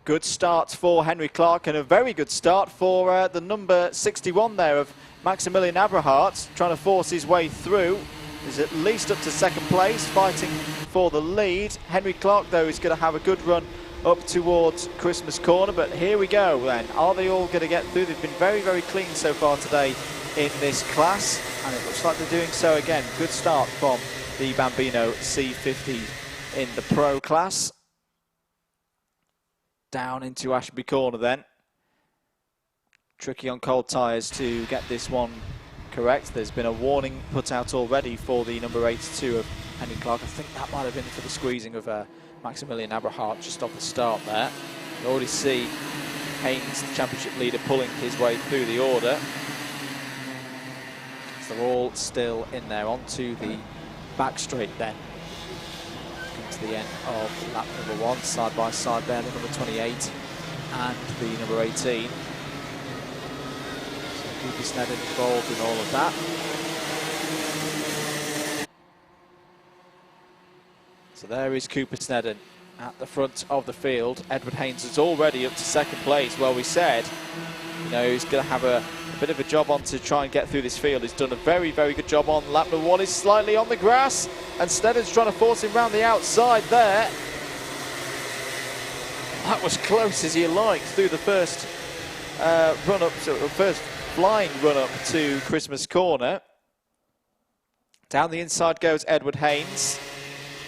Good start for Henry Clark and a very good start for the number 61 there of Maximilian Abrahart, trying to force his way through. Is at least up to second place, fighting for the lead. Henry Clark though is going to have a good run up towards Christmas Corner, but here we go then. Are they all going to get through? They've been very, very clean so far today in this class, and it looks like they're doing so again. Good start from the Bambino C50 in the Pro class. Down into Ashby Corner then. Tricky on cold tyres to get this one correct. There's been a warning put out already for the number 82 of Henry Clark. I think that might have been for the squeezing of Maximilian Abrahart just off the start there. You already see Haynes, the championship leader, pulling his way through the order. So they're all still in there. Onto the back straight then. Come to the end of lap number 1, side by side there, the number 28 and the number 18. So Cooper Sneddon involved in all of that. So there is Cooper Sneddon at the front of the field. Edward Haynes is already up to second place. Well, we said, you know, he's going to have a bit of a job on to try and get through this field. He's done a very, very good job on lap number 1. He's slightly on the grass, and Sneddon's trying to force him round the outside there. That was close as you like through the first run up, so first flying run up to Christmas Corner. Down the inside goes Edward Haynes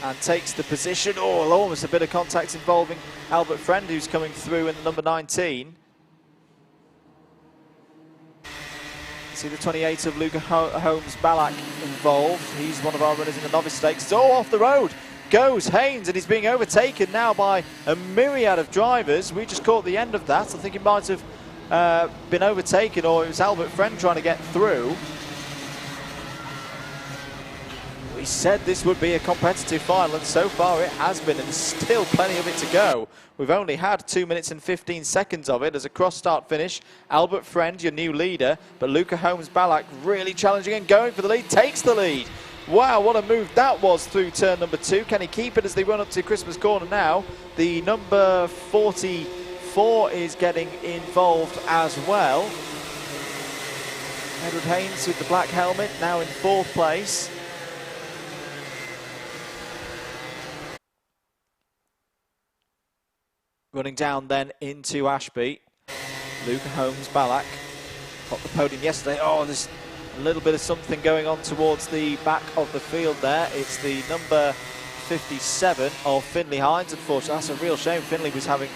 and takes the position. Oh, almost a bit of contact involving Albert Friend, who's coming through in the number 19. See the 28 of Luca Holmes Ballack involved. He's one of our runners in the novice stakes. Oh, off the road goes Haynes, and he's being overtaken now by a myriad of drivers. We just caught the end of that. I think he might have been overtaken, or it was Albert Friend trying to get through. We said this would be a competitive final, and so far it has been, and there's still plenty of it to go. We've only had 2 minutes and 15 seconds of it as a cross-start finish. Albert Friend, your new leader, but Luca Holmes Ballack really challenging and going for the lead, takes the lead. Wow, what a move that was through turn number 2. Can he keep it as they run up to Christmas Corner now? The number 44 is getting involved as well. Edward Haynes with the black helmet, now in 4th place. Running down then into Ashby, Luca Holmes Ballack got the podium yesterday. Oh, there's a little bit of something going on towards the back of the field there. It's the number 57 of Finley Hines, unfortunately. That's a real shame. Finley was having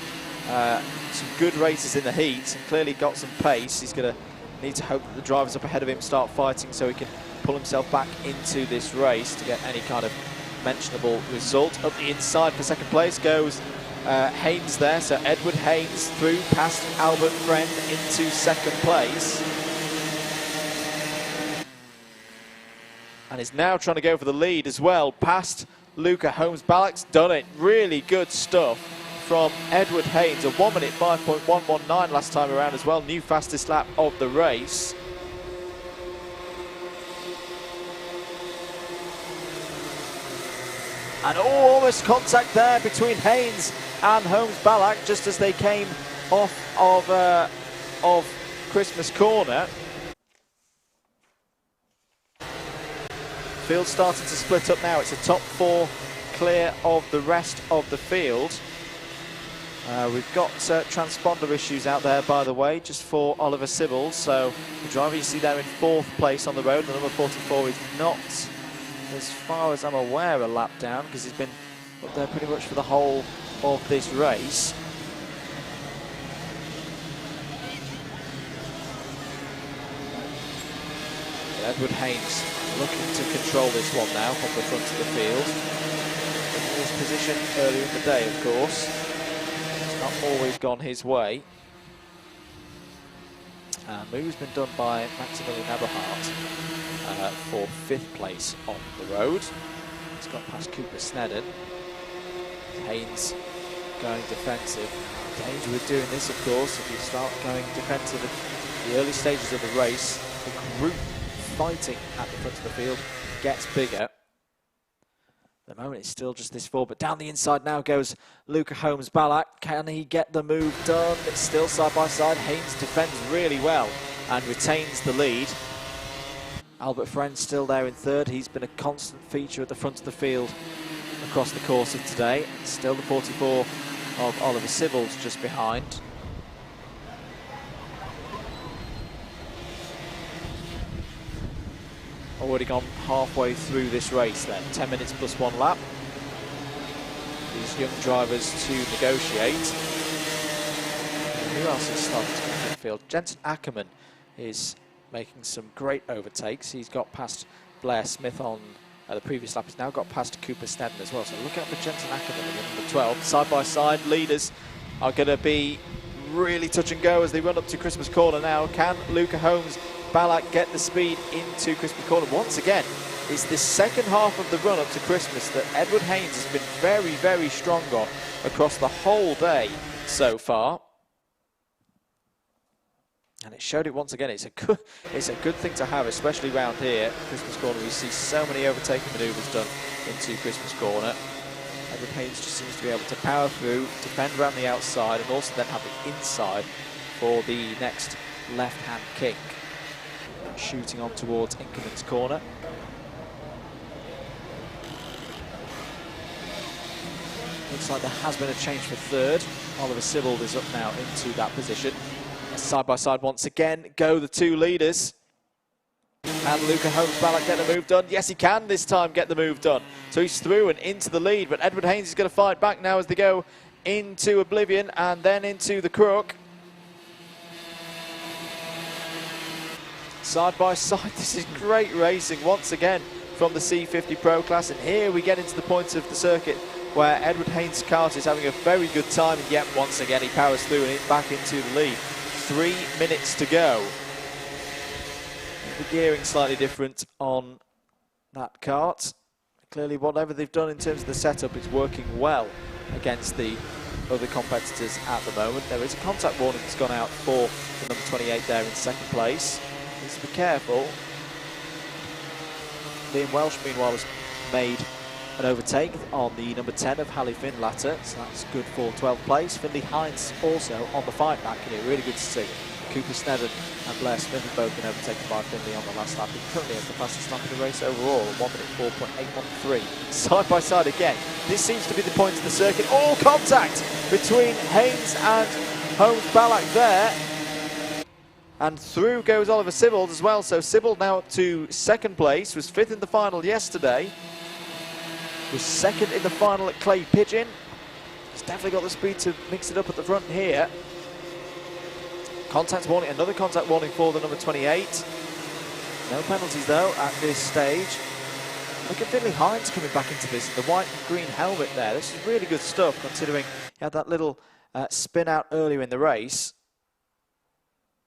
some good races in the heat and clearly got some pace. He's going to need to hope that the drivers up ahead of him start fighting so he can pull himself back into this race to get any kind of mentionable result. Up the inside for second place goes Haynes there, so Edward Haynes through past Albert Friend into second place. And is now trying to go for the lead as well, past Luca Holmes Ballack's done it. Really good stuff from Edward Haynes, a 1 minute 5.119 last time around as well, new fastest lap of the race. And almost contact there between Haynes and Holmes Ballack just as they came off of Christmas Corner. Field starting to split up now. It's a top 4 clear of the rest of the field. We've got transponder issues out there, by the way, just for Oliver Sibbles. So the driver you see there in 4th place on the road, the number 44, is not as far as I'm aware, a lap down, because he's been up there pretty much for the whole of this race. Edward Haynes looking to control this one now from the front of the field. In his position earlier in the day, of course. It's not always gone his way. Move's been done by Maximilian Eberhardt for 5th place on the road. He's got past Cooper Snedden. Haynes going defensive. The danger with doing this, of course, if you start going defensive at the early stages of the race, the group fighting at the front of the field gets bigger. At the moment it's still just this four, but down the inside now goes Luca Holmes-Ballack. Can he get the move done? It's still side by side. Haynes defends really well and retains the lead. Albert Friend still there in 3rd. He's been a constant feature at the front of the field across the course of today. Still the 44 of Oliver Sibbles just behind. Already gone halfway through this race then. 10 minutes plus 1 lap. These young drivers to negotiate. Who else is starting to come to the field? Jensen Ackerman is making some great overtakes. He's got past Blair Smith on the previous lap. He's now got past Cooper Snedden as well. So look out for Jensen Ackerman in number 12. Side by side, leaders are going to be really touch and go as they run up to Christmas Corner now. Can Luca Holmes-Ballack get the speed into Christmas Corner? Once again, it's the second half of the run up to Christmas that Edward Haynes has been very, very strong on across the whole day so far. And it showed it once again. It's a good thing to have, especially around here, Christmas Corner. We see so many overtaking manoeuvres done into Christmas Corner. Edward Haynes just seems to be able to power through, defend around the outside, and also then have the inside for the next left-hand kick. Shooting on towards Inkerman's Corner. Looks like there has been a change for 3rd. Oliver Sibbald is up now into that position. Side by side once again go the 2 leaders. Can Luca Holmes-Ballack get the move done? Yes, he can this time get the move done. So he's through and into the lead, but Edward Haynes is going to fight back now as they go into Oblivion and then into the Crook. Side by side, this is great racing once again from the C50 Pro class, and here we get into the points of the circuit where Edward Haynes' kart is having a very good time, and yet once again he powers through and back into the lead. 3 minutes to go. The gearing slightly different on that kart. Clearly whatever they've done in terms of the setup is working well against the other competitors at the moment. There is a contact warning that's gone out for the number 28 there in 2nd place. Needs to be careful. Liam Welsh meanwhile has made an overtake on the number 10 of Hallie Finlatter, so that's good for 12th place. Finley Hines also on the fight back here, really good to see. Cooper Snedden and Blair Smith have both been overtaken by Finley on the last lap. He currently has the fastest lap in the race overall, 1:4.813. Side by side again. This seems to be the point of the circuit. All contact between Haynes and Holmes-Ballack there. And through goes Oliver Sibbald as well. So Sibbald now up to 2nd place, was 5th in the final yesterday. Was 2nd in the final at Clay Pigeon. He's definitely got the speed to mix it up at the front here. Contact warning, another contact warning for the number 28. No penalties though at this stage. Look at Finley Hines coming back into this, the white and green helmet there. This is really good stuff considering he had that little spin out earlier in the race.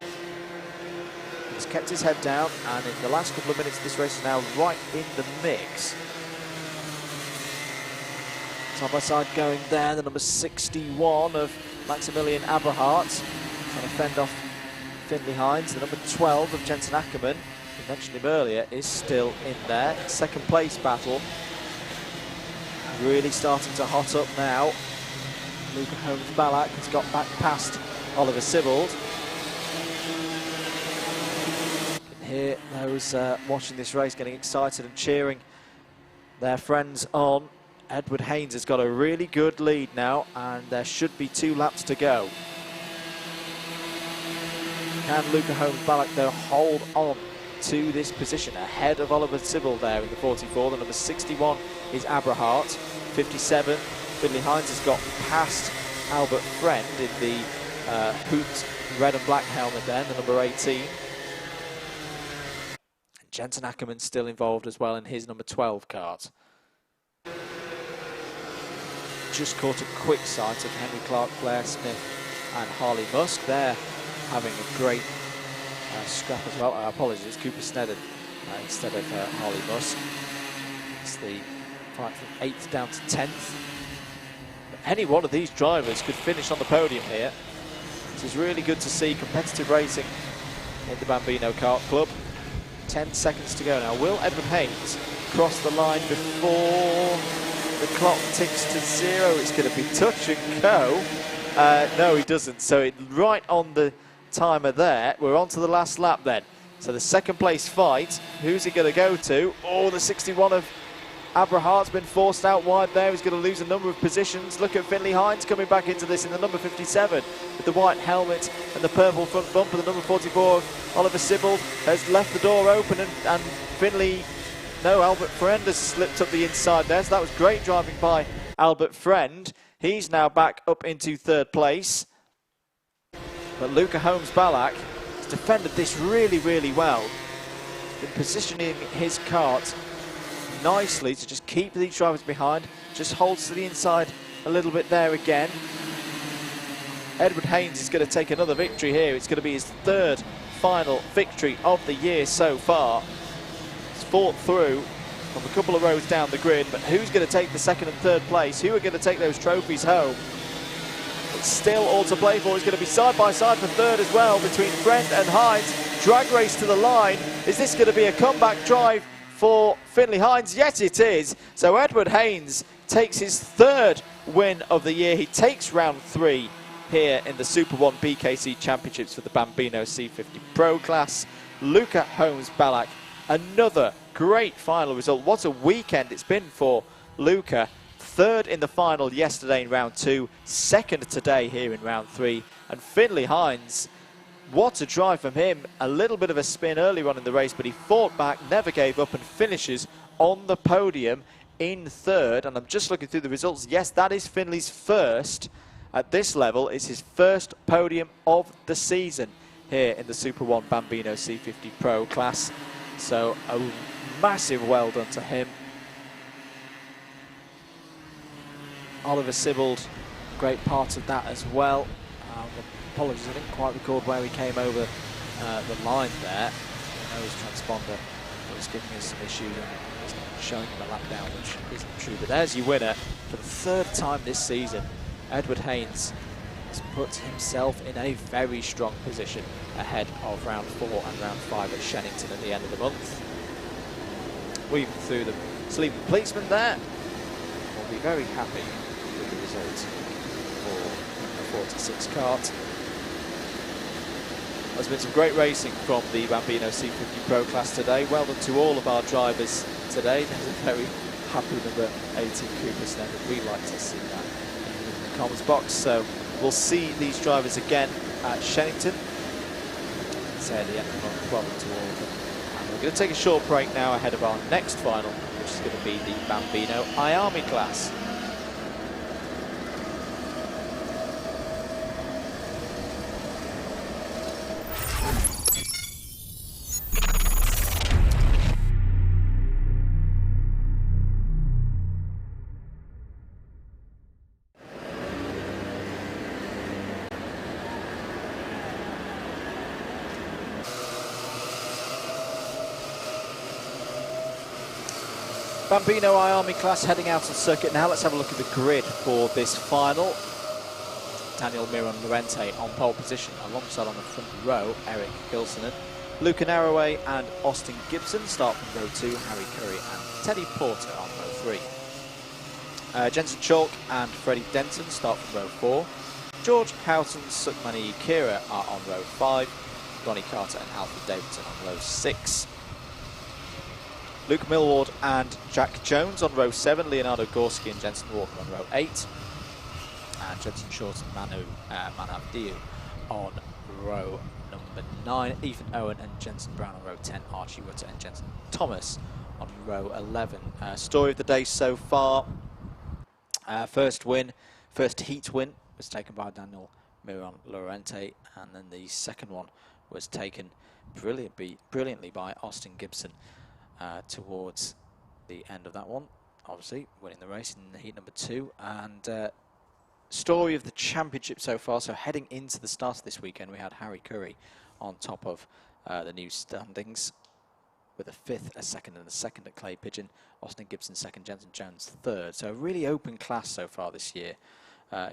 He's kept his head down, and in the last couple of minutes this race is now right in the mix. Side by side going there, the number 61 of Maximilian Eberhardt, trying to fend off Finley Hines. The number 12 of Jensen Ackerman, we mentioned him earlier, is still in there. 2nd place battle really starting to hot up now. Luca Holmes-Ballack has got back past Oliver Sibbald. You can hear those watching this race getting excited and cheering their friends on. Edward Haynes has got a really good lead now, and there should be 2 laps to go. Can Luca Holmes-Ballack though hold on to this position, ahead of Oliver Sybil there in the 44. The number 61 is Abrahart. 57, Finley Hines has got past Albert Friend in the Hoot red and black helmet there, the number 18. And Jensen Ackerman's still involved as well in his number 12 kart. Just caught a quick sight of Henry Clark, Blair Smith and Harley Musk. They're having a great scrap as well. Apologies, Cooper Sneddon instead of Harley Musk. It's the fight from 8th down to 10th. But any one of these drivers could finish on the podium here. This is really good to see competitive racing in the Bambino Kart Club. 10 seconds to go now. Will Edward Haynes cross the line before the clock ticks to 0? It's going to be touch and go. No, he doesn't. So right on the timer there. We're on to the last lap then. So the second place fight, who's he going to go to? Oh, the 61 of Abrahart's been forced out wide there. He's going to lose a number of positions. Look at Finley Hines coming back into this in the number 57 with the white helmet and the purple front bumper. The number 44 of Oliver Sybil has left the door open, and Finley, no, Albert Friend has slipped up the inside there. So that was great driving by Albert Friend. He's now back up into 3rd place. But Luca Holmes-Ballack has defended this really, really well. Been positioning his kart nicely to just keep these drivers behind. Just holds to the inside a little bit there again. Edward Haynes is going to take another victory here. It's going to be his 3rd final victory of the year so far. He's fought through from a couple of rows down the grid, but who's going to take the 2nd and 3rd place? Who are going to take those trophies home? It's still all to play for. It's going to be side by side for 3rd as well between Friend and Hines. Drag race to the line. Is this going to be a comeback drive for Finley Hines? Yes, it is. So Edward Haynes takes his 3rd win of the year. He takes round 3 here in the SuperOne BKC Championships for the Bambino C50 Pro class. Luca Holmes-Ballack, another great final result. What a weekend it's been for Luca. 3rd in the final yesterday in round 2, 2nd today here in round 3. And Finley Hines, what a drive from him. A little bit of a spin earlier on in the race, but he fought back, never gave up, and finishes on the podium in 3rd. And I'm just looking through the results. Yes, that is Finley's first at this level. It's his first podium of the season here in the SuperOne Bambino C50 Pro class. So a massive well done to him. Oliver Sybil, great part of that as well. Apologies, I didn't quite record where he came over the line there. I know his transponder was giving us some issues and it's showing him a lap down, which isn't true. But there's your winner for the 3rd time this season. Edward Haynes has put himself in a very strong position ahead of round 4 and round 5 at Shenington at the end of the month. Weaving through the sleeping policeman there. We'll be very happy with the result for a 46 kart. There's been some great racing from the Bambino C50 Pro class today. Well done to all of our drivers today. There's a very happy number 18 Cooper Sneddon. We like to see that in the comments box. So we'll see these drivers again at Shenington. Say at the end of the month, well done to all of them. And we're going to take a short break now ahead of our next final, which is going to be the Bambino IMI class. Bambino IMI class heading out on circuit now. Let's have a look at the grid for this final. Daniel Miron Lorente on pole position, alongside on the front row, Eric Gilsonen. Luca Narroway and Austin Gibson start from row 2, Harry Curry and Teddy Porter on row 3. Jensen Chalk and Freddie Denton start from row 4. George Houghton, Sukmani Kira are on row 5. Ronnie Carter and Alfred Davidson on row 6. Luke Millward and Jack Jones on row 7, Leonardo Gorski and Jensen Walker on row 8, and Jensen Short and Manav Diu on row number number 9, Ethan Owen and Jensen Brown on row 10, Archie Rutter and Jensen Thomas on row 11. Story of the day so far. First heat win was taken by Daniel Miron Lorente, and then the second one was taken brilliantly by Austin Gibson towards the end of that one, obviously winning the race in heat number 2. And story of the championship so far, so heading into the start of this weekend, we had Harry Curry on top of the new standings with a 5th, a 2nd and a 2nd at Clay Pigeon, Austin Gibson 2nd, Jensen Jones 3rd. So a really open class so far this year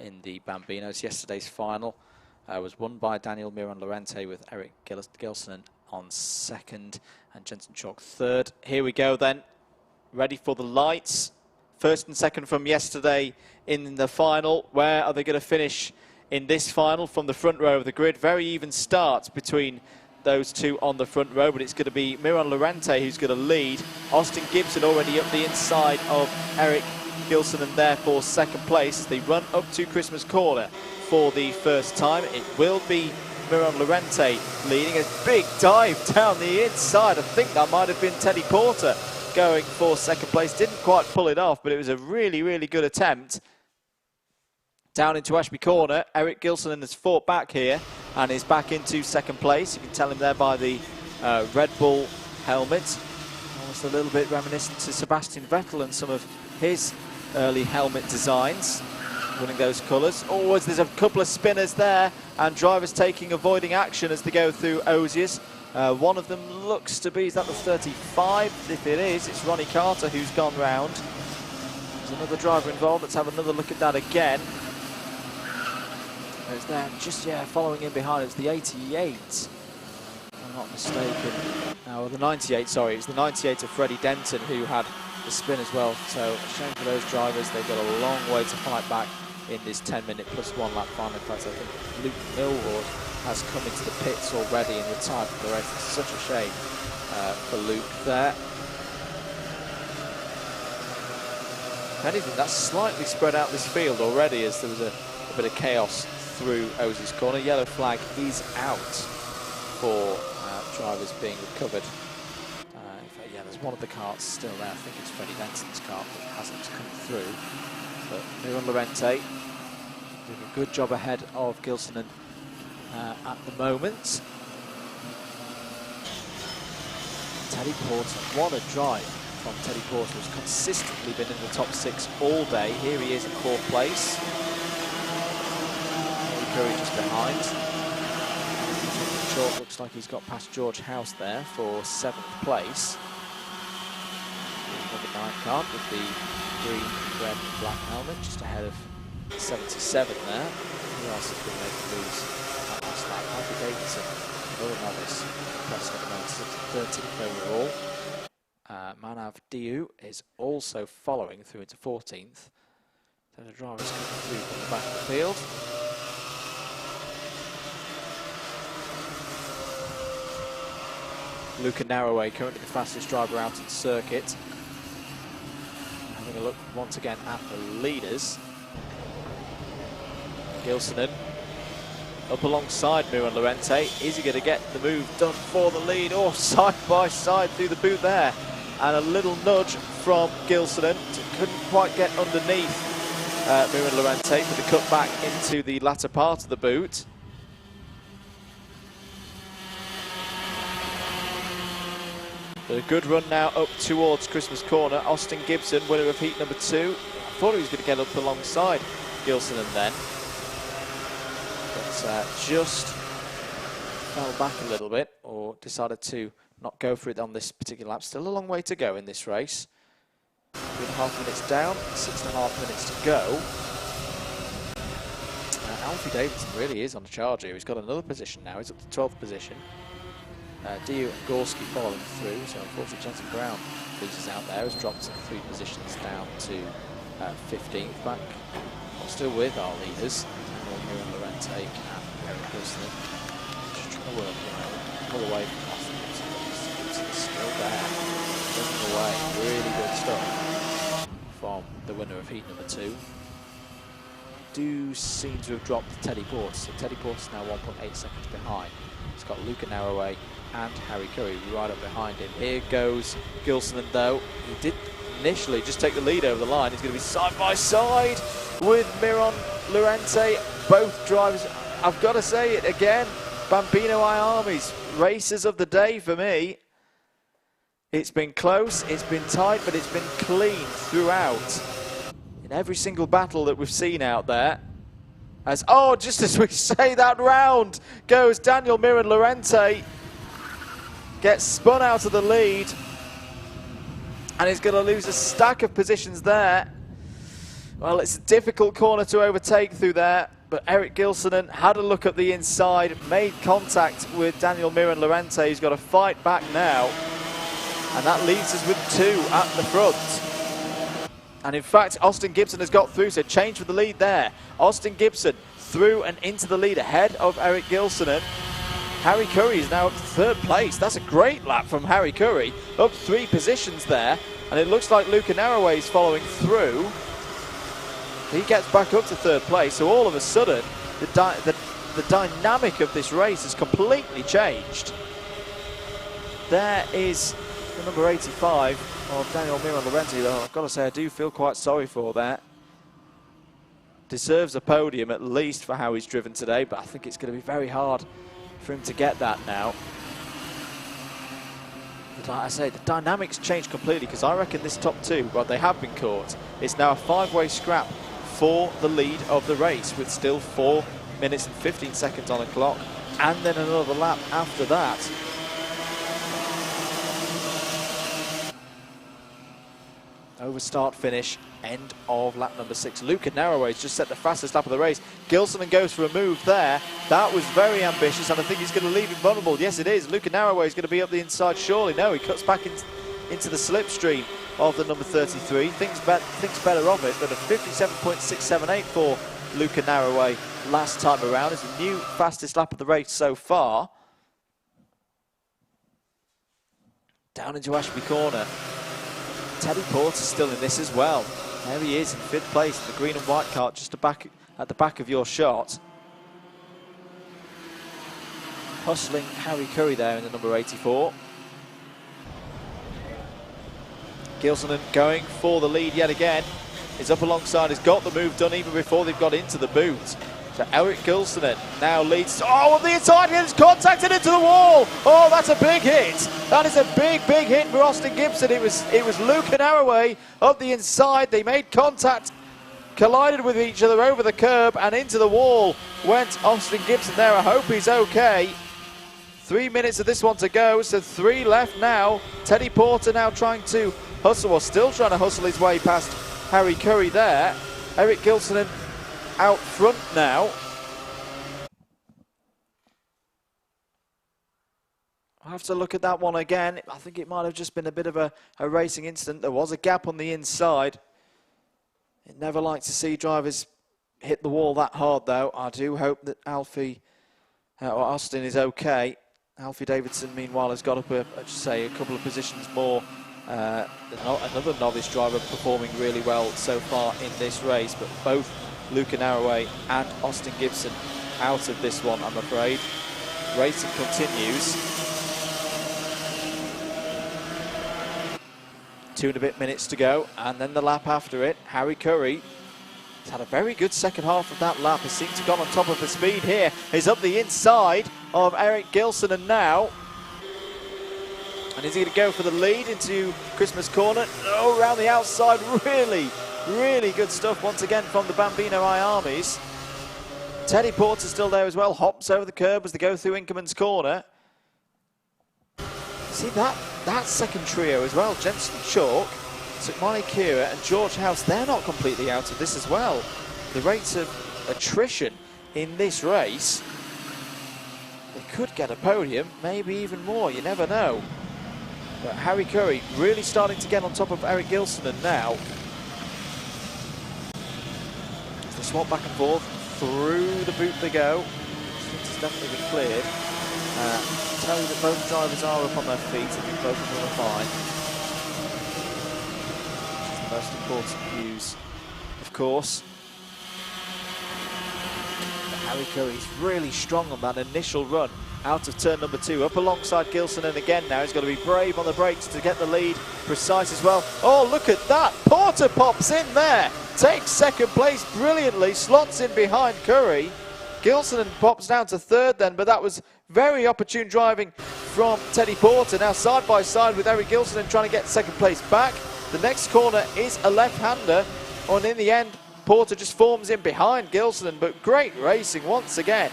in the Bambinos. Yesterday's final was won by Daniel Miron Lorente with Eric Gilsonen on 2nd and Jensen Chalk 3rd. Here we go then, ready for the lights. 1st and 2nd from yesterday in the final. Where are they going to finish in this final? From the front row of the grid, very even start between those two on the front row, but it's going to be Miron Lorente who's going to lead. Austin Gibson already up the inside of Eric Gilson, and therefore 2nd place as they run up to Christmas Corner for the first time. It will be Miron Lorente leading. A big dive down the inside. I think that might have been Teddy Porter going for 2nd place. Didn't quite pull it off, but it was a really, really good attempt. Down into Ashby Corner, Eric Gilson has fought back here and is back into 2nd place. You can tell him there by the Red Bull helmet. Almost a little bit reminiscent to Sebastian Vettel and some of his early helmet designs, running those colours. Oh, there's a couple of spinners there, and drivers avoiding action as they go through Osiers. One of them looks to be, is that the 35? If it is, it's Ronnie Carter who's gone round. There's another driver involved. Let's have another look at that again. There's there, just, following in behind. It's the 88, if I'm not mistaken. No, the 98, sorry. It's the 98 of Freddie Denton who had the spin as well. So, shame for those drivers. They've got a long way to fight back in this 10-minute plus 1 lap final. In fact, I think Luke Millward has come into the pits already and retired from the race. It's such a shame for Luke there. If anything, that's slightly spread out this field already, as there was a bit of chaos through Osiers Corner. Yellow flag is out for drivers being recovered. In fact, there's one of the carts still there. I think it's Freddie Denton's cart that hasn't come through. But Miron Lorente doing a good job ahead of Gilsonen at the moment. Teddy Porter, what a drive from Teddy Porter, who's consistently been in the top 6 all day. Here he is in 4th place. Curry just behind. Short looks like he's got past George House there for 7th place. Number 9 card with the green, red, and black helmet, just ahead of 77 there. Who else has been making moves at last lap? Harvey Davidson, another novice, pressing at the moment, 13th overall. Manav Diu is also following through into 14th. So the drivers coming through from the back of the field. Luca Narroway, currently the fastest driver out in circuit. Having a look once again at the leaders. Gilsonen up alongside Miron Lorente. Is he going to get the move done for the lead? Oh, side by side through the boot there. And a little nudge from Gilsonen. Couldn't quite get underneath Miron Lorente for the cut back into the latter part of the boot. But a good run now up towards Christmas Corner. Austin Gibson, winner of heat number 2. I thought he was going to get up alongside Gilsonen then. But just fell back a little bit, or decided to not go for it on this particular lap. Still a long way to go in this race. 2.5 minutes down, 6.5 minutes to go. Alfie Davidson really is on the charge here. He's got another position now. He's up to 12th position. Diu and Gorski following through, so unfortunately Jensen Brown loses out there, has dropped 3 positions down to 15th. Back, still with our leaders, Miron Lorente and Eric Gilsonen. Just trying to work pull away from Austin Gibson, but Gibson's still there, running away. Really good stuff from the winner of heat number 2. Do seem to have dropped Teddy Porter, so Teddy Porter's now 1.8 seconds behind He's got Luca Narroway and Harry Curry right up behind him. Here goes Gilson, though. He did initially just take the lead over the line. He's going to be side by side with Miron Lorente. Both drivers, I've got to say it again, Bambino Armies, racers of the day for me. It's been close, it's been tight, but it's been clean throughout. In every single battle that we've seen out there. Just as we say that round goes Daniel Miron Lorente. Gets spun out of the lead. And he's going to lose a stack of positions there. Well, it's a difficult corner to overtake through there. But Eric Gilsonen had a look at the inside, made contact with Daniel Miron Lorente. He's got to fight back now. And that leaves us with 2 at the front. And in fact, Austin Gibson has got through, so change for the lead there. Austin Gibson through and into the lead ahead of Eric Gilsonen. Harry Curry is now up to 3rd place. That's a great lap from Harry Curry. Up 3 positions there. And it looks like Luca Narroway is following through. He gets back up to 3rd place. So all of a sudden, the dynamic of this race has completely changed. There is the number 85 of Daniel Miron Lorente, though I've got to say I do feel quite sorry for that. Deserves a podium at least for how he's driven today, but I think it's going to be very hard for him to get that now. But like I say, the dynamics changed completely, because I reckon this top 2, well, they have been caught. It's now a 5-way scrap for the lead of the race, with still 4 minutes and 15 seconds on the clock, and then another lap after that. Over start finish, end of lap number 6. Luca Narroway's just set the fastest lap of the race. Gilsonen goes for a move there. That was very ambitious, and I think he's going to leave him vulnerable. Yes, it is. Luca Narroway's going to be up the inside, surely. No, he cuts back into the slipstream of the number 33. Thinks better of it, but a 57.678 for Luca Narroway last time around. It's the new fastest lap of the race so far. Down into Ashby Corner. Teddy Porter's still in this as well. There he is in 5th place, the green and white cart just at the back of your shot. Hustling Harry Curry there in the number 84. Gilsonen going for the lead yet again. He's up alongside, he's got the move done even before they've got into the boot. So Eric Gilsonen now leads. Oh, on the inside, he's contacted into the wall. Oh, that's a big hit. That is a big, big hit for Austin Gibson. It was Luca Narroway up the inside. They made contact, collided with each other over the curb, and into the wall went Austin Gibson there. I hope he's okay. 3 minutes of this one to go, so 3 left now. Teddy Porter now trying to hustle, or still trying to hustle his way past Harry Curry there. Eric Gilsonen out front now. I'll have to look at that one again. I think it might have just been a bit of a racing incident. There was a gap on the inside. It never likes to see drivers hit the wall that hard, though. I do hope that Austin is okay. Alfie Davidson, meanwhile, has got up a couple of positions more. Another novice driver performing really well so far in this race, but both Luca Narroway and Austin Gibson out of this one, I'm afraid. Racing continues. 2 and a bit minutes to go, and then the lap after it. Harry Curry has had a very good second half of that lap. He seems to have gone on top of the speed here. He's up the inside of Eric Gilsonen now. And is he going to go for the lead into Christmas Corner? No, around the outside. Really, really good stuff once again from the Bambino Armies. Teddy Porter's still there as well. Hops over the curb as they go through Inkerman's Corner. See that second trio as well. Jensen Chalk, Sukmani Kira and George House. They're not completely out of this as well. The rates of attrition in this race, they could get a podium, maybe even more. You never know. But Harry Curry really starting to get on top of Eric Gilsonen now. As they swap back and forth, through the boot they go. It's definitely been cleared. Tell you that both drivers are up on their feet. I think both of them are fine. Which is the most important news, of course. But Harry Curry's really strong on that initial run. out of turn number 2, up alongside Gilson, and again now he's got to be brave on the brakes to get the lead, precise as well. Oh, look at that, Porter pops in there, takes second place brilliantly, slots in behind Curry. Gilson pops down to third then, but that was very opportune driving from Teddy Porter. Now side by side with Eric Gilson trying to get second place back. The next corner is a left-hander, and in the end Porter just forms in behind Gilson, but great racing once again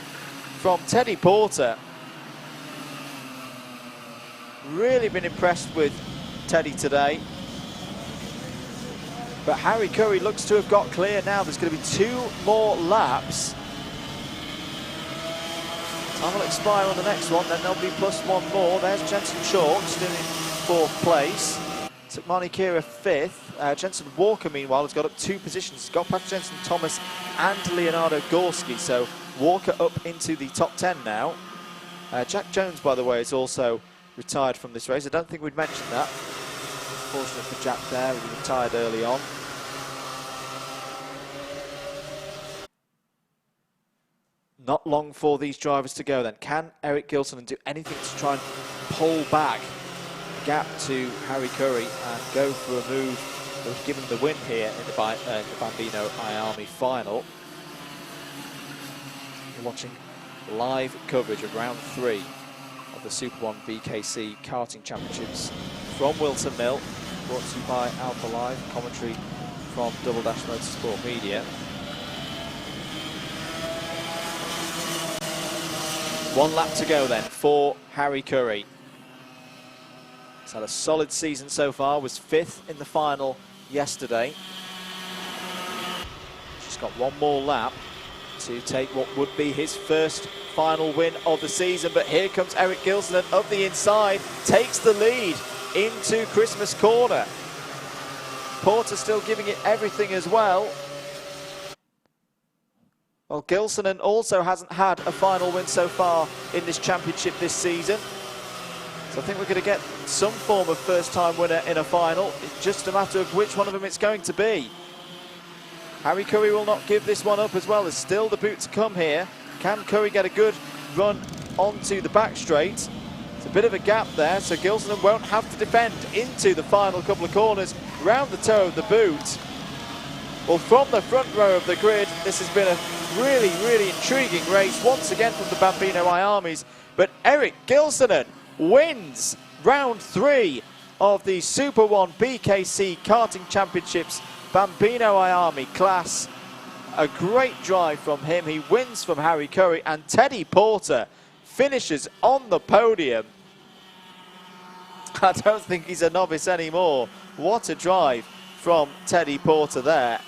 from Teddy Porter. Really been impressed with Teddy today. But Harry Curry looks to have got clear now. There's going to be 2 more laps. Time will expire on the next one, then there'll be +1 more. There's Jensen Chalk still in 4th place. Sukmani Kira 5th. Jensen Walker, meanwhile, has got up 2 positions. He's got past Jensen Thomas and Leonardo Gorski, so Walker up into the top 10 now. Jack Jones, by the way, is also retired from this race. I don't think we'd mentioned that. Fortunate for Jack there, he retired early on. Not long for these drivers to go then. Can Eric Gilson do anything to try and pull back the gap to Harry Curry and go for a move that would give him the win here in the Bambino IMI Final? You're watching live coverage of round 3 of the SuperOne BKC Karting Championships from Whilton Mill, brought to you by Alpha Live, commentary from Double Dash Motorsport Media. 1 lap to go then for Harry Curry. He's had a solid season so far, was 5th in the final yesterday. Just got 1 more lap to take what would be his first final win of the season, but here comes Eric Gilson and up the inside, takes the lead into Christmas corner. Porter still giving it everything as well. Well, Gilson also hasn't had a final win so far in this championship this season. So I think we're going to get some form of first-time winner in a final. It's just a matter of which one of them it's going to be. Harry Curry will not give this one up as well. There's still the boot to come here. Can Curry get a good run onto the back straight? It's a bit of a gap there, so Gilson won't have to defend into the final couple of corners, round the toe of the boot. Well, from the front row of the grid, this has been a really, really intriguing race, once again from the Bambino IMIs. But Eric Gilson wins round 3 of the SuperOne BKC Karting Championships Bambino IMI class. A great drive from him. He wins from Harry Curry, and Teddy Porter finishes on the podium. I don't think he's a novice anymore. What a drive from Teddy Porter there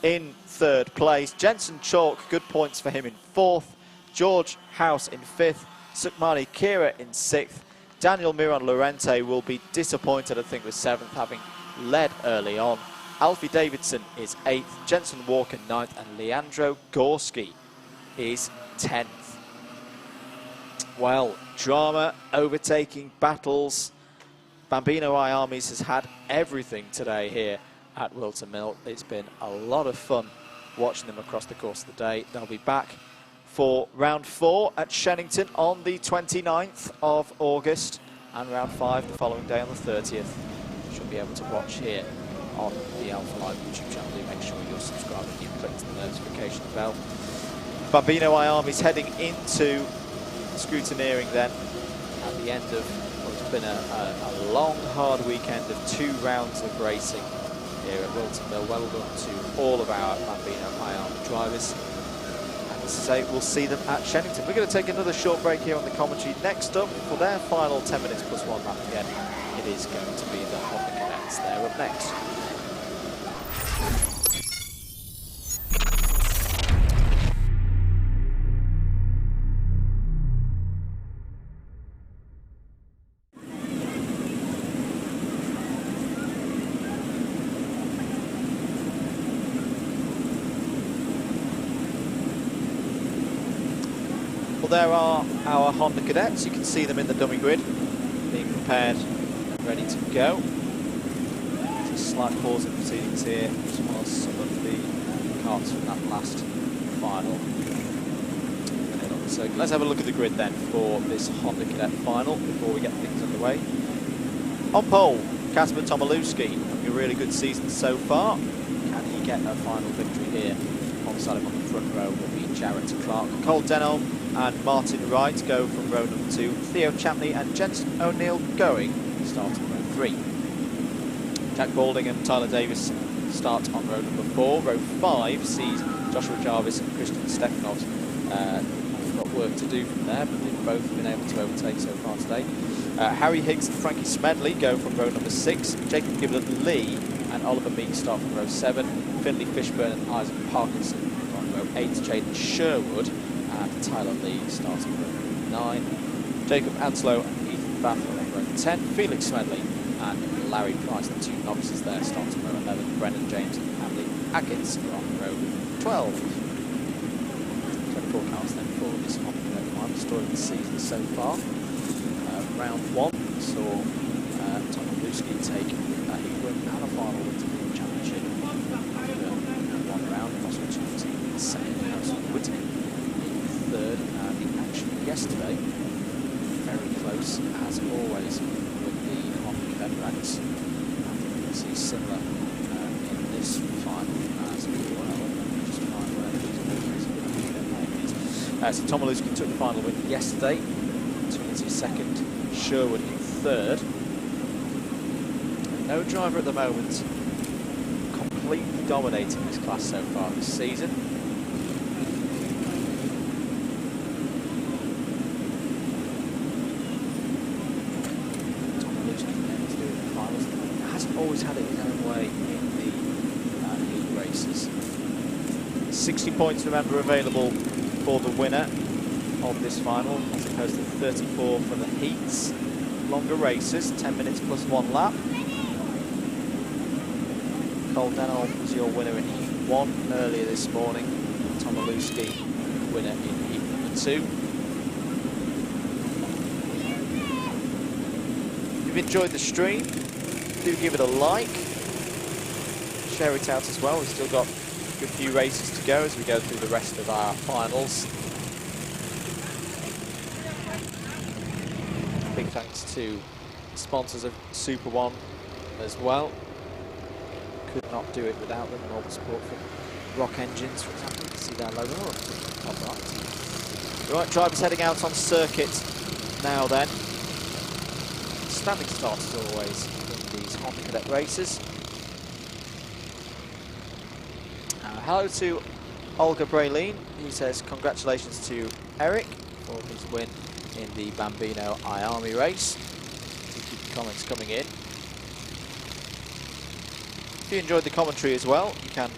in 3rd place. Jensen Chalk, good points for him in 4th. George House in 5th. Sukmani Kira in 6th. Daniel Miron Lorente will be disappointed, I think, with 7th, having led early on. Alfie Davidson is 8th. Jensen Walker 9th. And Leandro Gorski is 10th. Well, drama, overtaking, battles. Bambino IMIs has had everything today here at Whilton Mill. It's been a lot of fun watching them across the course of the day. They'll be back for round 4 at Shennington on the 29th of August, and round 5 the following day on the 30th. You'll be able to watch here on the Alpha Live YouTube channel. Do make sure you're subscribed and you click the notification bell. Bambino IMIs heading into scrutineering then at the end of what's been a long, hard weekend of 2 rounds of racing here at Whilton Mill. Well done to all of our Bambino IMI drivers. And as I say, we'll see them at Shennington. We're going to take another short break here on the commentary. Next up, for their final 10 minutes plus 1 lap again, it is going to be the Honda Cadets. They're up next. Well, there are our Honda Cadets. You can see them in the dummy grid, being prepared and ready to go. There's a slight pause in proceedings here, as well as some of the carts from that last final. So let's have a look at the grid then for this Honda Cadet final before we get things underway. On pole, Kasper Tomilewski, having a really good season so far. Can he get a final victory here? Alongside him on the front row will be Jarrett Clark. Cole Denholm and Martin Wright go from row number 2. Theo Champney and Jensen O'Neill going starting row 3. Jack Balding and Tyler Davis start on row number 4. Row 5 sees Joshua Jarvis and Christian Stefanov. Got work to do from there, but they've both been able to overtake so far today. Harry Higgs and Frankie Smedley go from row number 6. Jacob Gibblet-Lee and Oliver Meek start from row 7. Finley Fishburne and Isaac Parkinson on row 8. Jaden Sherwood and Tyler Lee start on row 9. Jacob Anslow and Ethan Baffler on row 10. Felix Smedley and Larry Price, the 2 novices there, start on row 11. Brendan James and Andy Atkins are on row 12. 24 cars then for this Honda Cadet final. Story of the season so far. Round 1 saw Tomilewski take a heat win and a final win to the championship. One round, cross-country team second, Harrison Whitting in third, and the action yesterday very close as always with the Honda Cadet ranks. I think we can see similar in this final as well. Just find where these so Tomilewski took the final win yesterday. Twinity second, Sherwood in third. No driver at the moment completely dominating this class so far this season. Tomilewski able to do it in the finals. Hasn't always had it his own way in the heat races. 60 points, remember, available for the winner of this final, as opposed to 34 for the heats. Longer races, 10 minutes plus 1 lap. Cole Denholm was your winner in Heat 1 earlier this morning. Tomilewski, winner in Heat number 2. If you've enjoyed the stream, do give it a like. Share it out as well. We've still got a good few races to go as we go through the rest of our finals. Big thanks to sponsors of SuperOne as well. Could not do it without them, and all the support for Rock Engines, for example. You can see their logo on the top right. Right, drivers heading out on circuit now then. Standing start as always in these Honda Cadet races. Hello to Olga Braylene, who says congratulations to Eric for his win in the Bambino IMI race. So keep the comments coming in. If you enjoyed the commentary as well, you can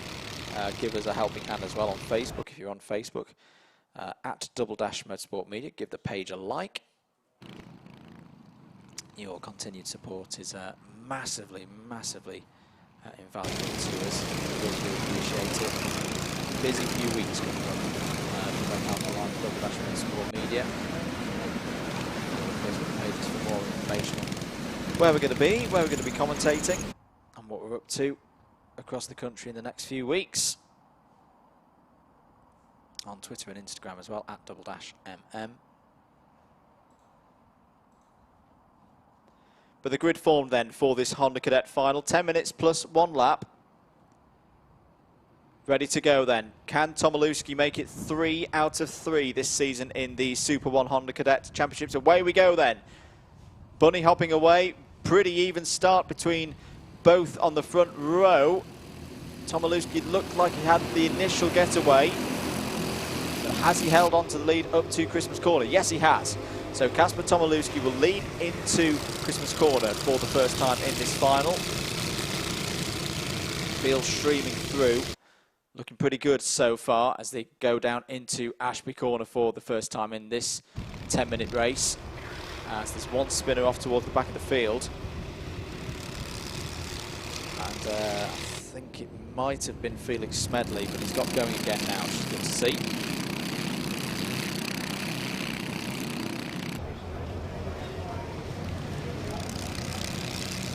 give us a helping hand as well on Facebook. If you're on Facebook, at Double Dash Motorsport Media, give the page a like. Your continued support is massively, massively invaluable to us. Really do appreciate it. Busy few weeks coming up. Check out the line Double Dash Motorsport Media. Facebook pages for more information on where we're going to be, where we're going to be commentating, and what we're up to across the country in the next few weeks. On Twitter and Instagram as well, at Double Dash MM. But the grid formed then for this Honda Cadet final, 10 minutes plus 1 lap. Ready to go then. Can Tomilewski make it 3 out of 3 this season in the SuperOne Honda Cadet Championships? Away we go then. Bunny hopping away. Pretty even start between both on the front row. Tomilewski looked like he had the initial getaway. But has he held on to the lead up to Christmas Corner? Yes, he has. So Kasper Tomilewski will lead into Christmas Corner for the first time in this final. Field streaming through. Looking pretty good so far as they go down into Ashby Corner for the first time in this 10-minute race. As there's one spinner off towards the back of the field. And I think it might have been Felix Smedley, but he's got going again now, which is good to see.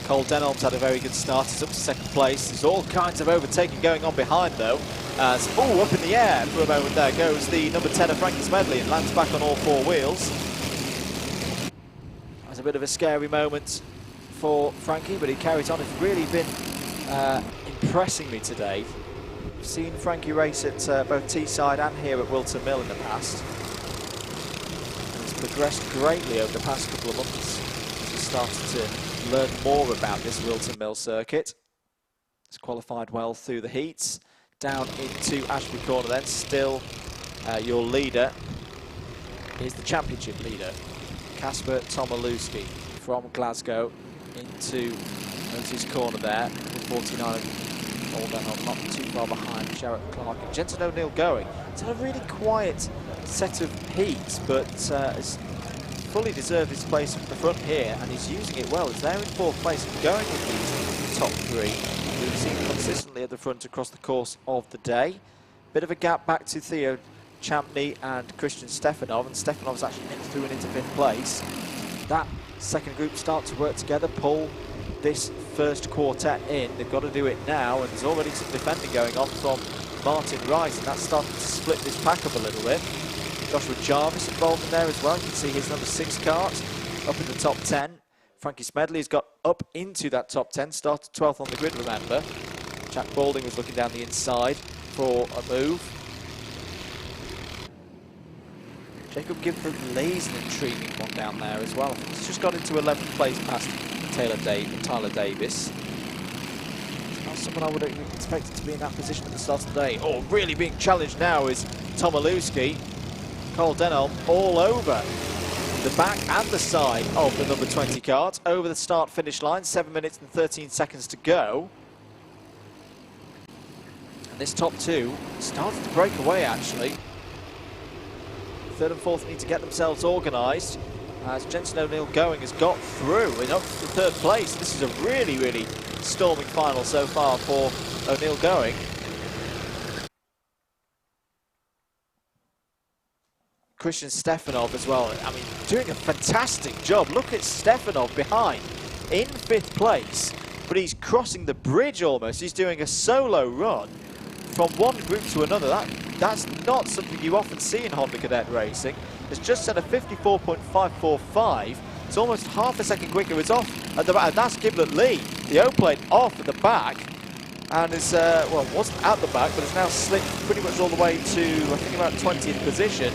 Cole Denholm's had a very good start. He's up to second place. There's all kinds of overtaking going on behind, though. As, up in the air for a moment there goes the number 10 of Frankie Smedley and lands back on all four wheels. That's a bit of a scary moment for Frankie, but he carries on. It's really been impressing me today. I've seen Frankie race at both Teesside and here at Whilton Mill in the past. And he's progressed greatly over the past couple of months as he started to learn more about this Whilton Mill circuit. He's qualified well through the heats. Down into Ashby Corner then, still your leader is the championship leader, Kasper Tomilewski from Glasgow into Otis Corner there, 49 on not too far behind Jarrett Clark and Jensen O'Neill going. It's had a really quiet set of heats, but has fully deserved his place at the front here, and he's using it well. He's there in fourth place, going with these top three. We've seen consistently at the front across the course of the day. Bit of a gap back to Theo Champney and Christian Stefanov, and Stefanov's actually nipped through and into fifth place. That second group start to work together, pull this first quartet in. They've got to do it now, and there's already some defending going on from Martin Rice, and that's starting to split this pack up a little bit. Joshua Jarvis involved in there as well. You can see his number 6 kart up in the top 10. Frankie Smedley's got up into that top 10, started 12th on the grid, remember. Jack Balding was looking down the inside for a move. Jacob Gifford lays an intriguing one down there as well. I think he's just got into 11th place past Tyler Davis. It's not someone I would have expected to be in that position at the start of the day. Oh, really being challenged now is Tomilewski. Cole Denholm all over the back and the side of the number 20 kart, over the start-finish line, 7 minutes and 13 seconds to go. And this top two started to break away, actually. Third and fourth need to get themselves organised, as Jensen O'Neill going has got through and up to third place. This is a really, really storming final so far for O'Neill going. Christian Stefanov as well, I mean, doing a fantastic job. Look at Stefanov behind in fifth place, but he's crossing the bridge almost. He's doing a solo run from one group to another. That's not something you often see in Honda Cadet racing. It's just set a 54.545. It's almost half a second quicker. It's off at the back, and that's Giblet Lee, the O-plate off at the back, and is, well, wasn't at the back, but it's now slipped pretty much all the way to, I think, about 20th position.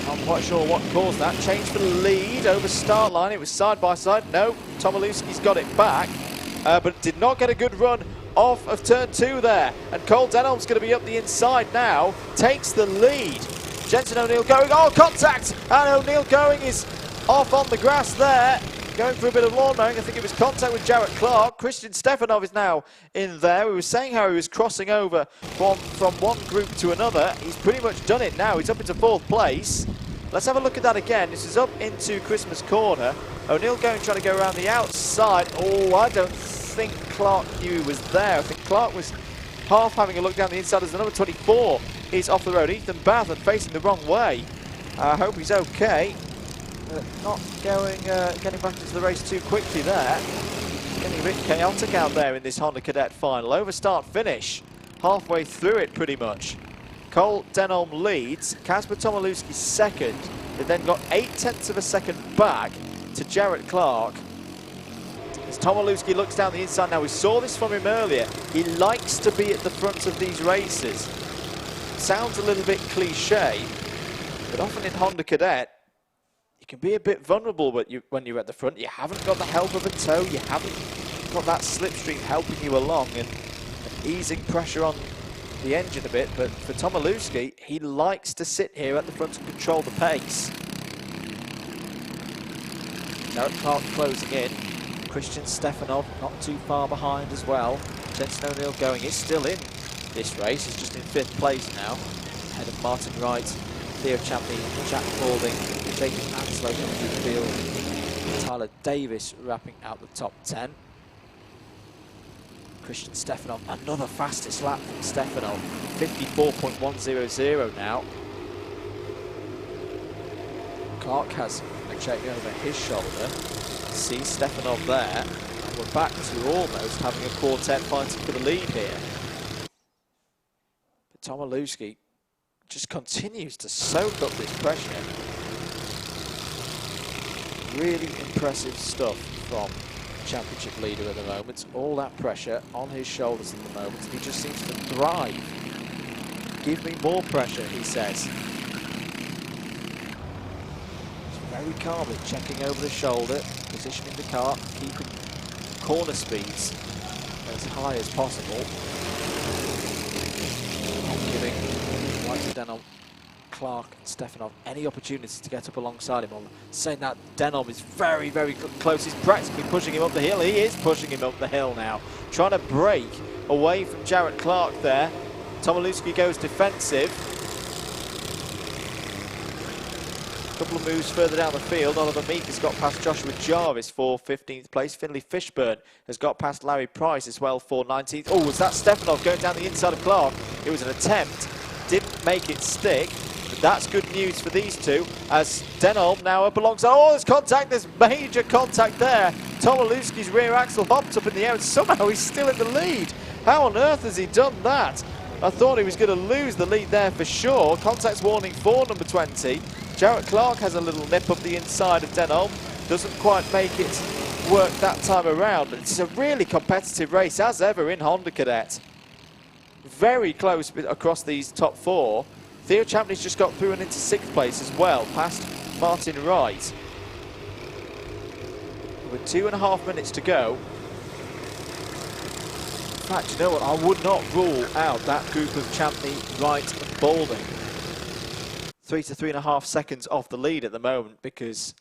Not quite sure what caused that. Change for the lead over start line. It was side by side. No, Tomilewski's got it back, but did not get a good run off of turn 2 there. And Cole Denholm's going to be up the inside now. Takes the lead. Jensen O'Neill going. Oh, contact! And O'Neill going is off on the grass there. Going for a bit of lawn mowing. I think it was contact with Jarrett Clark. Christian Stefanov is now in there. We were saying how he was crossing over from one group to another. He's pretty much done it now. He's up into fourth place. Let's have a look at that again. This is up into Christmas Corner. O'Neill going, trying to go around the outside. Oh, I don't think Clark knew he was there. I think Clark was half having a look down the inside as the number 24 is off the road. Ethan Bathurst facing the wrong way. I hope he's okay. Not going, getting back into the race too quickly there. Getting a bit chaotic out there in this Honda Cadet final. Over start finish. Halfway through it pretty much. Cole Denholm leads. Kasper Tomilewski second. They then got 0.8 of a second back to Jarrett Clark. As Tomilewski looks down the inside now, we saw this from him earlier. He likes to be at the front of these races. Sounds a little bit cliche, but often in Honda Cadet, you can be a bit vulnerable when you're at the front. You haven't got the help of a tow, you haven't got that slipstream helping you along and easing pressure on the engine a bit, but for Tomilewski, he likes to sit here at the front and control the pace. Jarrett Clark closing in. Christian Stefanov not too far behind as well. Jensen O'Neill going, is still in this race. He's just in fifth place now. Ahead of Martin Wright, Theo Champney, Jack Balding, Jacob Anslow coming through the field. Tyler Davis wrapping out the top 10. Christian Stefanov, another fastest lap from Stefanov, 54.100 now. Clark has a check over his shoulder. See Stefanov there, and we're back to almost having a quartet fighting for the lead here. Tomilewski just continues to soak up this pressure. Really impressive stuff from the championship leader at the moment. All that pressure on his shoulders at the moment. He just seems to thrive. Give me more pressure, he says. Very calmly checking over the shoulder, positioning the car, keeping corner speeds as high as possible. Not giving Whilton, Denholm, Clark and Stefanov any opportunity to get up alongside him. I'm saying that Denholm is very, very close. He's practically pushing him up the hill. He is pushing him up the hill now. Trying to break away from Jarrett Clark there. Tomilewski goes defensive. A couple of moves further down the field. Oliver Meek has got past Joshua Jarvis for 15th place. Finley Fishburne has got past Larry Price as well for 19th. Oh, was that Stefanov going down the inside of Clark? It was an attempt. Didn't make it stick. But that's good news for these two as Denholm now up alongside. Oh, there's contact. There's major contact there. Tomilewski's rear axle hopped up in the air and somehow he's still in the lead. How on earth has he done that? I thought he was going to lose the lead there for sure. Contacts warning for number 20. Jarrett Clark has a little nip up the inside of Denholm. Doesn't quite make it work that time around, but it's a really competitive race as ever in Honda Cadet. Very close across these top four. Theo Champney's just got through and into 6th place as well, past Martin Wright. With 2.5 minutes to go. In fact, you know what? I would not rule out that group of Champney, Wright and Balding. 3 to 3.5 seconds off the lead at the moment because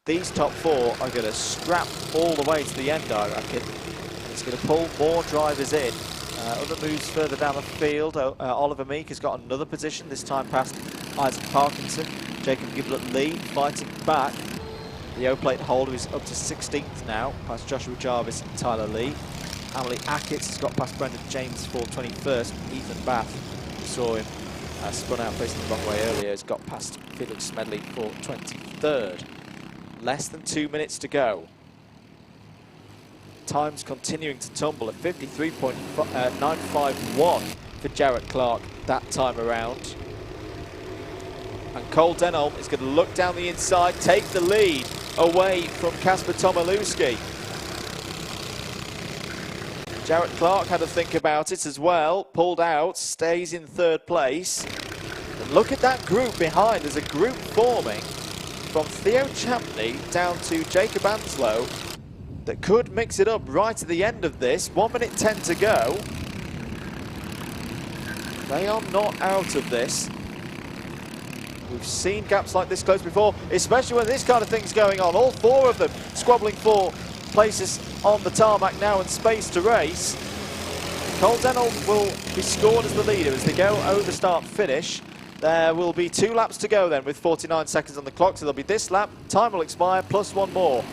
these top four are going to scrap all the way to the end, I reckon. It's going to pull more drivers in. Other moves further down the field. Oliver Meek has got another position, this time past Isaac Parkinson. Jacob Giblett-Lee fighting back. The O-plate holder is up to 16th now, past Joshua Jarvis and Tyler Lee. Emily Ackett has got past Brendan James for 21st. Ethan Bath, we saw him spun out facing the wrong way earlier, has got past Felix Smedley for 23rd. Less than 2 minutes to go. Time's continuing to tumble at 53.951 for Jarrett Clark that time around. And Cole Denholm is going to look down the inside, take the lead away from Kasper Tomilewski. Jarrett Clark had to think about it as well, pulled out, stays in 3rd place. And look at that group behind, there's a group forming from Theo Champney down to Jacob Anslow that could mix it up right at the end of this. 1 minute 10 to go. They are not out of this. We've seen gaps like this close before, especially when this kind of thing's going on. All 4 of them squabbling for places on the tarmac now and space to race. Cole Denholm will be scored as the leader as they go over start finish. There will be 2 laps to go then with 49 seconds on the clock, so there'll be this lap, time will expire, plus 1 more.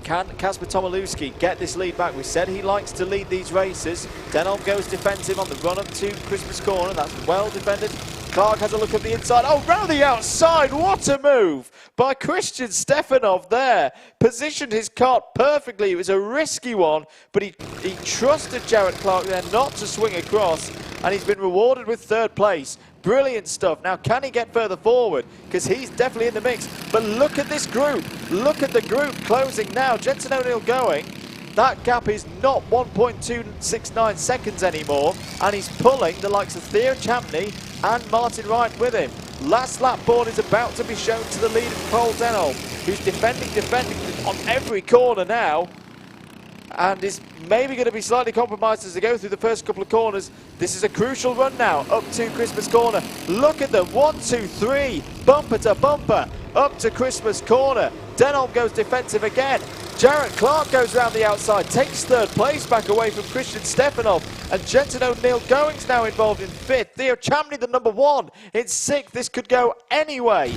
Can Kasper Tomilewski get this lead back? We said he likes to lead these races. Denholm goes defensive on the run up to Christmas corner. That's well defended. Clark has a look at the inside. Oh, round the outside. What a move by Christian Stefanov there. Positioned his kart perfectly. It was a risky one, but he trusted Jarrett Clark there not to swing across, and he's been rewarded with 3rd place. Brilliant stuff. Now, can he get further forward? Because he's definitely in the mix. But look at this group. Look at the group closing now. Jensen O'Neill going. That gap is not 1.269 seconds anymore. And he's pulling the likes of Theo Champney and Martin Wright with him. Last lap board is about to be shown to the lead of Cole Denholm, who's defending on every corner now. And is maybe going to be slightly compromised as they go through the first couple of corners. This is a crucial run now, up to Christmas corner. Look at them, 1, 2, 3, bumper to bumper, up to Christmas corner. Denholm goes defensive again. Jarrett Clark goes round the outside, takes 3rd place back away from Christian Stefanov. And Jensen O'Neill Going's now involved in 5th. Theo Champney, the number 1, in 6th. This could go anyway.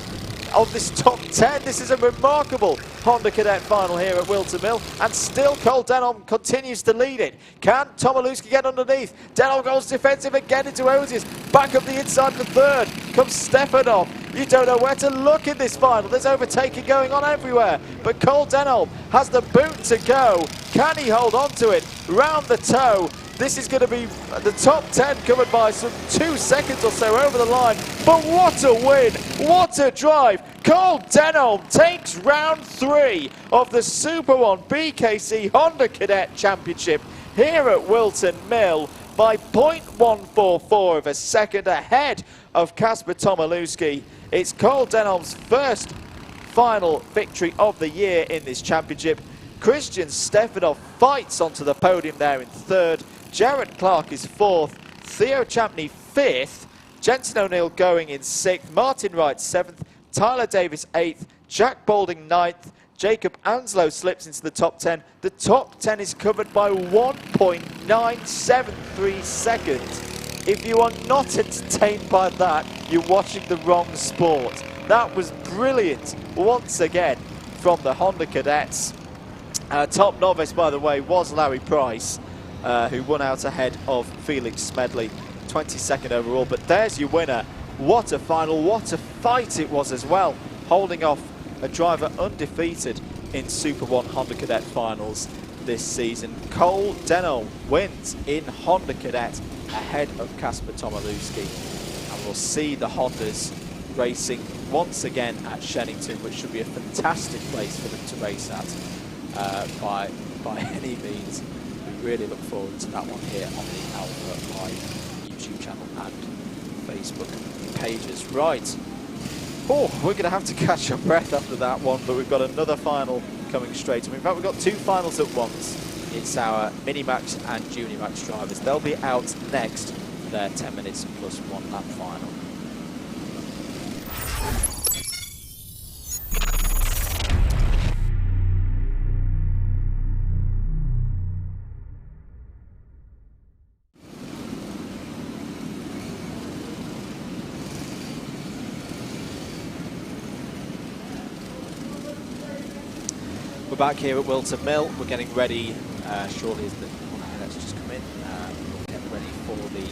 Of this top 10, this is a remarkable Honda Cadet final here at Whilton Mill, and still Cole Denholm continues to lead it. Can Tomilewski get underneath? Denholm goes defensive again into Otis, back up the inside for 3rd, comes Stefanov. You don't know where to look in this final, there's overtaking going on everywhere, but Cole Denholm has the boot to go. Can he hold on to it? Round the toe. This is going to be the top 10 covered by some 2 seconds or so over the line. But what a win, what a drive. Cole Denholm takes round 3 of the SuperOne BKC Honda Cadet Championship here at Whilton Mill by 0.144 of a second ahead of Kasper Tomaszewski. It's Cole Denholm's first final victory of the year in this championship. Christian Stefanov fights onto the podium there in 3rd. Jared Clark is 4th. Theo Champney 5th. Jensen O'Neill going in 6th. Martin Wright 7th. Tyler Davis 8th. Jack Balding 9th. Jacob Anslow slips into the top 10. The top 10 is covered by 1.973 seconds. If you are not entertained by that, you're watching the wrong sport. That was brilliant once again from the Honda Cadets. Top novice, by the way, was Larry Price, who won out ahead of Felix Smedley, 22nd overall. But there's your winner. What a final, what a fight it was as well, holding off a driver undefeated in SuperOne Honda Cadet finals this season. Cole Denholm wins in Honda Cadet ahead of Kasper Tomaszewski. And we'll see the Hondas racing once again at Shenington, which should be a fantastic place for them to race at by any means. We really look forward to that one here on the Alpha Live YouTube channel and Facebook pages. Right. Oh, we're going to have to catch our breath after that one, but we've got another final coming straight. In fact, we've got 2 finals at once. It's our Minimax and Junior Max drivers. They'll be out next for their 10 minutes plus 1 lap final. We're back here at Whilton Mill. We're getting ready shortly as the let's just come in. We'll get ready for the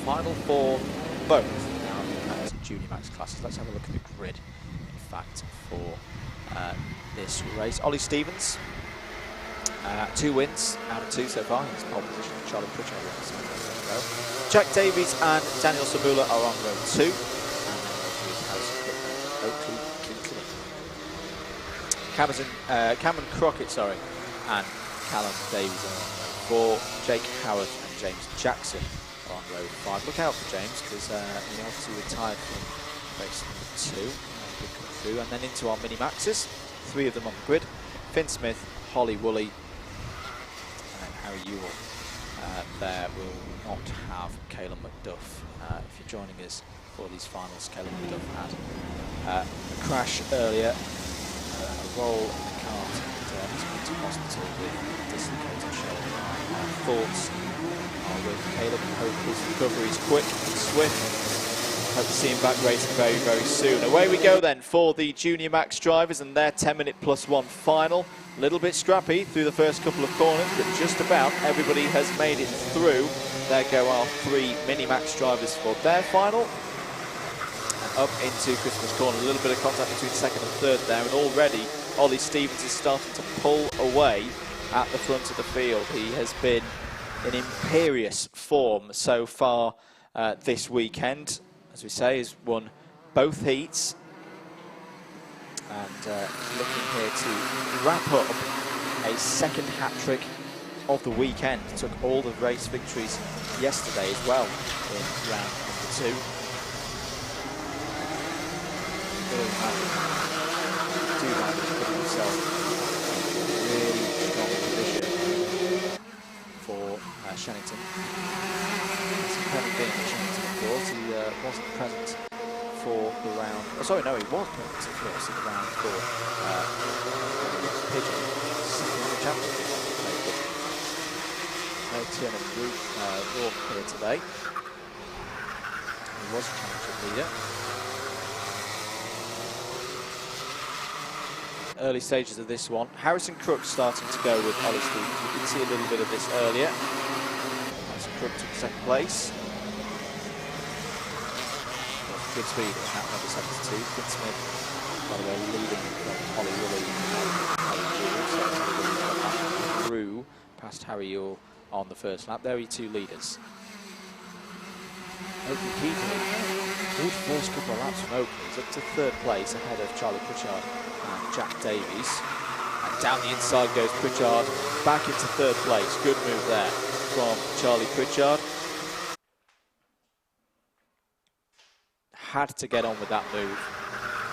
final for both Minimax and Junior Max classes. Let's have a look at the grid, in fact, for this race. Ollie Stevens, 2 wins out of 2 so far. He's pole position. Charlie Pritchard on row. Jack Davies and Daniel Sabula are on row 2. Cameron Crockett, and Callum Davies are on row 4. Jake Howarth and James Jackson are on row 5. Look out for James, because he obviously retired from race number 2. And then into our Mini-Maxes, 3 of them on the grid. Finn Smith, Holly Woolley, and Harry Ewell. There will not have Caleb McDuff. If you're joining us for these finals, Caleb McDuff had a crash earlier. A roll in the cart, and he's been to hospital with dislocated shoulder. Our thoughts are with Caleb. Hope his recovery is quick and swift. Hope to see him back racing very, very soon. Away we go then for the Junior Max drivers and their 10-minute plus 1 final. A little bit scrappy through the first couple of corners, but just about everybody has made it through. There go our 3 Mini-Max drivers for their final. Up into Christmas Corner, a little bit of contact between 2nd and 3rd there, and already Ollie Stevens is starting to pull away at the front of the field. He has been in imperious form so far this weekend. As we say, he's won both heats, and looking here to wrap up a 2nd hat-trick of the weekend. Took all the race victories yesterday as well in round number 2. Really putting himself in a really strong position for Shenington. He's having been at Shenington, of course. He wasn't present for the round. Oh, sorry, no, he was present, of course, in the round for Pigeon, second champion. No turn of group Raw here today. He was a championship leader. Early stages of this one. Harrison Crook starting to go with Ollie Stevens. We did see a little bit of this earlier. Harrison Crook took 2nd place. Good speed in that number 72. Finn Smith, by the way, leading from Holly Woolley. Through past Harry Ewell on the first lap. There are your two leaders. Oakley Keatley, good first couple of laps from Oakley. He's up to third place ahead of Charlie Pritchard and Jack Davies. And down the inside goes Pritchard, back into third place. Good move there from Charlie Pritchard. Had to get on with that move.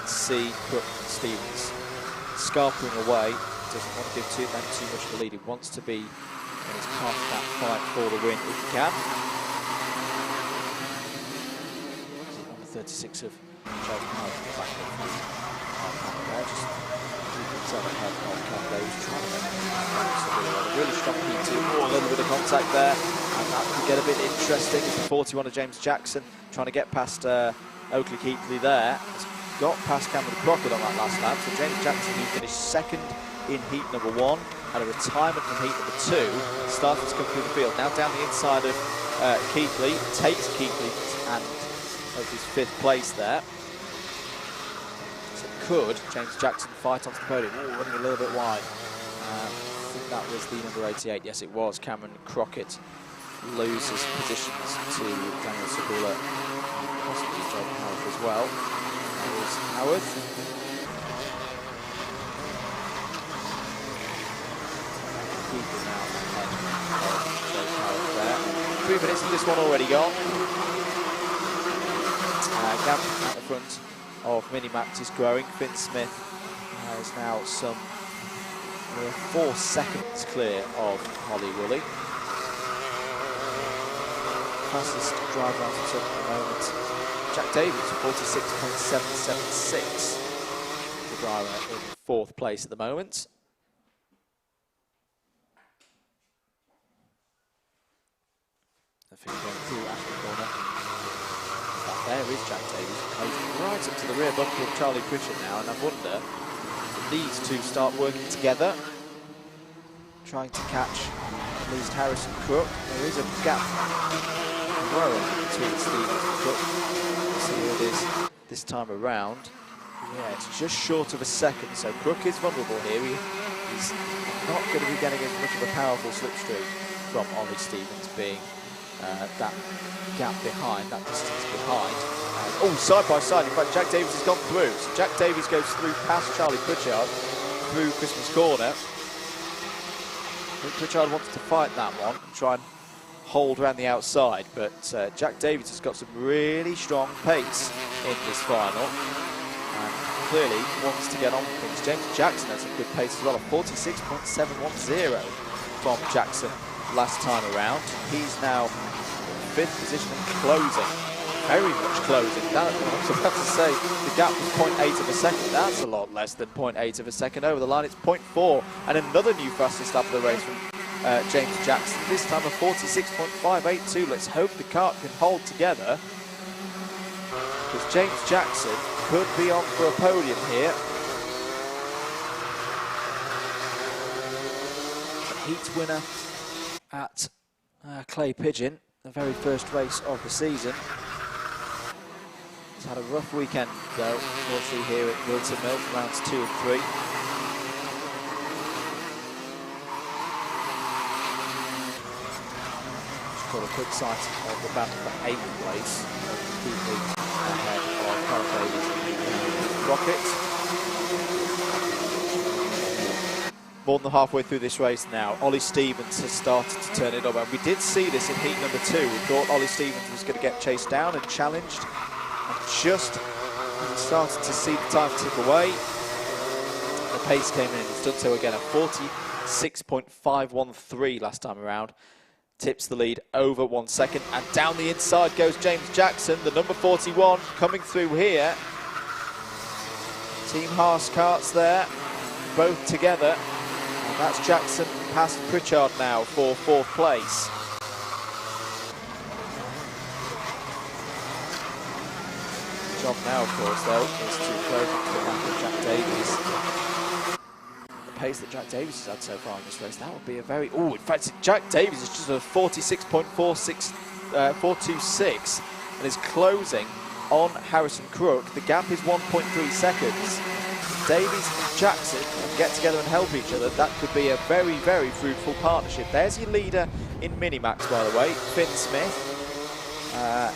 See Crook and Stevens scarpering away. Doesn't want to give them too much of a lead. He wants to be in his part of that fight for the win if he can. Number 36 of Charlie Howard back there. Just keeping himself ahead of Cadet. He's trying to make a really strong P2. Oh, a little bit of contact there. And that could get a bit interesting. It's the 41 of James Jackson trying to get past Oakley Keatley there. Has got past Cameron Crockett on that last lap. So James Jackson, who finished second in heat number 1, had a retirement from heat number 2, started to come through the field. Now down the inside of Keatley, takes Keatley and Oakley's 5th place there. So could James Jackson fight onto the podium? Oh, running a little bit wide. I think that was the number 88. Yes, it was. Cameron Crockett loses positions to Daniel Sabula. Possibly Joe Howard as well. There's Howard. Keeper now ahead of Joe Howard there. 3 minutes of this one already gone. Gap at the front of Minimax is growing. Finn Smith is now some 4 seconds clear of Holly Woolley. Fastest driver out of at the moment. Jack Davies, 46.776. The driver in 4th place at the moment. I think going through after the corner. There is Jack Davies, right up to the rear bumper of Charlie Pritchard now, and I wonder if these two start working together, trying to catch at least Harrison Crook. There is a gap growing between Stevens and Crook. See who it is this time around. Yeah, it's just short of a second, so Crook is vulnerable here. He's not going to be getting as much of a powerful slipstream from Ollie Stevens, being that gap behind, that distance behind. Oh, side by side. In fact, Jack Davies has gone through. So Jack Davies goes through past Charlie Pritchard through Christmas Corner. Pritchard wants to fight that one and try and hold around the outside, but Jack Davies has got some really strong pace in this final and clearly wants to get on with things. James Jackson has some good pace as well, a 46.710 from Jackson last time around. He's now in 5th position and closing, very much closing. That, I was about to say the gap was 0.8 of a second. That's a lot less than 0.8 of a second over the line. It's 0.4, and another new fastest lap of the race from James Jackson, this time a 46.582. Let's hope the kart can hold together, because James Jackson could be on for a podium here. The heat winner at Clay Pigeon, the very first race of the season. He's had a rough weekend though, unfortunately, here at Whilton Mill for rounds 2 and 3. A quick sight of the battle for 8th place, keeping ahead of Carl Davies and Rocket. More than halfway through this race now, Ollie Stevens has started to turn it on. And we did see this in heat number 2. We thought Ollie Stevens was going to get chased down and challenged. And just as he started to see the time tick away, the pace came in. He's done so again at 46.513 last time around. Tips the lead over 1 second, and down the inside goes James Jackson, the number 41, coming through here. Team Haas karts there, both together, and that's Jackson past Pritchard now for 4th place. The job now, of course, though, is to close the back of Jack Davies. Pace that Jack Davies has had so far in this race, that would be a very... Oh, in fact, Jack Davies is just a 46.426 and is closing on Harrison Crook. The gap is 1.3 seconds. Davies and Jackson get together and help each other. That could be a very, very fruitful partnership. There's your leader in Minimax, by the way. Finn Smith.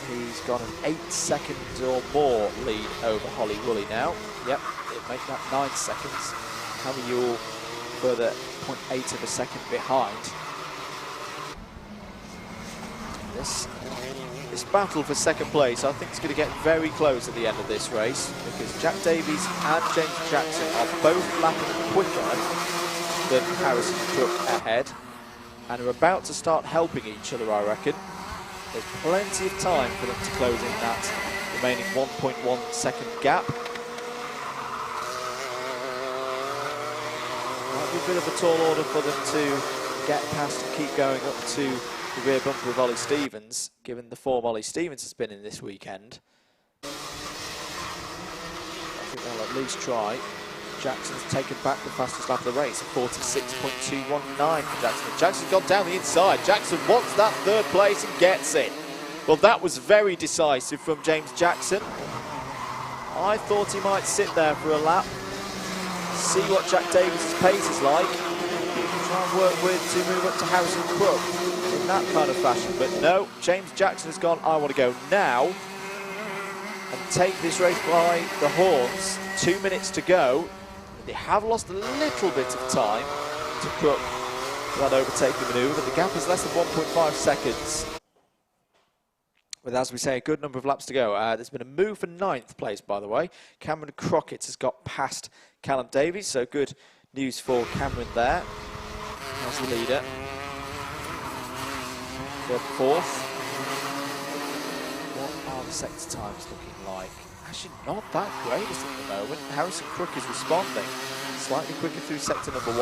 He's got an 8 second or more lead over Holly Woolley now. Yep, it makes that 9 seconds. Hammer Yule further 0.8 of a second behind. This battle for second place, I think, is going to get very close at the end of this race, because Jack Davies and James Jackson are both lapping quicker than Harrison Crook ahead, and are about to start helping each other, I reckon. There's plenty of time for them to close in that remaining 1.1 second gap. Might be a bit of a tall order for them to get past and keep going up to the rear bumper of Ollie Stevens, given the form Ollie Stevens has been in this weekend. I think they'll at least try. Jackson's taken back the fastest lap of the race, 46.219 for Jackson. Jackson's gone down the inside. Jackson wants that third place and gets it. Well, that was very decisive from James Jackson. I thought he might sit there for a lap, see what Jack Davies' pace is like, try and work with to move up to Harrison Crook in that kind of fashion. But no, James Jackson has gone, I want to go now and take this race by the horns. 2 minutes to go. They have lost a little bit of time to Crook for that overtaking manoeuvre, but the gap is less than 1.5 seconds. With, as we say, a good number of laps to go. There's been a move for 9th place, by the way. Cameron Crockett has got past Callum Davies, so good news for Cameron there as the leader. Third, fourth. What are the sector times looking like? Actually, not that greatest at the moment. Harrison Crook is responding. Slightly quicker through sector number 1.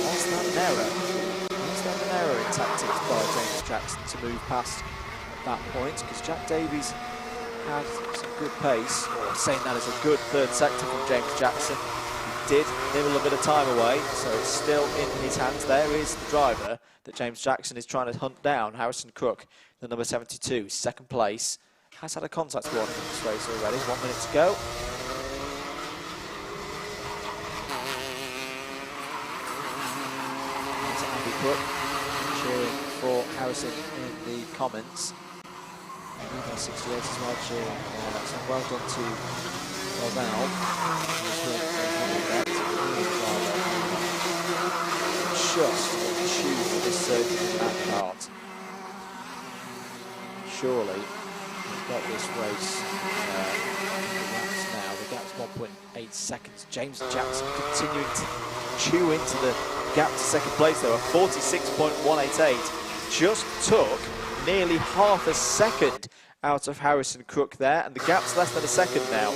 What's that an error? What's that an error in tactics by James Jackson to move past at that point? Because Jack Davies had some good pace. Or saying that is a good third sector from James Jackson. He did nibble a bit of time away, so it's still in his hands. There is the driver that James Jackson is trying to hunt down, Harrison Crook, the number 72, second place. Has had a contact warning in this race already. 1 minute to go. There's Andy Crook cheering for Harrison in the comments. And 68 as well cheering. So well done to Val. Just choose this circuit in that part. Surely we've got this race now. The gap's 1.8 seconds. James Jackson continuing to chew into the gap to second place though, at 46.188. Just took nearly half a second out of Harrison Crook there, and the gap's less than a second now.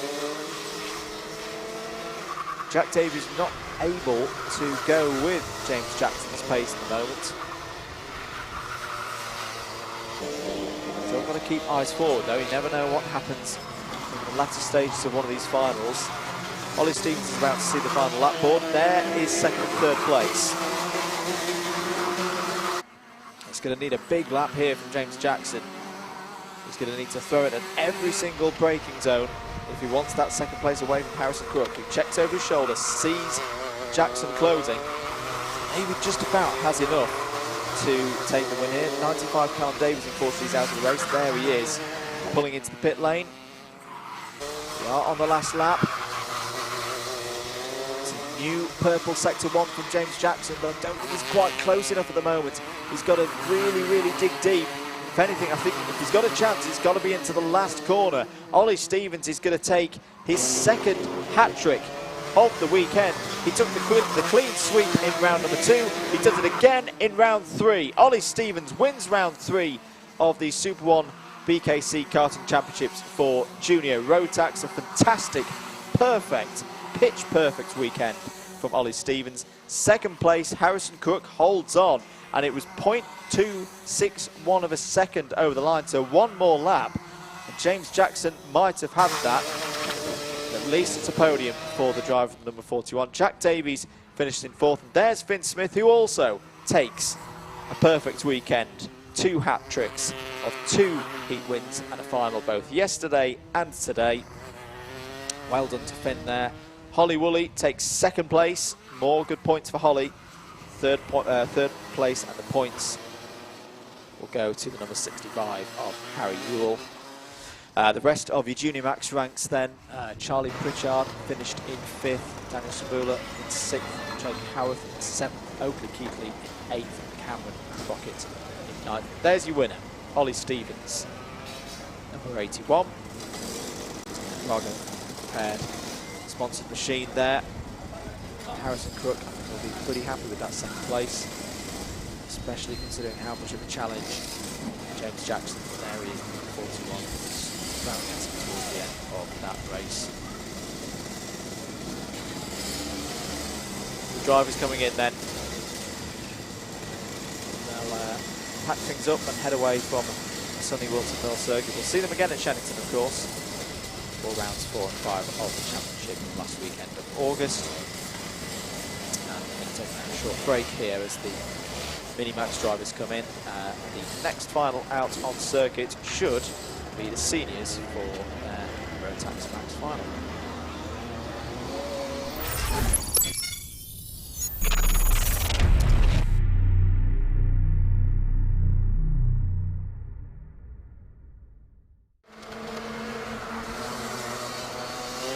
Jack Davies not able to go with James Jackson's pace at the moment. Still got to keep eyes forward though, you never know what happens in the latter stages of one of these finals. Ollie Stevens is about to see the final lap board. There is second and third place. It's going to need a big lap here from James Jackson. He's going to need to throw it at every single braking zone if he wants that second place away from Harrison Crook. He checks over his shoulder, sees Jackson closing. Maybe just about has enough to take the win here. 95 Callum Davies, unfortunately, is out of the race. There he is, pulling into the pit lane. We are on the last lap. It's a new purple sector 1 from James Jackson, but I don't think he's quite close enough at the moment. He's got to really, really dig deep. If anything, I think if he's got a chance, it's got to be into the last corner. Ollie Stevens is going to take his second hat-trick of the weekend. He took the clean sweep in round number 2. He does it again in round 3. Ollie Stevens wins round 3 of the SuperOne BKC Karting Championships for Junior Rotax. A fantastic, perfect, pitch-perfect weekend from Ollie Stevens. Second place, Harrison Crook holds on, and it was 0.261 of a second over the line, so one more lap, and James Jackson might have had that. At least it's a podium for the driver from number 41. Jack Davies finished in 4th, and there's Finn Smith, who also takes a perfect weekend. 2 hat-tricks of 2 heat wins and a final both yesterday and today. Well done to Finn there, Holly Woolley takes second place. More good points for Holly. Third place, and the points will go to the number 65 of Harry Ewell. The rest of your Junior Max ranks then, Charlie Pritchard finished in 5th, Daniel Sabula in 6th, Jake Howarth in 7th, Oakley Keithley in 8th, and Cameron Crockett in 9th. There's your winner, Ollie Stevens, number 81. Dragon prepared, sponsored machine there. Harrison Crook, I think, will be pretty happy with that second place, especially considering how much of a challenge James Jackson there is in 41. Towards the end of that race. The drivers coming in then. They'll pack things up and head away from the sunny Whilton Mill circuit. We'll see them again at Shannington, of course, for rounds 4 and 5 of the championship last weekend of August. And we're going to take a short break here as the Mini-Max drivers come in. The next final out on circuit should be the seniors for their Rotax Max Final.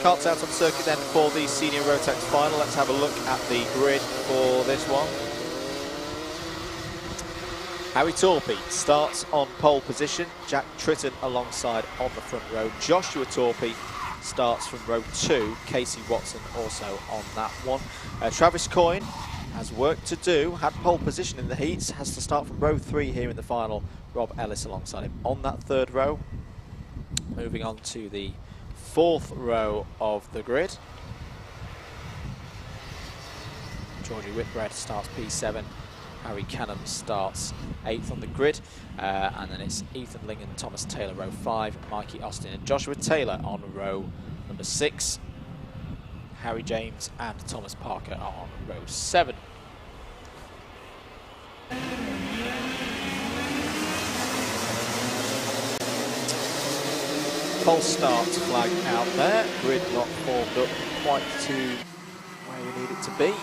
Carts out on circuit then for the senior Rotax Final. Let's have a look at the grid for this one. Harry Torpey starts on pole position, Jack Tritton alongside on the front row. Joshua Torpey starts from row 2, Casey Watson also on that one. Travis Coyne has work to do, had pole position in the heats, has to start from row 3 here in the final. Rob Ellis alongside him on that third row. Moving on to the 4th row of the grid. Georgie Whitbread starts P7. Harry Canham starts 8th on the grid, and then it's Ethan Ling and Thomas Taylor row 5, Mikey Austin and Joshua Taylor on row number 6. Harry James and Thomas Parker are on row 7. False start flag out there, grid not formed up quite to where you need it to be.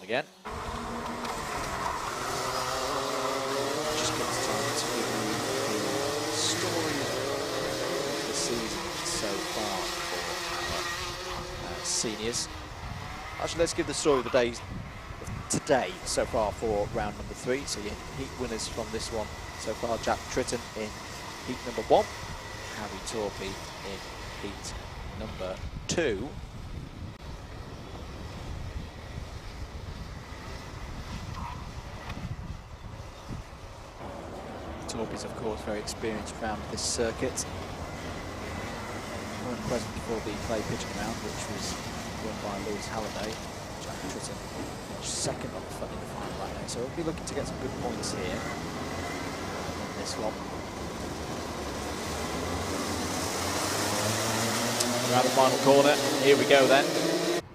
Again. Just gives time to give you the story of the season so far for our seniors. Actually, let's give the story of the day today so far for round number 3. So your heat winners from this one so far: Jack Tritton in heat number 1, Harry Torpey in heat number 2. Torpey's, of course, very experienced round this circuit. Weren't present for the clay pitching round, which was won by Lewis Halliday. Jack Tritton finished second on the front in the final that day, so we'll be looking to get some good points here in this one. Around the final corner, here we go then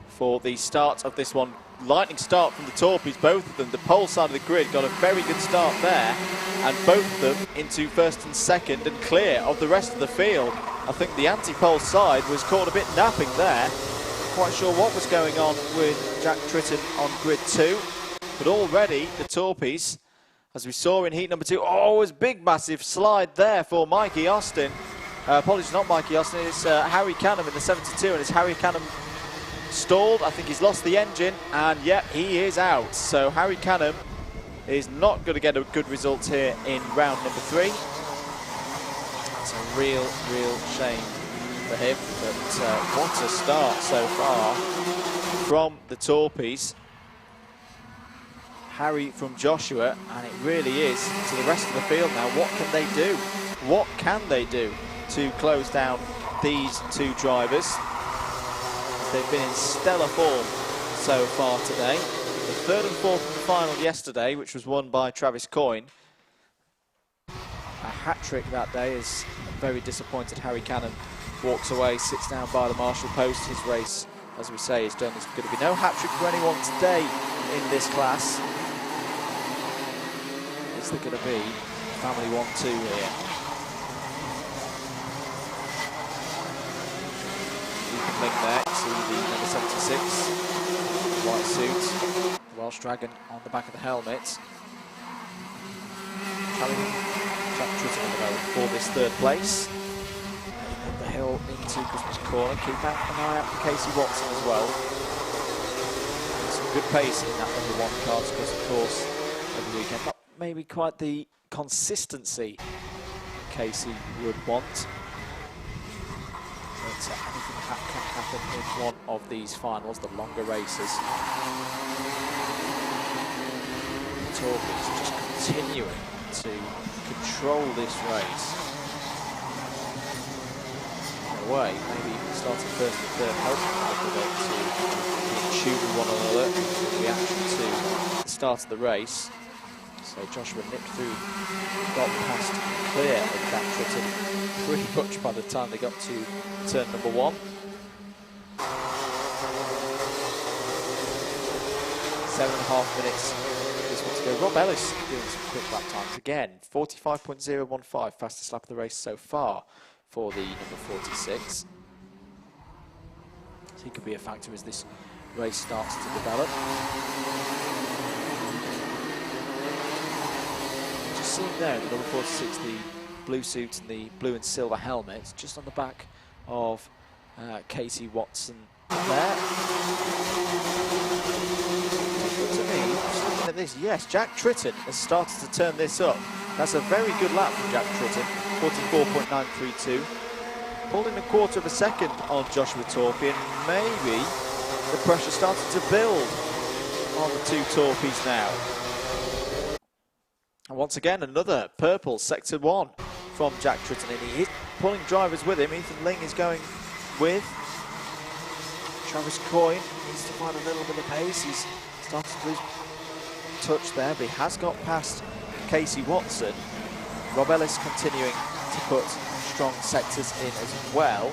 for the start of this one. Lightning start from the Torpeys, both of them. The pole side of the grid got a very good start there, and both of them into 1st and 2nd and clear of the rest of the field. I think the anti-pole side was caught a bit napping there. Quite sure what was going on with Jack Tritton on grid 2, but already the Torpeys, as we saw in heat number 2, oh, it was big massive slide there for Mikey Austin. Apologies, not Mikey Austin, it's Harry Canham in the 72, and it's Harry Canham stalled. I think he's lost the engine, and yep, he is out. So Harry Canham is not going to get a good result here in round number 3. It's a real shame for him, but what a start so far from the Torpeys. Harry from Joshua, and it really is to the rest of the field now. What can they do? What can they do to close down these two drivers? They've been in stellar form so far today. The 3rd and 4th in the final yesterday, which was won by Travis Coyne. A hat-trick that day as a very disappointed Harry Canham walks away, sits down by the marshal post. His race, as we say, is done. There's going to be no hat-trick for anyone today in this class. Is there going to be family 1-2 here? Ling there. See the number 76 white suit, Welsh Dragon on the back of the helmet. Challenging Jack Tritton at the moment for this third place. Up the hill into Christmas Corner. Keep an eye out for Casey Watson as well. Some good pace in that number 1 karts course over the weekend. Not maybe quite the consistency Casey would want. But anything can happen in one of these finals, the longer races. Torpy's just continuing to control this race. In a way, maybe starting first and third helps a little bit to be in tune with one another in reaction to the start of the race. So Joshua nipped through, got past clear of Jack Tritton pretty much by the time they got to turn number 1. 7.5 minutes. This one to go. Rob Ellis doing some quick lap times again. 45.015, fastest lap of the race so far for the number 46. So he could be a factor as this race starts to develop. Just seeing there, the number 46, the blue suit and the blue and silver helmet, just on the back of Casey Watson there. To me, just looking at this, yes, Jack Tritton has started to turn this up. That's a very good lap from Jack Tritton, 44.932. Pulled in a quarter of a second on Joshua Torpy, and maybe the pressure started to build on the two Torpies now. And once again, another purple sector 1 from Jack Tritton, and he is pulling drivers with him. Ethan Ling is going with Travis Coyne. Needs to find a little bit of pace. He's started to lose touch there, but he has got past Casey Watson. Rob Ellis continuing to put strong sectors in as well.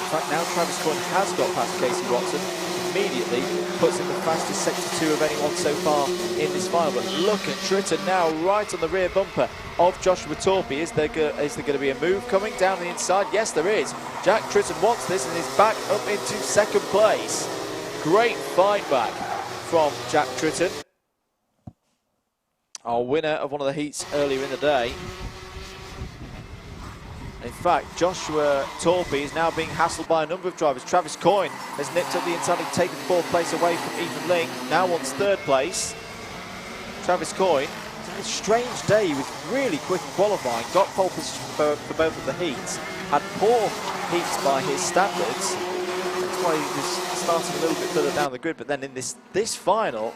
In fact, now Travis Coyne has got past Casey Watson. Immediately puts in the fastest sector 2 of anyone so far in this final. But look at Tritton now right on the rear bumper of Joshua Torpy. Is there going to be a move coming down the inside? Yes, there is. Jack Tritton wants this and is back up into second place. Great fight back from Jack Tritton, our winner of one of the heats earlier in the day. In fact, Joshua Torpy is now being hassled by a number of drivers. Travis Coyne has nipped up the inside and taken 4th place away from Ethan Ling. Now wants 3rd place. Travis Coyne, it's a strange day. He was really quick in qualifying, got pole position for both of the heats, had poor heats by his standards. That's why he was starting a little bit further down the grid. But then in this final,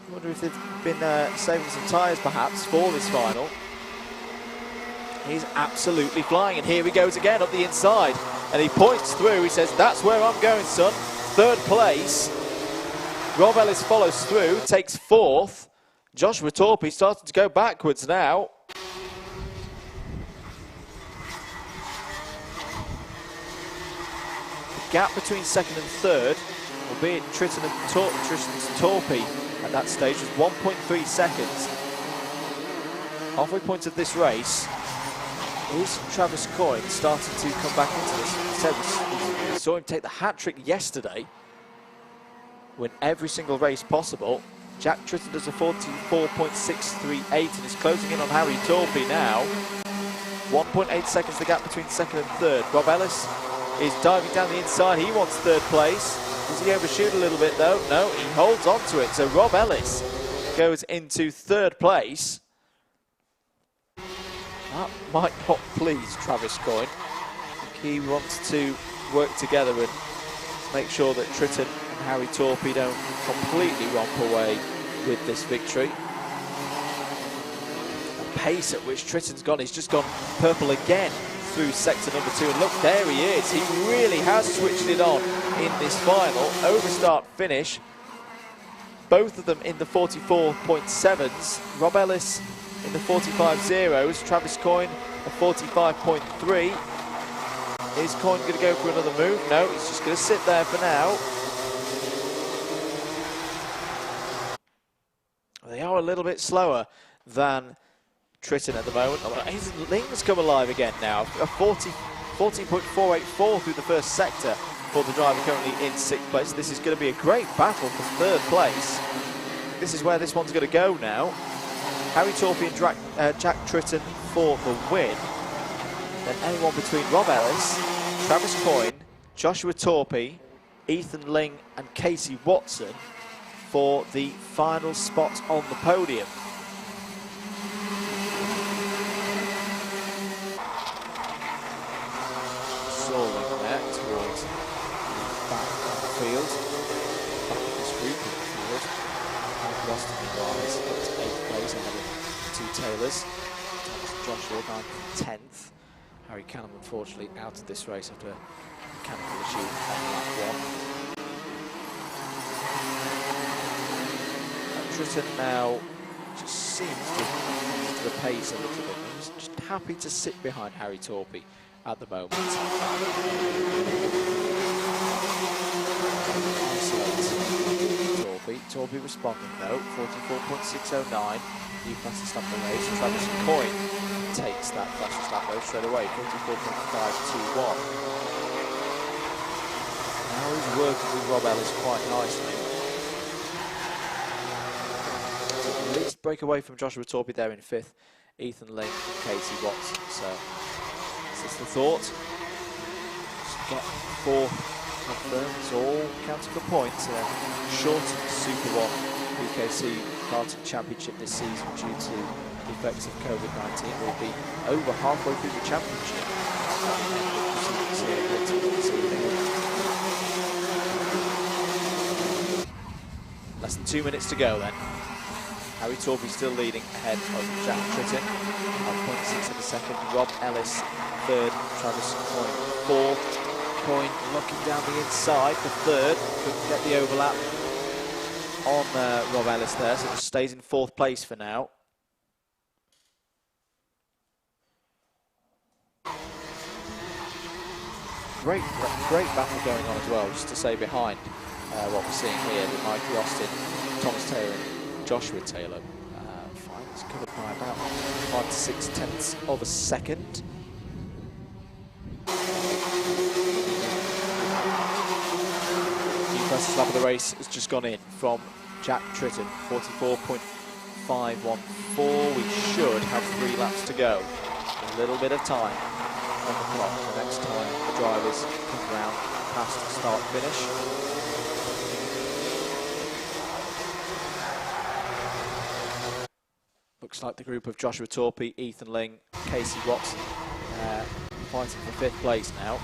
I wonder if they've been saving some tyres perhaps for this final. He's absolutely flying, and here he goes again up the inside, and he points through. He says, that's where I'm going, son. 3rd place. Rob Ellis follows through, takes 4th. Joshua Torpy starting to go backwards now. The gap between 2nd and 3rd, albeit Tritton and Tritton's Torpy at that stage, was 1.3 seconds. Halfway point of this race. Is Travis Coyne starting to come back into this? We saw him take the hat-trick yesterday, win every single race possible. Jack Tritton does a 44.638 and is closing in on Harry Torpy now. 1.8 seconds the gap between 2nd and 3rd. Rob Ellis is diving down the inside. He wants 3rd place. Does he overshoot a little bit though? No, he holds on to it. So Rob Ellis goes into 3rd place. That might not please Travis Coyne. He wants to work together and make sure that Tritton and Harry Torpy don't completely romp away with this victory. The pace at which Tritton's gone, he's just gone purple again through sector number 2. And look, there he is. He really has switched it on in this final. Overstart finish. Both of them in the 44.7s. Rob Ellis in the 45.0s, Travis Coyne a 45.3. Is Coyne going to go for another move? No, he's just going to sit there for now. They are a little bit slower than Tritton at the moment. His Ling's come alive again now. A 44.9 14.484 through the first sector for the driver currently in 6th place. This is going to be a great battle for 3rd place. This is where this one's going to go now. Harry Torpey and Jack Tritton for the win. Then anyone between Rob Ellis, Travis Coyne, Joshua Torpey, Ethan Ling and Casey Watson for the final spot on the podium. Soaring there towards the back of the field. Back of this group in the field. Boston Rise up to 8th place ahead of 2 Taylors. Joshua 9th and 10th. Harry Canham unfortunately out of this race after a mechanical issue on lap 1. Tritton now just seems to ease to the pace a little bit. He's just happy to sit behind Harry Torpey at the moment. Torpey responding though, 44.609. New fastest lap of the race. Travis Coyne takes that fastest lap though straight away, 44.521. Now he's working with Rob Ellis quite nicely. So at least break away from Joshua Torpey there in 5th, Ethan Ling and Casey Watson. So this is the thought. Just get 4 confirms, all counting for points. Short SuperOne BKC karting championship this season due to the effects of COVID-19 will be over halfway through the championship. Less than 2 minutes to go then. Harry Torpey still leading ahead of Jack Tritton on 0.6 of a second. Rob Ellis 3rd, Travis Coyne 4th. Coyne looking down the inside for 3rd, couldn't get the overlap on Rob Ellis there, so just stays in 4th place for now. Great battle going on as well, just to say behind what we're seeing here with Mikey Austin, Thomas Taylor and Joshua Taylor. Finals covered by about 5 to 6 tenths of a second. Fastest lap of the race has just gone in from Jack Tritton, 44.514. We should have 3 laps to go. A little bit of time on the clock the next time the drivers come round past the start finish. Looks like the group of Joshua Torpey, Ethan Ling, Casey Watson fighting for 5th place now.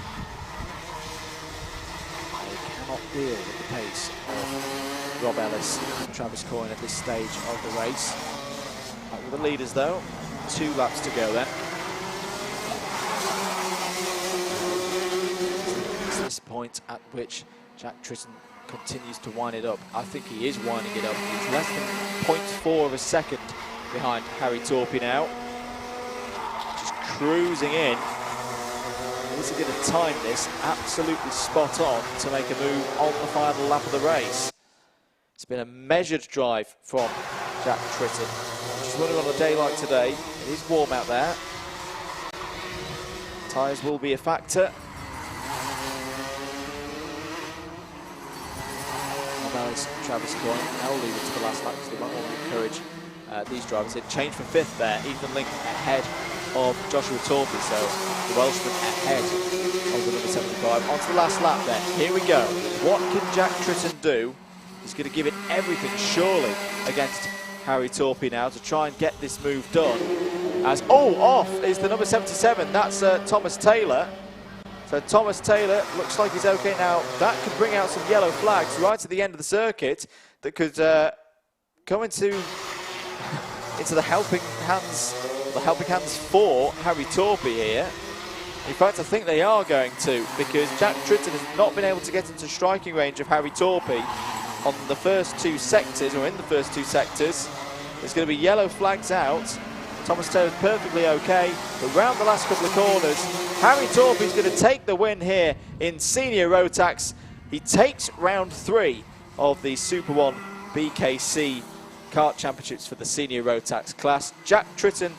Not deal with the pace of Rob Ellis and Travis Coyne at this stage of the race. Back with the leaders though, 2 laps to go then. It's this point at which Jack Tritton continues to wind it up. I think he is winding it up. He's less than 0.4 of a second behind Harry Torpey now. Just cruising in. Is he going to time this absolutely spot on to make a move on the final lap of the race? It's been a measured drive from Jack Tritton. Just running on a day like today. It is warm out there. Tyres will be a factor. Travis Coyne now leading to the last lap, so they might want to encourage these drivers. It changed from 5th there. Ethan Ling ahead of Joshua Torpey, so the Welshman ahead of the number 75. On to the last lap then. Here we go. What can Jack Tritton do? He's going to give it everything, surely, against Harry Torpey now to try and get this move done. As, off is the number 77. That's Thomas Taylor. So Thomas Taylor looks like he's okay now. That could bring out some yellow flags right at the end of the circuit that could go into the helping hands for Harry Torpey here. In fact, I think they are going to, because Jack Tritton has not been able to get into striking range of Harry Torpey on the first 2 sectors, or in the first 2 sectors. There's going to be yellow flags out. Thomas Taylor's perfectly okay, but round the last couple of corners, Harry Torpey's going to take the win here in Senior Rotax. He takes round 3 of the SuperOne BKC Kart Championships for the Senior Rotax class. Jack Tritton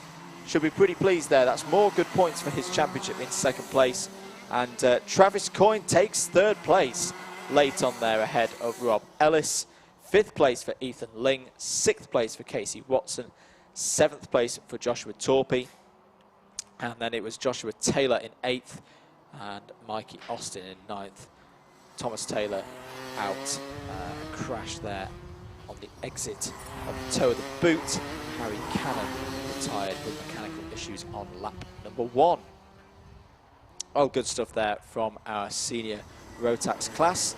should be pretty pleased there. That's more good points for his championship in 2nd place And Travis Coyne takes 3rd place late on there ahead of Rob Ellis. 5th place for Ethan Ling, 6th place for Casey Watson, 7th place for Joshua Torpey, and then it was Joshua Taylor in 8th and Mikey Austin in 9th. Thomas Taylor out, crashed there on the exit of the toe of the boot. Harry Cannon retired with mechanical issues on lap number 1. All good stuff there from our senior Rotax class.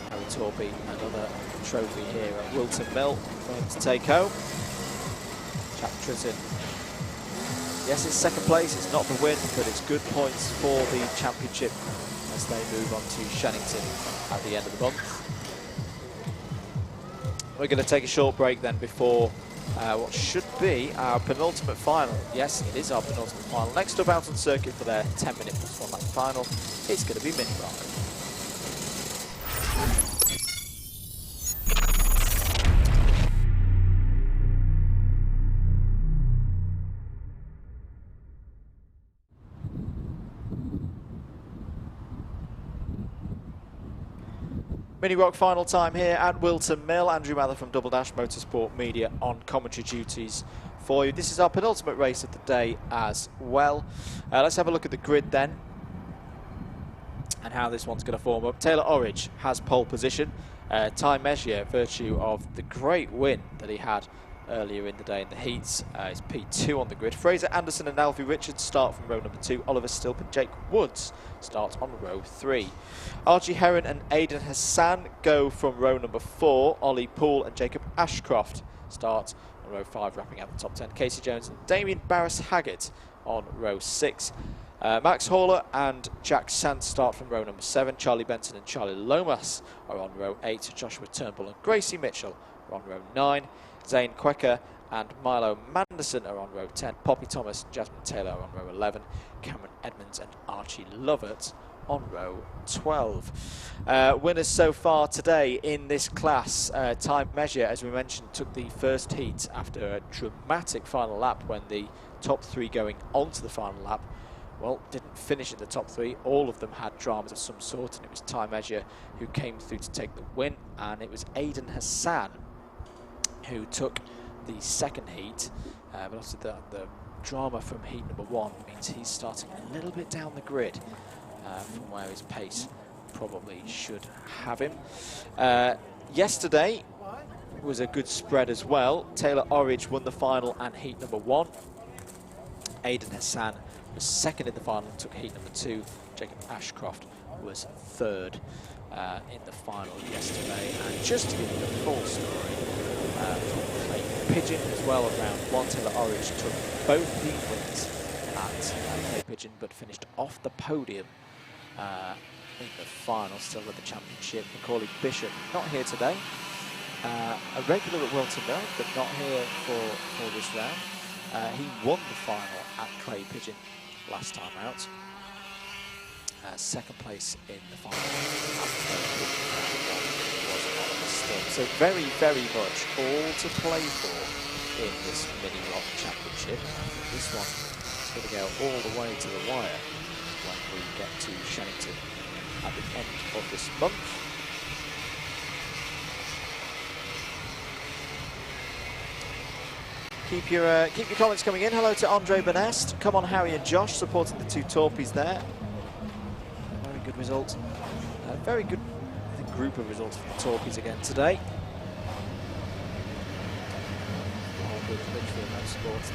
Harry Torpey, another trophy here at Whilton Mill for him to take home. Jack Tritton, yes, it's 2nd place, it's not the win, but it's good points for the championship as they move on to Shannington at the end of the month. We're going to take a short break then before what should be our penultimate final. Yes, it is our penultimate final. Next up out on circuit for their 10-minute +1 lap final, it's going to be Mini Rock. Mini Rock final time here at Whilton Mill. Andrew Mather from Double Dash Motorsport Media on commentary duties for you. This is our penultimate race of the day as well. Let's have a look at the grid then and how this one's going to form up. Taylor Orridge has pole position. Ty Messier, virtue of the great win that he had earlier in the day in the heats, is P2 on the grid. Fraser Anderson and Alfie Richards start from row number 2. Oliver Stilp and Jake Woods start on row 3. Archie Heron and Aidan Hassan go from row number 4. Ollie Poole and Jacob Ashcroft start on row 5, wrapping out the top 10. Casey Jones and Damien Barris-Haggett on row 6. Max Haller and Jack Sant start from row number 7. Charlie Benson and Charlie Lomas are on row 8. Joshua Turnbull and Gracie Mitchell are on row 9. Zane Quecker and Milo Manderson are on row 10. Poppy Thomas and Jasmine Taylor are on row 11. Cameron Edmonds and Archie Lovett on row 12. Winners so far today in this class. Time Measure, as we mentioned, took the first heat after a dramatic final lap when the top 3 going onto the final lap, well, didn't finish in the top 3. All of them had dramas of some sort, and it was Time Measure who came through to take the win, and it was Aidan Hassan who took the 2nd heat, but obviously the drama from heat number 1 means he's starting a little bit down the grid from where his pace probably should have him. Yesterday was a good spread as well. Taylor Orridge won the final and heat number 1. Aidan Hassan was 2nd in the final and took heat number 2. Jacob Ashcroft was 3rd in the final yesterday. And just to give you the full story, from Clay Pigeon as well at round 1. Taylor Orridge took both heat wins at Clay Pigeon, but finished off the podium in the final, still with the championship. Macaulay Bishop not here today, a regular at Whilton Mill, but not here for this round. He won the final at Clay Pigeon last time out. 2nd place in the final. So very, very much all to play for in this Mini Rock Championship. This one is going to go all the way to the wire when we get to Shannington at the end of this month. Keep your comments coming in. Hello to Andre Benest. Come on, Harry and Josh, supporting the 2 Torpies there. Very good result. Very good group of results for the Torpies again today. All good for Litchfield Motorsports.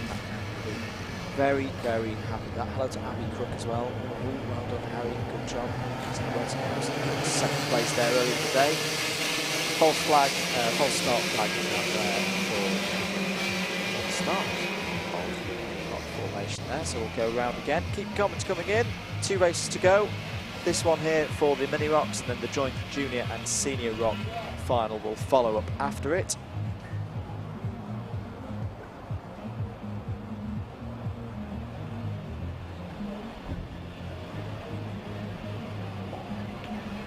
Very, very happy with that. Hello to Abby Crook as well. Well done, Harry. Good job. 2nd place there earlier today. False flag, false start flag is out there for the start of the formation there. So we'll go around again. Keep comments coming in. 2 races to go. This one here for the Mini Rocks, and then the joint junior and senior rock final will follow up after it.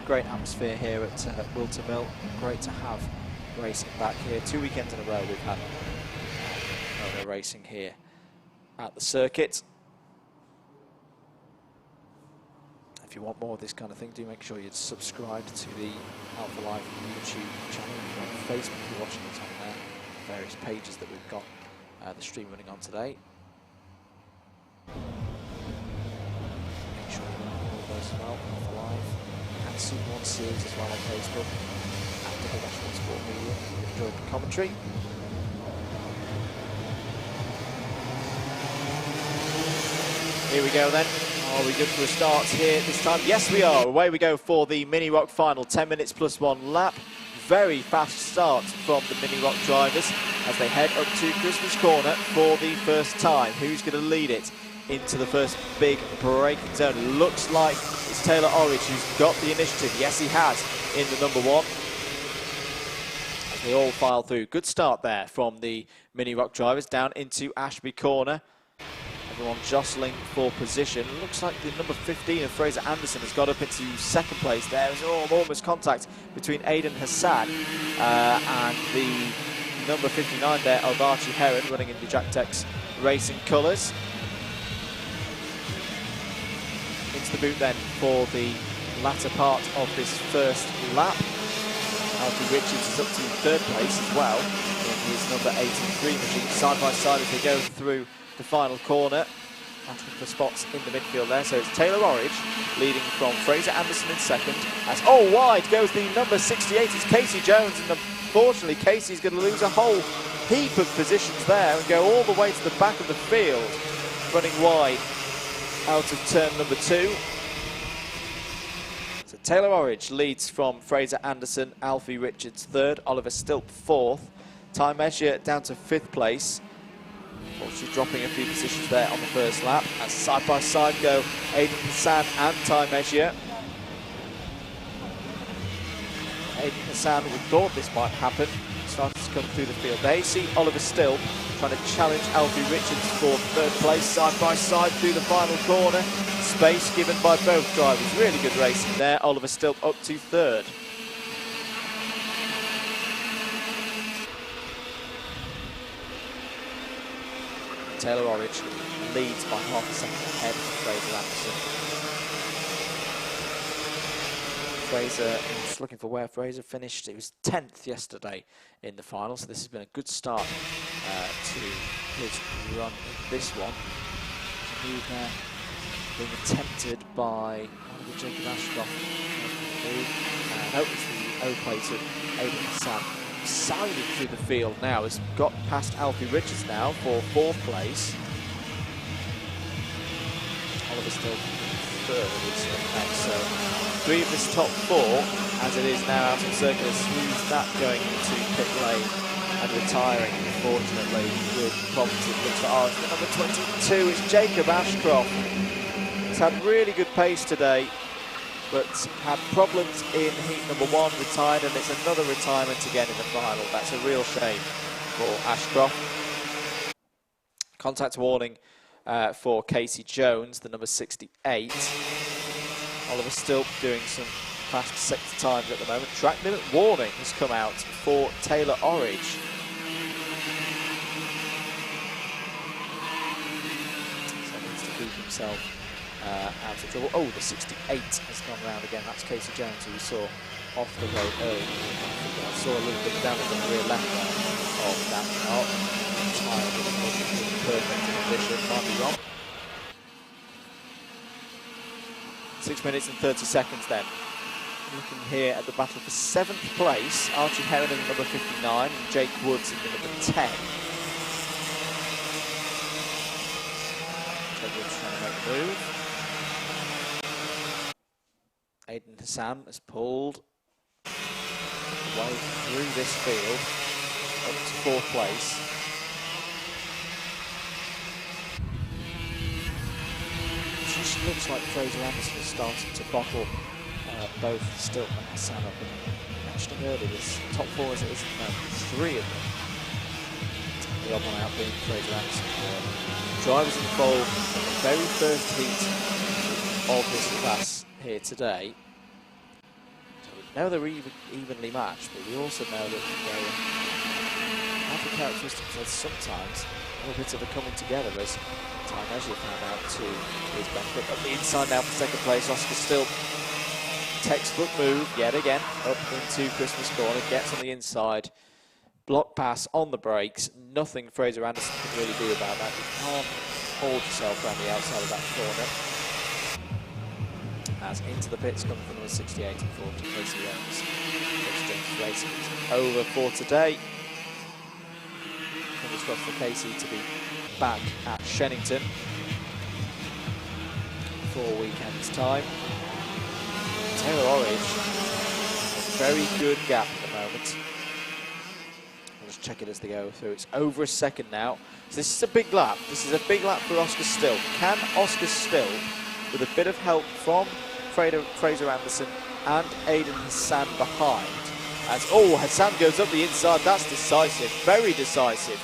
Great atmosphere here at Whilton Mill. Great to have racing back here. 2 weekends in a row we've had racing here at the circuit. If you want more of this kind of thing, do make sure you subscribe to the Alpha Live YouTube channel. If you're on Facebook, you're watching it on there. Various pages that we've got the stream running on today. Make sure you like all of those as well, Alpha Live and SuperOne Series as well on Facebook. And Double Dash Motorsport Media. If you enjoyed the commentary. Here we go then. Are we good for a start here this time? Yes, we are. Away we go for the Mini Rock Final. 10 minutes plus 1 lap. Very fast start from the Mini Rock drivers as they head up to Christmas Corner for the first time. Who's going to lead it into the first big braking zone? Looks like it's Taylor Orridge who's got the initiative. Yes, he has in the number 1. As they all file through. Good start there from the Mini Rock drivers down into Ashby Corner. Everyone jostling for position. Looks like the number 15 of Fraser Anderson has got up into second place. There is almost contact between Aidan Hassan and the number 59 there of Archie Heron, running in the Jactex Racing colours. Into the boot then for the latter part of this first lap. Alfie Richards is up to third place as well in his number 83 machine, side by side as they go through the final corner, battling for spots in the midfield there. So it's Taylor Orridge leading from Fraser Anderson in second. As wide goes the number 68, it's Casey Jones, and unfortunately Casey's going to lose a whole heap of positions there and go all the way to the back of the field, running wide out of turn number 2. So Taylor Orridge leads from Fraser Anderson, Alfie Richards third, Oliver Stilp fourth, Time Measure down to 5th place. She's dropping a few positions there on the first lap. As side by side go Aidan Hassan and Time Measure. Aidan Hassan, we thought this might happen, started to come through the field. They see Oliver Stilp trying to challenge Alfie Richards for third place, side by side through the final corner. Space given by both drivers. Really good racing there. Oliver Stilp up to third. Taylor Orridge leads by half a second ahead of Fraser Anderson. Fraser, just looking for where Fraser finished. He was 10th yesterday in the final, so this has been a good start to his run in this one. Move there being attempted by Jacob Ashcroft. No, it's the O-plate of Aidan Hassan. Sounding through the field now, has got past Alfie Richards now for 4th place. Oliver Stilp third is up next, so 3 of this top 4 as it is now out of circus. Who's that going into pit lane and retiring, unfortunately, with problems? It looks like the number 22 is Jacob Ashcroft. He's had really good pace today, but had problems in heat number 1, retired, and it's another retirement again in the final. That's a real shame for Ashcroft. Contact warning for Casey Jones, the number 68. Oliver Stilp doing some fast sector times at the moment. Track limit warning has come out for Taylor Orridge. So he needs to keep himself out of trouble. Oh, the 68 has gone round again. That's Casey Jones, who we saw off the road earlier. I saw a little bit of damage on the rear left of that. Oh, tyre wasn't perfect in condition. Might be wrong. 6 minutes and 30 seconds then. Looking here at the battle for 7th place. Archie Heron in the number 59 and Jake Woods in the number 10. Jake Woods trying to make a move. Aidan Hassan has pulled away through this field up to 4th place. It just looks like Fraser Anderson is starting to bottle both Stilp and Hassan up. I mentioned earlier, this top 4 as it is at the moment, 3 of them. The odd one out being Fraser Anderson. Drivers involved in the very first heat of this class here today. So we know they're evenly matched, but we also know that they have the characteristics that sometimes little bit of a coming together as Time Measure found out to his benefit. Up the inside now for second place, Oscar Still. Textbook move yet again, up into Christmas corner, gets on the inside. Block pass on the brakes, nothing Fraser Anderson can really do about that. You can't hold yourself around the outside of that corner. As into the pits coming from number 68 and 40, Casey Owens. Racing is over for today. Fingers crossed for Casey to be back at Shennington for a weekend's time. Taylor Orridge, a very good gap at the moment. I'll just check it as they go through. It's over a second now. So this is a big lap. This is a big lap for Oscar Still. Can Oscar Still, with a bit of help from Fraser Anderson and Aidan Hassan behind, as Hassan goes up the inside, that's decisive, very decisive.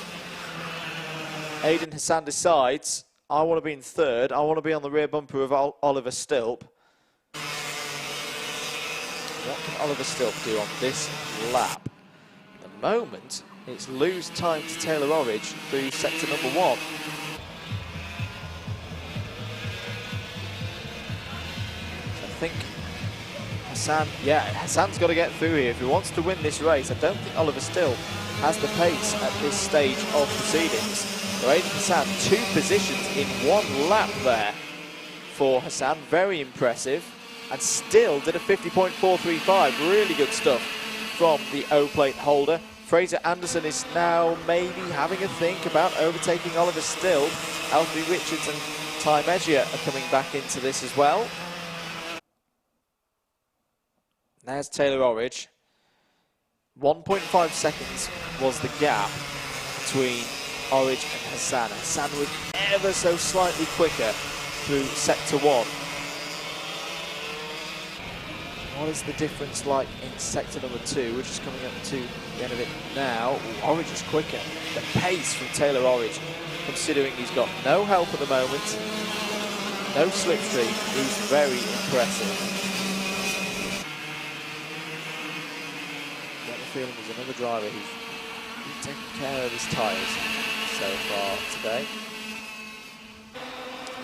Aidan Hassan decides, I want to be in third, I want to be on the rear bumper of Oliver Stilp. What can Oliver Stilp do on this lap? At the moment, it's lose time to Taylor Orridge through sector number 1. So I think Hassan's got to get through here if he wants to win this race. I don't think Oliver Still has the pace at this stage of proceedings. So Aidan Hassan, 2 positions in 1 lap there for Hassan, very impressive, and still did a 50.435, really good stuff from the O-plate holder. Fraser Anderson is now maybe having a think about overtaking Oliver Still. Alfie Richards and Ty Megia are coming back into this as well. There's Taylor Orridge. 1.5 seconds was the gap between Orridge and Hassan. Hassan was ever so slightly quicker through sector 1. What is the difference like in sector number 2? We're just coming up to the end of it now. Orridge is quicker. The pace from Taylor Orridge, considering he's got no help at the moment, no slipstream, is very impressive. Feeling there's another driver who's taking care of his tyres so far today.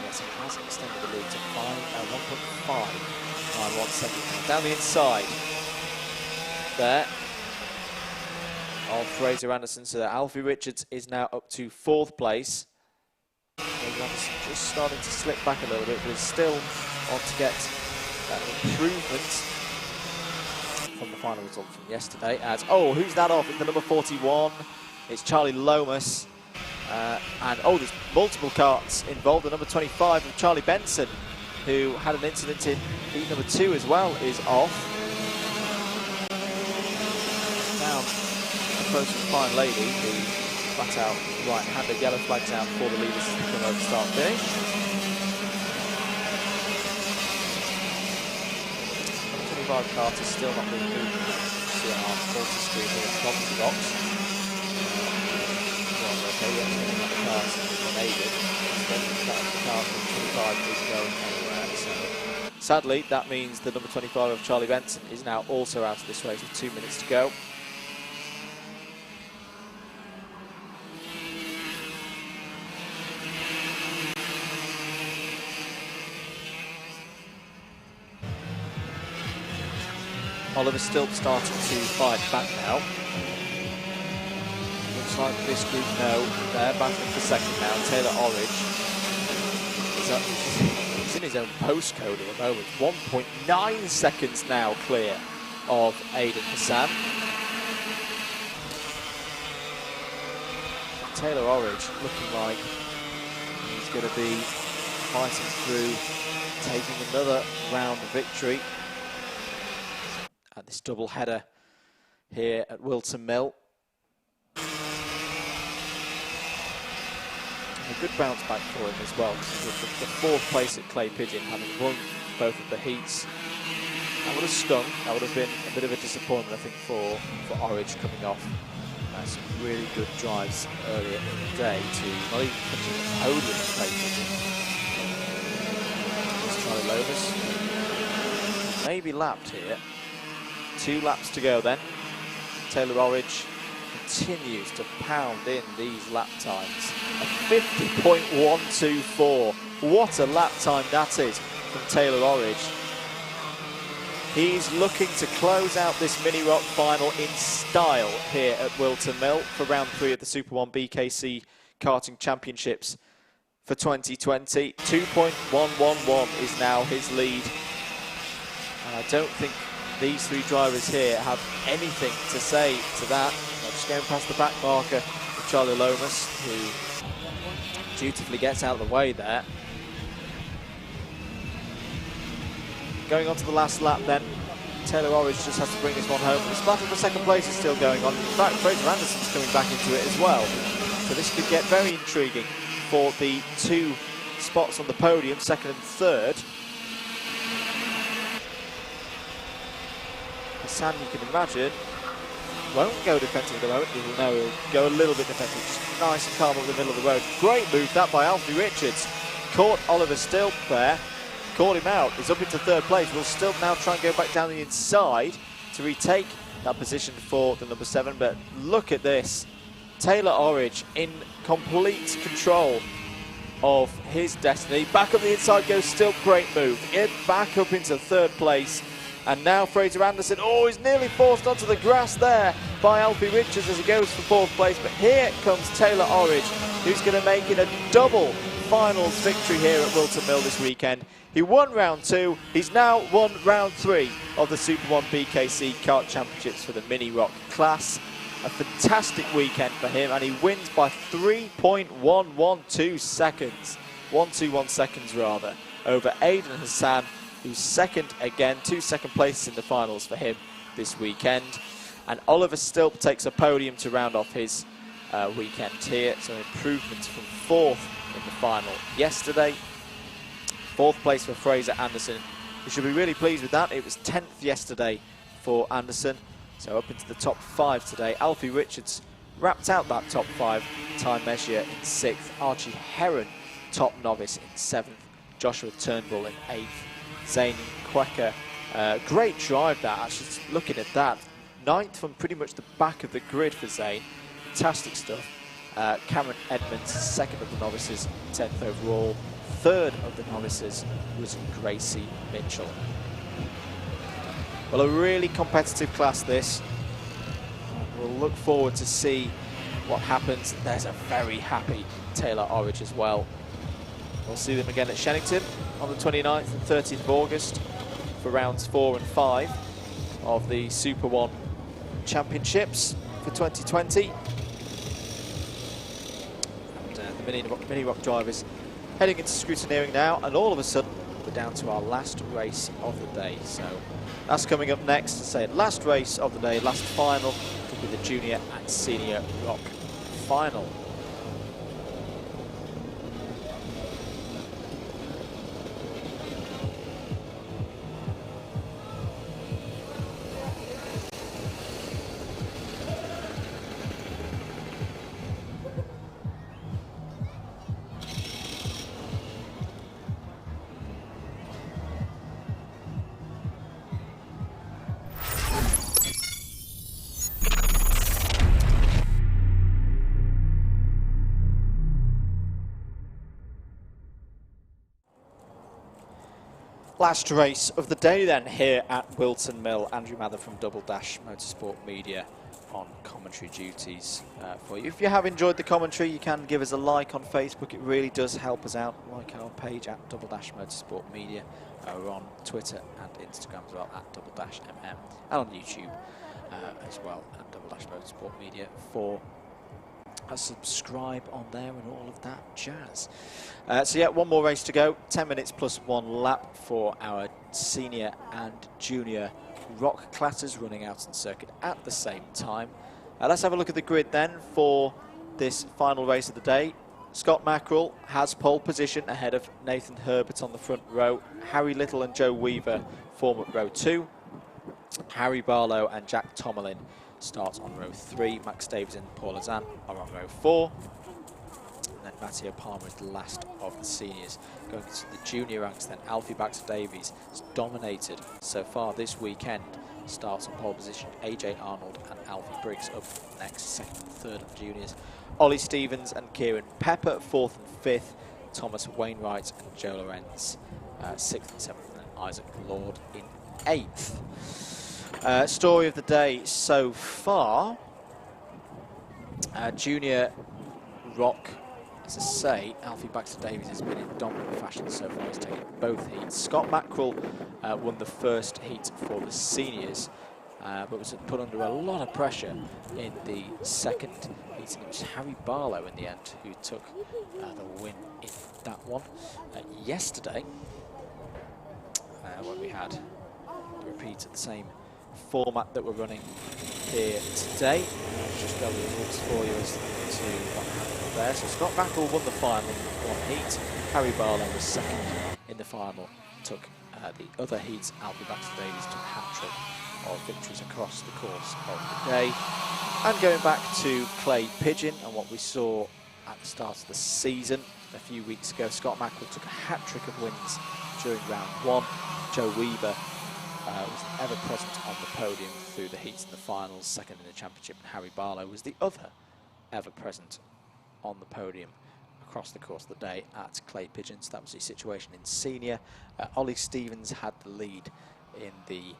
Yes, he has extended the lead to 1.591 seconds. Down the inside there of Fraser Anderson, so that Alfie Richards is now up to 4th place. Fraser Anderson just starting to slip back a little bit, but is still on to get that improvement from the final result from yesterday. As who's that off? It's the number 41. It's Charlie Lomas, and there's multiple karts involved. The number 25 of Charlie Benson, who had an incident in heat number 2 as well, is off. Down approach the fine lady, who flat out right-handed, yellow flags out for the leaders as they come over start finish. 25 kart is still not being moved. See our multi-screen here in the commentary box. Okay, we're looking at the cars unaided. The car from 25 is going anywhere. So sadly, that means the number 25 of Charlie Benson is now also out of this race with 2 minutes to go. Oliver Stilp starting to fight back now. Looks like this group know they're battling for second now. Taylor Orridge is in his own postcode at the moment. 1.9 seconds now clear of Aidan Hassan. Taylor Orridge looking like he's going to be fighting through, taking another round of victory at this double header here at Whilton Mill. A good bounce back for him as well. The 4th place at Clay Pigeon, having won both of the heats. That would have stung. That would have been a bit of a disappointment, I think, for Orridge coming off some really good drives earlier in the day to not even touching the podium at Clay Pigeon. Let's try Lomas. Maybe lapped here. 2 laps to go then. Taylor Orridge continues to pound in these lap times. A 50.124. What a lap time that is from Taylor Orridge. He's looking to close out this Mini Rock final in style here at Whilton Mill for round 3 of the SuperOne BKC Karting Championships for 2020. 2.111 is now his lead. And I don't think these 3 drivers here have anything to say to that. I'm just going past the back marker of Charlie Lomas, who dutifully gets out of the way there. Going on to the last lap then, Taylor Orridge just has to bring this one home. This battle for second place is still going on. In fact, Fraser Anderson's coming back into it as well. So this could get very intriguing for the 2 spots on the podium, second and third. Hassan, you can imagine, won't go defensive at the moment. He'll go a little bit defensive. Just nice and calm up the middle of the road. Great move that by Alfie Richards. Caught Oliver Stilp there. Caught him out. He's up into third place. Will Stilp now try and go back down the inside to retake that position for the number 7. But look at this. Taylor Orridge in complete control of his destiny. Back up the inside goes Stilp. Great move. Back up into third place. And now Fraser Anderson, oh, he's nearly forced onto the grass there by Alfie Richards as he goes for 4th place. But here comes Taylor Orridge, who's going to make it a double finals victory here at Whilton Mill this weekend. He won round 2, he's now won round 3 of the SuperOne BKC Kart Championships for the Mini Rock class. A fantastic weekend for him, and he wins by 3.112 seconds. 121 seconds rather, over Aidan Hassan, who's second again, 2 second places in the finals for him this weekend. And Oliver Stilp takes a podium to round off his weekend here. So improvements from 4th in the final yesterday. 4th place for Fraser Anderson. We should be really pleased with that. It was 10th yesterday for Anderson. So up into the top 5 today. Alfie Richards wrapped out that top 5 time measure in 6th. Archie Heron, top novice, in 7th. Joshua Turnbull in 8th. Zane Quecker, great drive that, actually looking at that. 9th from pretty much the back of the grid for Zane. Fantastic stuff. Cameron Edmonds, 2nd of the novices, 10th overall. 3rd of the novices was Gracie Mitchell. Well, a really competitive class this. We'll look forward to see what happens. There's a very happy Taylor Orridge as well. We'll see them again at Shennington on the 29th and 30th of August for rounds 4 and 5 of the SuperOne Championships for 2020. And the Mini Rock drivers heading into scrutineering now, and all of a sudden we're down to our last race of the day. So that's coming up next. To say last race of the day, last final, could be the Junior and Senior Rock Final. Last race of the day then here at Whilton Mill. Andrew Mather from Double Dash Motorsport Media on commentary duties for you. If you have enjoyed the commentary, you can give us a like on Facebook. It really does help us out. Like our page at Double Dash Motorsport Media. We're on Twitter and Instagram as well at Double Dash MM, and on YouTube as well at Double Dash Motorsport Media for a subscribe on there and all of that jazz. So yeah, one more race to go. 10 minutes plus 1 lap for our senior and junior rock classes running out on circuit at the same time. Let's have a look at the grid then for this final race of the day. Scott Mackerel has pole position ahead of Nathan Herbert on the front row. Harry Little and Joe Weaver form up row 2. Harry Barlow and Jack Tomalin start on row 3. Max Davies and Paul Azan are on row 4. And then Matteo Palmer is the last of the seniors. Going to the junior ranks then, Alfie Baxter Davies has dominated so far this weekend starts on pole position. AJ Arnold and Alfie Briggs up next, second and third of the juniors. Ollie Stevens and Kieran Pepper, fourth and fifth. Thomas Wainwright and Joe Lorenz, sixth and seventh, and Isaac Lord in eighth. Story of the day so far. Junior Rock, as I say, Alfie Baxter-Davies has been in dominant fashion so far. He's taken both heats. Scott Mackerel won the first heat for the seniors, but was put under a lot of pressure in the second heat. And it was Harry Barlow in the end who took the win in that one. Yesterday, when we had a repeat of the same format that we're running here today. Just go with the rules for you as to what happened there. So Scott Mackerel won the final in one heat. Harry Barlow was second in the final. Took the other heats. Alfie Baxter-Davies took a hat-trick of victories across the course of the day. And going back to Clay Pigeon and what we saw at the start of the season a few weeks ago, Scott Mackerel took a hat-trick of wins during round one. Joe Weaver was ever present on the podium through the heats and the finals, second in the championship, and Harry Barlow was the other ever present on the podium across the course of the day at Clay Pigeons. That was the situation in senior. Ollie Stevens had the lead in the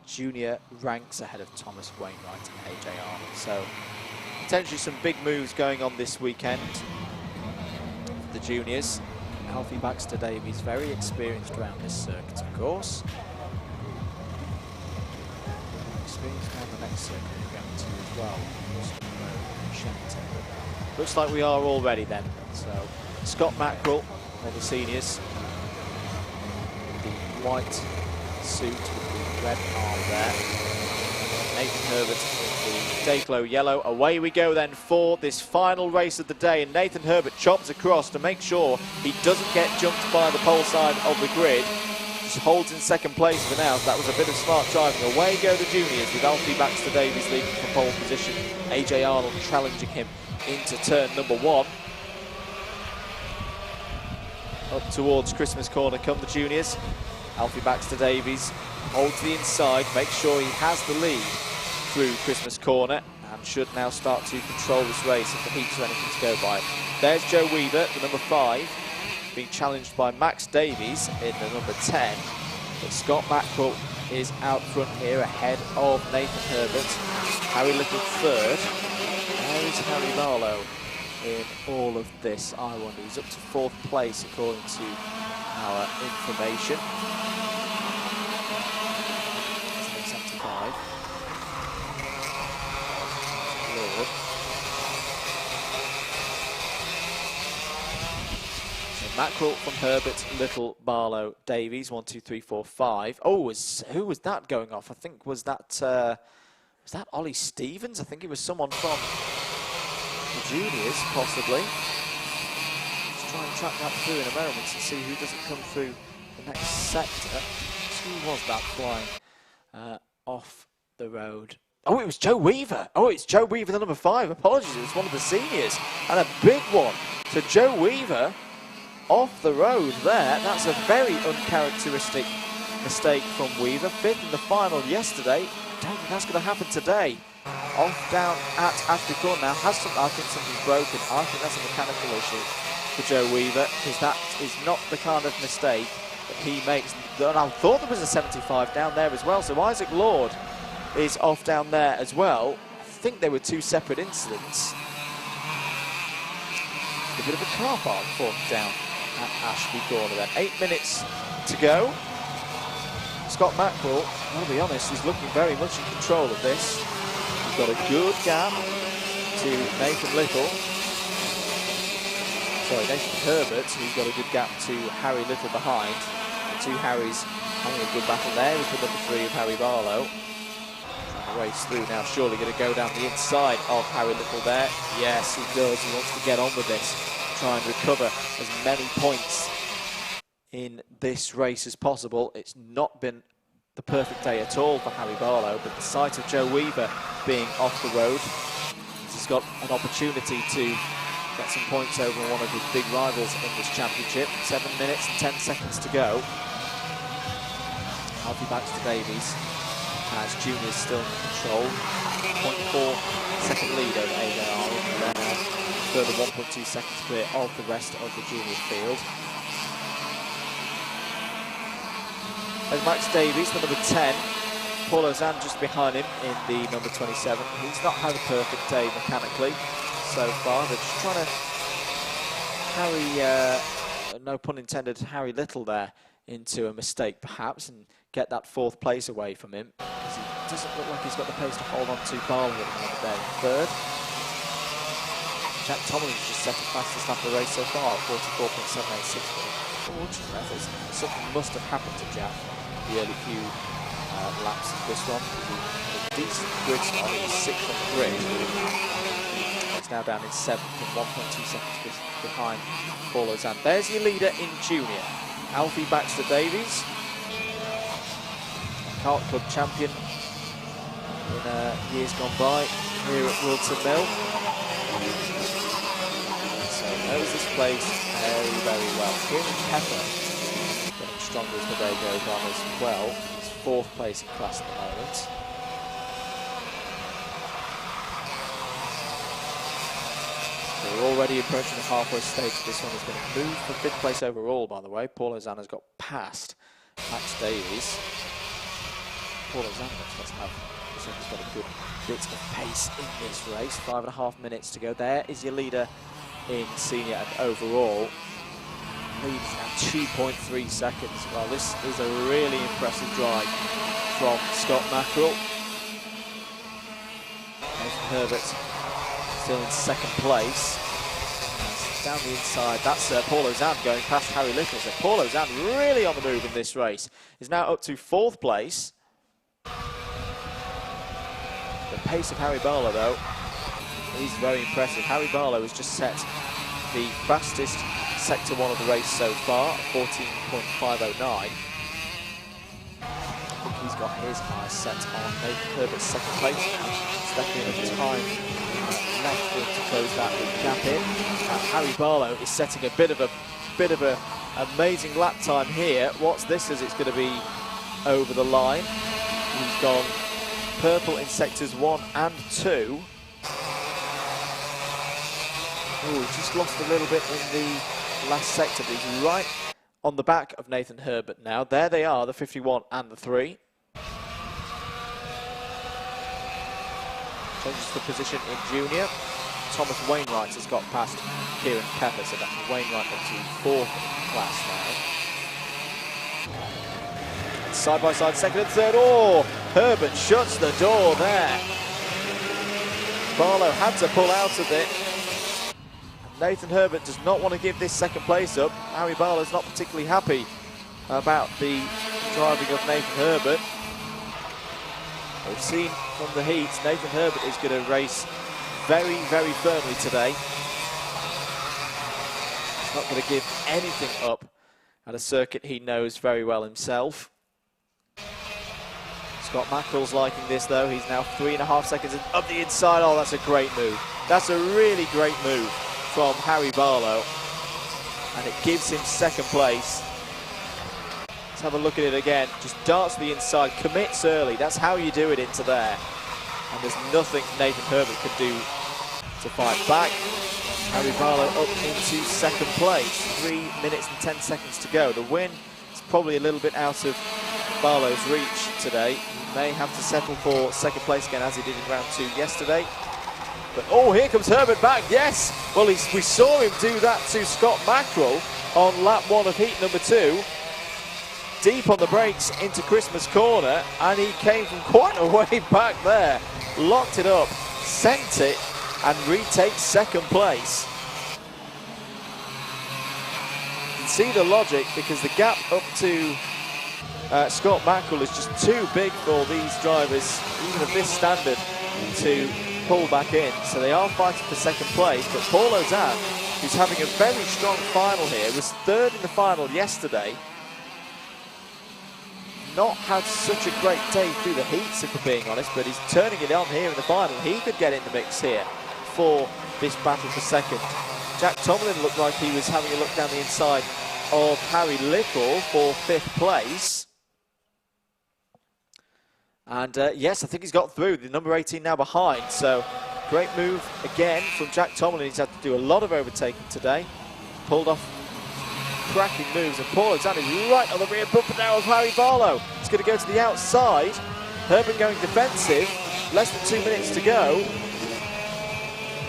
junior ranks ahead of Thomas Wainwright and AJ Arnold. So potentially some big moves going on this weekend for the juniors. Alfie Baxter-Davies, very experienced around this circuit, of course. Experienced around the next circuit we're going to as well. Looks like we are all ready then. So Scott Mackerel, for the seniors, the white suit with the red arm there. Nathan Herbert with the Dayglow yellow. Away we go then for this final race of the day, and Nathan Herbert chops across to make sure he doesn't get jumped by the pole side of the grid. Just holds in second place for now. So that was a bit of smart driving. Away go the juniors with Alfie Baxter-Davies leading from pole position. AJ Arnold challenging him into turn number one. Up towards Christmas corner come the juniors. Alfie Baxter-Davies holds the inside, makes sure he has the lead through Christmas corner, and should now start to control this race if the heats are anything to go by. There's Joe Weaver, the number 5, being challenged by Max Davies in the number 10. But Scott Mackerel is out front here ahead of Nathan Herbert. Harry Little third. Where is Harry Barlow in all of this? I wonder. He's up to 4th place according to our information. 75. Lord. So Mackerel from Herbert, Little, Barlow, Davies. 1, 2, 3, 4, 5. Oh, who was that going off? I think was that Ollie Stevens? I think it was someone from the juniors, possibly. Let's try and track that through in a moment and see who doesn't come through the next sector. Who was that flying off the road? Oh, it was Joe Weaver. Oh, it's Joe Weaver, the number 5. Apologies, it was one of the seniors. And a big one. So Joe Weaver off the road there. That's a very uncharacteristic mistake from Weaver. 5th in the final yesterday. Don't think that's going to happen today. Off down at Ashley Corner now. I think something's broken. I think that's a mechanical issue for Joe Weaver, because that is not the kind of mistake that he makes. And I thought there was a 75 down there as well. So Isaac Lord is off down there as well. I think they were 2 separate incidents. A bit of a car park formed down at Ashby Corner then. 8 minutes to go. Scott Mackerel, I'll be honest, is looking very much in control of this. He's got a good gap to Nathan Little. Sorry, Nathan Herbert, who's got a good gap to Harry Little behind. The 2 Harrys having a good battle there. He's the number 3 of Harry Barlow. Trying to race through now, surely going to go down the inside of Harry Little there. Yes, he does. He wants to get on with this. Try and recover as many points in this race as possible. It's not been the perfect day at all for Harry Barlow, but the sight of Joe Weaver being off the road, he's got an opportunity to get some points over one of his big rivals in this championship. 7 minutes and 10 seconds to go. Alfie Baxter-Davies as Junior's still in control. 0.4 second lead over AJR, and then a further 1.2 seconds clear of the rest of the junior field. As Max Davies, the number 10, Paul Ozan just behind him in the number 27. He's not had a perfect day mechanically so far. They're just trying to carry, no pun intended, Harry Little there into a mistake perhaps and get that 4th place away from him, because he doesn't look like he's got the pace to hold on to Barlow at the moment there in 3rd. Jack Tomlin's just set the fastest lap of the race so far at 44.786. Unfortunately, something must have happened to Jack the early few laps of this one. A decent grid start, he was 6th on the grid. He's now down in 7th and 1.2 seconds behind Paul Ozan. There's your leader in junior, Alfie Baxter Davies, kart club champion in years gone by here at Whilton Mill. So knows this place very, very well. Kieran Pepper getting stronger as the day goes on as well. He's 4th place in class at the moment. So we're already approaching the halfway stage. This one has been moved for 5th place overall, by the way. Paul Ozan has got past Max Davies. Paul Ozan looks to have he's got a good bit of pace in this race. 5.5 minutes to go. There is your leader in senior and overall. Lead is now 2.3 seconds. Well, this is a really impressive drive from Scott Mackerel. Nathan Herbert still in 2nd place. Down the inside, that's Paul Ozan going past Harry Little. So Paul Ozan really on the move in this race. Is now up to 4th place. The pace of Harry Barlow, though, is very impressive. Harry Barlow has just set the fastest Sector 1 of the race so far, 14.509. I think he's got his eyes set on Nathan Herbert's 2nd place now. It's definitely enough time left for him to close that gap in. Harry Barlow is setting a bit of a amazing lap time here. What's this as it's going to be over the line? He's gone purple in sectors 1 and 2. Ooh, just lost a little bit in the last sector, but he's right on the back of Nathan Herbert now. There they are, the 51 and the 3. Changes for position in junior. Thomas Wainwright has got past Kieran Pepper, so that's Wainwright up to 4th class now. Side by side, 2nd and 3rd. Oh, Herbert shuts the door there. Barlow had to pull out of it. Nathan Herbert does not want to give this 2nd place up. Harry Barlow's not particularly happy about the driving of Nathan Herbert. We've seen from the heats, Nathan Herbert is going to race very, very firmly today. He's not going to give anything up at a circuit he knows very well himself. Scott Mackerel's liking this, though. He's now 3.5 seconds up the inside. Oh, that's a great move. That's a really great move from Harry Barlow, and it gives him 2nd place. Let's have a look at it again. Just darts to the inside, commits early. That's how you do it into there. And there's nothing Nathan Herbert could do to fight back. Harry Barlow up into 2nd place. 3 minutes and 10 seconds to go. The win is probably a little bit out of Barlow's reach today. He may have to settle for 2nd place again, as he did in round 2 yesterday. But oh, here comes Herbert back, yes! Well, we saw him do that to Scott Mackerel on lap 1 of heat number 2. Deep on the brakes into Christmas corner, and he came from quite a way back there. Locked it up, sent it, and retakes 2nd place. You can see the logic, because the gap up to Scott Mackerel is just too big for these drivers, even of this standard, to pull back in. So they are fighting for 2nd place, but Paul Ozan, who's having a very strong final here, was 3rd in the final yesterday. Not had such a great day through the heats, if we're being honest, but he's turning it on here in the final. He could get in the mix here for this battle for 2nd. Jack Tomlin looked like he was having a look down the inside of Harry Little for 5th place. And yes, I think he's got through. The number 18 now behind. So great move again from Jack Tomlin. He's had to do a lot of overtaking today. Pulled off cracking moves. And Paul Alexander is right on the rear bumper now of Harry Barlow. He's going to go to the outside. Herbert going defensive. Less than 2 minutes to go.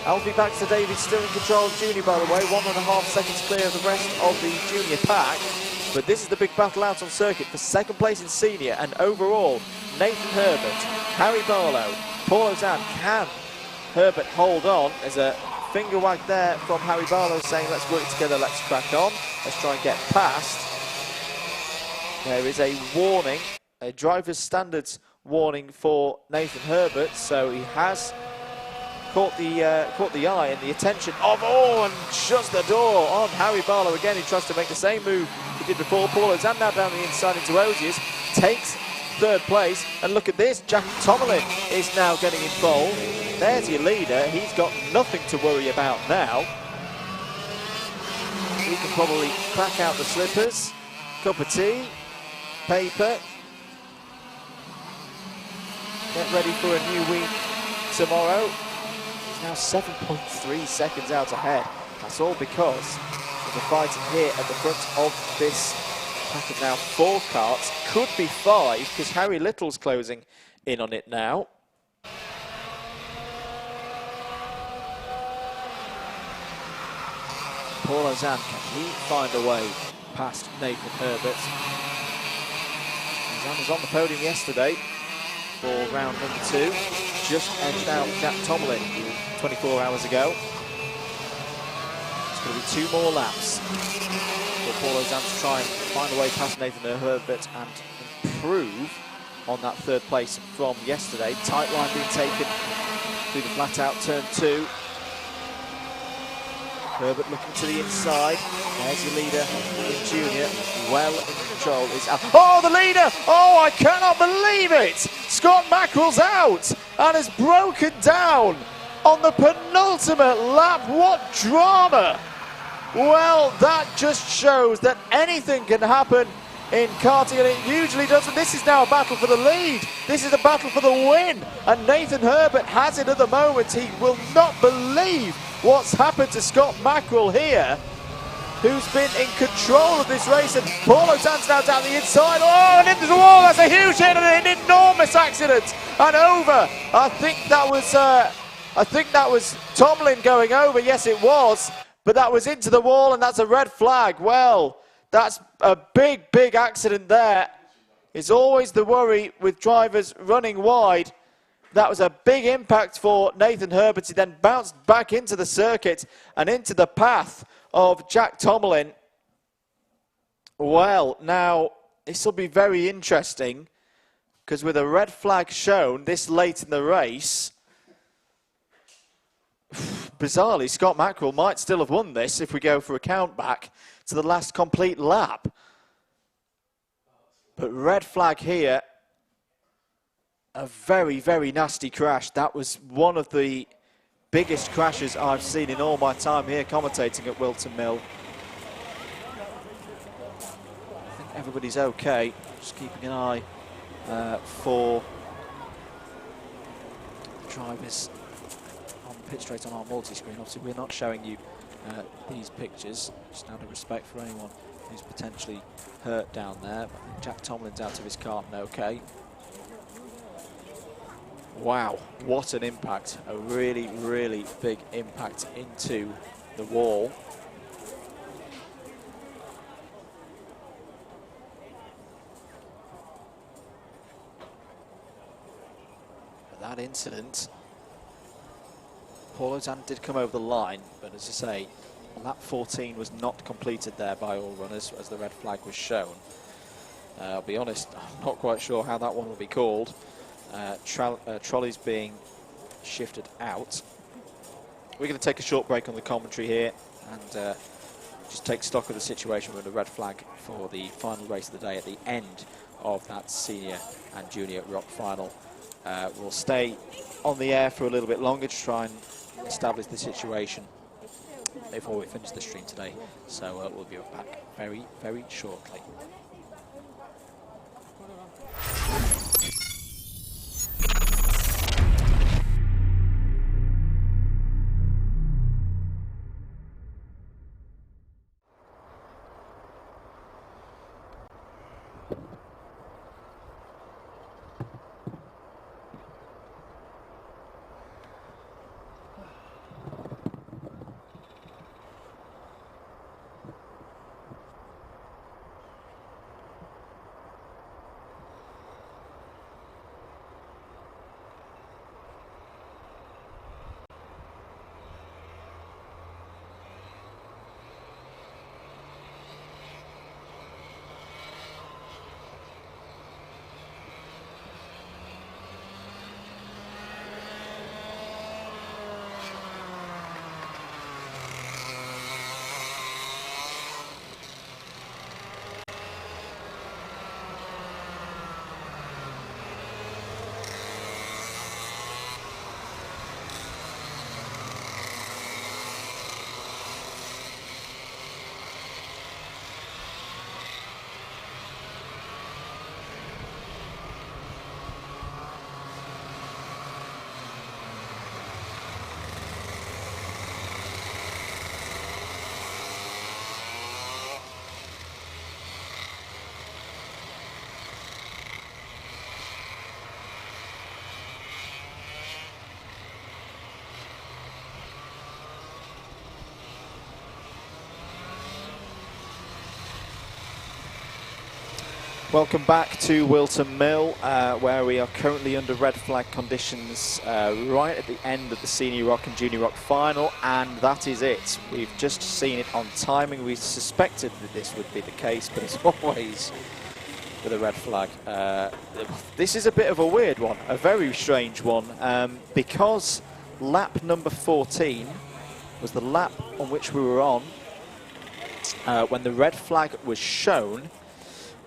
Alfie Baxter Davies still in control of Junior, by the way. 1.5 seconds clear of the rest of the Junior pack. But this is the big battle out on circuit for second place in senior. And overall, Nathan Herbert, Harry Barlow, Paul Ozan. Can Herbert hold on? There's a finger wag there from Harry Barlow saying, let's work together, let's crack on. Let's try and get past. There is a warning, a driver's standards warning for Nathan Herbert. So he has caught the eye and the attention of all, and shuts the door on Harry Barlow again. He tries to make the same move he did before. Paul Ozan now down the inside into Ozias, takes third place, and look at this, Jack Tomlin is now getting involved. There's your leader. He's got nothing to worry about now. He can probably crack out the slippers, cup of tea, paper, get ready for a new week tomorrow. Now 7.3 seconds out ahead. That's all because of the fighting here at the front of this pack of now 4 carts. Could be 5 because Harry Little's closing in on it now. Paul Ozan, can he find a way past Nathan Herbert? Ozan was on the podium yesterday for round number 2. Just edged out Jack Tomlin 24 hours ago. It's going to be 2 more laps for Paul Ozan to try and find a way past Nathan Herbert and improve on that 3rd place from yesterday. Tight line being taken through the flat out turn 2. Herbert looking to the inside. There's your leader in Junior. Well in control is out. Oh, the leader! Oh, I cannot believe it! Scott Mackerel's out and has broken down on the penultimate lap. What drama! Well, that just shows that anything can happen in karting, and it usually does. And this is now a battle for the lead. This is a battle for the win. And Nathan Herbert has it at the moment. He will not believe what's happened to Scott Mackerel here, who's been in control of this race. And Paul Ozan's now down the inside. Oh, and into the wall. That's a huge hit and an enormous accident. And over. I think that was Tomlin going over. Yes, it was. But that was into the wall, and that's a red flag. Well, that's a big, big accident there. It's always the worry with drivers running wide. That was a big impact for Nathan Herbert. He then bounced back into the circuit and into the path of Jack Tomlin. Well, now, this will be very interesting, because with a red flag shown this late in the race, bizarrely, Scott Mackerel might still have won this if we go for a count back to the last complete lap. But red flag here. A very, very nasty crash. That was one of the biggest crashes I've seen in all my time here commentating at Whilton Mill. I think everybody's okay. Just keeping an eye for drivers on the pit straight on our multi-screen. Obviously, we're not showing you these pictures, just out of respect for anyone who's potentially hurt down there. But I think Jack Tomlin's out of his cart and okay. Wow, what an impact. A really, really big impact into the wall. But that incident, Paul Ozan did come over the line, but as I say, lap 14 was not completed there by all runners as the red flag was shown. I'll be honest, I'm not quite sure how that one will be called. Trolleys being shifted out. We're going to take a short break on the commentary here and just take stock of the situation with a red flag for the final race of the day at the end of that senior and junior rock final. We'll stay on the air for a little bit longer to try and establish the situation before we finish the stream today. So we'll be back very, very shortly. Welcome back to Whilton Mill, where we are currently under red flag conditions right at the end of the Senior Rock and Junior Rock Final, and that is it. We've just seen it on timing. We suspected that this would be the case, but as always with a red flag. This is a bit of a weird one, a very strange one, because lap number 14 was the lap on which we were on when the red flag was shown.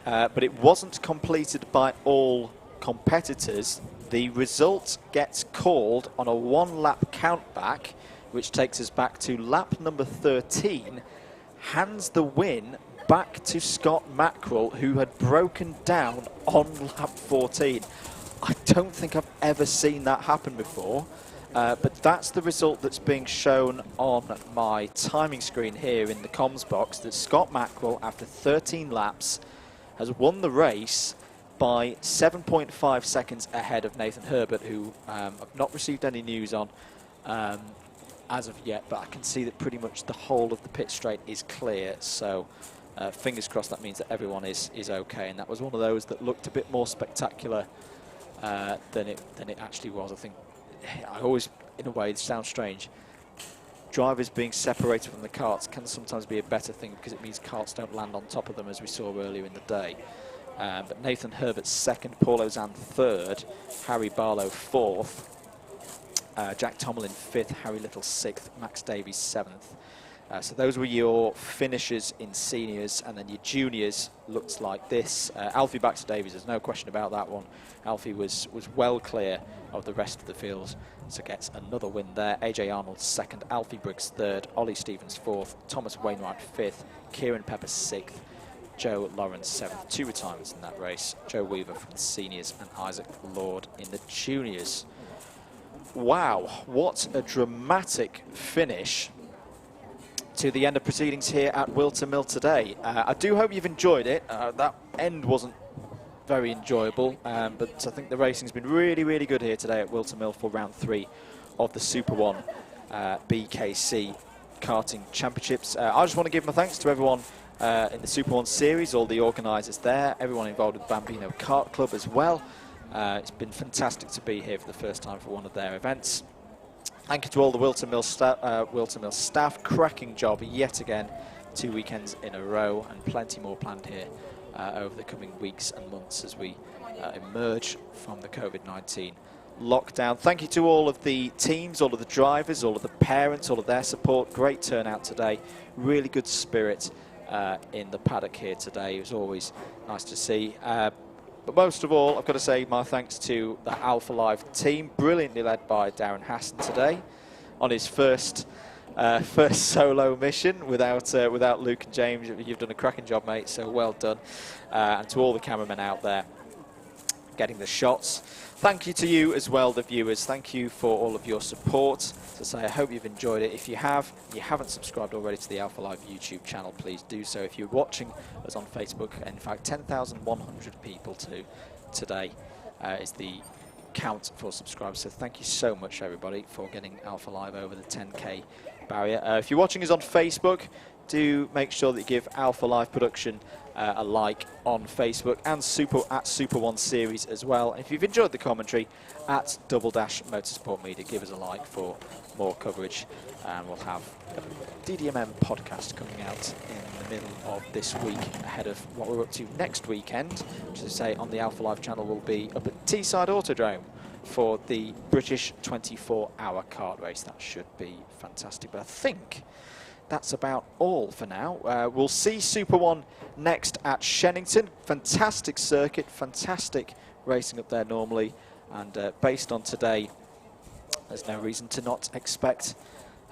But it wasn't completed by all competitors. The result gets called on a one-lap countback, which takes us back to lap number 13, hands the win back to Scott Mackerel, who had broken down on lap 14. I don't think I've ever seen that happen before, but that's the result that's being shown on my timing screen here in the comms box, that Scott Mackerel, after 13 laps, has won the race by 7.5 seconds ahead of Nathan Herbert, who I've not received any news on as of yet, but I can see that pretty much the whole of the pit straight is clear, so fingers crossed that means that everyone is okay. And that was one of those that looked a bit more spectacular than it actually was. I think I always, in a way, it sounds strange, drivers being separated from the karts can sometimes be a better thing, because it means karts don't land on top of them, as we saw earlier in the day. But Nathan Herbert's second, Paul Ozan third, Harry Barlow fourth, Jack Tomlin fifth, Harry Little sixth, Max Davies seventh. So those were your finishers in seniors, and then your juniors looked like this. Alfie Baxter Davies, there's no question about that one. Alfie was well clear of the rest of the field, so gets another win there. AJ Arnold second, Alfie Briggs third, Ollie Stevens fourth, Thomas Wainwright fifth, Kieran Pepper sixth, Joe Lawrence seventh. Two retirements in that race, Joe Weaver from the seniors and Isaac Lord in the juniors. Wow, what a dramatic finish to the end of proceedings here at Whilton Mill today. I do hope you've enjoyed it. That end wasn't very enjoyable, but I think the racing's been really, really good here today at Whilton Mill for round 3 of the SuperOne BKC karting championships. I just want to give my thanks to everyone in the SuperOne series, all the organisers there, everyone involved with Bambino Kart Club as well. It's been fantastic to be here for the first time for one of their events. Thank you to all the Whilton Mill staff. Cracking job yet again, 2 weekends in a row, and plenty more planned here over the coming weeks and months as we emerge from the COVID-19 lockdown. Thank you to all of the teams, all of the drivers, all of the parents, all of their support. Great turnout today. Really good spirit in the paddock here today. It was always nice to see. But most of all, I've got to say my thanks to the Alpha Live team, brilliantly led by Darren Hassan today on his first solo mission without Luke and James. You've done a cracking job, mate, so well done. And to all the cameramen out there getting the shots. Thank you to you as well, the viewers. Thank you for all of your support. So say, I hope you've enjoyed it. If you haven't subscribed already to the Alpha Live YouTube channel, please do so. If you're watching us on Facebook, in fact, 10,100 people today is the count for subscribers. So thank you so much, everybody, for getting Alpha Live over the 10K barrier. If you're watching us on Facebook, do make sure that you give Alpha Live Production a like on Facebook, and at SuperOne Series as well. And if you've enjoyed the commentary, at Double Dash Motorsport Media, give us a like for more coverage, and we'll have a DDMM podcast coming out in the middle of this week ahead of what we're up to next weekend, which, as I say, on the Alpha Live channel will be up at Teesside Autodrome for the British 24-hour kart race. That should be fantastic, but I think that's about all for now. We'll see SuperOne next at Shennington. Fantastic circuit, fantastic racing up there normally, and based on today, there's no reason to not expect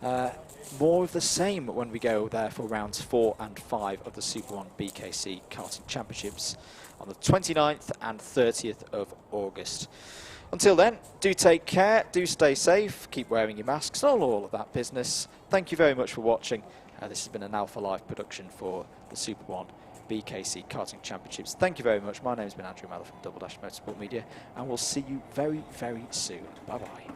more of the same when we go there for rounds 4 and 5 of the SuperOne BKC Karting Championships on the 29th and 30th of August. Until then, do take care, do stay safe, keep wearing your masks, all of that business. Thank you very much for watching. This has been an Alpha Live production for the SuperOne BKC Karting Championships. Thank you very much. My name's been Andrew Mellor from Double Dash Motorsport Media, and we'll see you very, very soon. Bye-bye.